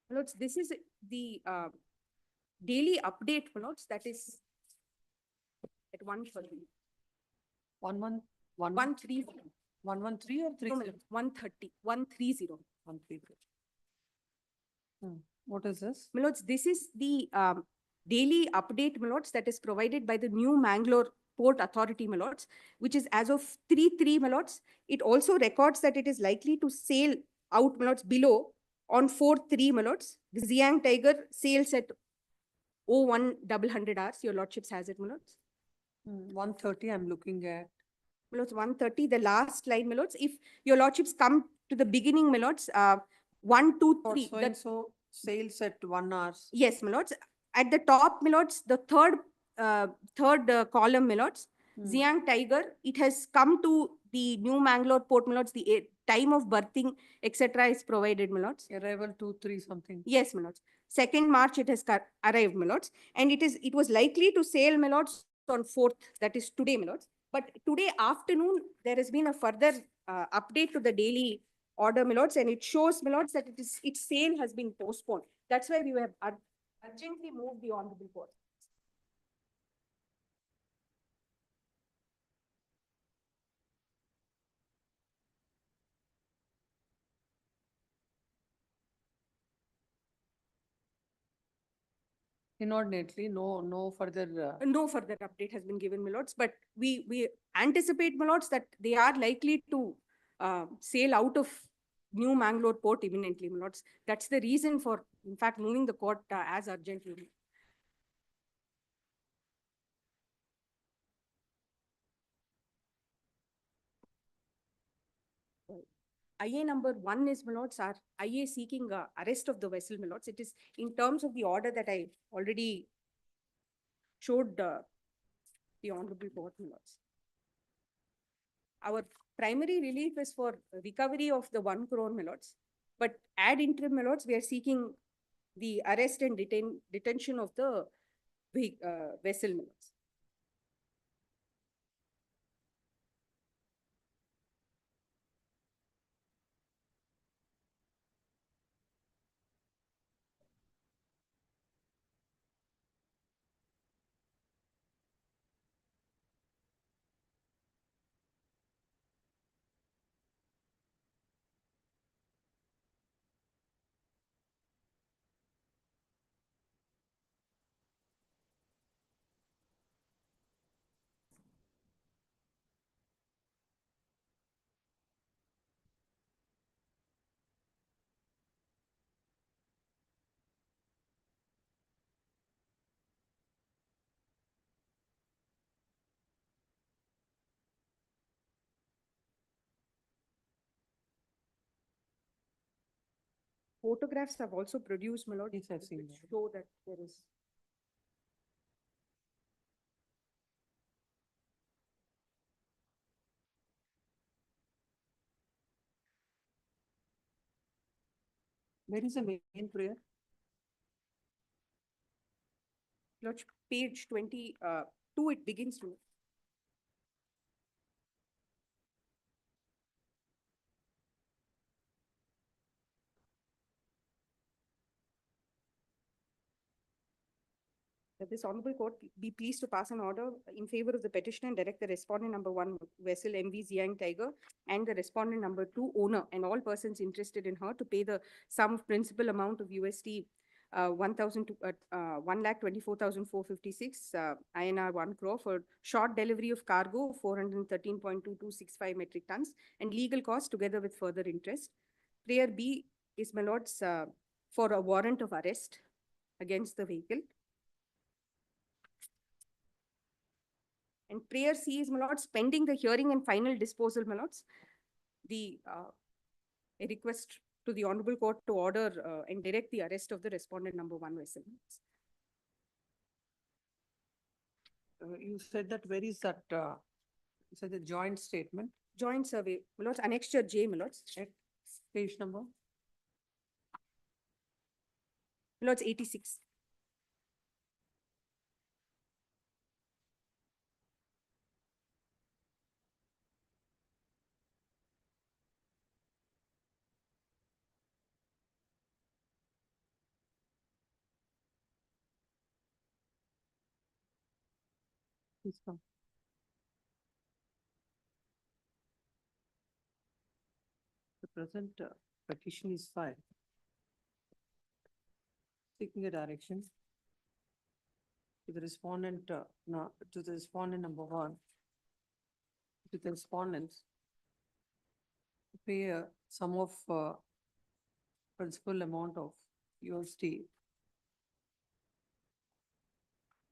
My lords, this is the daily update, my lords, that is at 130. 113 113 or 30? 130, 130. 130. What is this? My lords, this is the daily update, my lords, that is provided by the New Mangalore Port Authority, my lords, which is as of 3/3, my lords. It also records that it is likely to sail out, my lords, below On 4/3, my lords, the Xiang Tiger sales at 0100 hours. Your lordships has it, my lords. 1:30, I'm looking at. My lords, 1:30, the last line, my lords. If your lordships come to the beginning, my lords, 1, 2, For 3. so and so sales at 1 hour. Yes, my lords. At the top, my lords, the third column, my lords, Xiang Tiger, it has come to the New Mangalore port, my lords. The time of berthing, etc. is provided, my lords. Arrival 2, 3 something. Yes, my lords. 2nd March, it has arrived, my lords. And it was likely to sail, my lords, on 4th, that is today, my lords. But today afternoon, there has been a further update to the daily order, my lords, and it shows, my lords, that its sale has been postponed. That's why we have urgently moved the honorable court. Inordinately, no further. No further update has been given, my lords, but we anticipate, my lords, that they are likely to sail out of New Mangalore port imminently, my lords. That's the reason for, in fact, moving the court as urgently. IA number 1 is, my lords, are IA seeking arrest of the vessel, my lords. It is in terms of the order that I already showed the honorable court, my lords. Our primary relief is for recovery of the 1 crore, my lords. But ad interim, my lords, we are seeking the arrest and detention of the vessel, my lords. Photographs have also produced, my lord. Yes, I've seen that. Show that there is. Where is the main prayer? Lord, page 22, it begins to. That this honorable court be pleased to pass an order in favor of the petitioner and direct the respondent number 1 vessel MV Xiang Tiger and the respondent number 2 owner and all persons interested in her to pay the sum of principal amount of USD 1,24,456 INR 1 crore for short delivery of cargo 413.2265 metric tons and legal costs together with further interest. Prayer B is, my lords, for a warrant of arrest against the vehicle. And prayer C is, my lords, pending the hearing and final disposal, my lords, a request to the honorable court to order and direct the arrest of the respondent number 1 vessel. You said that, where is that? You said the joint statement. Joint survey, my lords, annexure J, my lords. Page number? My lords, 86. Please come. The present petition is filed, seeking a direction to the respondent, to the respondent number 1, to the respondents to pay a sum of principal amount of USD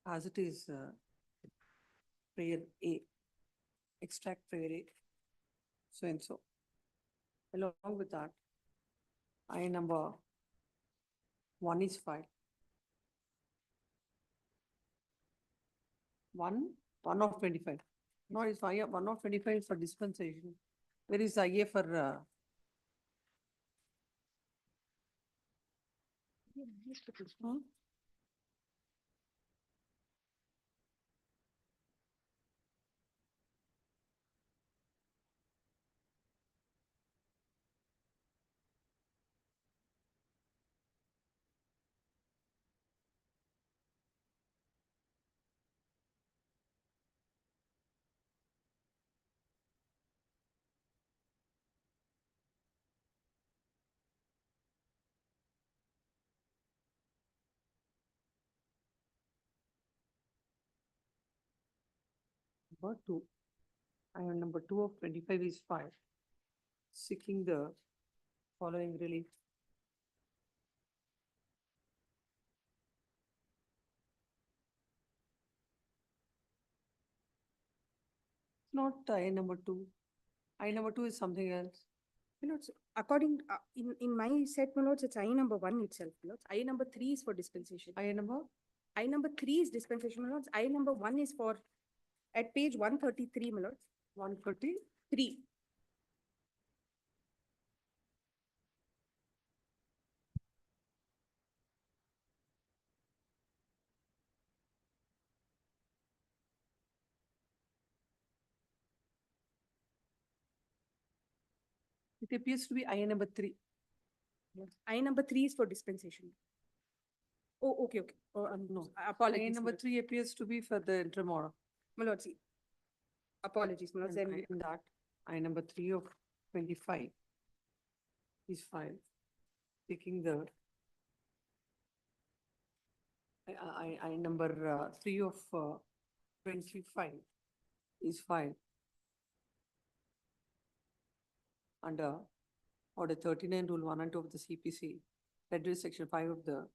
as it is prayer A, extract prayer A, so and so. Along with that, I number 1 is filed. 1 of 25. No, it's 1 of 25 is for dispensation. Where is IA for hmm? Number 2. And number 2 of 25 is filed, seeking the following relief. Not I number 2. I number 2 is something else. My lords, according, in my set, my lords, it's I number 1 itself, my lords. I number 3 is for dispensation. I number? I number 3 is dispensation, my lords. I number 1 is for, at page 133, my lords. 133. It appears to be I number 3. I number 3 is for dispensation. Oh, okay. Oh, No. apologies. I number my lords. 3 appears to be for the interim order. My lords, apologies, my lords. And Then in that, I number 3 of 25 is filed, taking the I number 3 of 25 is filed under Order 39 Rule 1 and 2 of the CPC, Federal Section 5 of the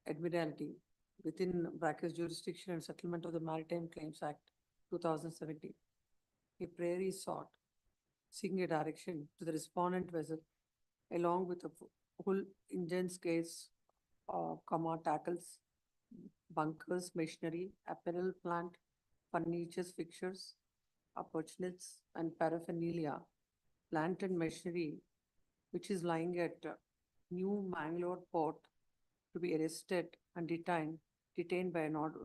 Admiralty, within brackets jurisdiction and settlement of the Maritime Claims Act 2017. A prayer is sought, seeking a direction to the respondent vessel along with a full engines case, tackles, bunkers, machinery, apparel, plant, furnitures, fixtures, appurtenances, and paraphernalia, plant and machinery, which is lying at New Mangalore Port, to be arrested and detained by an order,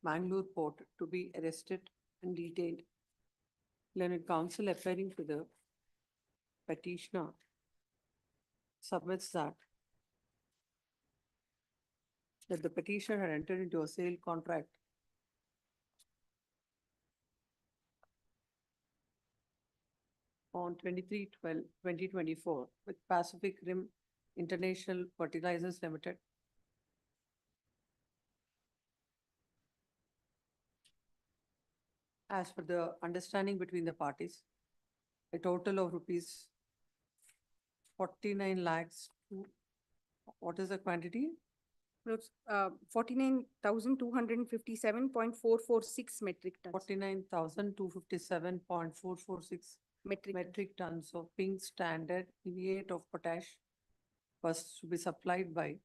Mangalore Port to be arrested and detained. Learned counsel appearing to the petitioner submits that the petitioner had entered into a sale contract on 23/12/2024 with Pacific Rim International Fertilizers Limited. As per the understanding between the parties, a total of rupees 49 lakhs. What is the quantity? lords, 49,257.446 metric tons. 49,257.446 metric tons of pink standard eviate of potash was to be supplied by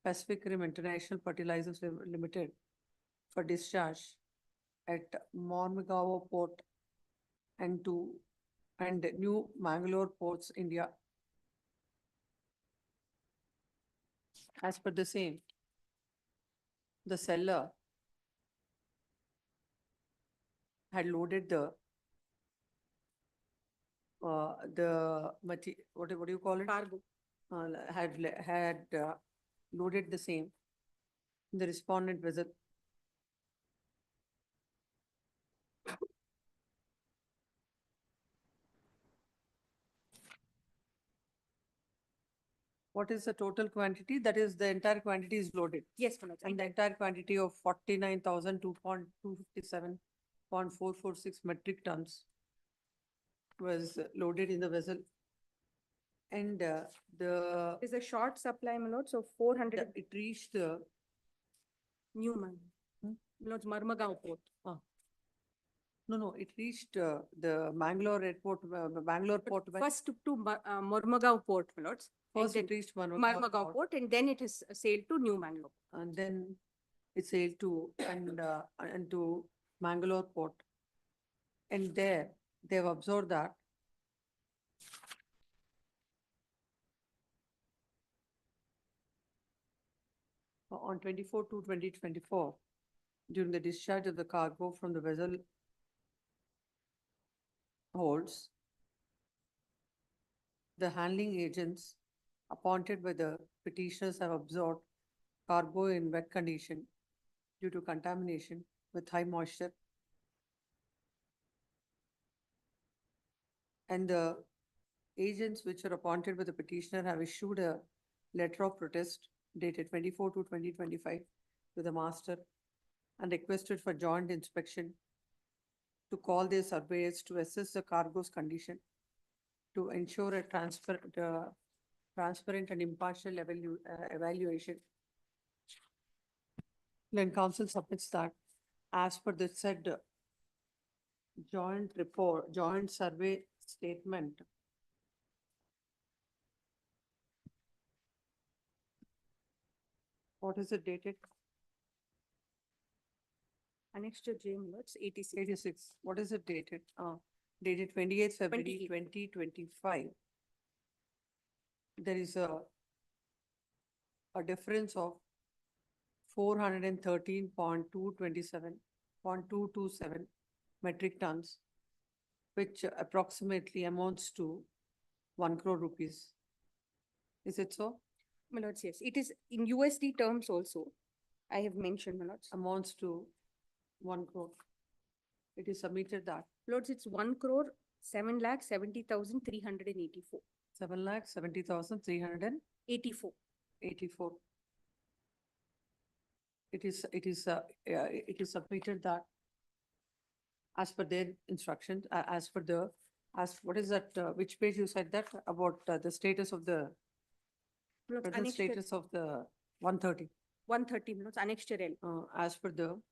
Pacific Rim International Fertilizers Limited for discharge at Mormugao Port and New Mangalore Ports, India. As per the same, the seller had loaded the what do you call it? Cargo. Had loaded the same in the respondent vessel. What is the total quantity? That is, the entire quantity is loaded. Yes, my lords. And the entire quantity of 49,257.446 metric tons was loaded in the vessel. And the, Is a short supply, my lord, so 400 it reached the, new man. My lord's Marmagaon port. no, it reached the Mangalore airport, Bangalore port. when- First to Mormugao port, my lords. and First it then reached Marmugao port, and then it is sailed to New Mangalore. And then it sailed to, and to Mangalore port. And there, they've observed that on 24/2/2024, during the discharge of the cargo from the vessel holds, the handling agents appointed by the petitioners have observed cargo in wet condition due to contamination with high moisture. And the agents which are appointed by the petitioner have issued a letter of protest dated 24/2/2025 to the master and requested for joint inspection to call their surveyors to assess the cargo's condition to ensure a transparent and impartial evaluation. Then council submits that as per the said joint survey statement. What is it dated? Annexure J, my lords, 86. 86. What is it dated? Dated 28th February 28. 2025. There is a difference of 413.227 metric tons, which approximately amounts to 1 crore rupees. Is it so? My lords, yes, it is in USD terms also. I have mentioned, my lords. Amounts to 1 crore. It is submitted that Lords, it's 1 crore 7,70,384. 7,70,384. 84. It is submitted that as per their instructions, what is that, which page you said that about the status of the, Lords, present annexure status of the 130, 130, my lords, annexure L. as per the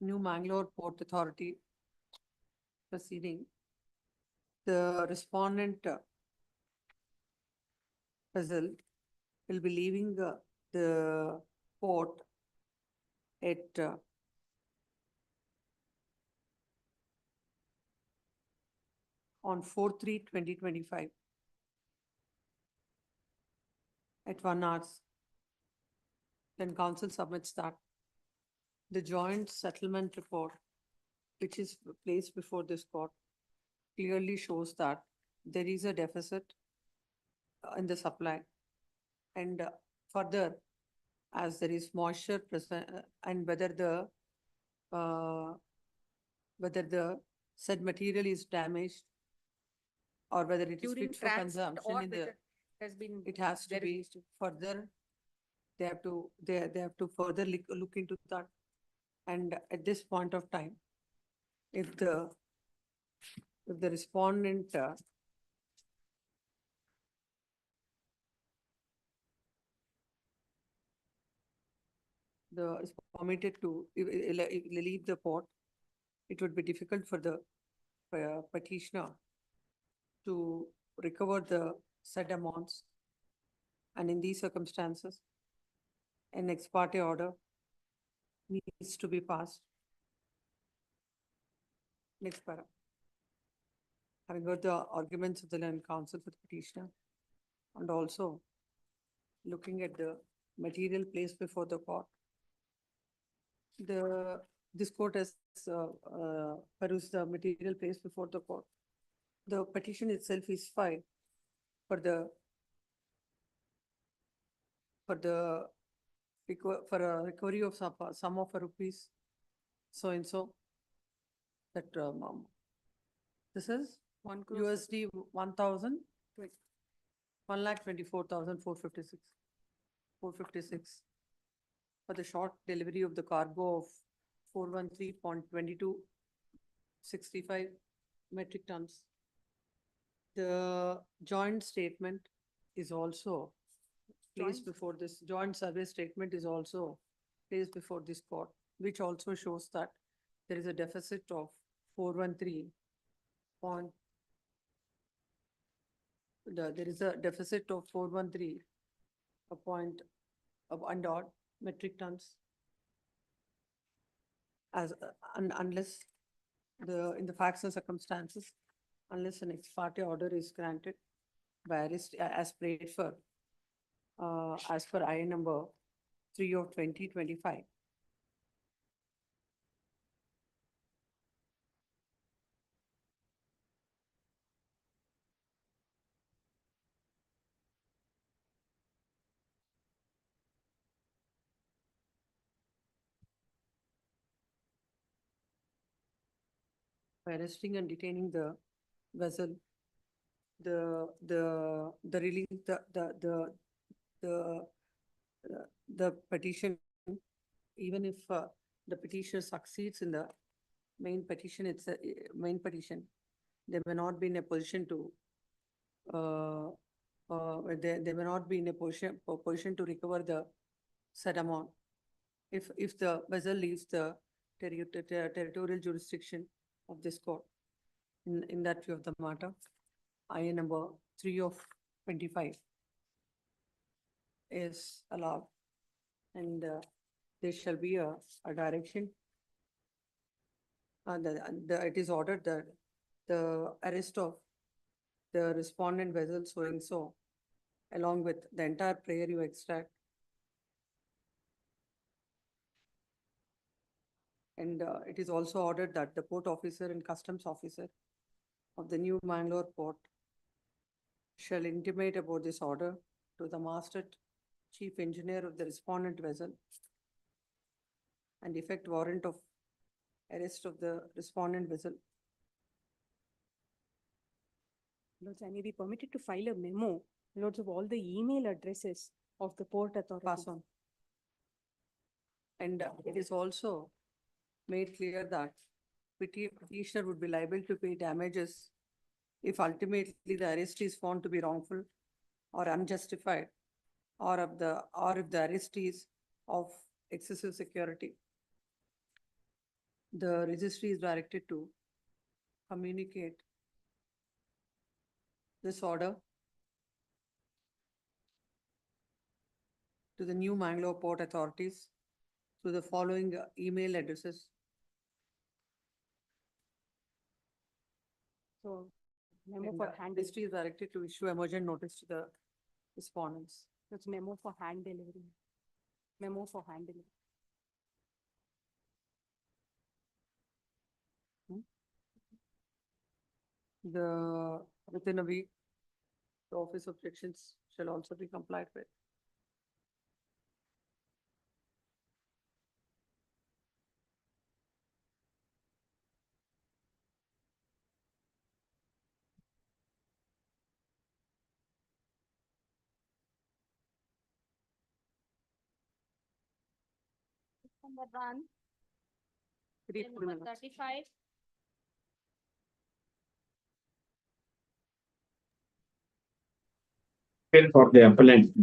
New Mangalore Port Authority proceeding, the respondent vessel will be leaving the port at on 4/3/2025 at 1 hour. Then council submits that the joint settlement report, which is placed before this court, clearly shows that there is a deficit in the supply. And further, as there is moisture present, and whether the said material is damaged or whether it is During fit for transit consumption or in the, whether has been it has to be verified. further, they have to further look into that. And at this point of time, if the respondent is permitted to leave the port, it would be difficult for the petitioner to recover the said amounts. And in these circumstances, an ex parte order needs to be passed. Next para. Having heard the arguments of the land counsel for the petitioner, and also looking at the material placed before the court, this court has perused the material placed before the court. The petition itself is filed for a recovery of sum of rupees so and so. That this is $1 crore USD 1,24,456 for the short delivery of the cargo of 413.2265 metric tons. The joint statement is also placed before this, joint survey statement is also placed before this court, which also shows that there is a deficit of 413 point. There is a deficit of 413 a point of and odd metric tons. As unless in the facts and circumstances, unless an ex parte order is granted by arrest as prayed for, as per IA number 3 of 2025. By arresting and detaining the vessel, the release, the petition, even if the petitioner succeeds in the main petition, it's a main petition, they may not be in a position to they may not be in a position to recover the said amount if the vessel leaves the territorial jurisdiction of this court. In that view of the matter, IA number 3 of 25 is allowed, and there shall be a direction. It is ordered that the arrest of the respondent vessel so and so, along with the entire prayer you extract. And it is also ordered that the port officer and customs officer of the New Mangalore port shall intimate about this order to the master chief engineer of the respondent vessel and effect warrant of arrest of the respondent vessel. Lords, I may be permitted to file a memo, Lords, of all the email addresses of the port authority. Pass on. And it is also made clear that petitioner would be liable to pay damages if ultimately the arrest is found to be wrongful or unjustified, or if the arrest is of excessive security. The registry is directed to communicate this order to the New Mangalore Port authorities through the following email addresses. So, memo And, for hand, registry is directed to issue emergent notice to the respondents. that's memo for hand delivery. Memo for hand delivery. Within a week, the office objections shall also be complied with. Number 1, Read full number minutes. 35. For the appellant.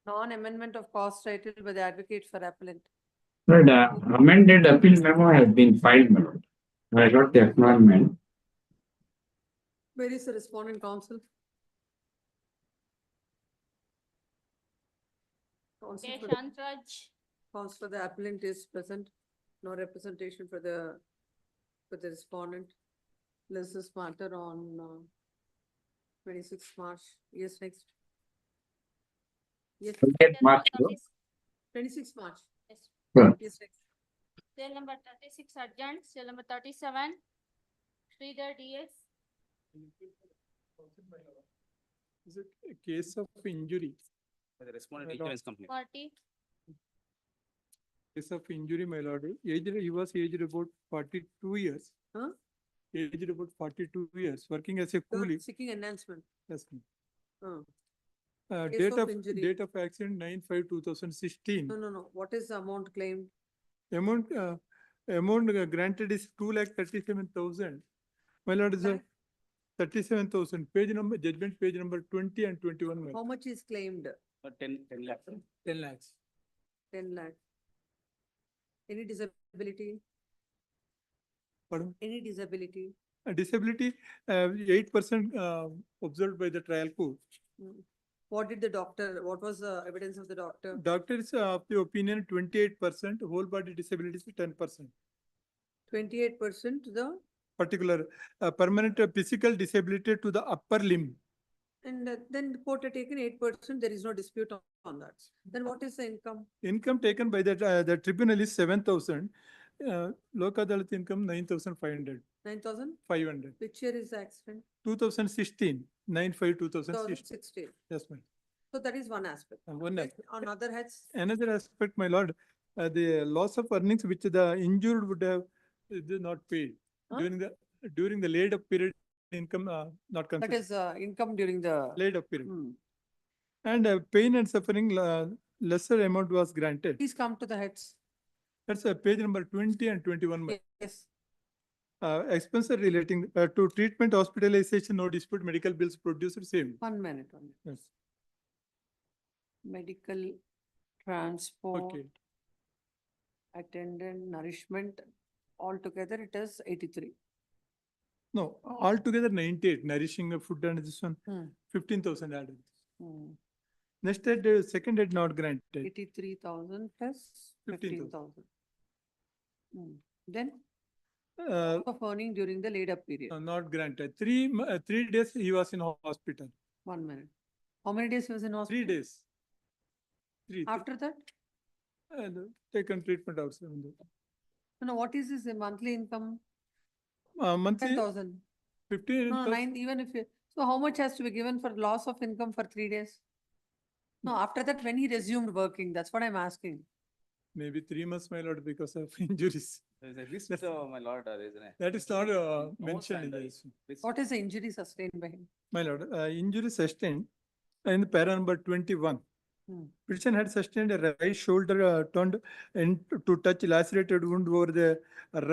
Non-amendment of cause title by the advocate for appellant. But amended appeal memo has been filed, my lord. I got the acknowledgement. Where is the respondent counsel? Counsel K. for the- Shantraj. counsel for the appellant is present, no representation for the respondent. Let's this matter on 26th March. Yes, next. Yes, 28th March. 26th March. Yes. Yes, next. Cell number 36 adjourned. Cell number 37. Sridhar DS. Is it a case of injury? The respondent My lord. insurance company. 40. Case of injury, my lord. He was aged about 42 years. Huh? Aged about 42 years, working as a coolie. Seeking enhancement. Yes, ma'am. Case Date of of, injury. date of accident 9/5/2016. No. What is the amount claimed? Amount granted is 2,37,000. My lord, is a 37,000, page number, judgment page number 20 and 21. my How much is claimed? 10 lakhs. 10 lakhs. 10 lakh. Any disability? Pardon? Any disability? Disability, 8% observed by the trial court. Hmm. What did the doctor, what was the evidence of the doctor? Doctor is of the opinion 28%, whole body disability is 10%. 28% to the, Particular permanent physical disability to the upper limb. and then the court had taken 8%, there is no dispute on that. Then what is the income? Income taken by the tribunal is 7,000. Lok Adalat income 9,500. 9,000? 500. Which year is the accident? 2016, 9/5/2016. 2016. Yes, ma'am. So that is one aspect. One Yes, aspect. on other heads, Another aspect, my lord, the loss of earnings which the injured would have not paid Huh? during the laid up period income not that considered. is income during the. Laid up period. Hmm. And pain and suffering lesser amount was granted. Please come to the heads. That's page number 20 and 21. Yes. Expenses relating to treatment, hospitalization, no dispute, medical bills produced, same. 1 minute. 1 minute. Yes. Medical, transport, Okay. attendant, nourishment, altogether it is 83. No, altogether 98, nourishing food and this one, Hmm. 15,000 added. Hmm. Next head, second head not granted. 83,000 plus 15,000. Hmm. Then Uh, of earning during the laid up period. Not granted. 3 days he was in hospital. 1 minute. How many days he was in 3 hospital? days. Three. After that? And taken treatment also. No, what is his monthly income? Monthly 10,000. 15. No, 9, even if you, so how much has to be given for loss of income for 3 days? No, after that, when he resumed working, that's what I'm asking. Maybe 3 months, my lord, because of injuries. There's a list, my lord, isn't it? That is not mentioned in this. What is the injury sustained by him? My lord, injury sustained in the para number 21. Hmm. Person had sustained a right shoulder turned to touch lacerated wound over the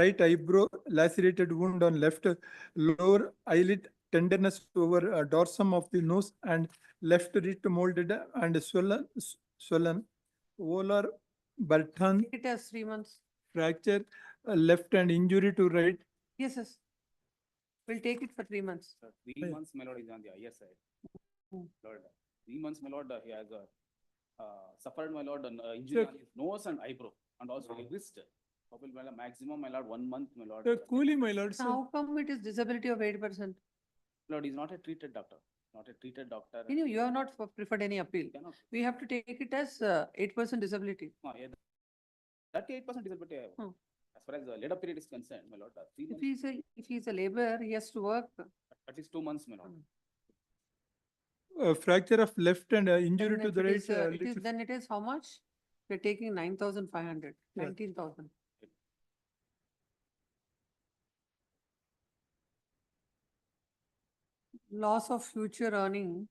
right eyebrow, lacerated wound on left lower eyelid, tenderness over dorsum of the nose, and left wrist molded and swollen, volar Burton It has 3 months. fracture, left and injury to right. Yes, yes. We'll take it for 3 months. 3 months, my lord, is on the higher side. Hmm. Lord, 3 months, my lord, he has suffered, my lord, an injury on his nose and eyebrow, and also wrist. Probably, my lord, maximum, my lord, 1 month, my lord. Coolie, my lord. So how come it is disability of 8%? Lord, he's not a treated doctor. Not a treated doctor. You have not preferred any appeal. Cannot. We have to take it as 8% disability. Yeah, 38% disability. Hmm. As far as the later period is concerned, my lord, 3 months, If he's a laborer, he has to work. at least 2 months, my lord. Fracture of left and injury Then to if the it right. is, then it is how much? We're taking 9,500, Yeah. 19,000. Loss of future earning,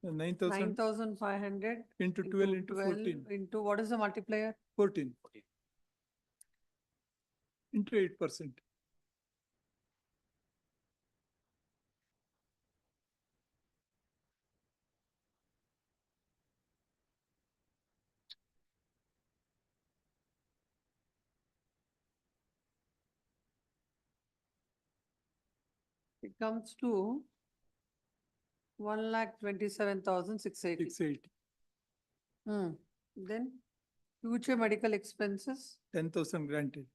9,000 9,500 into 12 into 14. into what is the multiplier? 14. Into 8%. It comes to 1,27,680. 680. Then future medical expenses, 10,000 granted.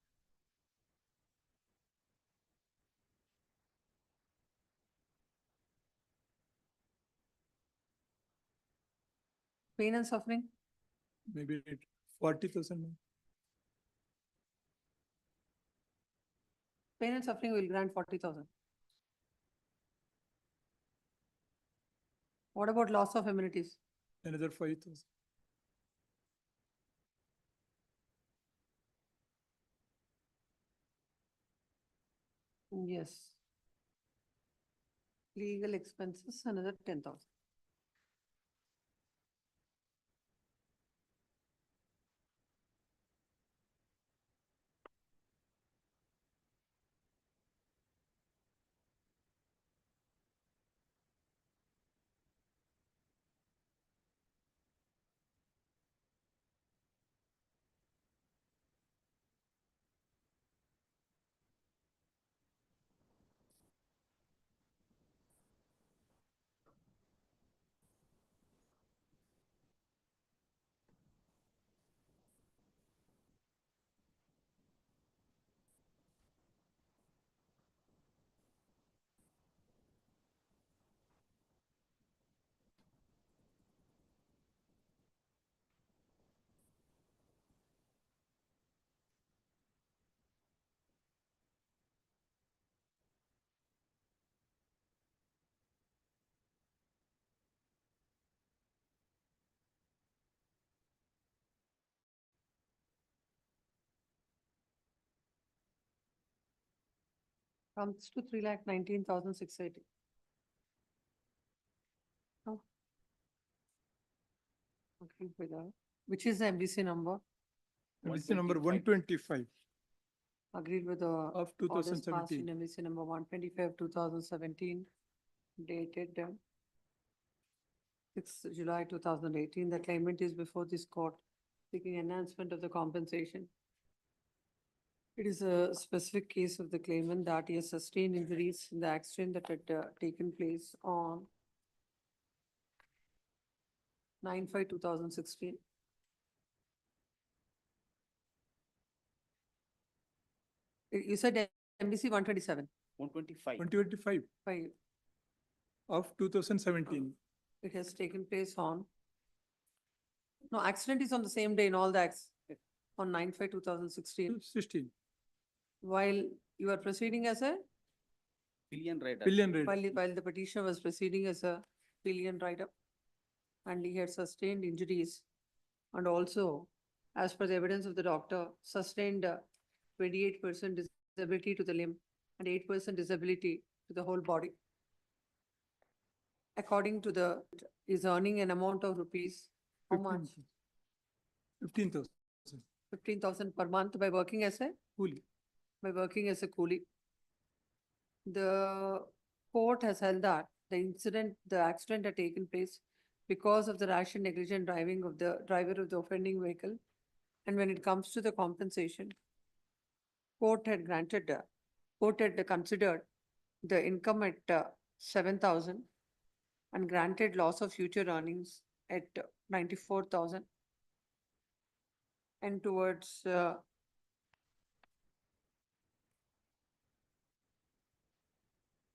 pain and suffering, Maybe 40,000. pain and suffering will grant 40,000. What about loss of amenities? Another 5,000. Yes. Legal expenses, another 10,000. Comes to 3,19,680. Oh. Okay, with that. Which is the MBC number? This is number 125 Agreed with the of orders passed 2017. in MBC number 125, 2017, dated 6 July 2018. The claimant is before this court seeking enhancement of the compensation. It is a specific case of the claimant that he has sustained injuries in the accident that had taken place on 9/5/2016. You said MBC 127. 125. 125 Five. of 2017. It has taken place on. No, accident is on the same day in all the acts, on 9/5/2016. 16. While you are proceeding as a, Billion rider. Billion rate. while the petitioner was proceeding as a pillion rider. And he had sustained injuries. And also, as per the evidence of the doctor, sustained 28% disability to the limb and 8% disability to the whole body. According to the, is earning an amount of rupees, how much? 15,000. 15,000 per month by working as a, Coolie. by working as a coolie. The court has held that the accident had taken place because of the rash and negligent driving of the driver of the offending vehicle. And when it comes to the compensation, court had considered the income at 7,000 and granted loss of future earnings at 94,000. And towards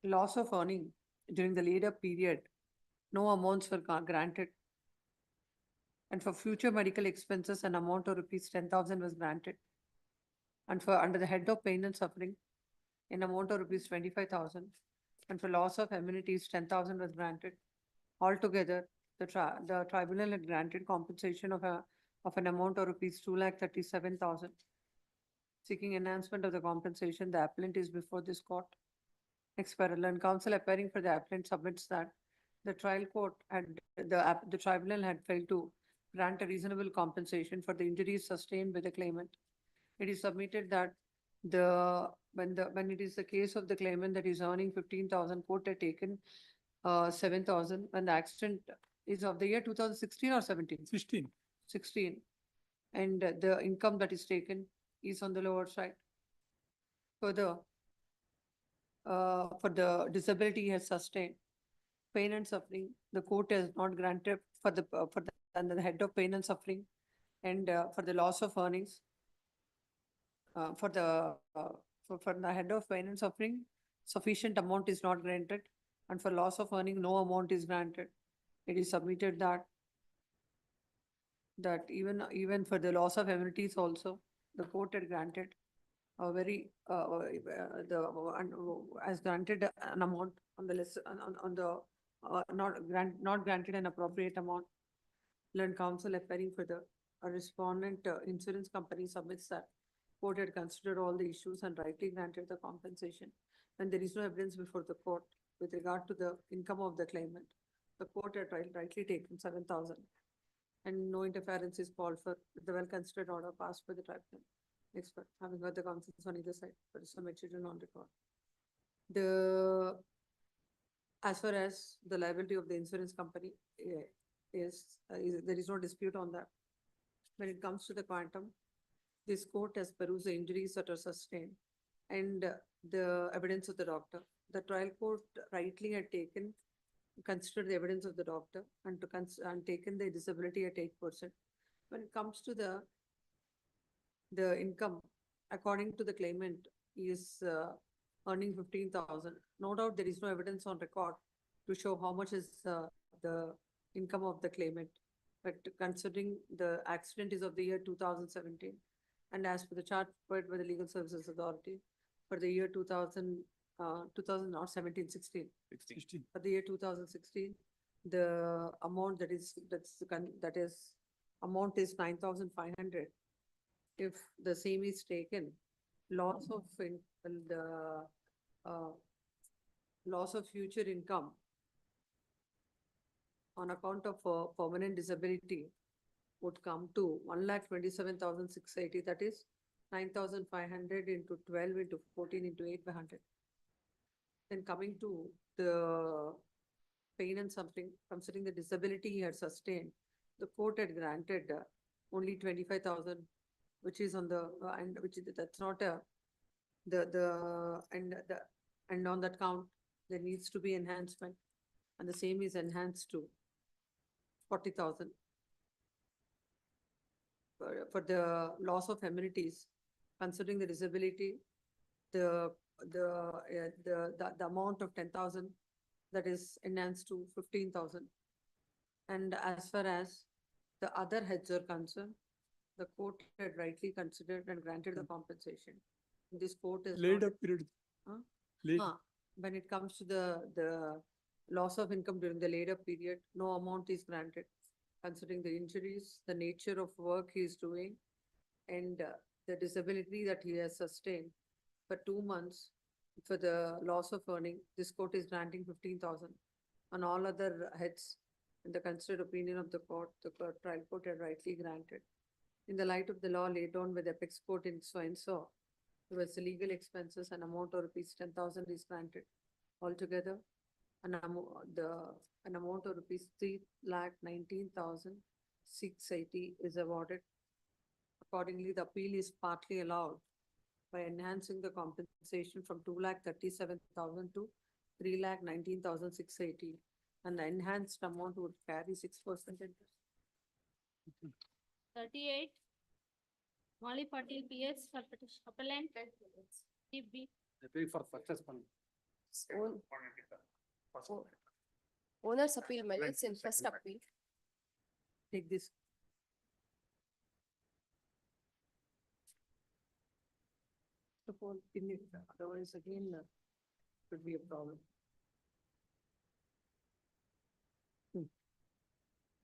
loss of earning during the later period, no amounts were granted. And for future medical expenses, an amount of rupees 10,000 was granted. And for under the head of pain and suffering, an amount of rupees 25,000. And for loss of amenities, 10,000 was granted. Altogether, the tribunal had granted compensation of an amount of rupees 2,37,000. Seeking enhancement of the compensation, the appellant is before this court. Next parallel, counsel appearing for the appellant submits that the trial court had, the tribunal had failed to grant a reasonable compensation for the injuries sustained by the claimant. It is submitted that when it is the case of the claimant that is earning 15,000, court had taken 7,000 when the accident is of the year 2016 or 17? 16. 16. And the income that is taken is on the lower side. Further, for the disability he has sustained, pain and suffering, the court has not granted under the head of pain and suffering, and for the loss of earnings, for the head of pain and suffering, sufficient amount is not granted, and for loss of earning, no amount is granted. It is submitted that even for the loss of amenities also, the court had granted a very has granted an amount on the list on the not granted an appropriate amount. Learned counsel appearing for the respondent insurance company submits that court had considered all the issues and rightly granted the compensation. When there is no evidence before the court with regard to the income of the claimant, the court had rightly taken 7,000 and no interference is called for the well-considered order passed by the tribunal. Expert, having heard the counsels on either side, but it's submitted on record. As far as the liability of the insurance company is there is no dispute on that. When it comes to the quantum, this court has perused the injuries that are sustained and the evidence of the doctor. The trial court rightly had considered the evidence of the doctor and taken the disability at 8%. When it comes to the income, according to the claimant, is earning 15,000. No doubt there is no evidence on record to show how much is the income of the claimant. But considering the accident is of the year 2017, and as per the chart prepared by the Legal Services Authority for the year 2000 or 16. For the year 2016, the amount amount is 9,500. If the same is taken, loss of loss of future income on account of permanent disability would come to 1,27,680, that is 9,500 into 12 into 14 into 8 by 100. Then coming to the pain and suffering, considering the disability he had sustained, the court had granted only 25,000, which is on the, and which is, that's not a, and on that count, there needs to be enhancement, and the same is enhanced to 40,000. For the loss of amenities, considering the disability, the amount of 10,000 that is enhanced to 15,000. And as far as the other heads are concerned, the court had rightly considered and granted the compensation. This court is Laid not- up period. Huh? Laid- When it comes to the loss of income during the later period, no amount is granted, considering the injuries, the nature of work he is doing, and the disability that he has sustained for 2 months. For the loss of earning, this court is granting 15,000. On all other heads, in the considered opinion of the trial court had rightly granted. In the light of the law laid down by the apex court in so and so, towards the legal expenses, an amount of rupees 10,000 is granted. Altogether, an amount of rupees 3,19,680 is awarded. Accordingly, the appeal is partly allowed by enhancing the compensation from 2,37,000 to 3,19,680, and the enhanced amount would carry 6% interest. 38. Molly Patil, PS for petition appellant. TB. For success fund. Owner's appeal, my lords, in first appeal. Take this. Suppose, otherwise again, could be a problem.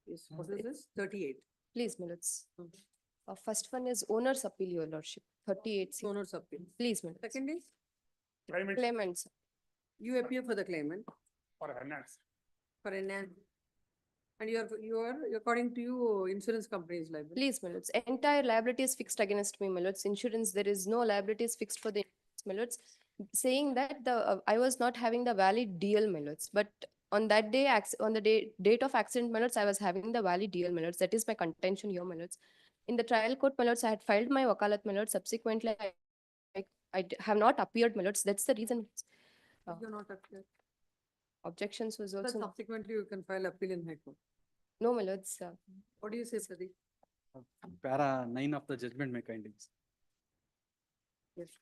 Yes, what is this? 38. Please, my lords. First one is owner's appeal, your lordship, 38. Owner's appeal. Please, my lords. Second is, Claimants. you appear for the claimant. For enhance. For enhance. And you are, according to you, insurance company is liable. Please, my lords. Entire liability is fixed against me, my lords. Insurance, there is no liabilities fixed for the insurance, my lords. Saying that I was not having the valid DL, my lords. But on that day, on the date of accident, my lords, I was having the valid DL, my lords. That is my contention here, my lords. In the trial court, my lords, I had filed my wakalat, my lords. Subsequently, I have not appeared, my lords. That's the reason. You're not appeared. Objections was But also. subsequently, you can file appeal in High Court. No, my lords. What do you say, Pradeep? Para 9 of the judgment may findings. Yes.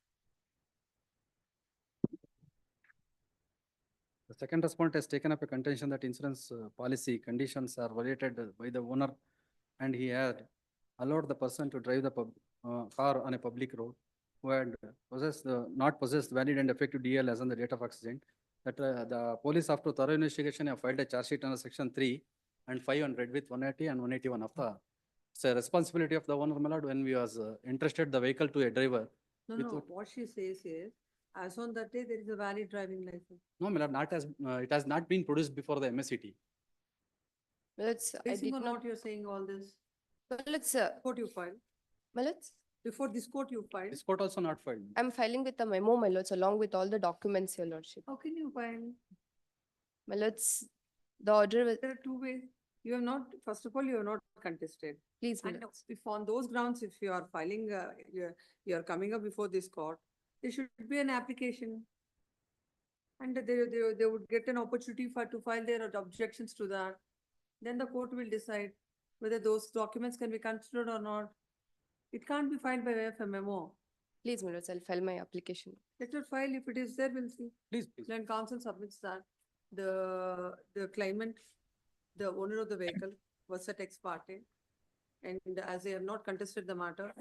The second respondent has taken up a contention that insurance policy conditions are violated by the owner, and he had allowed the person to drive the car on a public road who had not possessed valid and effective DL as on the date of accident. That the police, after thorough investigation, have filed a charge sheet under section 3 and 5 and read with 180 and 181 of the. It's a responsibility of the owner, my lord, when we was entrusted the vehicle to a driver. No, what she says is, as on that day, there is a valid driving license. No, my lord, not as, it has not been produced before the MSCT. Lords, I Basing did on not. what you're saying all this, Lords, court you filed. my lords. Before this court you filed. This court also not filed. I'm filing with the memo, my lords, along with all the documents, your lordship. How can you file? My lords, the order was, There are two ways. You have not, first of all, you have not contested. please, my And lords. if on those grounds, if you are filing, you are coming up before this court, there should be an application. And they would get an opportunity to file their objections to that. Then the court will decide whether those documents can be considered or not. It can't be filed by way of a memo. Please, my lords, I'll file my application. Let us file, if it is there, we'll see. Please. Then council submits that the claimant, the owner of the vehicle was at ex parte. And as they have not contested the matter,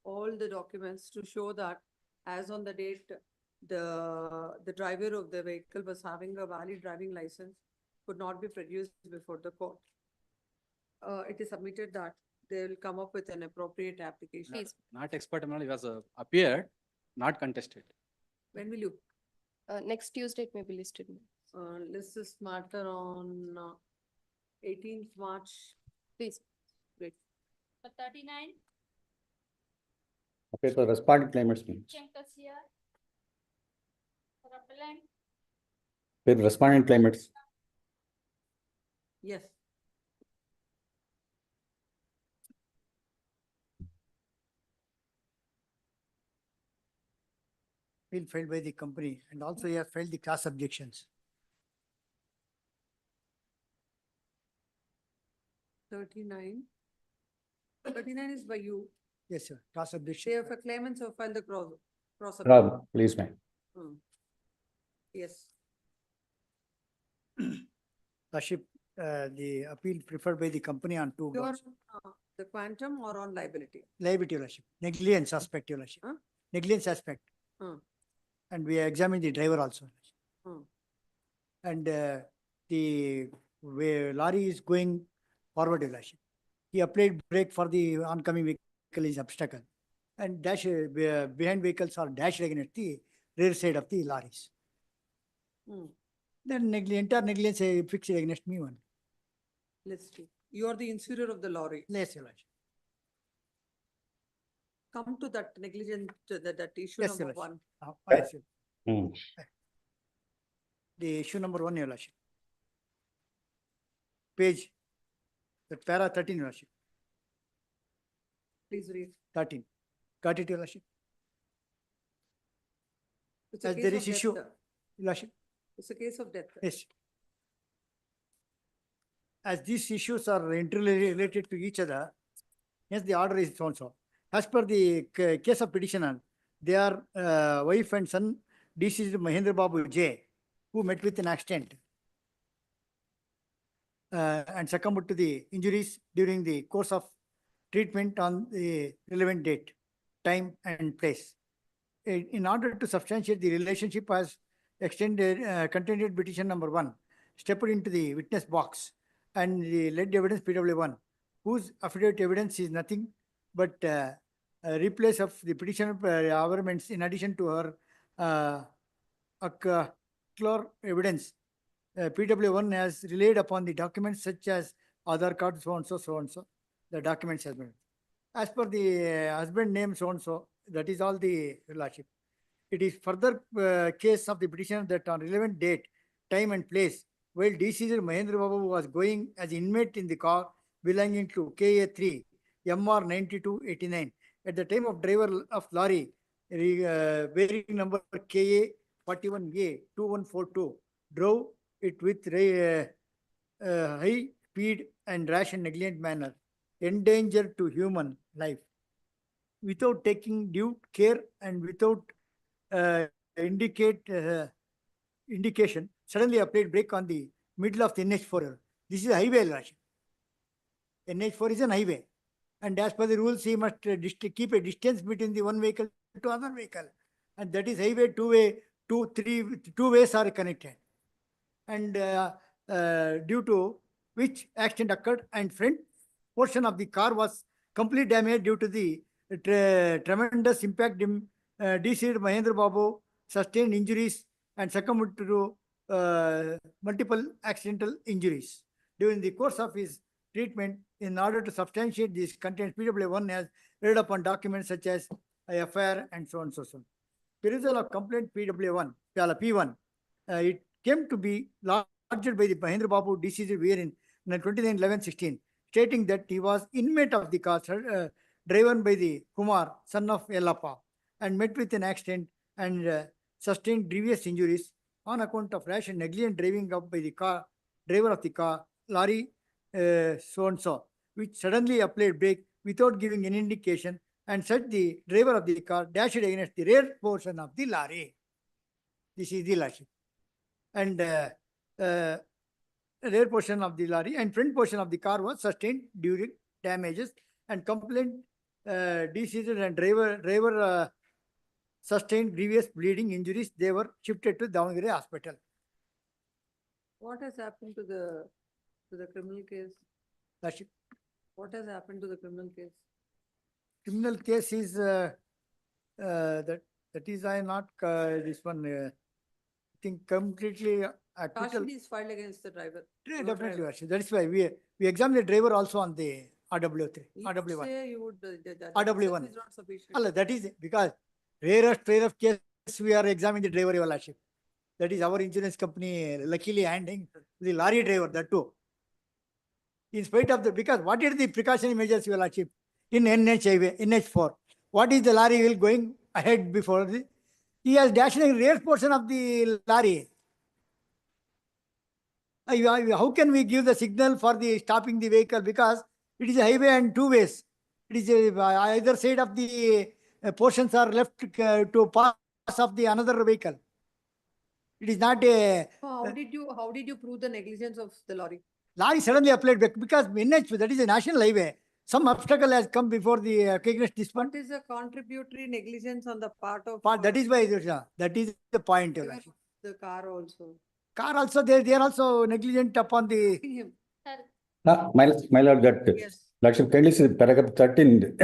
all the documents to show that as on the date, the driver of the vehicle was having a valid driving license could not be produced before the court. It is submitted that they will come up with an appropriate application. Please. Not expert, he was appeared, not contested. When will you? Next Tuesday it may be listed. List this matter on 18th March. Please. Great. For 39, Okay, so respondent claimants means. Shankar here. For appellant, With respondent claimants. Yes. Bill filed by the company and also he has filed the class objections. 39. 39 is by you. Yes, sir. Class They objection. have a claimants who filed the cross. Rob, please, ma'am. Yes. Lordship, the appeal preferred by the company on two You're grounds. the quantum or on liability? Liability, Lordship. Negligence aspect, Your Lordship. Huh? Negligence aspect. Hmm. And we examined the driver also. Hmm. And the way lorry is going forward, Your Lordship. He applied brake for the oncoming vehicle is obstacle. And dash behind vehicles are dashed against the rear side of the lorries. Hmm. Then entire negligence fixed against me one. Let's see. You are the insurer of the lorry. Yes, Your Lordship. Come to that negligent, that issue Yes, Your number Lordship. one. Yes, sir. The issue number 1, Your Lordship. Page, the para 13, Your Lordship. Please read. 13. Got it, Your Lordship? It's a As case there of is death, issue, sir. Your Lordship. It's a case of death. Yes. As these issues are interrelated to each other, hence the order is also. As per the case of petitioner, their wife and son, deceased Mahendra Babu J, who met with an accident and succumbed to the injuries during the course of treatment on the relevant date, time and place. In order to substantiate the relationship as extended, contended petition number 1, stepped into the witness box and the led evidence PW1, whose affidavit evidence is nothing but a replace of the petitioner averments in addition to her evidence. PW1 has relied upon the documents such as Aadhaar card, so and so. The documents has been. As per the husband name, so and so, that is all the relationship. It is further case of the petitioner that on relevant date, time and place, while deceased Mahendra Babu was going as inmate in the car belonging to KA3, MR 9289. At the time of driver of lorry, bearing number KA 41A 2142, drove it with high speed and rash and negligent manner, endanger to human life, without taking due care and without indication, suddenly applied brake on the middle of the NH4. This is a highway, Lordship. NH4 is an highway. And as per the rules, he must keep a distance between the one vehicle to other vehicle. And that is highway, two ways are connected. And due to which accident occurred and front portion of the car was completely damaged due to the tremendous impact. Deceased Mahendra Babu sustained injuries and succumbed to multiple accidental injuries. During the course of his treatment, in order to substantiate these contents, PW1 has read upon documents such as FIR and so on and so on. Perusal of complaint PW1, P1, it came to be lodged by the Mahendra Babu deceased in 29/11/16, stating that he was inmate of the car driven by the Kumar, son of Yellappa, and met with an accident and sustained grievous injuries on account of rash and negligent driving up by the driver of the car, lorry so and so, which suddenly applied brake without giving any indication, and such the driver of the car dashed against the rear portion of the lorry. This is the lordship. And rear portion of the lorry and front portion of the car was sustained during damages, and complaint deceased and driver sustained grievous bleeding injuries. They were shifted to Davangere Hospital. What has happened to the criminal case? Lordship. What has happened to the criminal case? Criminal case is that is I not this one. think completely Charge acquittal. sheet is filed against the driver. Yeah, no definitely, driver. Your Worship. That is why we examine the driver also on the RW3, You would RW1. say you would, that RW1. itself is not sufficient. Allah, that is because rare of case we are examining the driver, Your Worship. That is our insurance company luckily handing the lorry driver, that too. In spite of the, because what is the precautionary measures, Your Lordship, in NH highway, NH4? What is the lorry will going ahead before the, he has dashed a rear portion of the lorry. How can we give the signal for the stopping the vehicle? Because it is a highway and two ways. It is either side of the portions are left to pass of the another vehicle. It is not a So how did you prove the negligence of the lorry? lorry suddenly applied back because NH, that is a national highway. Some obstacle has come before the cognizant dispute. What is the contributory negligence on the part of? That is why that is the point. Your driver Lordship. of the car also. Car also they are also negligent upon the. Him. My lord, that Yes. Lordship, kindly see paragraph 13.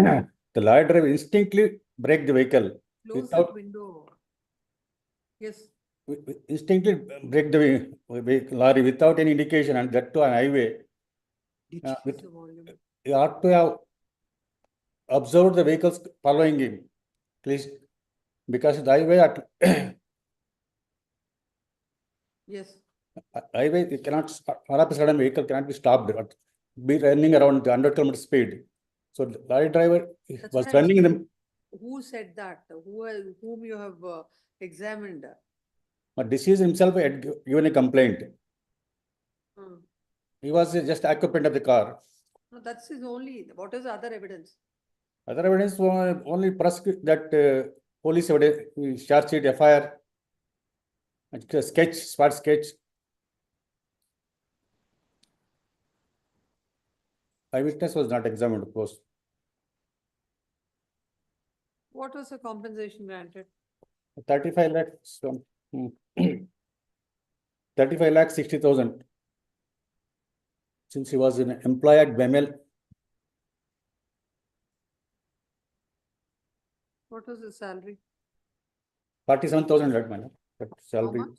The lorry driver instinctively brake the vehicle Close without that window. Yes. instinctively brake the lorry without any indication, and that to an highway. Decrease the volume. You ought to have observed the vehicles following him, please, because the highway Yes. highway you cannot sudden vehicle cannot be stopped, but be running around the 100 km speed. So the lorry driver That's was what I'm running in saying. the. Who said that? Whom you have examined? But deceased himself had given a complaint. Hmm. He was just occupant of the car. No, that's his only. What is the other evidence? Other evidence only press that police evidence, charge sheet, FIR, sketch, spot sketch. Eyewitness was not examined, of course. What was the compensation granted? 35 lakhs. 35 lakhs 60,000. Since he was an employee at BML. What was the salary? 47,000 lakh, man. Salary. How much?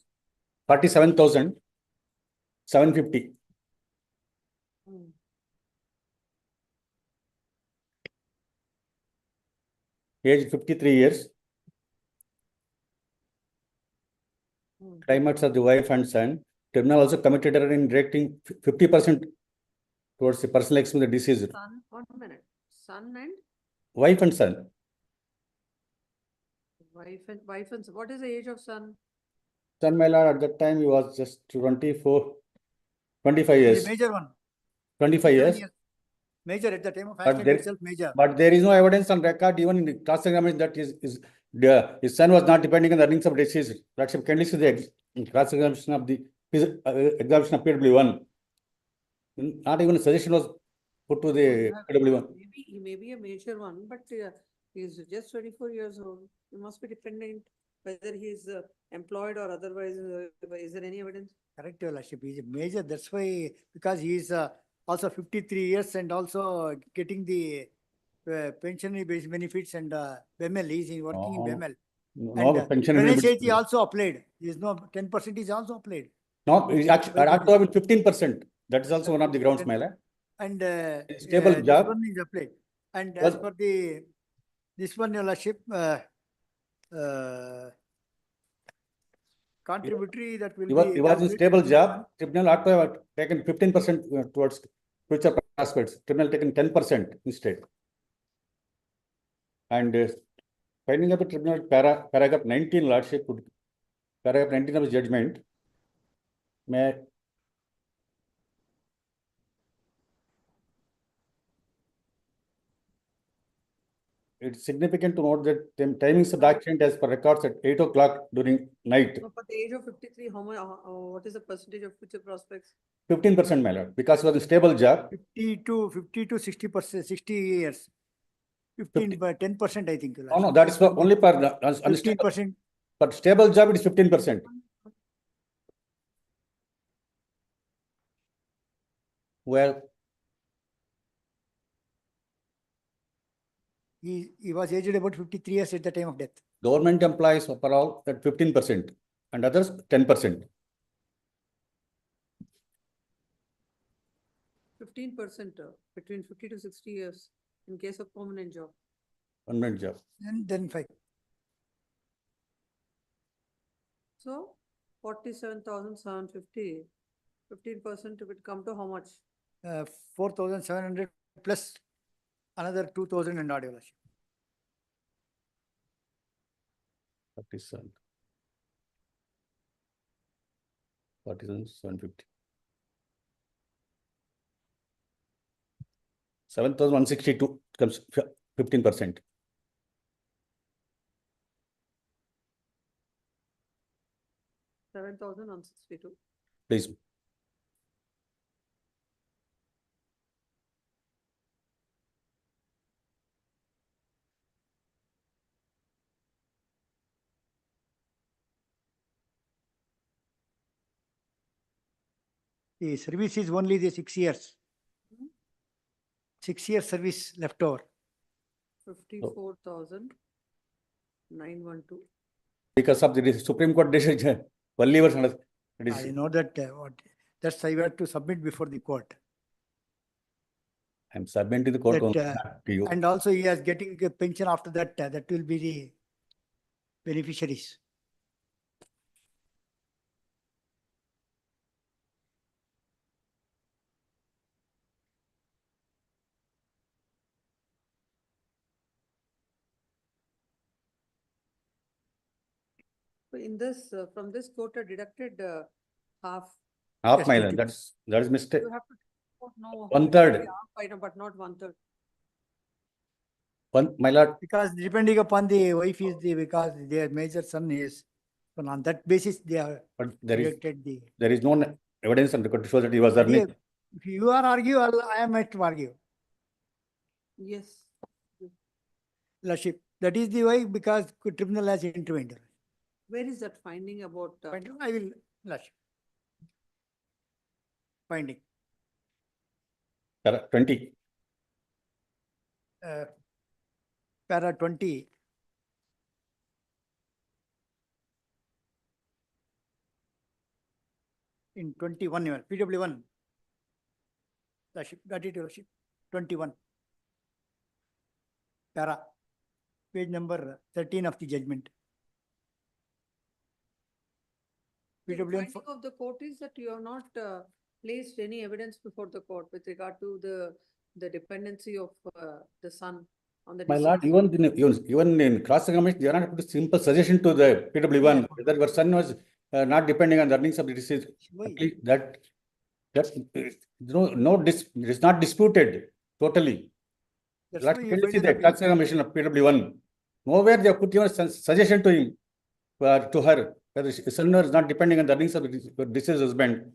47,750. Hmm. Age 53 years. Climates of the wife and son. Tribunal also committed error in directing 50% towards the personal expense of the deceased. Son, 1 minute. Son and? Wife and son. Wife and son. What is the age of son? Son, my lord, at that time he was just 25 years. The major one. 25 years. Major at the time of But accident there, itself, major. but there is no evidence on record, even in the cross examination, that his son was not depending on the earnings of deceased. Lordship, can you see the cross examination of the examination of PW1? Not even a suggestion was put to the PW1. Maybe he may be a major one, but he's just 24 years old. He must be dependent, whether he is employed or otherwise. Is there any evidence? Correct, Your Lordship. He is a major. That's why, because he is also 53 years and also getting the pensionary based benefits and BML. He is working in BML. No, And pension penalty also applied. There is no 10% is also applied. No, actually, I have to have 15%. That is also one of the grounds, my lord. And stable this job. one is applied. And as per the this one, Your Lordship, contributory that will be. He was in stable job. Tribunal ought to have taken 15% towards future prospects. Tribunal taken 10% instead. And finding up a tribunal paragraph 19, Lordship, paragraph 19 of the judgment. May it's significant to note that the timings of the accident as per records at 8 o'clock during night. No, but the age of 53, how much? What is the percentage of future prospects? 15%, my lord, because he was in stable job. 50 to 60%, 60 years. 15 by 10%, I think. Oh, no, that is for only for 15%. But stable job, it is 15%. Well, he was aged about 53 years at the time of death. government employees overall that 15%. and others 10%. 15% between 50 to 60 years in case of permanent job. Permanent job. Then 5. So 47,750, 15% would come to how much? 4,700 plus another 2,000 and odd, Your Lordship. 47. 47,750. 7,162 comes 15%. $7,162. Please. The service is only the 6 years. 6 years service left over. 54,912. Because of the Supreme Court decision, only was I know that that's I have to submit before the court. I'm submitting to the court That, only, not to you. And also he is getting a pension after that, that will be the beneficiaries. So in this, from this quota deducted half. Half Yes, mile, 20%. that is mistake. You have to know. 1/3. Half item, but not 1/3. My lord, Because depending upon the wife is the, because their major son is, so on that basis they have but there deducted the. is no evidence on record to show that he was earning. If you are argue, I am at to argue. Yes. Lordship, that is the way because tribunal has intervened. Where is that finding about? I will, Lordship. Finding. 20. Para 20. In 21, PW1. Lordship, got it, Lordship. 21. Para. Page number 13 of the judgment. The PW1 finding of the court is that you have not placed any evidence before the court with regard to the dependency of the son on the My deceased. lord, even in cross-examination, they are not put a simple suggestion to the PW1 whether your son was not depending on the earnings of the deceased. That it is not disputed totally. That's Lord, why you can you find see an the appeal. cross-examination of PW1? Nowhere they have put even suggestion to him, to her, that his son is not depending on the earnings of the deceased husband.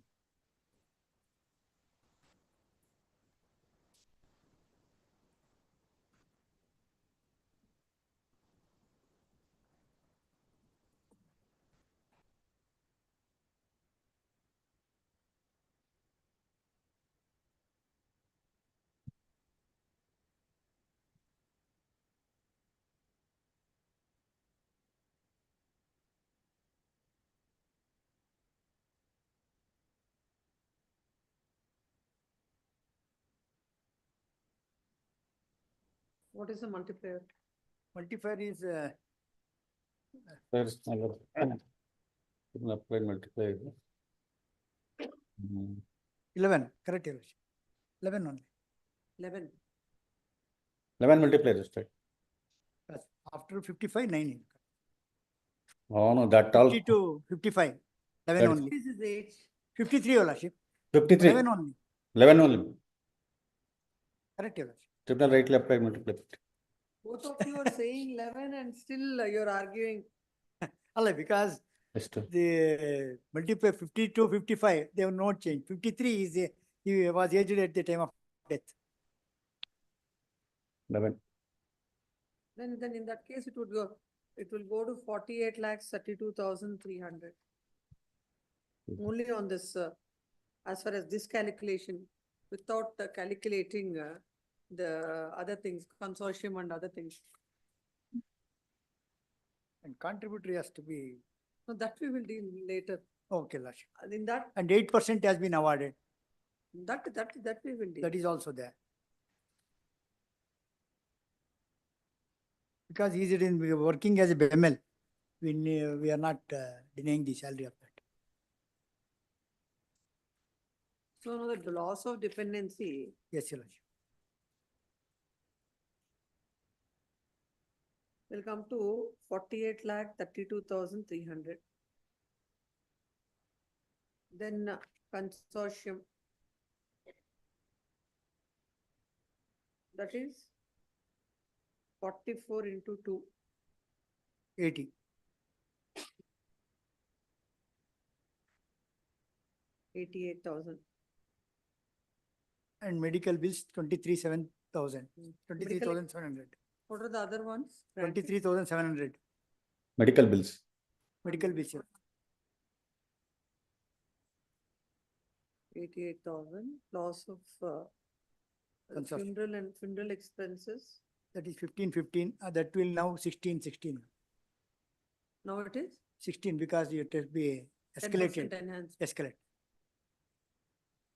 What is the multiplier? Multiplier is There's applied multiplier. 11, correct, Your Lordship. 11 only. 11. 11 multiplier is right. Yes. After 55, 9. Oh no, that all 50 to 55, 11 That- only. This is age. 53, Your Lordship. 53. 11 only. 11 only. Correct, Your Lordship. Tribunal rightly applied multiplier. Both of you are saying 11 and still you're arguing. Allah, because Yes, sir. the multiplier 50 to 55, they have not changed. 53 is he was aged at the time of death. 11. Then in that case, it will go to 48 lakhs 32,300. Only on this, as far as this calculation, without calculating the other things, consortium and other things. And contributory has to be No, that we will deal later. Okay, Lordship. In that, And 8% has been awarded. that we will deal. That is also there. Because he is working as a BML, we are not denying the salary of that. So now the loss of dependency, Yes, Your Lordship. will come to 48,32,300. Then consortium. That is 44 into 2. 80. 88,000. And medical bills, 23,700. Medical- 23,700. What are the other ones? 23,700. Medical bills. Medical bills. Sir. 88,000, loss of Consortium. funeral and funeral expenses. That is 15. That will now 16. Now it is 16 because it has been 10% escalated. enhanced, Escalate.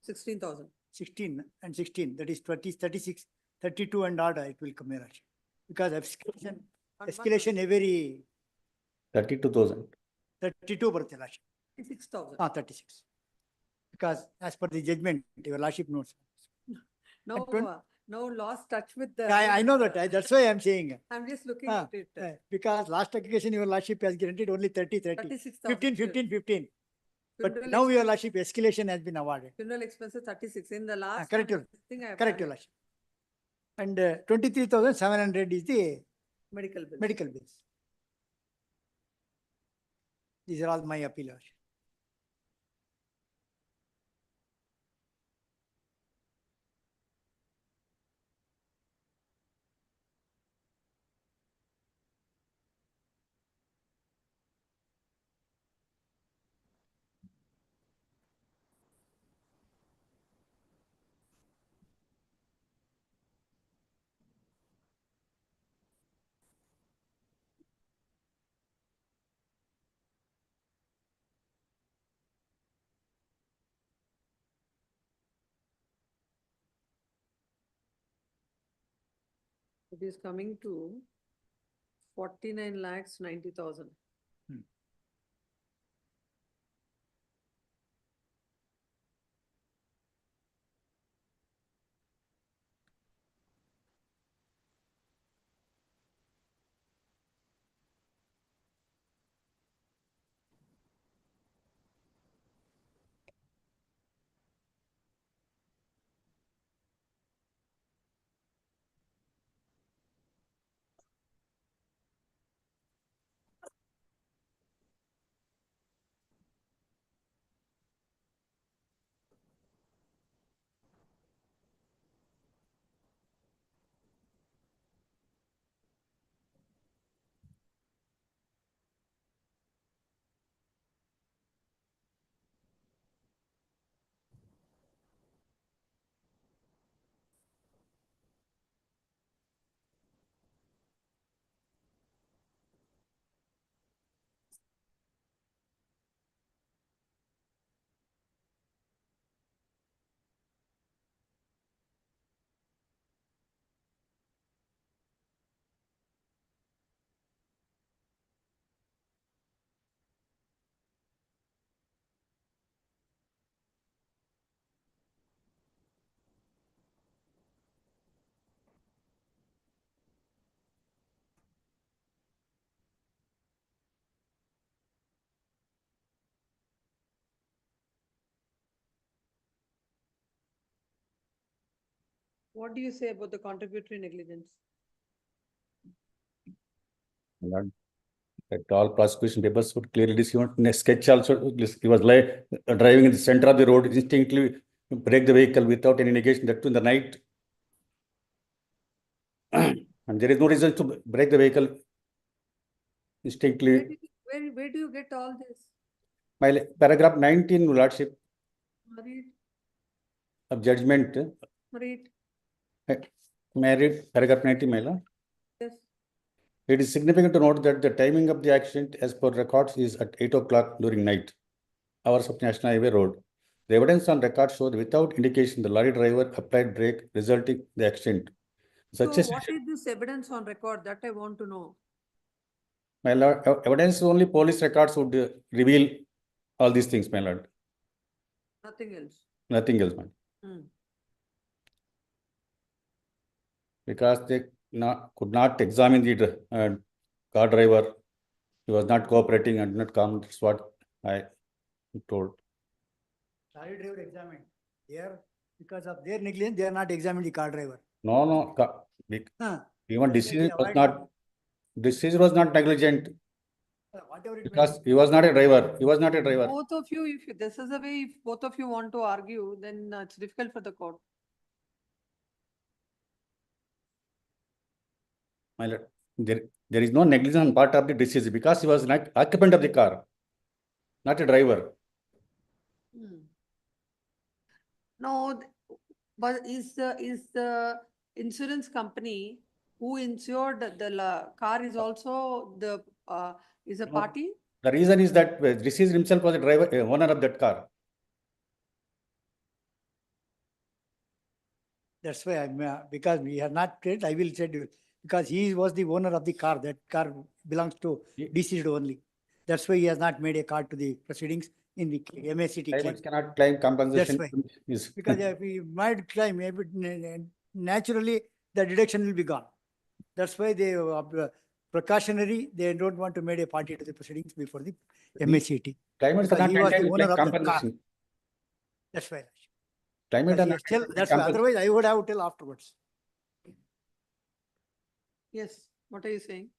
16,000. 16 and 16. That is 20, 36, 32 and odd. It will come here. Because escalation every 32,000. 32 ಬರುತ್ತೆ Lordship. 36,000. 36. Because as per the judgment, your Lordship knows. Now, now lost touch with the. I know that. That's why I'm saying. I'm just looking at it. Because last occasion your Lordship has granted only 30. 36,000. 15. But Funeral now your expenses- Lordship escalation has been awarded. Funeral expenses 36. In the last. correct, one, thing I have Correct, done your it. Lordship. And 23,700 is the Medical bills. medical bills. These are all my appeal, Your Lordship. It is coming to 49,90,000. What do you say about the contributory negligence? Lord, that all prosecution papers would clearly see in a sketch also, he was like driving in the center of the road, instinctively break the vehicle without any negation, that too in the night. And there is no reason to break the vehicle instinctively. Where do you get all this? My paragraph 19, Your Lordship, Read, of judgment, read. may I read paragraph 19, my lord? Yes. It is significant to note that the timing of the accident as per records is at 8 o'clock during night, hours of National Highway Road. The evidence on record shows without indication the lorry driver applied brake resulting in the accident. So Such a what is this evidence on record? That I want to know. My lord, evidence only police records would reveal all these things, my lord. Nothing else. Nothing else, man. Hmm. Because they could not examine the car driver. He was not cooperating and did not come. That's what I told. Lorry driver examined. Here, because of their negligence, they are not examining the car driver. No. Even Just like they deceased was not negligent whatever it may because he was not a driver. He was not a driver. Both of you, if this is the way, if both of you want to argue, then it's difficult for the court. My lord, there is no negligence on part of the deceased because he was not occupant of the car, not a driver. No, but is the insurance company who insured the car is also the is a party? The reason is that deceased himself was a driver, owner of that car. That's why because we are not trade, I will say because he was the owner of the car. That car belongs to deceased only. That's why he has not made a card to the proceedings in the MACT claim. Claimants cannot claim compensation. That's why. Because if we might claim, naturally the deduction will be gone. That's why they precautionary. They don't want to make a party to the proceedings before the MACT. Claimants Because cannot he was the claim owner of the car. compensation. That's why. Claimant Because he has that's why. Otherwise, I would have tell afterwards. Yes. What are you saying?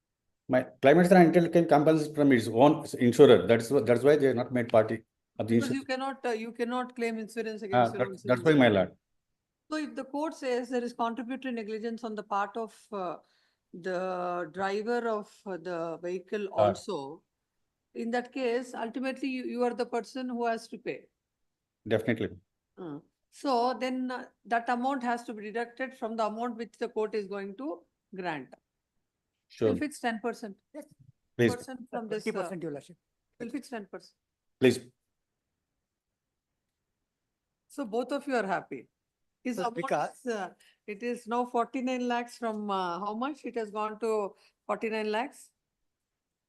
My claimants are entitled to claim compensation from his own insurer. That's why they are not made party of the Because insurance. you cannot claim insurance against your own That's why, my lord. So if the court says there is contributory negligence on the part of the driver of the vehicle also, in that case, ultimately you are the person who has to pay. Definitely. So then that amount has to be deducted from the amount which the court is going to grant. Sure. We'll fix 10%. Yes. Please. From this. 20% your lordship. We'll fix 10%. Please. So both of you are happy. His amount is, it is now 49 lakhs from how much? It has gone to 49 lakhs?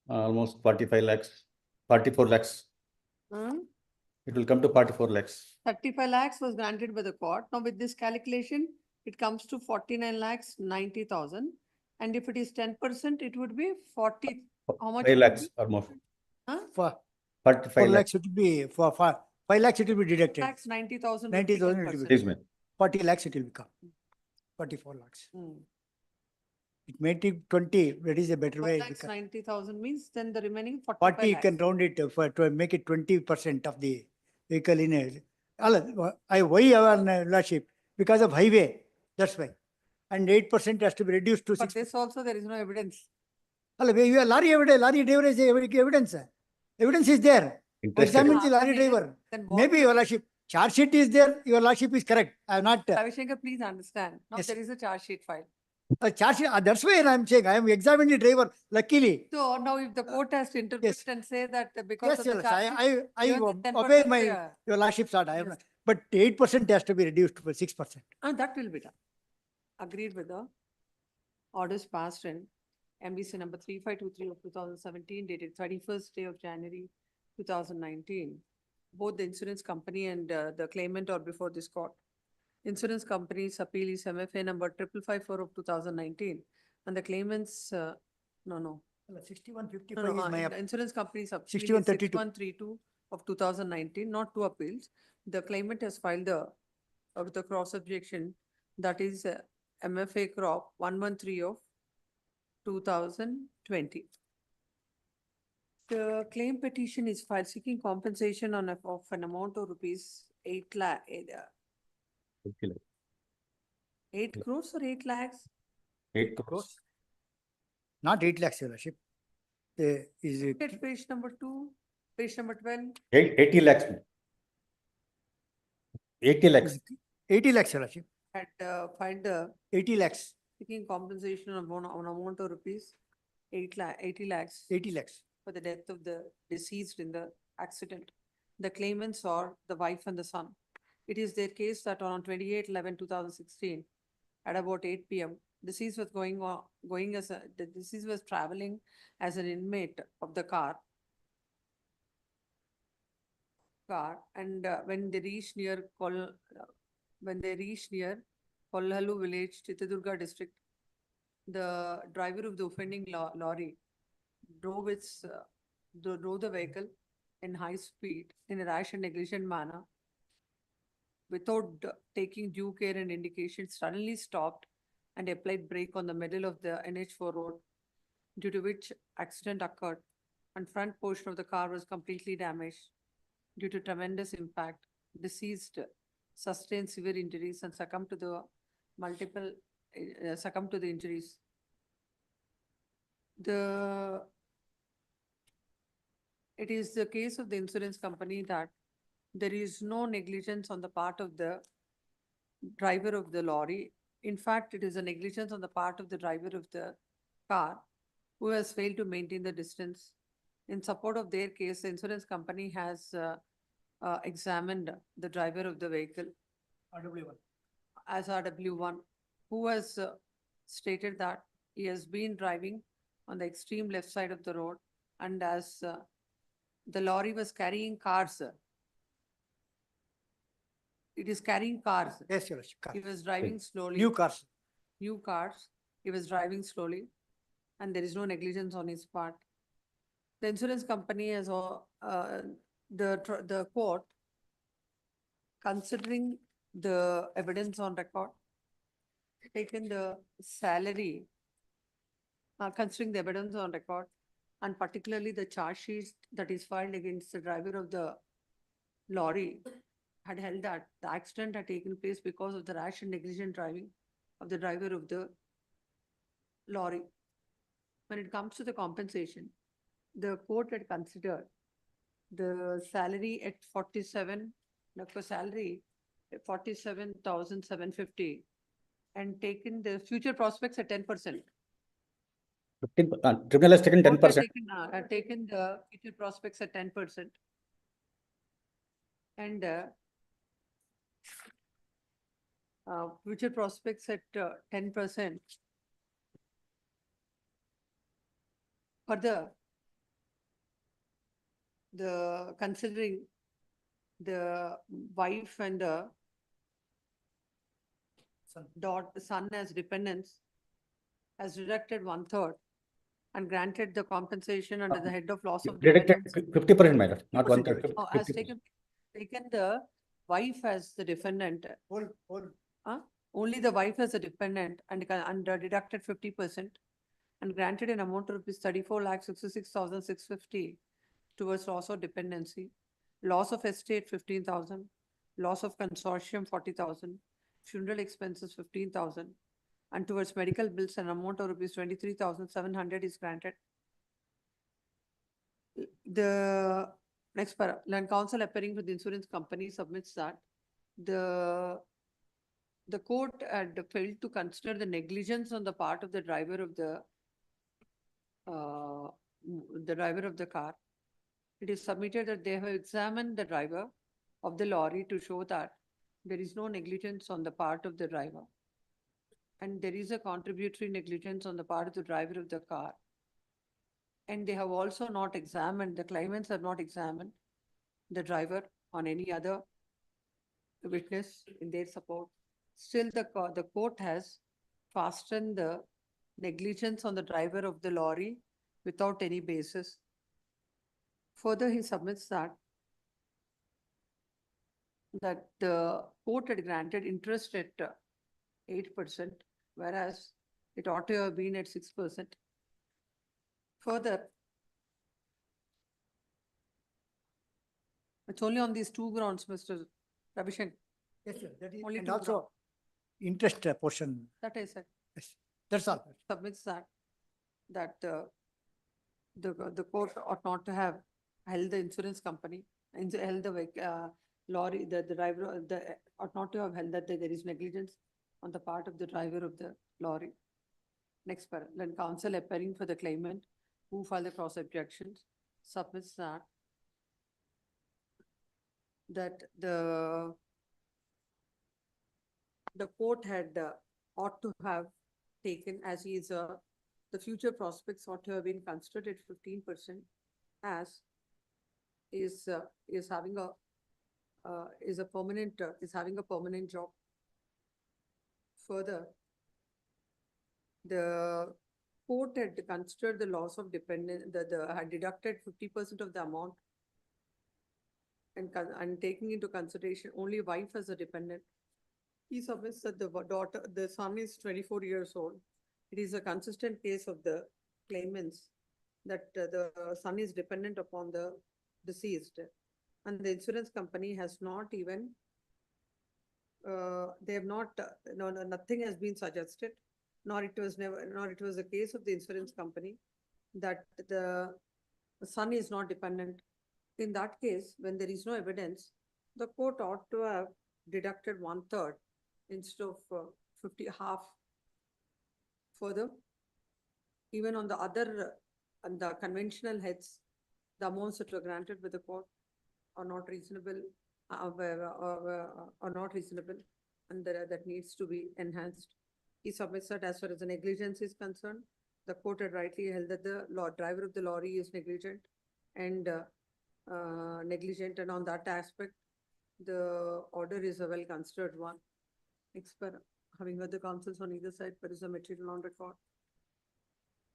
Almost 45 lakhs, 44 lakhs. It will come to 44 lakhs. 35 lakhs was granted by the court. Now with this calculation, it comes to 49 lakhs 90,000. And if it is 10%, it would be 40. How much? 5 lakhs or more. For 45 lakhs, it will be for 5 lakhs, it will be deducted. Lakhs 90,000. 90,000 it will be. 40 lakhs it will become. 44 lakhs. It may take 20. That is a better way. 90,000 means then the remaining 40 you can round it to make it 20% of the vehicle in a. Why our lordship? Because of highway. That's why. And 8% has to be reduced to 6%. But this also there is no evidence. You have lorry evidence. Lorry driver is evidence. Evidence is there. Examine the lorry driver. Maybe your lordship. Charge sheet is there. Your lordship is correct. I am not. Ravishankar, please understand. Now there is a charge sheet file. A charge sheet. That's why I am saying I am examining the driver. Luckily. So now if the court has to interpret and say that because of the charge sheet, I obey my your lordship's order. Yes. But 8% has to be reduced to 6%. And that will be done. Agreed with the orders passed in MBC number 3523 of 2017 dated 31st day of January 2019. Both the insurance company and the claimant are before this court. Insurance company's appeal is MFA number 5554 of 2019 and the claimant's 6155 is my the insurance company's appeal 6132 of 2019, not two appeals. The claimant has filed the cross objection, that is MFA crop 113 of 2020. The claim petition is filed seeking compensation of an amount of rupees 8 lakh. 8 crores or 8 lakhs? 8 crores. Not 8 lakhs, your lordship. Is it? At page number 2, page number 12. 80 lakhs. 80 lakhs. 80 lakhs, your lordship. Had filed 80 lakhs. seeking compensation of an amount of rupees 80 lakhs 80 lakhs. for the death of the deceased in the accident. The claimants are the wife and the son. It is their case that on 28/11/2016, at about 8 p.m., deceased was the deceased was traveling as an inmate of the car, and when they reached near Kollahallu village, Chitradurga district, the driver of the offending lorry drove the vehicle in high speed in a rash and negligent manner without taking due care and indication, suddenly stopped and applied brake on the middle of the NH4 road, due to which accident occurred, and front portion of the car was completely damaged. Due to tremendous impact, deceased sustained severe injuries and succumbed to the injuries. It is the case of the insurance company that there is no negligence on the part of the driver of the lorry. In fact, it is a negligence on the part of the driver of the car who has failed to maintain the distance. In support of their case, the insurance company has examined the driver of the vehicle RW1. as RW1, who has stated that he has been driving on the extreme left side of the road, and as the lorry was carrying cars. It is carrying cars. Yes, Your Lordship. He was driving slowly. New cars. New cars. He was driving slowly, and there is no negligence on his part. The insurance company has the court, considering the evidence on record, taken the salary, considering the evidence on record, and particularly the charge sheet that is filed against the driver of the lorry, had held that the accident had taken place because of the rash and negligent driving of the driver of the lorry. When it comes to the compensation, the court had considered the salary at 47,750 and taken the future prospects at 10%. Tribunal has taken 10%. Taken the future prospects at 10%. And future prospects at 10%. Further, considering the wife and the son as dependents, has deducted 1/3 and granted the compensation under the head of loss of Deducted dependents. 50%, my lord, not 1/3. Has taken the wife as the defendant. Only the wife as a dependent, and deducted 50% and granted an amount of rupees 34,66,650 towards loss of dependency, loss of estate 15,000, loss of consortium 40,000, funeral expenses 15,000, and towards medical bills an amount of rupees 23,700 is granted. The next para, land counsel appearing for the insurance company submits that the court had failed to consider the negligence on the part of the driver of the car. It is submitted that they have examined the driver of the lorry to show that there is no negligence on the part of the driver, and there is a contributory negligence on the part of the driver of the car. And they have also not examined, the claimants have not examined the driver on any other witness in their support. Still, the court has fastened the negligence on the driver of the lorry without any basis. Further, he submits that the court had granted interest at 8%, whereas it ought to have been at 6%. Further, it's only on these two grounds, Mr. Rabishan. Yes, sir. That is, Only and two also interest portion. That I said. Yes, that's all. Submits that the court ought not to have held the insurance company, held the lorry, the driver, ought not to have held that there is negligence on the part of the driver of the lorry. Next paragraph, then counsel appearing for the claimant who filed the cross objections submits that the court had ought to have taken as he is the future prospects ought to have been considered at 15% as is having a having a permanent job. Further, the court had considered the loss of dependent, had deducted 50% of the amount and taking into consideration only wife as a dependent. He submits that the son is 24 years old. It is a consistent case of the claimants that the son is dependent upon the deceased, and the insurance company has not even, they have not, nothing has been suggested, nor it was a case of the insurance company that the son is not dependent. In that case, when there is no evidence, the court ought to have deducted 1/3 instead of 50/2. Further, even on the other, on the conventional heads, the amounts that were granted by the court are not reasonable, and that needs to be enhanced. He submits that as far as the negligence is concerned, the court had rightly held that the driver of the lorry is negligent, and on that aspect, the order is a well considered one. Having heard the counsels on either side, there is a material on record.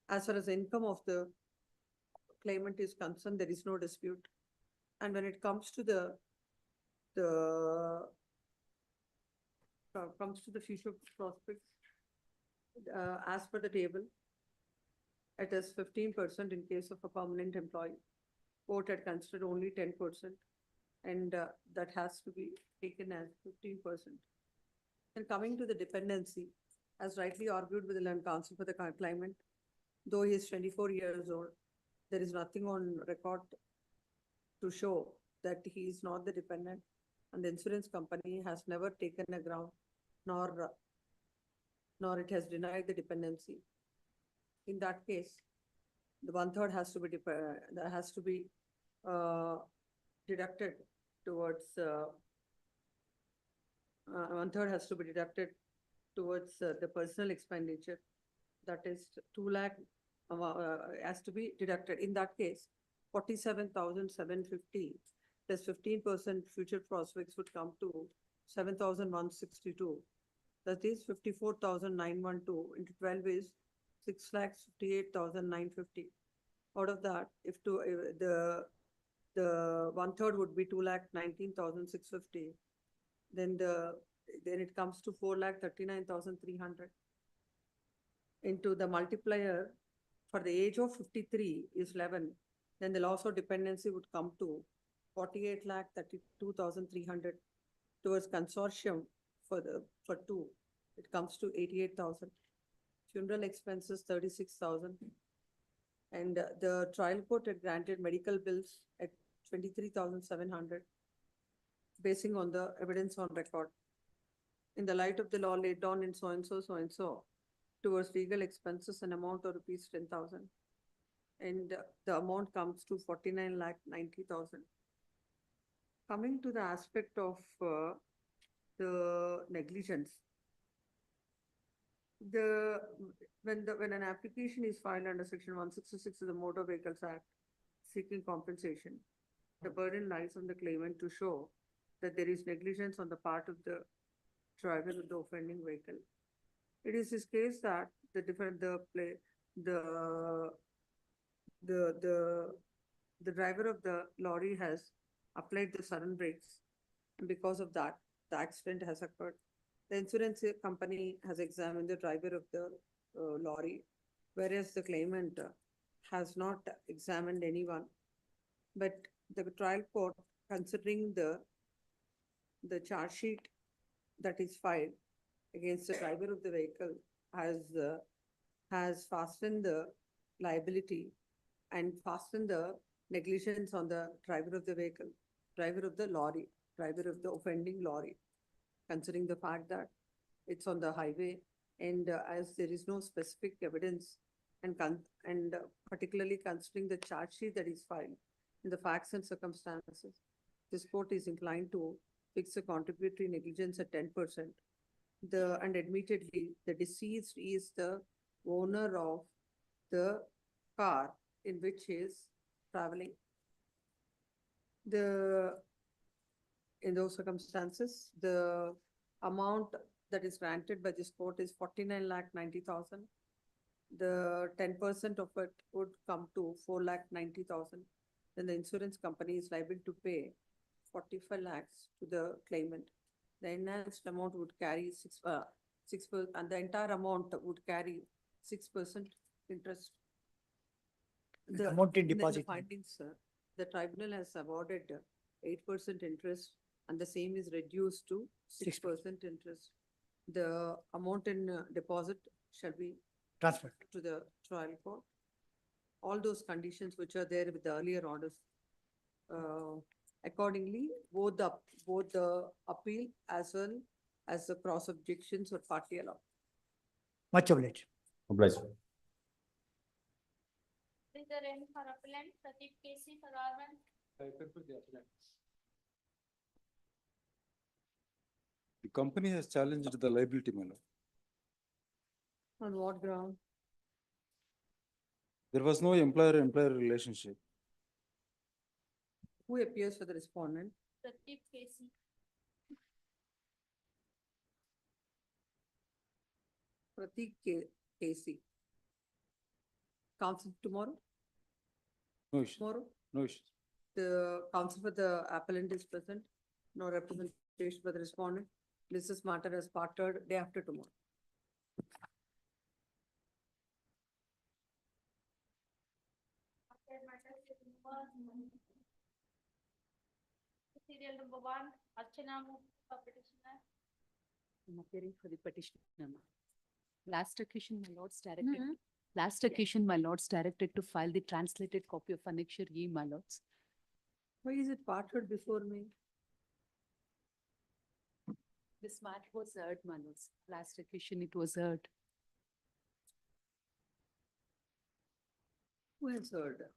As far as the income of the claimant is concerned, there is no dispute. And when it comes to the future prospects, as per the table, it is 15% in case of a permanent employee. Court had considered only 10%, and that has to be taken as 15%. And coming to the dependency, as rightly argued with the learned counsel for the claimant, though he is 24 years old, there is nothing on record to show that he is not the dependent, and the insurance company has never taken a ground, nor it has denied the dependency. In that case, the 1/3 has to be deducted towards 1/3 has to be deducted towards the personal expenditure. That is 2 lakh has to be deducted. In that case, 47,750 plus 15% future prospects would come to 7,162. That is 54,912 into 12 is 6,58,950. Out of that, if the 1/3 would be 2,19,650, then it comes to 4,39,300. Into the multiplier for the age of 53 is 11, then the loss of dependency would come to 48,32,300. Towards consortium for two, it comes to 88,000. Funeral expenses 36,000. And the trial court had granted medical bills at 23,700, basing on the evidence on record. In the light of the law laid down in so and so, towards legal expenses, an amount of rupees 10,000. And the amount comes to 49,90,000. Coming to the aspect of the negligence, when an application is filed under Section 166 of the Motor Vehicles Act seeking compensation, the burden lies on the claimant to show that there is negligence on the part of the driver of the offending vehicle. It is this case that the driver of the lorry has applied the sudden brakes, and because of that, the accident has occurred. The insurance company has examined the driver of the lorry, whereas the claimant has not examined anyone. But the trial court, considering the charge sheet that is filed against the driver of the vehicle, has fastened the liability and fastened the negligence on the driver of the vehicle, driver of the lorry, driver of the offending lorry, considering the fact that it's on the highway And as there is no specific evidence and particularly considering the charge sheet that is filed in the facts and circumstances, this court is inclined to fix a contributory negligence at 10%. And admittedly, the deceased is the owner of the car in which he is traveling. In those circumstances, the amount that is granted by this court is 49,90,000. The 10% of it would come to 4,90,000. Then the insurance company is liable to pay 45 lakhs to the claimant. The enhanced amount would carry 6%, and the entire amount would carry 6% interest. Amount in in the deposit. findings, sir, the tribunal has awarded 8% interest, and the same is reduced to 6% interest. The amount in deposit shall be Transfer. to the trial court. All those conditions which are there with the earlier orders. Accordingly, both the appeal as well as the cross objections were partly allowed. Much obliged. Obliged. Is there any for appellant, Pradeep Casey for government? The company has challenged the liability, my lord. On what ground? There was no employer-employer relationship. Who appears for the respondent? Pradeep Casey. Pratik Casey. Counsel tomorrow? No issue. Tomorrow? No issue. The counsel for the appellant is present. No representation for the respondent. This matter is parted day after tomorrow. Serial number 1, Archana Mukherjee for petitioner. I'm appearing for the petitioner. Last occasion, my lords directed to file the translated copy of Annexure E, my lords. Why is it parted before me? This matter was heard, my lords. Last occasion, it was heard. Who has heard?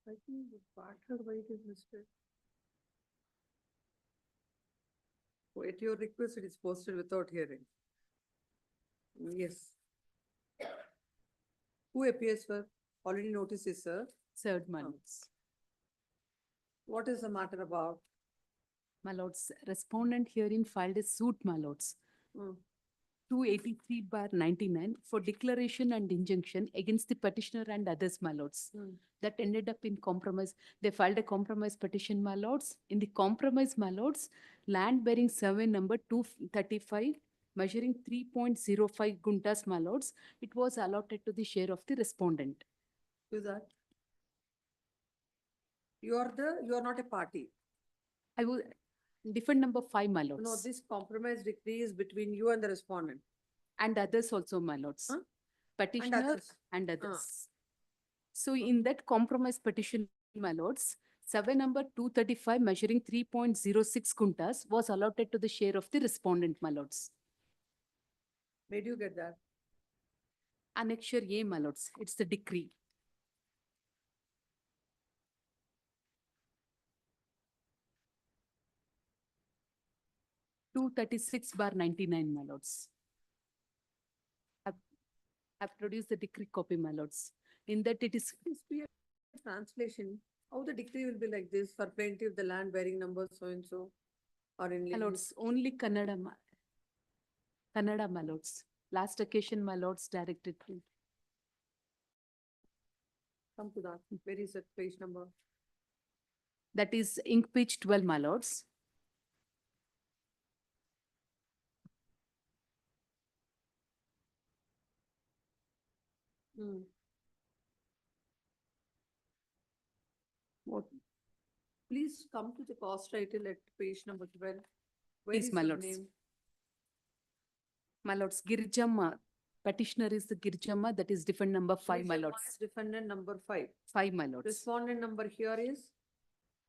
I think the partner why it is listed. At your request, it is posted without hearing. Yes. Who appears for? Already notice is, sir. Served, my lords. What is the matter about? My lords, respondent herein filed a suit, my lords. 283/99 for declaration and injunction against the petitioner and others, my lords. That ended up in compromise. They filed a compromise petition, my lords. In the compromise, my lords, land bearing survey number 235, measuring 3.05 guntas, my lords, it was allotted to the share of the respondent. Who is that? You are not a party. I will, different number 5, my lords. No, this compromise decree is between you and the respondent. And others also, my lords. Huh? Petitioner and others. So in that compromise petition, my lords, survey number 235 measuring 3.06 guntas was allotted to the share of the respondent, my lords. Where do you get that? Annexure A, my lords. It's the decree. (236/99), my lords. I've produced the decree copy, my lords. In that it is translation. How the decree will be like this for plaintiff, the land bearing number so and so, or in my lords, only Kannada, my lords. Last occasion, my lords directed to. Come to that. Where is that page number? That is ink page 12, my lords. What? Please come to the cost title at page number 12. Where Please, is my your lords. name? My lords, Girijamma Petitioner is the Girjamma, that is defendant number 5, my Girjamma lords. is defendant number 5. 5, my lords. Respondent number here is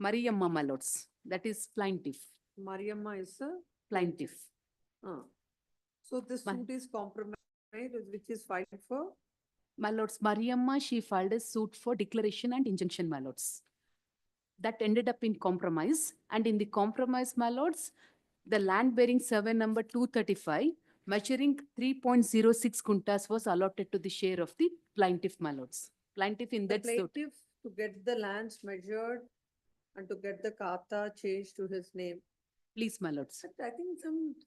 Mariamma, my lords, that is plaintiff. Mariamma is a Plaintiff. So this Ma- suit is compromised, which is filed for. My lords, Mariamma, she filed a suit for declaration and injunction, my lords. That ended up in compromise, and in the compromise, my lords, the land bearing survey number 235, measuring 3.06 kuntas was allotted to the share of the plaintiff, my lords. Plaintiff in The that suit. plaintiff to get the lands measured and to get the kata changed to his name. Please, my lords. But I think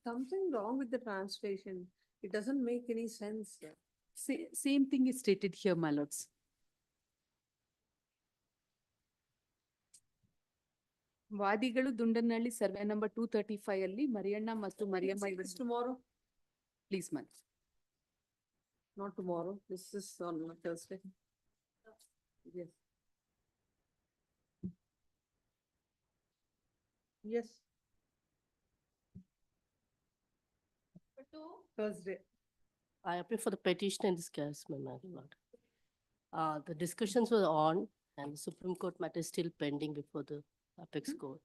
something wrong with the translation. It doesn't make any sense. Same thing is stated here, my lords. ವಾದಿಗಳು Dundanahalli survey number 235 ಅಲ್ಲಿ ಮರಿಯಣ್ಣ ಮತ್ತು Mariyamma It's tomorrow, please ಮನ್. not tomorrow. This is on Thursday. Yes. Yes, Thursday. I appear for the petition in this case, my lord. The discussions were on and the Supreme Court matter is still pending before the Apex Court.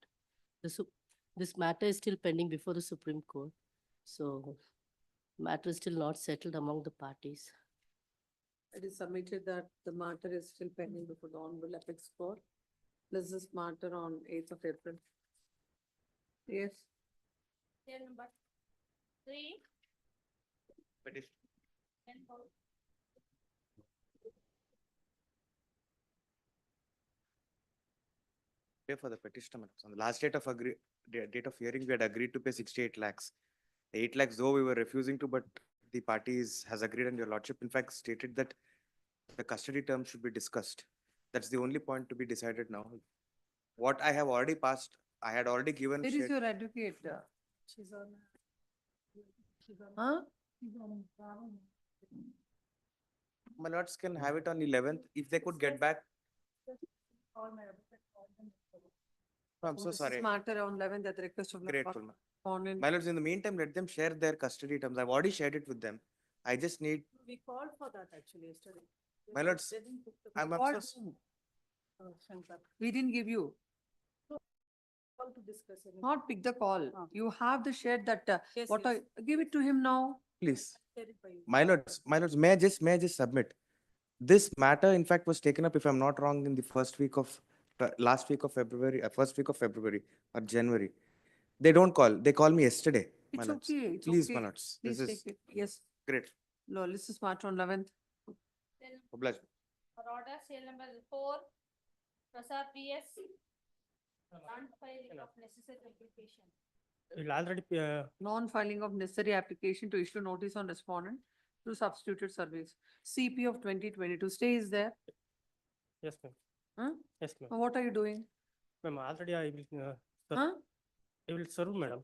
This matter is still pending before the Supreme Court. So matter is still not settled among the parties. It is submitted that the matter is still pending before the Honorable Apex Court. This is matter on 8th of April. Yes. Case number 3. Petition. Pay for the petitioner. On the last date of date of hearing, we had agreed to pay 68 lakhs. The 8 lakhs, though we were refusing to, but the parties has agreed, and your lordship in fact stated that the custody terms should be discussed. That's the only point to be decided now. What I have already passed, I had already given. Where is your advocate? She's on. Huh? My lords can have it on 11th if they could get back. I'm so This is sorry. matter on 11th at the request of. the Grateful, court. ma'am. On in. My lords, in the meantime, let them share their custody terms. I've already shared it with them. I just need, We called for that actually yesterday. my lords, They didn't pick the I'm call. Called upset. whom? Shankar. We didn't give you, Call to discuss anything. not pick the call. Ah. You have the share that, Yes, what yes. give it to him now. Please. Share it by you. My lords, may I just submit? This matter, in fact, was taken up, if I'm not wrong, in the first week of, last week of February, first week of February or January. They don't call, they call me yesterday, my It's lords. okay, it's Please, okay. my lords, Please this take is it. Yes, great. no, this is matter on 11th. Obliged. For order, sale number 4, Prasad PS. Non-filing of necessary application. Will already, Non-filing of necessary application to issue notice on respondent through substituted service. CP of 2022, stay is there. yes, ma'am. Huh? Yes, ma'am. Now what are you doing? Ma'am, already I will, Huh? I will serve, madam.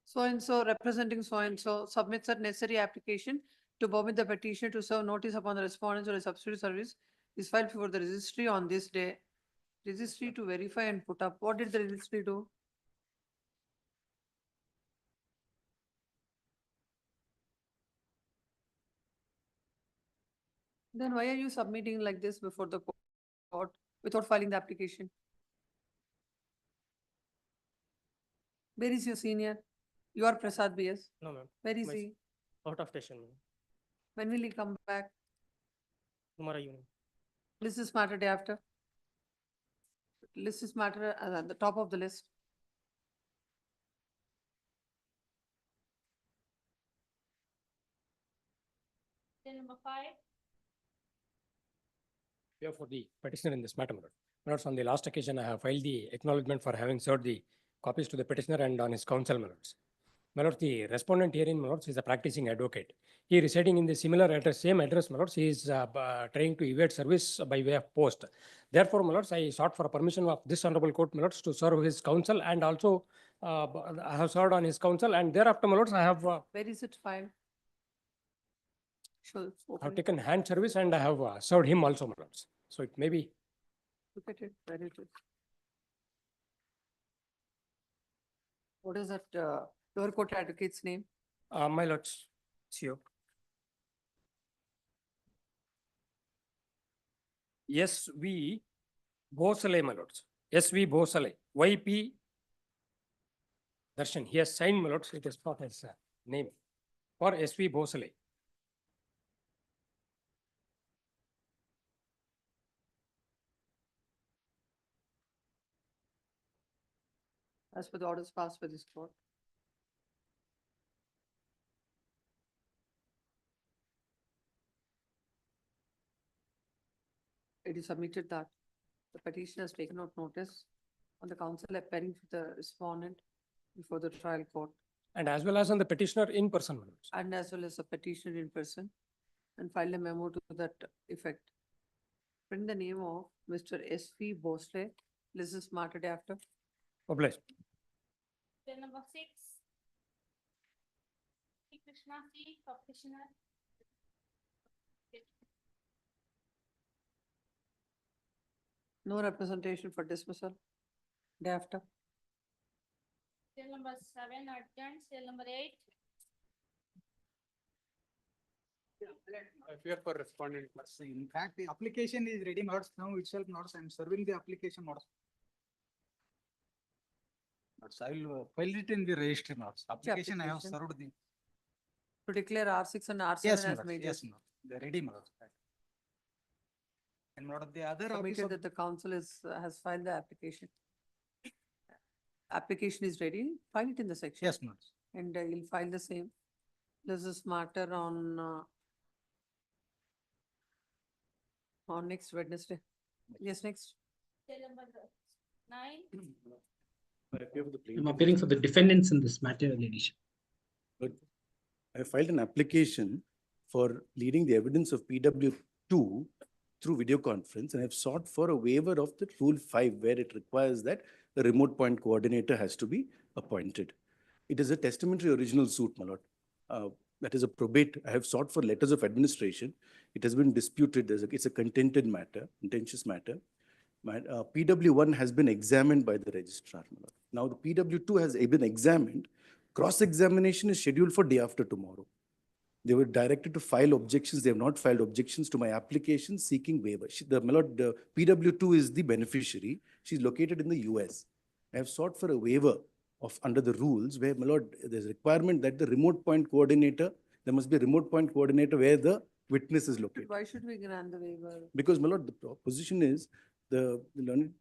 So and so representing so and so submits a necessary application to permit the petitioner to serve notice upon the respondents or a substitute service is filed before the registry on this day. Registry to verify and put up. What did the registry do? Then why are you submitting like this before the court without filing the application? Where is your senior? You are Prasad BS. No, ma'am. Where is My- he? Out of station, ma'am. When will he come back? Tomorrow evening. List is matter day after. List is matter at the top of the list. Sale number 5. Here for the petitioner in this matter, my lord. My lords, on the last occasion, I have filed the acknowledgement for having served the copies to the petitioner and on his counsel, my lords. My lords, the respondent herein, my lords, is a practicing advocate. He residing in the similar address, same address, my lords, he is trying to evade service by way of post. Therefore, my lords, I sought for a permission of this honorable court, my lords, to serve his counsel, and also I have served on his counsel, and thereafter, my lords, I have Where is it filed? Sure. have taken hand service and I have served him also, my lords. So it may be. Look at it, where it is. What is that, lower court advocate's name? My lords, CEO. S.V. Bhosale, my lords. S.V. Bhosale, YP Darshan. He has signed, my lords. It is not his name. For S.V. Bhosale. As per the orders passed by this court. It is submitted that the petitioner has taken out notice on the counsel appearing for the respondent before the trial court, And as well as on the petitioner in person, my lords. and as well as a petitioner in person, and filed a memo to that effect. Print the name of Mr. S.V. Bhosle, this is marked after. Obliged. Bill number 6. P. Krishna C, petitioner. No representation for dismissal. Day after. Bill number 7, adjourned. Bill number 8. I fear for respondent. In fact, the application is ready notes now itself notes. I am serving the application notes. Notes. I will file it in the registry notes. Application I have application? served the. To declare R6 and R7 Yes, as madam. major. Yes, madam. The ready notes. And what of the other office Submitted of that the council has filed the application. Application is ready, file it in the section. yes, madam. And you'll file the same. This is matter on next Wednesday. Yes, next. Bill number 9. I'm appearing for the defendants in this matter, Your Ladyship. But I filed an application for leading the evidence of PW2 through video conference, and I've sought for a waiver of the Rule 5 where it requires that the remote point coordinator has to be appointed. It is a testamentary original suit, my lord. That is a probate. I have sought for letters of administration. It has been disputed. It's a contentious matter. PW1 has been examined by the registrar, my lord. Now the PW2 has been examined. Cross-examination is scheduled for day after tomorrow. They were directed to file objections. They have not filed objections to my application seeking waiver. My lord, the PW2 is the beneficiary. She's located in the US. I have sought for a waiver of under the rules where, my lord, there's a requirement that the remote point coordinator, there must be a remote point coordinator where the witness is located. Why should we grant the waiver? Because, my lord, the position is the learned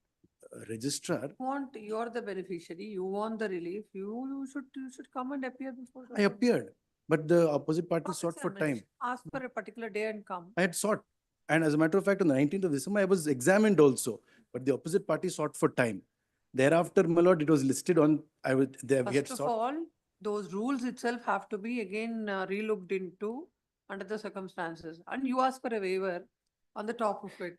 registrar. You're the beneficiary, you want the relief, you should come and appear before. the I court. appeared, but the opposite party sought for time. Ask for a particular day and come. I had sought. And as a matter of fact, on the 19th of December, I was examined also, but the opposite party sought for time. Thereafter, my lord, it was listed on, we had First of sought. all, those rules itself have to be again relooked into under the circumstances. And you ask for a waiver on the top of it,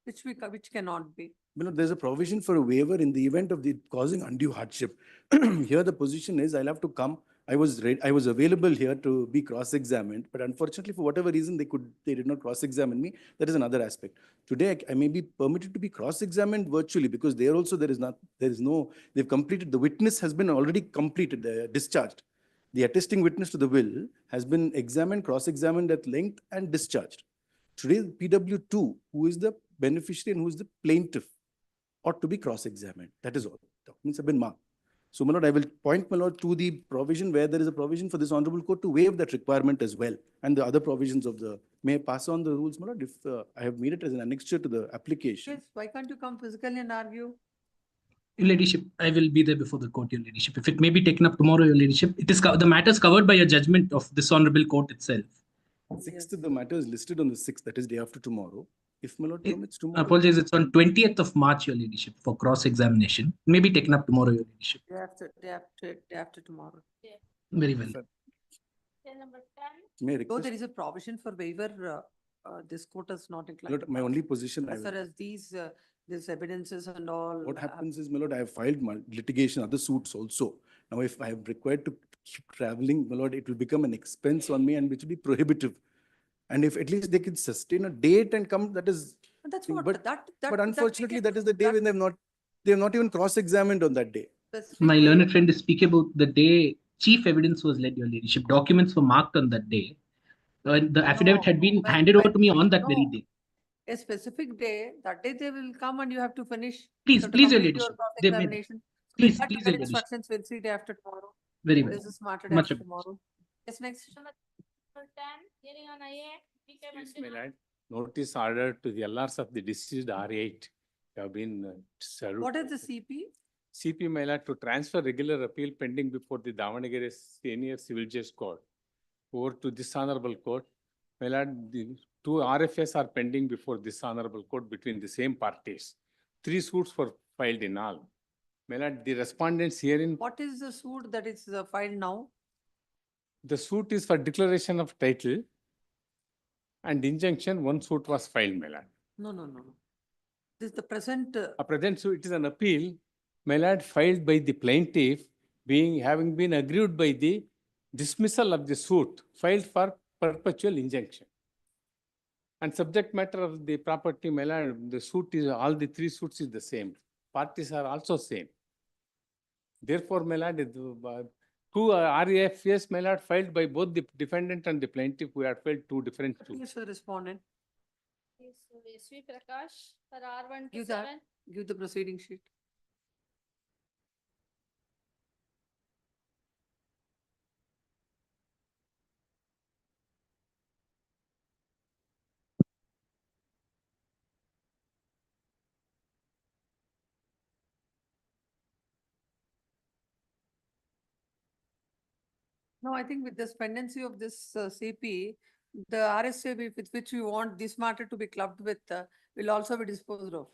which cannot be. You know, there's a provision for a waiver in the event of the causing undue hardship. Here, the position is I'll have to come. I was available here to be cross-examined, but unfortunately, for whatever reason, they did not cross-examine me. That is another aspect. Today, I may be permitted to be cross-examined virtually because there also they've completed, the witness has been already completed, discharged. The attesting witness to the will has been examined, cross-examined at length and discharged. Today, PW2, who is the beneficiary and who is the plaintiff, ought to be cross-examined. That is all. Documents have been marked. So, my lord, I will point, my lord, to the provision where there is a provision for this honorable court to waive that requirement as well. And the other provisions of may I pass on the rules, my lord, if I have made it as an annexure to the application. Yes, why can't you come physically and argue? Your Ladyship, I will be there before the court, Your Ladyship. If it may be taken up tomorrow, Your Ladyship, the matter is covered by a judgment of this honorable court itself. 6th, the matter is listed on the 6th, that is day after tomorrow. If my lord permits tomorrow. Apologies, it's on 20th of March, Your Ladyship, for cross-examination. It may be taken up tomorrow, Your Ladyship. Day after tomorrow. Very well. Bill number 10. May I Though request, there is a provision for waiver, this court is not inclined. Lord, to my pass. only position, As far as these evidences and all. what happens is, my lord, I have filed litigation, other suits also. Now, if I am required to keep traveling, my lord, it will become an expense on me and which will be prohibitive. And if at least they can sustain a date and come, that is. That's thing. what, But that unfortunately, that is the day when they have not even cross-examined on that day. Specific My day. learned friend is speaking about the day chief evidence was led, Your Ladyship. Documents were marked on that day. The affidavit had been when- handed over when- to me on that very no. day. A specific day, that day they will come and you have to finish. Please, you have to please, Your complete Ladyship. Your cross They may- examination. Please, We'll please, get Your Ladyship. instructions, we'll see day after tomorrow. Very well. This is smarter Much after obliged. tomorrow. Yes, next. 10, hearing on IA, PK Yes, Manjula. my lord. Notice order to the LRs of the deceased R8 have been served. What is the CP? CP, my lord, to transfer regular appeal pending before the Davanagere Senior Civil Justice Court over to this honorable court. My lord, the two RFS are pending before this honorable court between the same parties. 3 suits were filed in all. My lord, the respondents herein, What is the suit that is filed now? the suit is for declaration of title and injunction. 1 suit was filed, my lord. No. This is the present. A present suit, it is an appeal, my lord, filed by the plaintiff, having been aggrieved by the dismissal of the suit filed for perpetual injunction. And subject matter of the property, my lord, the suit is, all the 3 suits is the same. Parties are also same. Therefore, my lord, 2 RFS, my lord, filed by both the defendant and the plaintiff, we have filed 2 different suits. Yes, sir, respondent. Yes, so SV Prakash for R1 to Give that. 7. Give the proceeding sheet. No, I think with this pendency of this CP, the RSA with which we want this matter to be clubbed with will also be disposed of.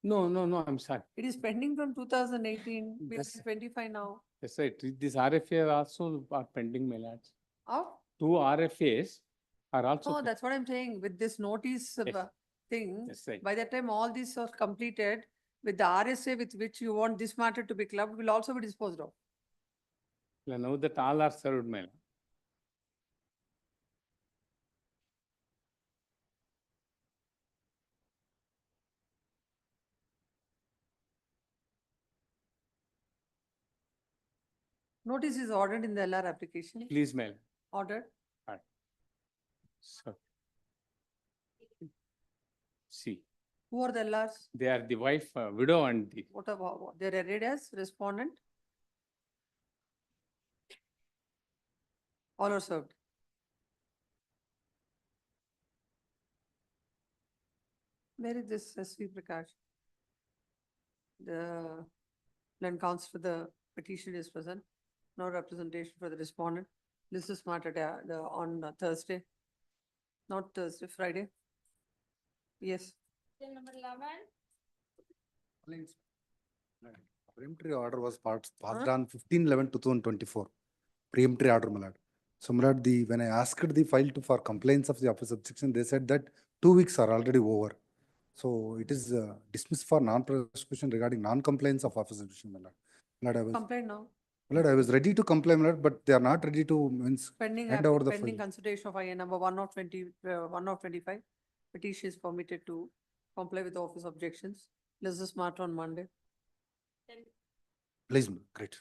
No, I'm sorry. It is pending from 2018, we are Yes. 25 now. That's right. These RFA also are pending, my lords. Oh, 2 RFAs are also. oh, that's what I'm saying. With this notice of Yes. thing, That's right. by the time all these are completed, with the RSA with which you want this matter to be clubbed will also be disposed of. Now that all are served, my lord. Notice is ordered in the LR application. Please, my lord. Ordered. So. See, Who are the LRs? they are the wife, widow and the, What about, they're read as respondent? All are served. Where is this SV Prakash? The land counts for the petition is present. No representation for the respondent. This is matter on Thursday. Not Thursday, Friday. Yes. Till number 11. Preemptory order was passed on 15/11/2024. Preemptory order, my lord. So, my lord, when I asked the file for complaints of the office subsection, they said that 2 weeks are already over. So it is dismissed for non-prosecution regarding non-compliance of office subsection, my lord. My lord, Complaint now. my lord, I was ready to comply, my lord, but they are not ready to Pending, hand over the pending file. consideration of IA number 1/25. Petition is permitted to comply with office objections. This is matter on Monday. Please, ma'am. Great.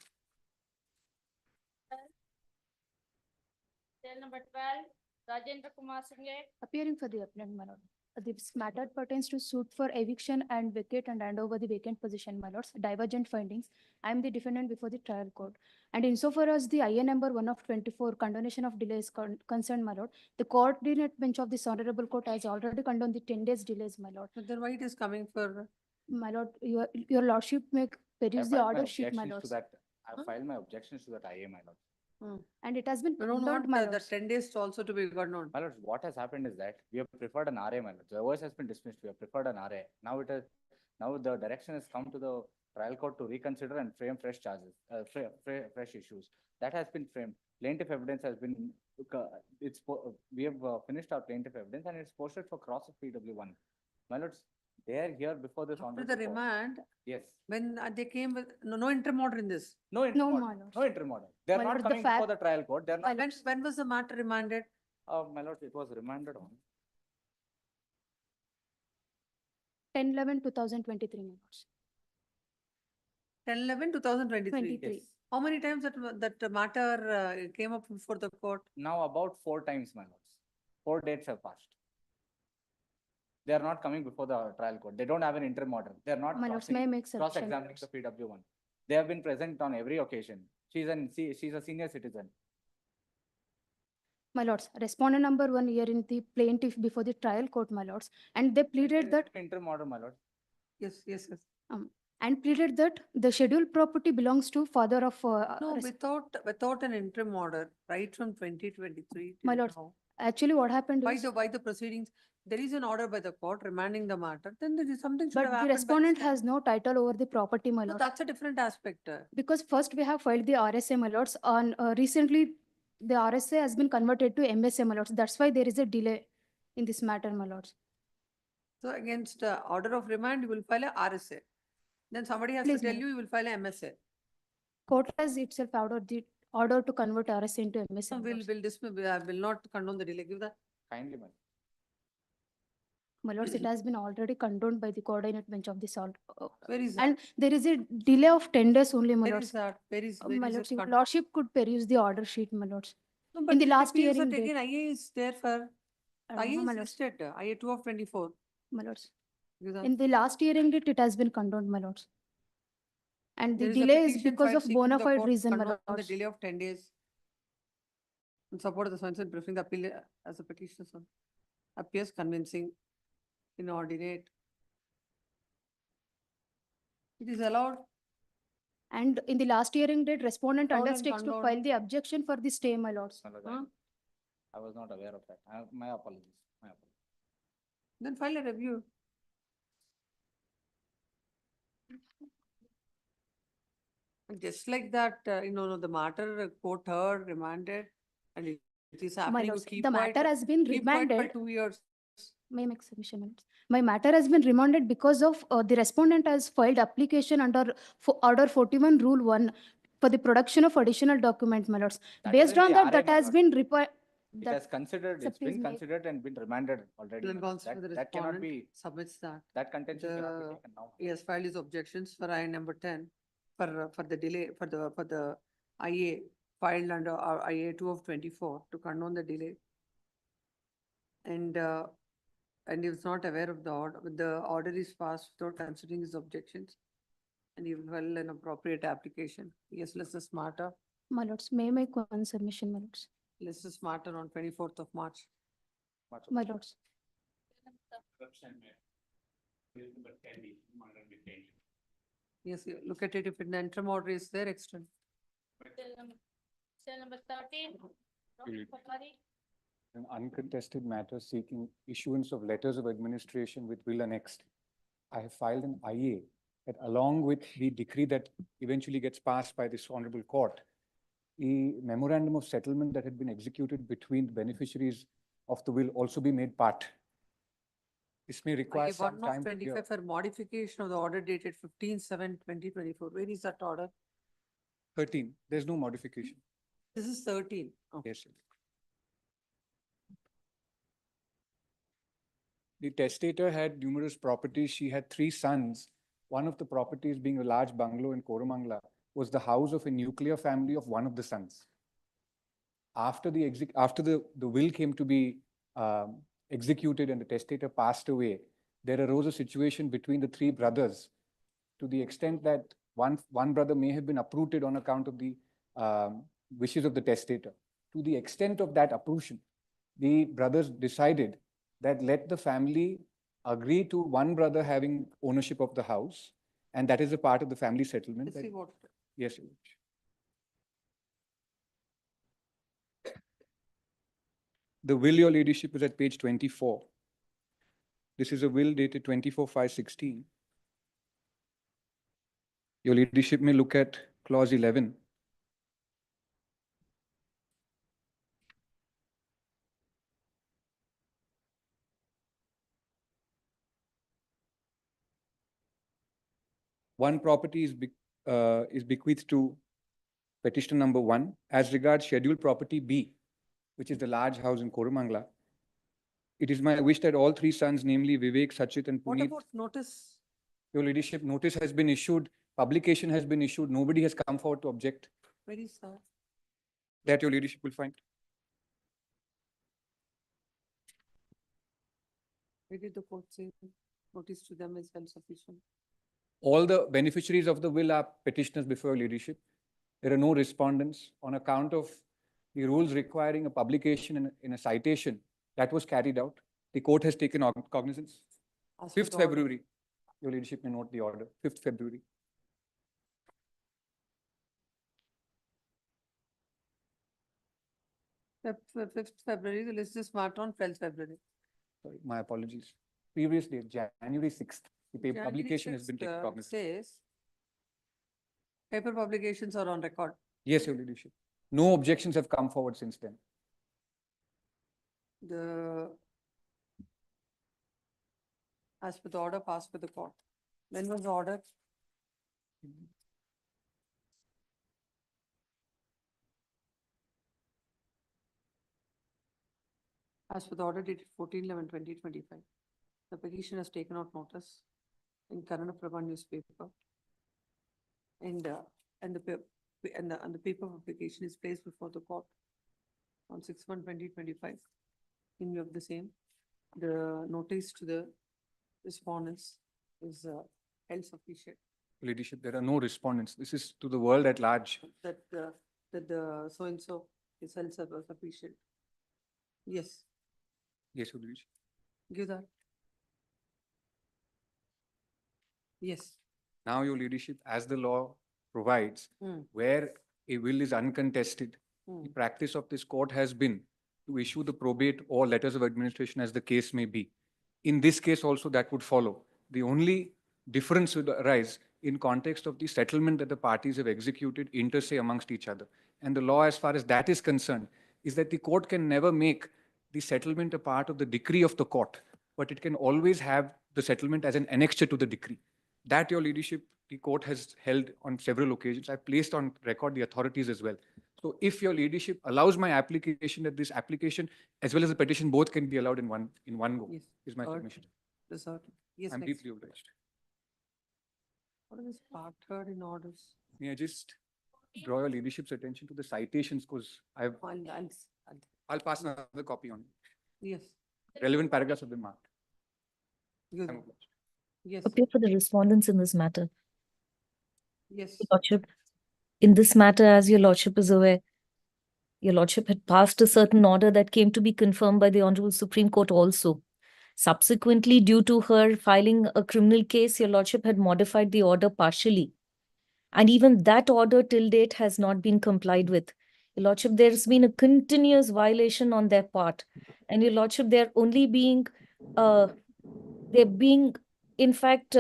Till number 12. Rajendra Kumar Singh. Appearing for the appellant, my lord. This matter pertains to suit for eviction and vacate and hand over the vacant position, my lords. Divergent findings. I am the defendant before the trial court. And insofar as the IA number 1/24 condonation of delays concerned, my lord, the coordinate bench of this honorable court has already condoned the 10 days delays, my lord. But then why it is coming for? My lord, your lordship may peruse the order sheet, my lord. I filed my objections to that IA, my lord. And it has been We don't condoned, want my the lords. 10 days also to be condoned. My lord, what has happened is that we have preferred an RA, my lord. The voice has been dismissed. We have preferred an RA. Now now the direction has come to the trial court to reconsider and frame fresh charges, fresh issues. That has been framed. Plaintiff evidence has been, we have finished our plaintiff evidence and it's posted for cross of PW1. My lords, they are here before this After honorable the court. remand, Yes. when they came with, no interim order in this. No interim my order. lord. No interim order. They are My not lord, the coming before the trial court. They are not. When was the matter remanded? My lord, it was remanded on 10/11/2023, my lords. 10/11/2023. 23. How many times that matter came up before the court? Now about 4 times, my lords. 4 dates have passed. They are not coming before the trial court. They don't have an interim order. They are not My lords, may I make submission? cross-examining the PW1. They have been present on every occasion. She's a senior citizen. My lords, respondent number 1 here in the plaintiff before the trial court, my lords, and they pleaded that, Interim order, my lord. Yes, yes, yes. and pleaded that the scheduled property belongs to father of, No, without an interim order, right from 2023. My till lords, now. actually what happened By is, the proceedings, there is an order by the court remanding the matter, then there is something should but have the happened. by this respondent time. has no title over the property, my No, lords. that's a different aspect. Because first we have filed the RSA, my lords, on, recently the RSA has been converted to MSA, my lords. That's why there is a delay in this matter, my lords. So against order of remand, you will file a RSA. Then somebody has Please, to tell ma'am. you, you will file a MSA. Court has itself ordered the order to convert RSA into MSA. No, my lords. will dismiss, will not condone the delay. Give that. Kindly, my lord. My lords, it has been already condoned by the coordinate bench of the salt. Where is that? And there is a delay of 10 days only, my Where lords. is that? Where is My it lords, your con- lordship could peruse the order sheet, my lords. No, but in the if last appeals are hearing taken, date. IA is there for, I don't IA know, my is lords. listed, IA 2 of 24. My lords. Give that. In the last hearing date, it has been condoned, my lords. And the There is a delay is petition because filed of seeking bona the fide court reason, my condone the lords. delay of 10 days. In support of the Swenson briefing, the appeal as a petitioner son, appears convincing, inordinate. It is allowed. And in the last hearing date, respondent Allowed and undertakes to condoned. file the objection for the stay, my lords. My lord, Huh? I was not aware of that. My apologies. My apologies. Then file a review. And just like that, the matter court heard, remanded, and it is happening. You lords, keep the quiet- matter has been keep quiet for remanded. 2 years. May I make submission, my lords? My matter has been remanded because of the respondent has filed application under Order 41 Rule 1 for the production of additional document, my lords. That Based is in on the that, RA, that my has lord. been It has considered, Sir, it's been please make- considered and been remanded already. Then my lord. counsel for the That cannot respondent be, submits that. that contention cannot be The- taken now. Yes, filed his objections for I number 10 for the delay, for the IA filed under our IA 2 of 24 to condone the delay. And he was not aware of the order is passed without considering his objections. And he will file an appropriate application. Yes, less is smarter, my lords, may I make one submission, my lords? less is smarter on 24th of March. My lords. Yes, you look at it, if an interim order is there, extend. Cell number 13. Sorry. An uncontested matter seeking issuance of letters of administration with will annexed. I have filed an IA that along with the decree that eventually gets passed by this honorable court, a memorandum of settlement that had been executed between the beneficiaries of the will also be made part. This may require IA some 1 of time to hear. 25 for modification of the order dated 15/7/2024. Where is that order? 13, there's no modification. This is 13. Oh. Yes, sir. The testator had numerous properties. She had 3 sons. One of the properties, being a large bungalow in Koramangala, was the house of a nuclear family of one of the sons. After the will came to be executed and the testator passed away, there arose a situation between the 3 brothers to the extent that one brother may have been uprooted on account of the wishes of the testator. To the extent of that uprootion, the brothers decided that let the family agree to one brother having ownership of the house, and that is a part of the family settlement. Let's see what. Yes, Your Lordship. The will, Your Ladyship, is at page 24. This is a will dated 24/5/16. Your Ladyship may look at clause 11. One property is bequeathed to petitioner number 1 as regards scheduled property B, which is the large house in Koramangala. It is my wish that all 3 sons, namely Vivek, Sachit, and What Puneet. about notice? Your Ladyship, notice has been issued Publication has been issued. Nobody has come forward to object. Where is that? That your ladyship will find. Where did the court say notice to them is insufficient? All the beneficiaries of the will are petitioners before your ladyship. There are no respondents on account of the rules requiring a publication in a citation that was carried out. The court has taken cognizance. As per 5th the order. February, your ladyship may note the order, 5th February. Fifth February, the list is marked on 12th February. Sorry, my apologies. Previous date, January 6th. The January publication has been 6th, taken cognizance. Says paper publications are on record. Yes, your ladyship. No objections have come forward since then. As per the order passed by the court. When was the order? As per the order dated 14/11/2025, the petition has taken out notice in Karnataka newspaper. And the paper publication is placed before the court on 6/1/2025. In view of the same, the notice to the respondents is held sufficient. Ladyship, there are no respondents. This is to the world at large. That the so-and-so is held sufficient. Yes, Yes, your ladyship. give that. Yes. Now, your ladyship, as the law provides, Hmm. where a will is uncontested, Hmm. the practice of this court has been to issue the probate or letters of administration as the case may be. In this case also that would follow. The only difference would arise in context of the settlement that the parties have executed inter se amongst each other. And the law as far as that is concerned is that the court can never make the settlement a part of the decree of the court, but it can always have the settlement as an annexure to the decree. That, your ladyship, the court has held on several occasions. I placed on record the authorities as well. So if your ladyship allows my application, that this application as well as the petition both can be allowed in one go, Yes. is my Heard. submission. This order. Yes, I'm next. deeply obliged. What is this part third in orders? May I just draw your ladyship's attention to the citations, because I'll pass another copy on. Yes. Relevant paragraphs have been marked. Give I'm that. obliged. Yes, Appear for the respondents in this matter. yes. Your Lordship, in this matter, as your Lordship is aware, your Lordship had passed a certain order that came to be confirmed by the Honorable Supreme Court also. Subsequently, due to her filing a criminal case, your Lordship had modified the order partially. And even that order till date has not been complied with. Your Lordship, there's been a continuous violation on their part. And your Lordship, they're being, in fact,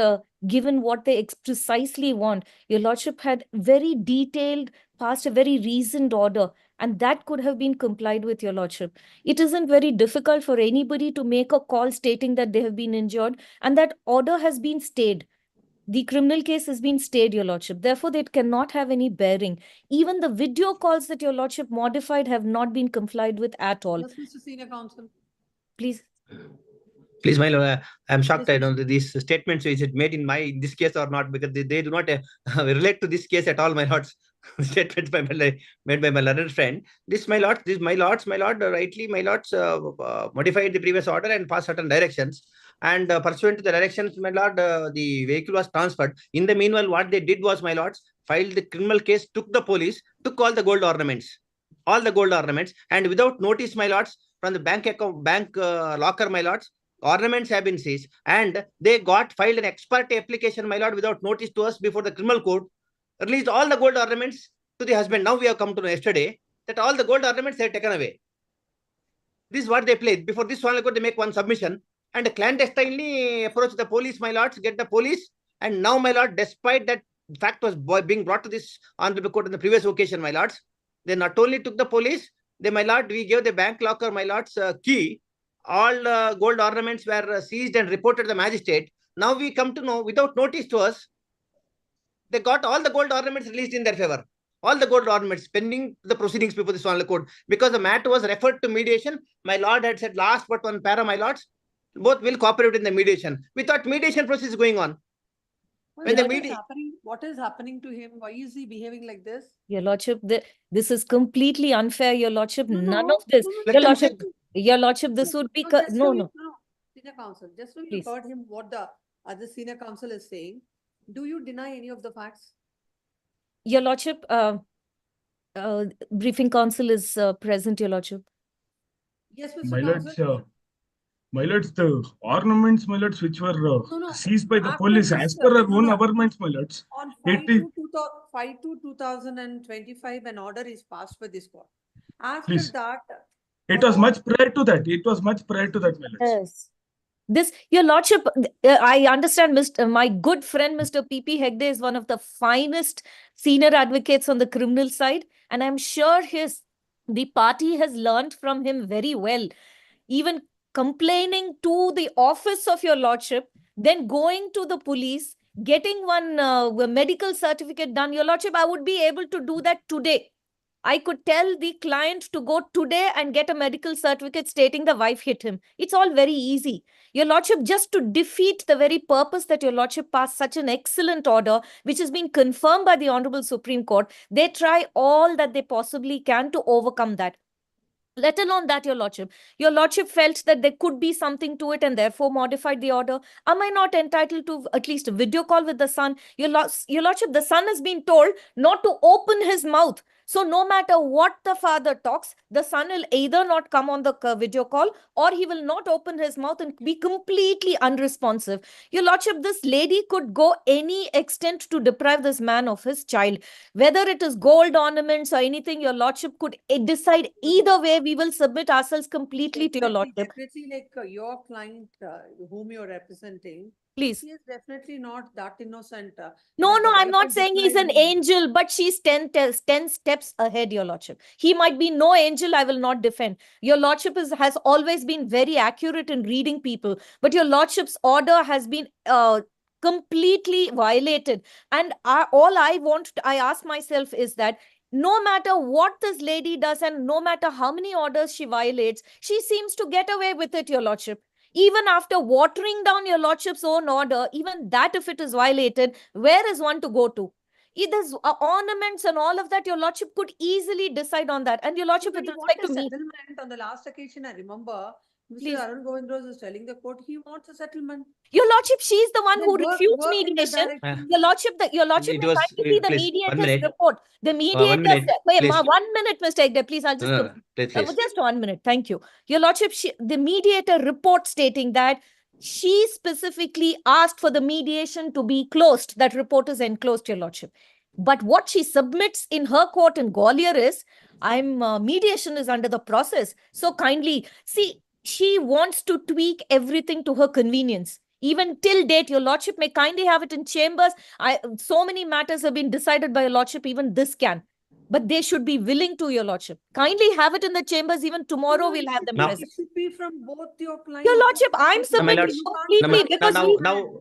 given what they precisely want. Your Lordship had very detailed, passed a very reasoned order, and that could have been complied with, your Lordship. It isn't very difficult for anybody to make a call stating that they have been injured, and that order has been stayed. The criminal case has been stayed, your Lordship. Therefore, that cannot have any bearing. Even the video calls that your Lordship modified have not been complied with at all. Yes, Mr. Senior Counsel. Please. Please, my lord, I'm shocked. Yes, I know that these statements, is it made in this case or not? Because they do not relate to this case at all, my lords. Statements made by my learned friend. My lord, rightly, my lords modified the previous order and passed certain directions. And pursuant to the directions, my lord, the vehicle was transferred. In the meanwhile, what they did was, my lords, filed the criminal case, took the police, took all the gold ornaments, and without notice, my lords, from the bank locker, my lords, ornaments have been seized, and they filed an ex parte application, my lord, without notice to us before the criminal court, released all the gold ornaments to the husband. Now we have come to know yesterday that all the gold ornaments they are taken away. This is what they played. Before this one, they make one submission and clandestinely approach the police, my lords, get the police. And now, my lord, despite that fact was being brought to this honorable court on the previous occasion, my lords, they not only took the police, my lord, we gave the bank locker, my lord's key. All gold ornaments were seized and reported to the magistrate. Now we come to know, without notice to us, they got all the gold ornaments released in their favor. All the gold ornaments pending the proceedings before this honorable court. Because the matter was referred to mediation, my lord had said last but one para, my lords, both will cooperate in the mediation. We thought mediation process is going on. When the What is media, happening? What is happening to him? Why is he behaving like this? Your Lordship, this is completely unfair, Your Lordship. None No, of this. no, no, Let Your them Lordship, check. Your Lordship, this would be, just no, so no. Senior counsel, just so you Please. heard him what the other senior counsel is saying. Do you deny any of the facts? Your Lordship, briefing counsel is present, Your Lordship. Yes, My Mr. lords, Counsel. my lords, the ornaments, my lords, which were No. seized by the After police this, as per our no, own no. governments, my lords. On It is, 5/2/2025, an order is passed by this court. After please. that. It was much prior to that. It was much prior to that, my lords. Yes. This, Your Lordship, I understand my good friend, Mr. P.P. Hegde is one of the finest senior advocates on the criminal side. And I'm sure the party has learned from him very well. Even complaining to the office of Your Lordship, then going to the police, getting one medical certificate done. Your Lordship, I would be able to do that today. I could tell the client to go today and get a medical certificate stating the wife hit him. It's all very easy. Your Lordship, just to defeat the very purpose that Your Lordship passed such an excellent order, which has been confirmed by the Honorable Supreme Court, they try all that they possibly can to overcome that. Let alone that, Your Lordship. Your Lordship felt that there could be something to it and therefore modified the order. Am I not entitled to at least a video call with the son? Your Lordship, the son has been told not to open his mouth. So no matter what the father talks, the son will either not come on the video call or he will not open his mouth and be completely unresponsive. Your Lordship, this lady could go any extent to deprive this man of his child. Whether it is gold ornaments or anything, Your Lordship could decide either way. We will submit ourselves completely to Your Lordship. Definitely, like your client whom you're representing. Please. He is definitely not that innocent. No, that the I'm wife not has saying he's an deprived him. angel, but she's 10 steps ahead, Your Lordship. He might be no angel, I will not defend. Your Lordship has always been very accurate in reading people, but Your Lordship's order has been completely violated. And all I ask myself is that no matter what this lady does and no matter how many orders she violates, she seems to get away with it, Your Lordship. Even after watering down Your Lordship's own order, even that if it is violated, where is one to go to? There's ornaments and all of that, Your Lordship could easily decide on that. And Your Lordship, with respect to me. Settlement on the last occasion, I remember, Mr. Please. Arun Govindrose is telling the court he wants a settlement. Your Lordship, she's the one Then who work refused in that mediation. direction. Your Lordship, Your Lordship It may was, kindly see the please, 1 mediator's minute. report. The 1 mediator, minute, wait, please. 1 minute, Mr. Hegde, please, I'll just No, complete. please. Just 1 minute, thank you. Your Lordship, the mediator report stating that she specifically asked for the mediation to be closed. That report is enclosed, Your Lordship. But what she submits in her court in Gwalior is, mediation is under the process. So kindly, see, she wants to tweak everything to her convenience. Even till date, Your Lordship may kindly have it in chambers. So many matters have been decided by Your Lordship, even this can. But they should be willing to, Your Lordship. Kindly have it in the chambers. Even tomorrow, we'll have them present. It should be from both your clients. Your Lordship, I'm No, my submitting lords. completely because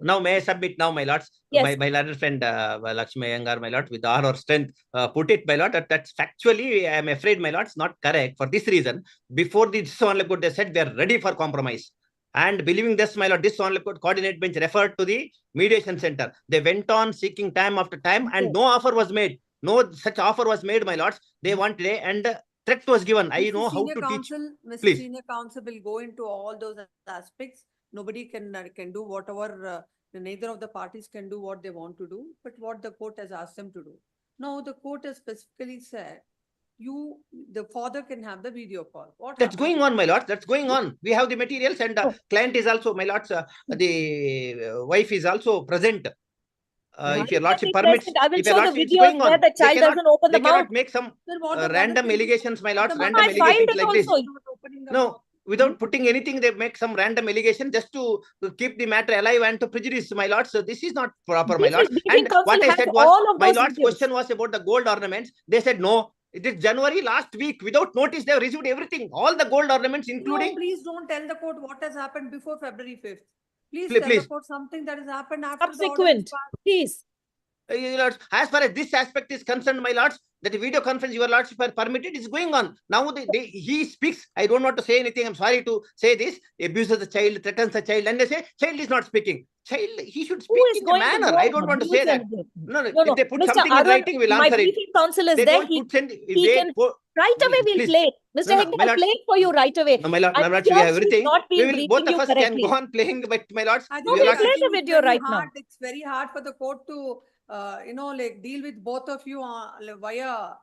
Now, may I submit now, my lords? Yes. My learned friend, Lakshmi Iyengar, my lord, with all our strength, put it, my lord, that's factually, I am afraid, my lords, not correct. For this reason, before this Honorable Court, they said we are ready for compromise. And believing this, my lord, this Honorable Court coordinate bench referred to the mediation center. They went on seeking time after time and no offer was made. No such offer was made, my lords. They want today and threat was given. I know how to teach. Mr. Please. Senior Counsel will go into all those aspects. Nobody can do whatever, neither of the parties can do what they want to do, but what the court has asked them to do. Now, the court has specifically said, the father can have the video call. That's going on, my lord. That's going on. We have the materials and client is also, my lords, the wife is also present. If your lordship permits, I will if your show the lordship, it's videos going where on. the child doesn't open the They cannot mouth. make some the random allegations, my lords, the random mother filed allegations it like this. also. No, without putting anything, they make some random allegation just to keep the matter alive and to prejudice, my lords. So this is not proper, my lords. And what I said was, my lord's question was about the gold ornaments. They said no. It is January last week. Without notice, they have received everything. All the gold ornaments, including. No, please don't tell the court what has happened before February 5th. Please tell Please. the court something that has happened after Subsequent, the order. please. As far as this aspect is concerned, my lords, That video conference your lordship are permitted is going on. Now he speaks. I don't want to say anything. I'm sorry to say this. Abuses the child, threatens the child, and they say child is not speaking. Child, he should speak is in a going to manner. go I and don't want to abuse say that. and- No, No, if they put Mr. something in Arun, writing, we'll my answer it. briefing counsel is They there. don't put send. He can, right away we'll please. play it. Mr. No, Hegde, my I'll lords. play it for you right away. No, my lord, I'm we sure have she's everything. not We been will, briefing both of you us can correctly. go on playing, but my lords, I No, your we'll lordship. play the think it's video very right now. hard- It's very hard for the court to, like deal with both of you via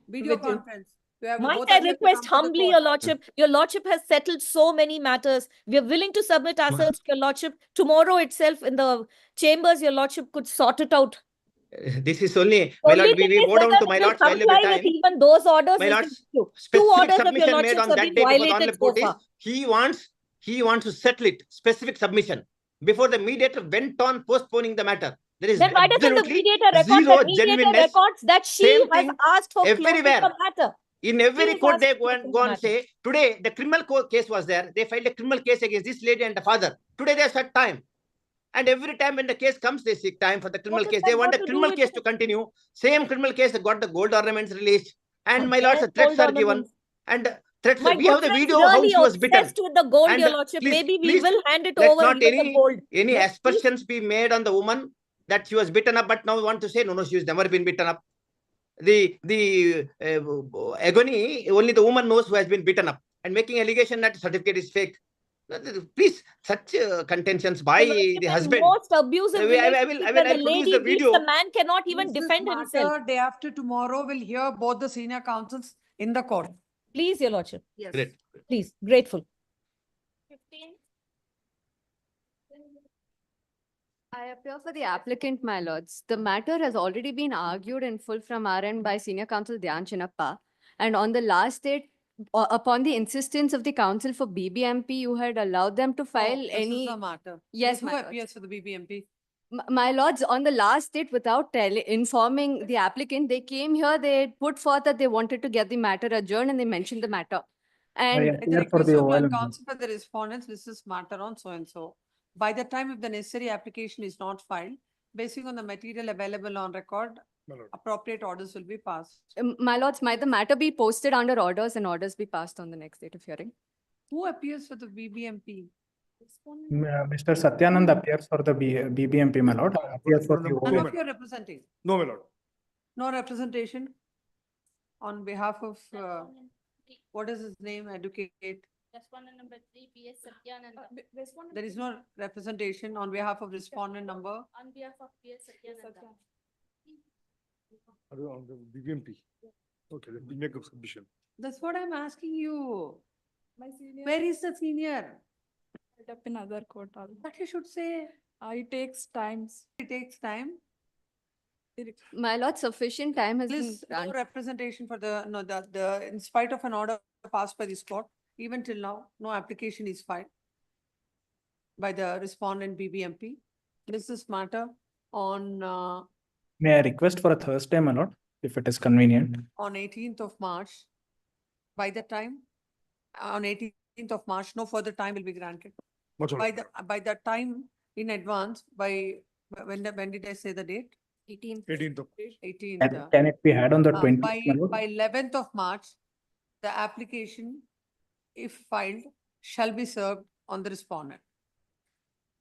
video With you. conference. You have Might both I of you have to request come to the humbly, court. your lordship, your lordship has settled so many matters. We are willing to submit ourselves to your lordship. Tomorrow itself in the chambers, your lordship could sort it out. This is only, my Only lord, we thing is bow down whether to my it will lord's valuable comply with time. even those orders My is the lords, issue. Two specific orders of your submission made lordships on have that been day before the violated honorable so court is, far. he wants to settle it, specific submission. Before the mediator went on postponing the matter. There is Then why doesn't the absolutely mediator record zero that mediator genuineness. records that she Same has thing asked for closing everywhere. the matter? In She every has court, asked they for go closing and say, today the criminal case was there. They filed a criminal case against this lady and the father. Today they set time. And every time when the case comes, they seek time for the criminal What case. has They that want got the to do criminal with case it? to continue. Same criminal case that got the gold ornaments released. And my lords, Again, threats gold are given. ornaments. And threats, My we good have the friend's video how really she was bitten. obsessed with the gold, And your lordship. please, Maybe we please, will hand it let over not even the gold. any Let's please- aspersions be made on the woman that she was beaten up, but now we want to say, no, she has never been beaten up. The agony, only the woman knows who has been beaten up, and making allegation that certificate is fake. Please, such contentions by Your lordship the is husband. most abusive I will relationship when the produce lady the beats video. the man cannot even This defend himself. matter, day after tomorrow, we'll hear both the senior counsels in the court. Please, your lordship. Yes. Great. Please, grateful. 15. I appear for the applicant, my lords. The matter has already been argued in full from our end by Senior Counsel Dhyan Chinnappa. And on the last date, upon the insistence of the counsel for BBMP, you had allowed them to file This any. is the matter. Yes, Who my lords. appears for the BBMP? My lords, on the last date, without informing the applicant, they came here, they put forth that they wanted to get the matter adjourned and they mentioned the matter. And At the request of the counsel for the respondents, this is matter on so and so. By the time if the necessary application is not filed, basing on the material available on record, appropriate orders will be passed. my lords, might the matter be posted under orders and orders be passed on the next date of hearing? Who appears for the BBMP? Mr. Satyanand appears for the BBMP, my lord. Appears for the None of you are representing. No, my lord. No representation on behalf of, what is his name, advocate? Respondent number 3, PS Satyananda. There is no representation on behalf of respondent number. On behalf of PS Satyananda. On the BBMP. Okay, let me make a submission. That's what I'm asking you. My senior. Where is the senior? Up in other court. What you should say? It takes times. It takes time. My lord, sufficient time has been Please, no granted. representation for the, in spite of an order passed by this court, even till now, no application is filed by the respondent BBMP. This is matter on, May I request for a Thursday, my lord, if it is convenient? on 18th of March. By the time, on 18th of March, no further time will be granted. By the time in advance, when did I say the date? 18th. 18th of. 18th. Can it be had on the 20th, By my lord? 11th of March, the application, if filed, shall be served on the respondent.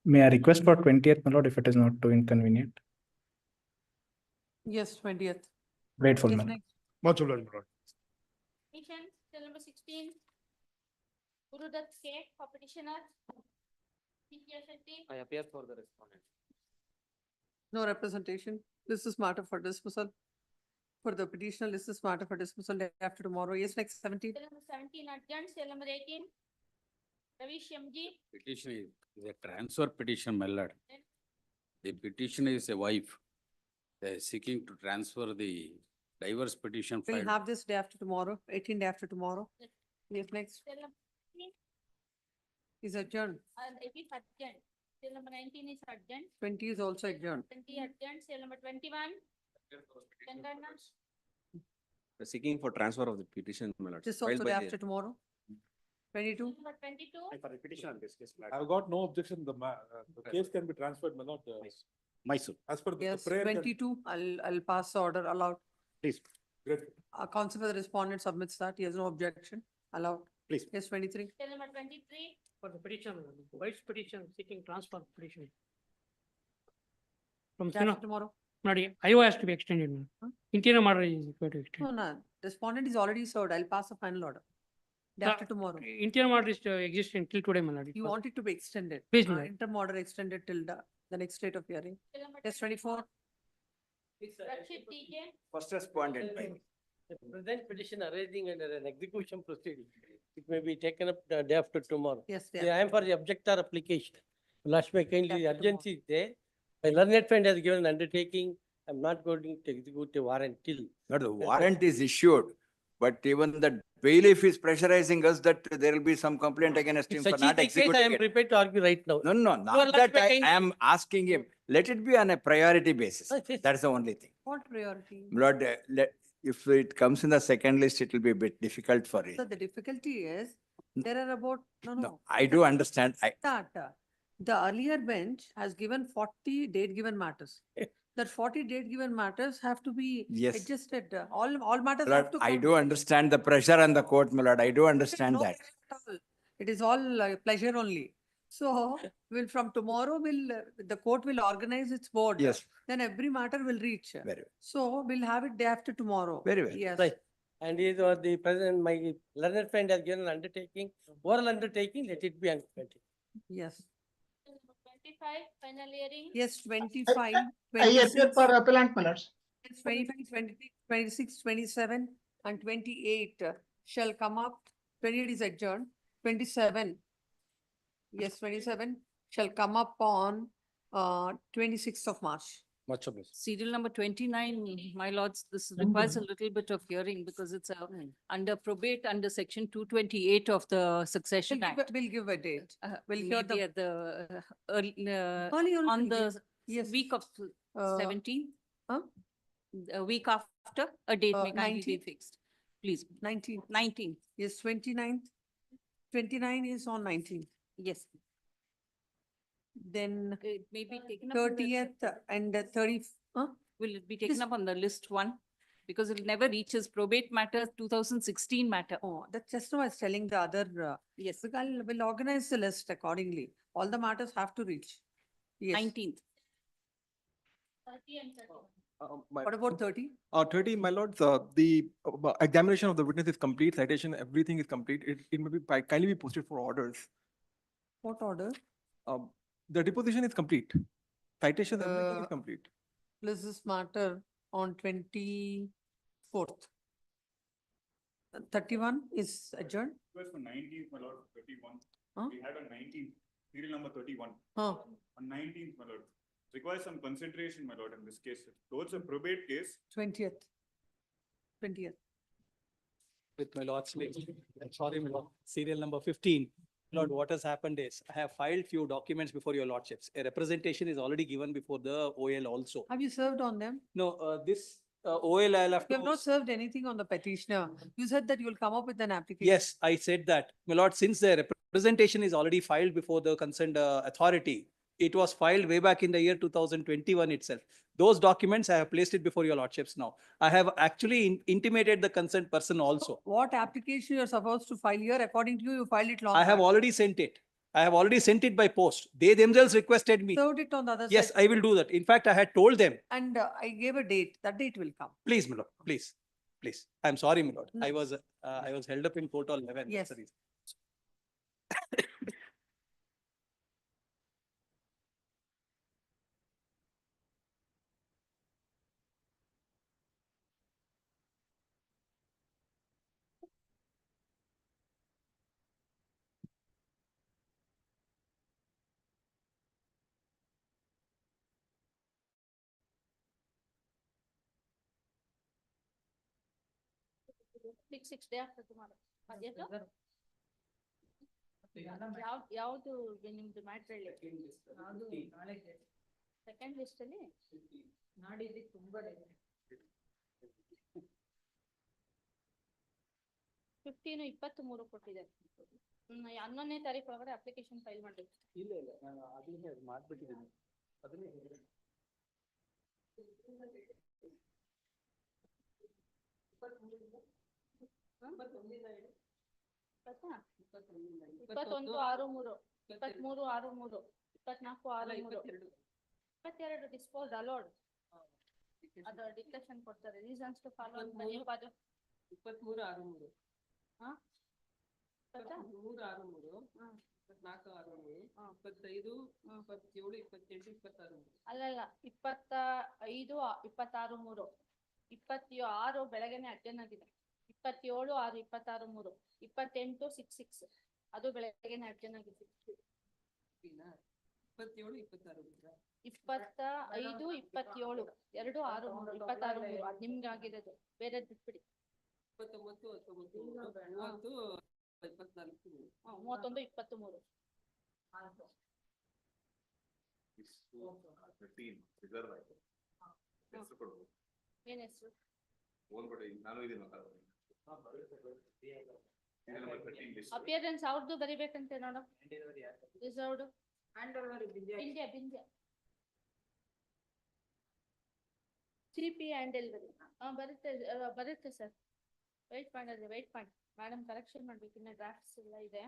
May I request for 20th, my lord, if it is not too inconvenient? Yes, 20th. Grateful, Yes, my lord. next. Much obliged, my lord. Petition, still number 16. Gurudat K, for petitioner. I appear for the respondent. No representation. This is matter for dismissal. For the petitioner, this is matter for dismissal day after tomorrow. Yes, next 17. Still number 17 adjourned, still number 18. Ravish MG. Petition is a transfer petition, my lord. The petitioner is a wife. They are seeking to transfer the divorce petition We'll filed. have this day after tomorrow, 18 day after tomorrow. Yes, next Still number 18. is adjourned. And it is adjourned. Still number 19 is adjourned. 20 is also adjourned. 20 adjourned, still number 21. Chandana. Seeking for transfer of the petition, my lord. This filed also by day the- after tomorrow. 22. Number 22. For the petition on this case. I've got no objection. The case can be transferred, my lord. Mysore. As per the Yes, prayer. 22. I'll pass the order allowed. Please. Counsel for the respondent submits that. He has no objection. Allowed. Please. Yes, 23. Till number 23. For the petition, vice petition seeking transfer petition. From Day after tomorrow. IO has to be extended. Interior order is going to extend. No, no. Respondent is already served. I'll pass a final order. Day after tomorrow. Interior order is existing till today, my lord. You want it to be extended. Please, my lord. Interim order extended till the next date of hearing. Till number Yes, 24. Rakshit TK. First respondent. The present petition arising under an execution proceeding, it may be taken up the day after tomorrow. Yes, I yeah. am for the objector application. Last may kindly, Day after urgency is there. My learned friend has given an undertaking. I'm not going to execute a warrant till. Not the warrant is issued, but even the bailiff is pressurizing us that there will be some complaint against him If for such not is the case, I am executing it. prepared to argue right now. No, no, Your not last that may I kindly- am asking him. Let it be on a priority basis. Yes, yes. That's the only thing. What priority? Lord, if it comes in the second list, it will be a bit difficult for it. So the difficulty is, there are about, No, I do understand. The earlier bench has given 40 date given matters. That 40 date given matters have to be Yes. adjusted. All matters Lord, have to I come. do understand the pressure on the court, my lord. I do understand No that. pressure at all. It is all pleasure only. So from tomorrow the court will organize its board. Yes. Then every matter will reach. Very well. So we'll have it day after tomorrow. Very well. Yes. Right. And he was the president, my learned friend has given an undertaking, oral undertaking, let it be undertaken. Yes. Till number 25, final hearing. Yes, 25, I appear 26. for appellant, my lords. It's 25, 23, 26, 27, and 28 shall come up. 28 is adjourned. 27. Yes, 27 shall come up on 26th of March. Much obliged. Serial number 29, my lords, this requires a little bit of hearing because it's under probate under section 228 of the Succession Act. We'll give a date. We'll hear Maybe the at the, early on the yes. week of Uh, 17th, huh? a week after, a date may kindly be 19th? fixed. Please, 19th. 19th, Yes, 29th. 29 is on 19th. yes. Then It may be taken up. on the- 30th and 30th. Will it be taken This- up on the list one? Because it never reaches probate matter 2016 matter. Oh, that's just now I was telling the other. Yes, We'll organize the list accordingly. All the matters have to reach. Yes. 19th. 30 and 31. What about 30? 30, my lords, the examination of the witness is complete, citation, everything is complete. It may be kindly be posted for orders. What order? The deposition is complete. Citation, everything Uh, is complete. Plus this matter on 24th. 31 is adjourned. It was for 19th, my lord, 31. Huh? We had on 19th, serial number 31. Huh. On 19th, my lord. Requires some consideration, my lord, in this case. Though it's a probate case, 20th. 20th. With my lord's leave. I'm sorry, my lord. Serial number 15. Lord, what has happened is I have filed few documents before your lordships. A representation is already given before the OL also. Have you served on them? No, this OL I'll have You have to. not served anything on the petitioner. You said that you will come up with an application. Yes, I said that. My lord, since the representation is already filed before the concerned authority, it was filed way back in the year 2021 itself. Those documents, I have placed it before your lordships now. I have actually intimated the concerned person also. What application you are supposed to file here? According to you, you filed it long I have back. already sent it. I have already sent it by post. They themselves requested me. Served it on the other side. Yes, I will do that. In fact, I had told them, And I gave a date. That date will come. please, my lord, please, please. I'm sorry, my lord. No. I was held up in court on 11. Yes. That's the reason. Six day after tomorrow. ಅದೇನು? ಯಾವ್ದು ನಿಮ್ದು matter ಹೇಳಿ? Second list ಅಲ್ಲಿ? ನಾಡಿದ್ದು ತುಂಬಾ 15, 23 ಕೊಟ್ಟಿದ್ದಾರೆ. 11ನೇ ತಾರೀಕು ಒಳಗಡೆ ಅಪ್ಲಿಕೇಶನ್ ಫೈಲ್ ಮಾಡ್ಬೇಕು. ಇಲ್ಲ ಇಲ್ಲ, ನಾನು ಅದನ್ನೇ ಮಾಡ್ಬಿಟ್ಟಿದ್ದೀನಿ. ಅದನ್ನೇ. ಇಪ್ಪತ್ತೊಂದು ಆರು ಮೂರು, 23 6 3, 24 6 3, 22 ಡಿಸ್ಪೋಸ್ ಅಲೋಡ್. ಅದು ಡಿಕ್ಲೇಷನ್ ಕೊಡ್ತಾರೆ ರೀಸನ್ಸ್ ಟು ಫಾಲೋ ಅಂತ ನೀವು ಅದು 23 6 3. ಹಾ 23 6 3, 24 6 3, 25 27 28 26. ಅಲ್ಲಲ್ಲ 25 26 3, 26 ಬೆಳಗ್ಗೆನೆ ಅಟೆಂಡ್ ಆಗಿದೆ. 27 6 26 3, 28 6 6 ಅದು ಬೆಳಗ್ಗೆನೆ ಅಟೆಂಡ್ ಆಗಿದೆ. 27 26. 25 27 2 6 3, 26 3 ಅದು ನಿಮ್ಗೆ ಆಗಿರೋದು, ಬೇರೆ ಬಿಟ್ಬಿಡಿ. 29 19 30 24. 31 23. ಏನ್ ಹೆಸರು? ಅಪಿಯರೆನ್ಸ್ ಅವ್ರದ್ದು ಬರಿಬೇಕಂತೆ ನೋಡು. ರಿಸರ್ವ್ಡ್ ಬಿಂದ್ಯ ಬಿಂದ್ಯ CP and ಡೆಲಿವರಿ. ಬರುತ್ತೆ ಸರ್. ವೆಯ್ಟ್ ಮಾಡಿದ್ರೆ ವೆಯ್ಟ್ ಮಾಡಿ ಮೇಡಮ್, ಕರೆಕ್ಷನ್ ಮಾಡ್ಬೇಕು, ಇನ್ನ ಡ್ರಾಫ್ಟ್ಸ್ ಎಲ್ಲ ಇದೆ.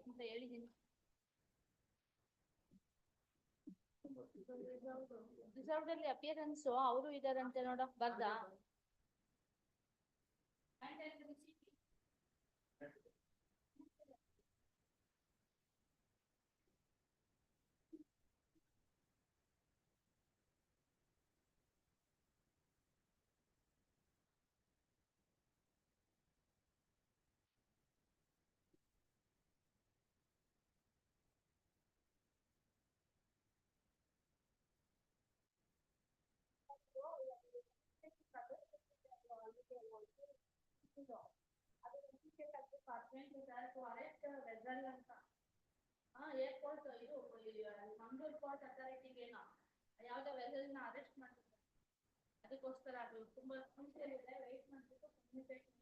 ಅಂತ ಹೇಳಿದೀನಿ. ರಿಸರ್ವ್ಡ್ ಅಲ್ಲಿ ಅಪಿಯರೆನ್ಸ್ ಅವರು ಇದಾರಂತೆ ನೋಡ, ಬರ್ದಾ? ಏರ್ಪೋರ್ಟ್ ಇದು ಮಂಗಳೂರು ಪೋರ್ಟ್ ಅಥಾರಿಟಿಗೆ ಏನೋ ಯಾವ್ದೋ ವೆಸಲ್ ನ ಅರೆಸ್ಟ್ ಮಾಡ್ತಾರೆ, ಅದಕ್ಕೋಸ್ಕರ ಅದು ತುಂಬಾ ಸಮಸ್ಯೆ ಇದೆ. ವೆಯ್ಟ್ ಮಾಡ್ಬಿಟ್ಟು ಕಮ್ಯುನಿಕೇಷನ್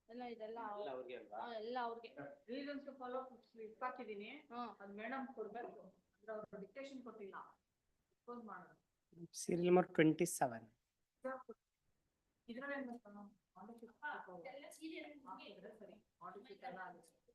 ಎಲ್ಲ ಇದೆಲ್ಲ ಎಲ್ಲ ಅವ್ರಿಗೆ ರೀಸನ್ಸ್ ಟು ಫಾಲೋ ಸ್ಲಿಪ್ ಹಾಕಿದೀನಿ, ಅದು ಮೇಡಮ್ ಕೊಡ್ಬೇಕು, ಅಂದ್ರೆ ಅವ್ರು ಡಿಕ್ಟೇಷನ್ ಕೊಟ್ಟಿಲ್ಲ, ಫೋನ್ ಮಾಡೋದು. Serial number 27. ಇದ್ರಲ್ಲಿ ಎಲ್ಲ ಸೀರಿಯಲ್ ಸರಿ ಆಡಿಟ್ ಎಲ್ಲ ಆಗುತ್ತೆ.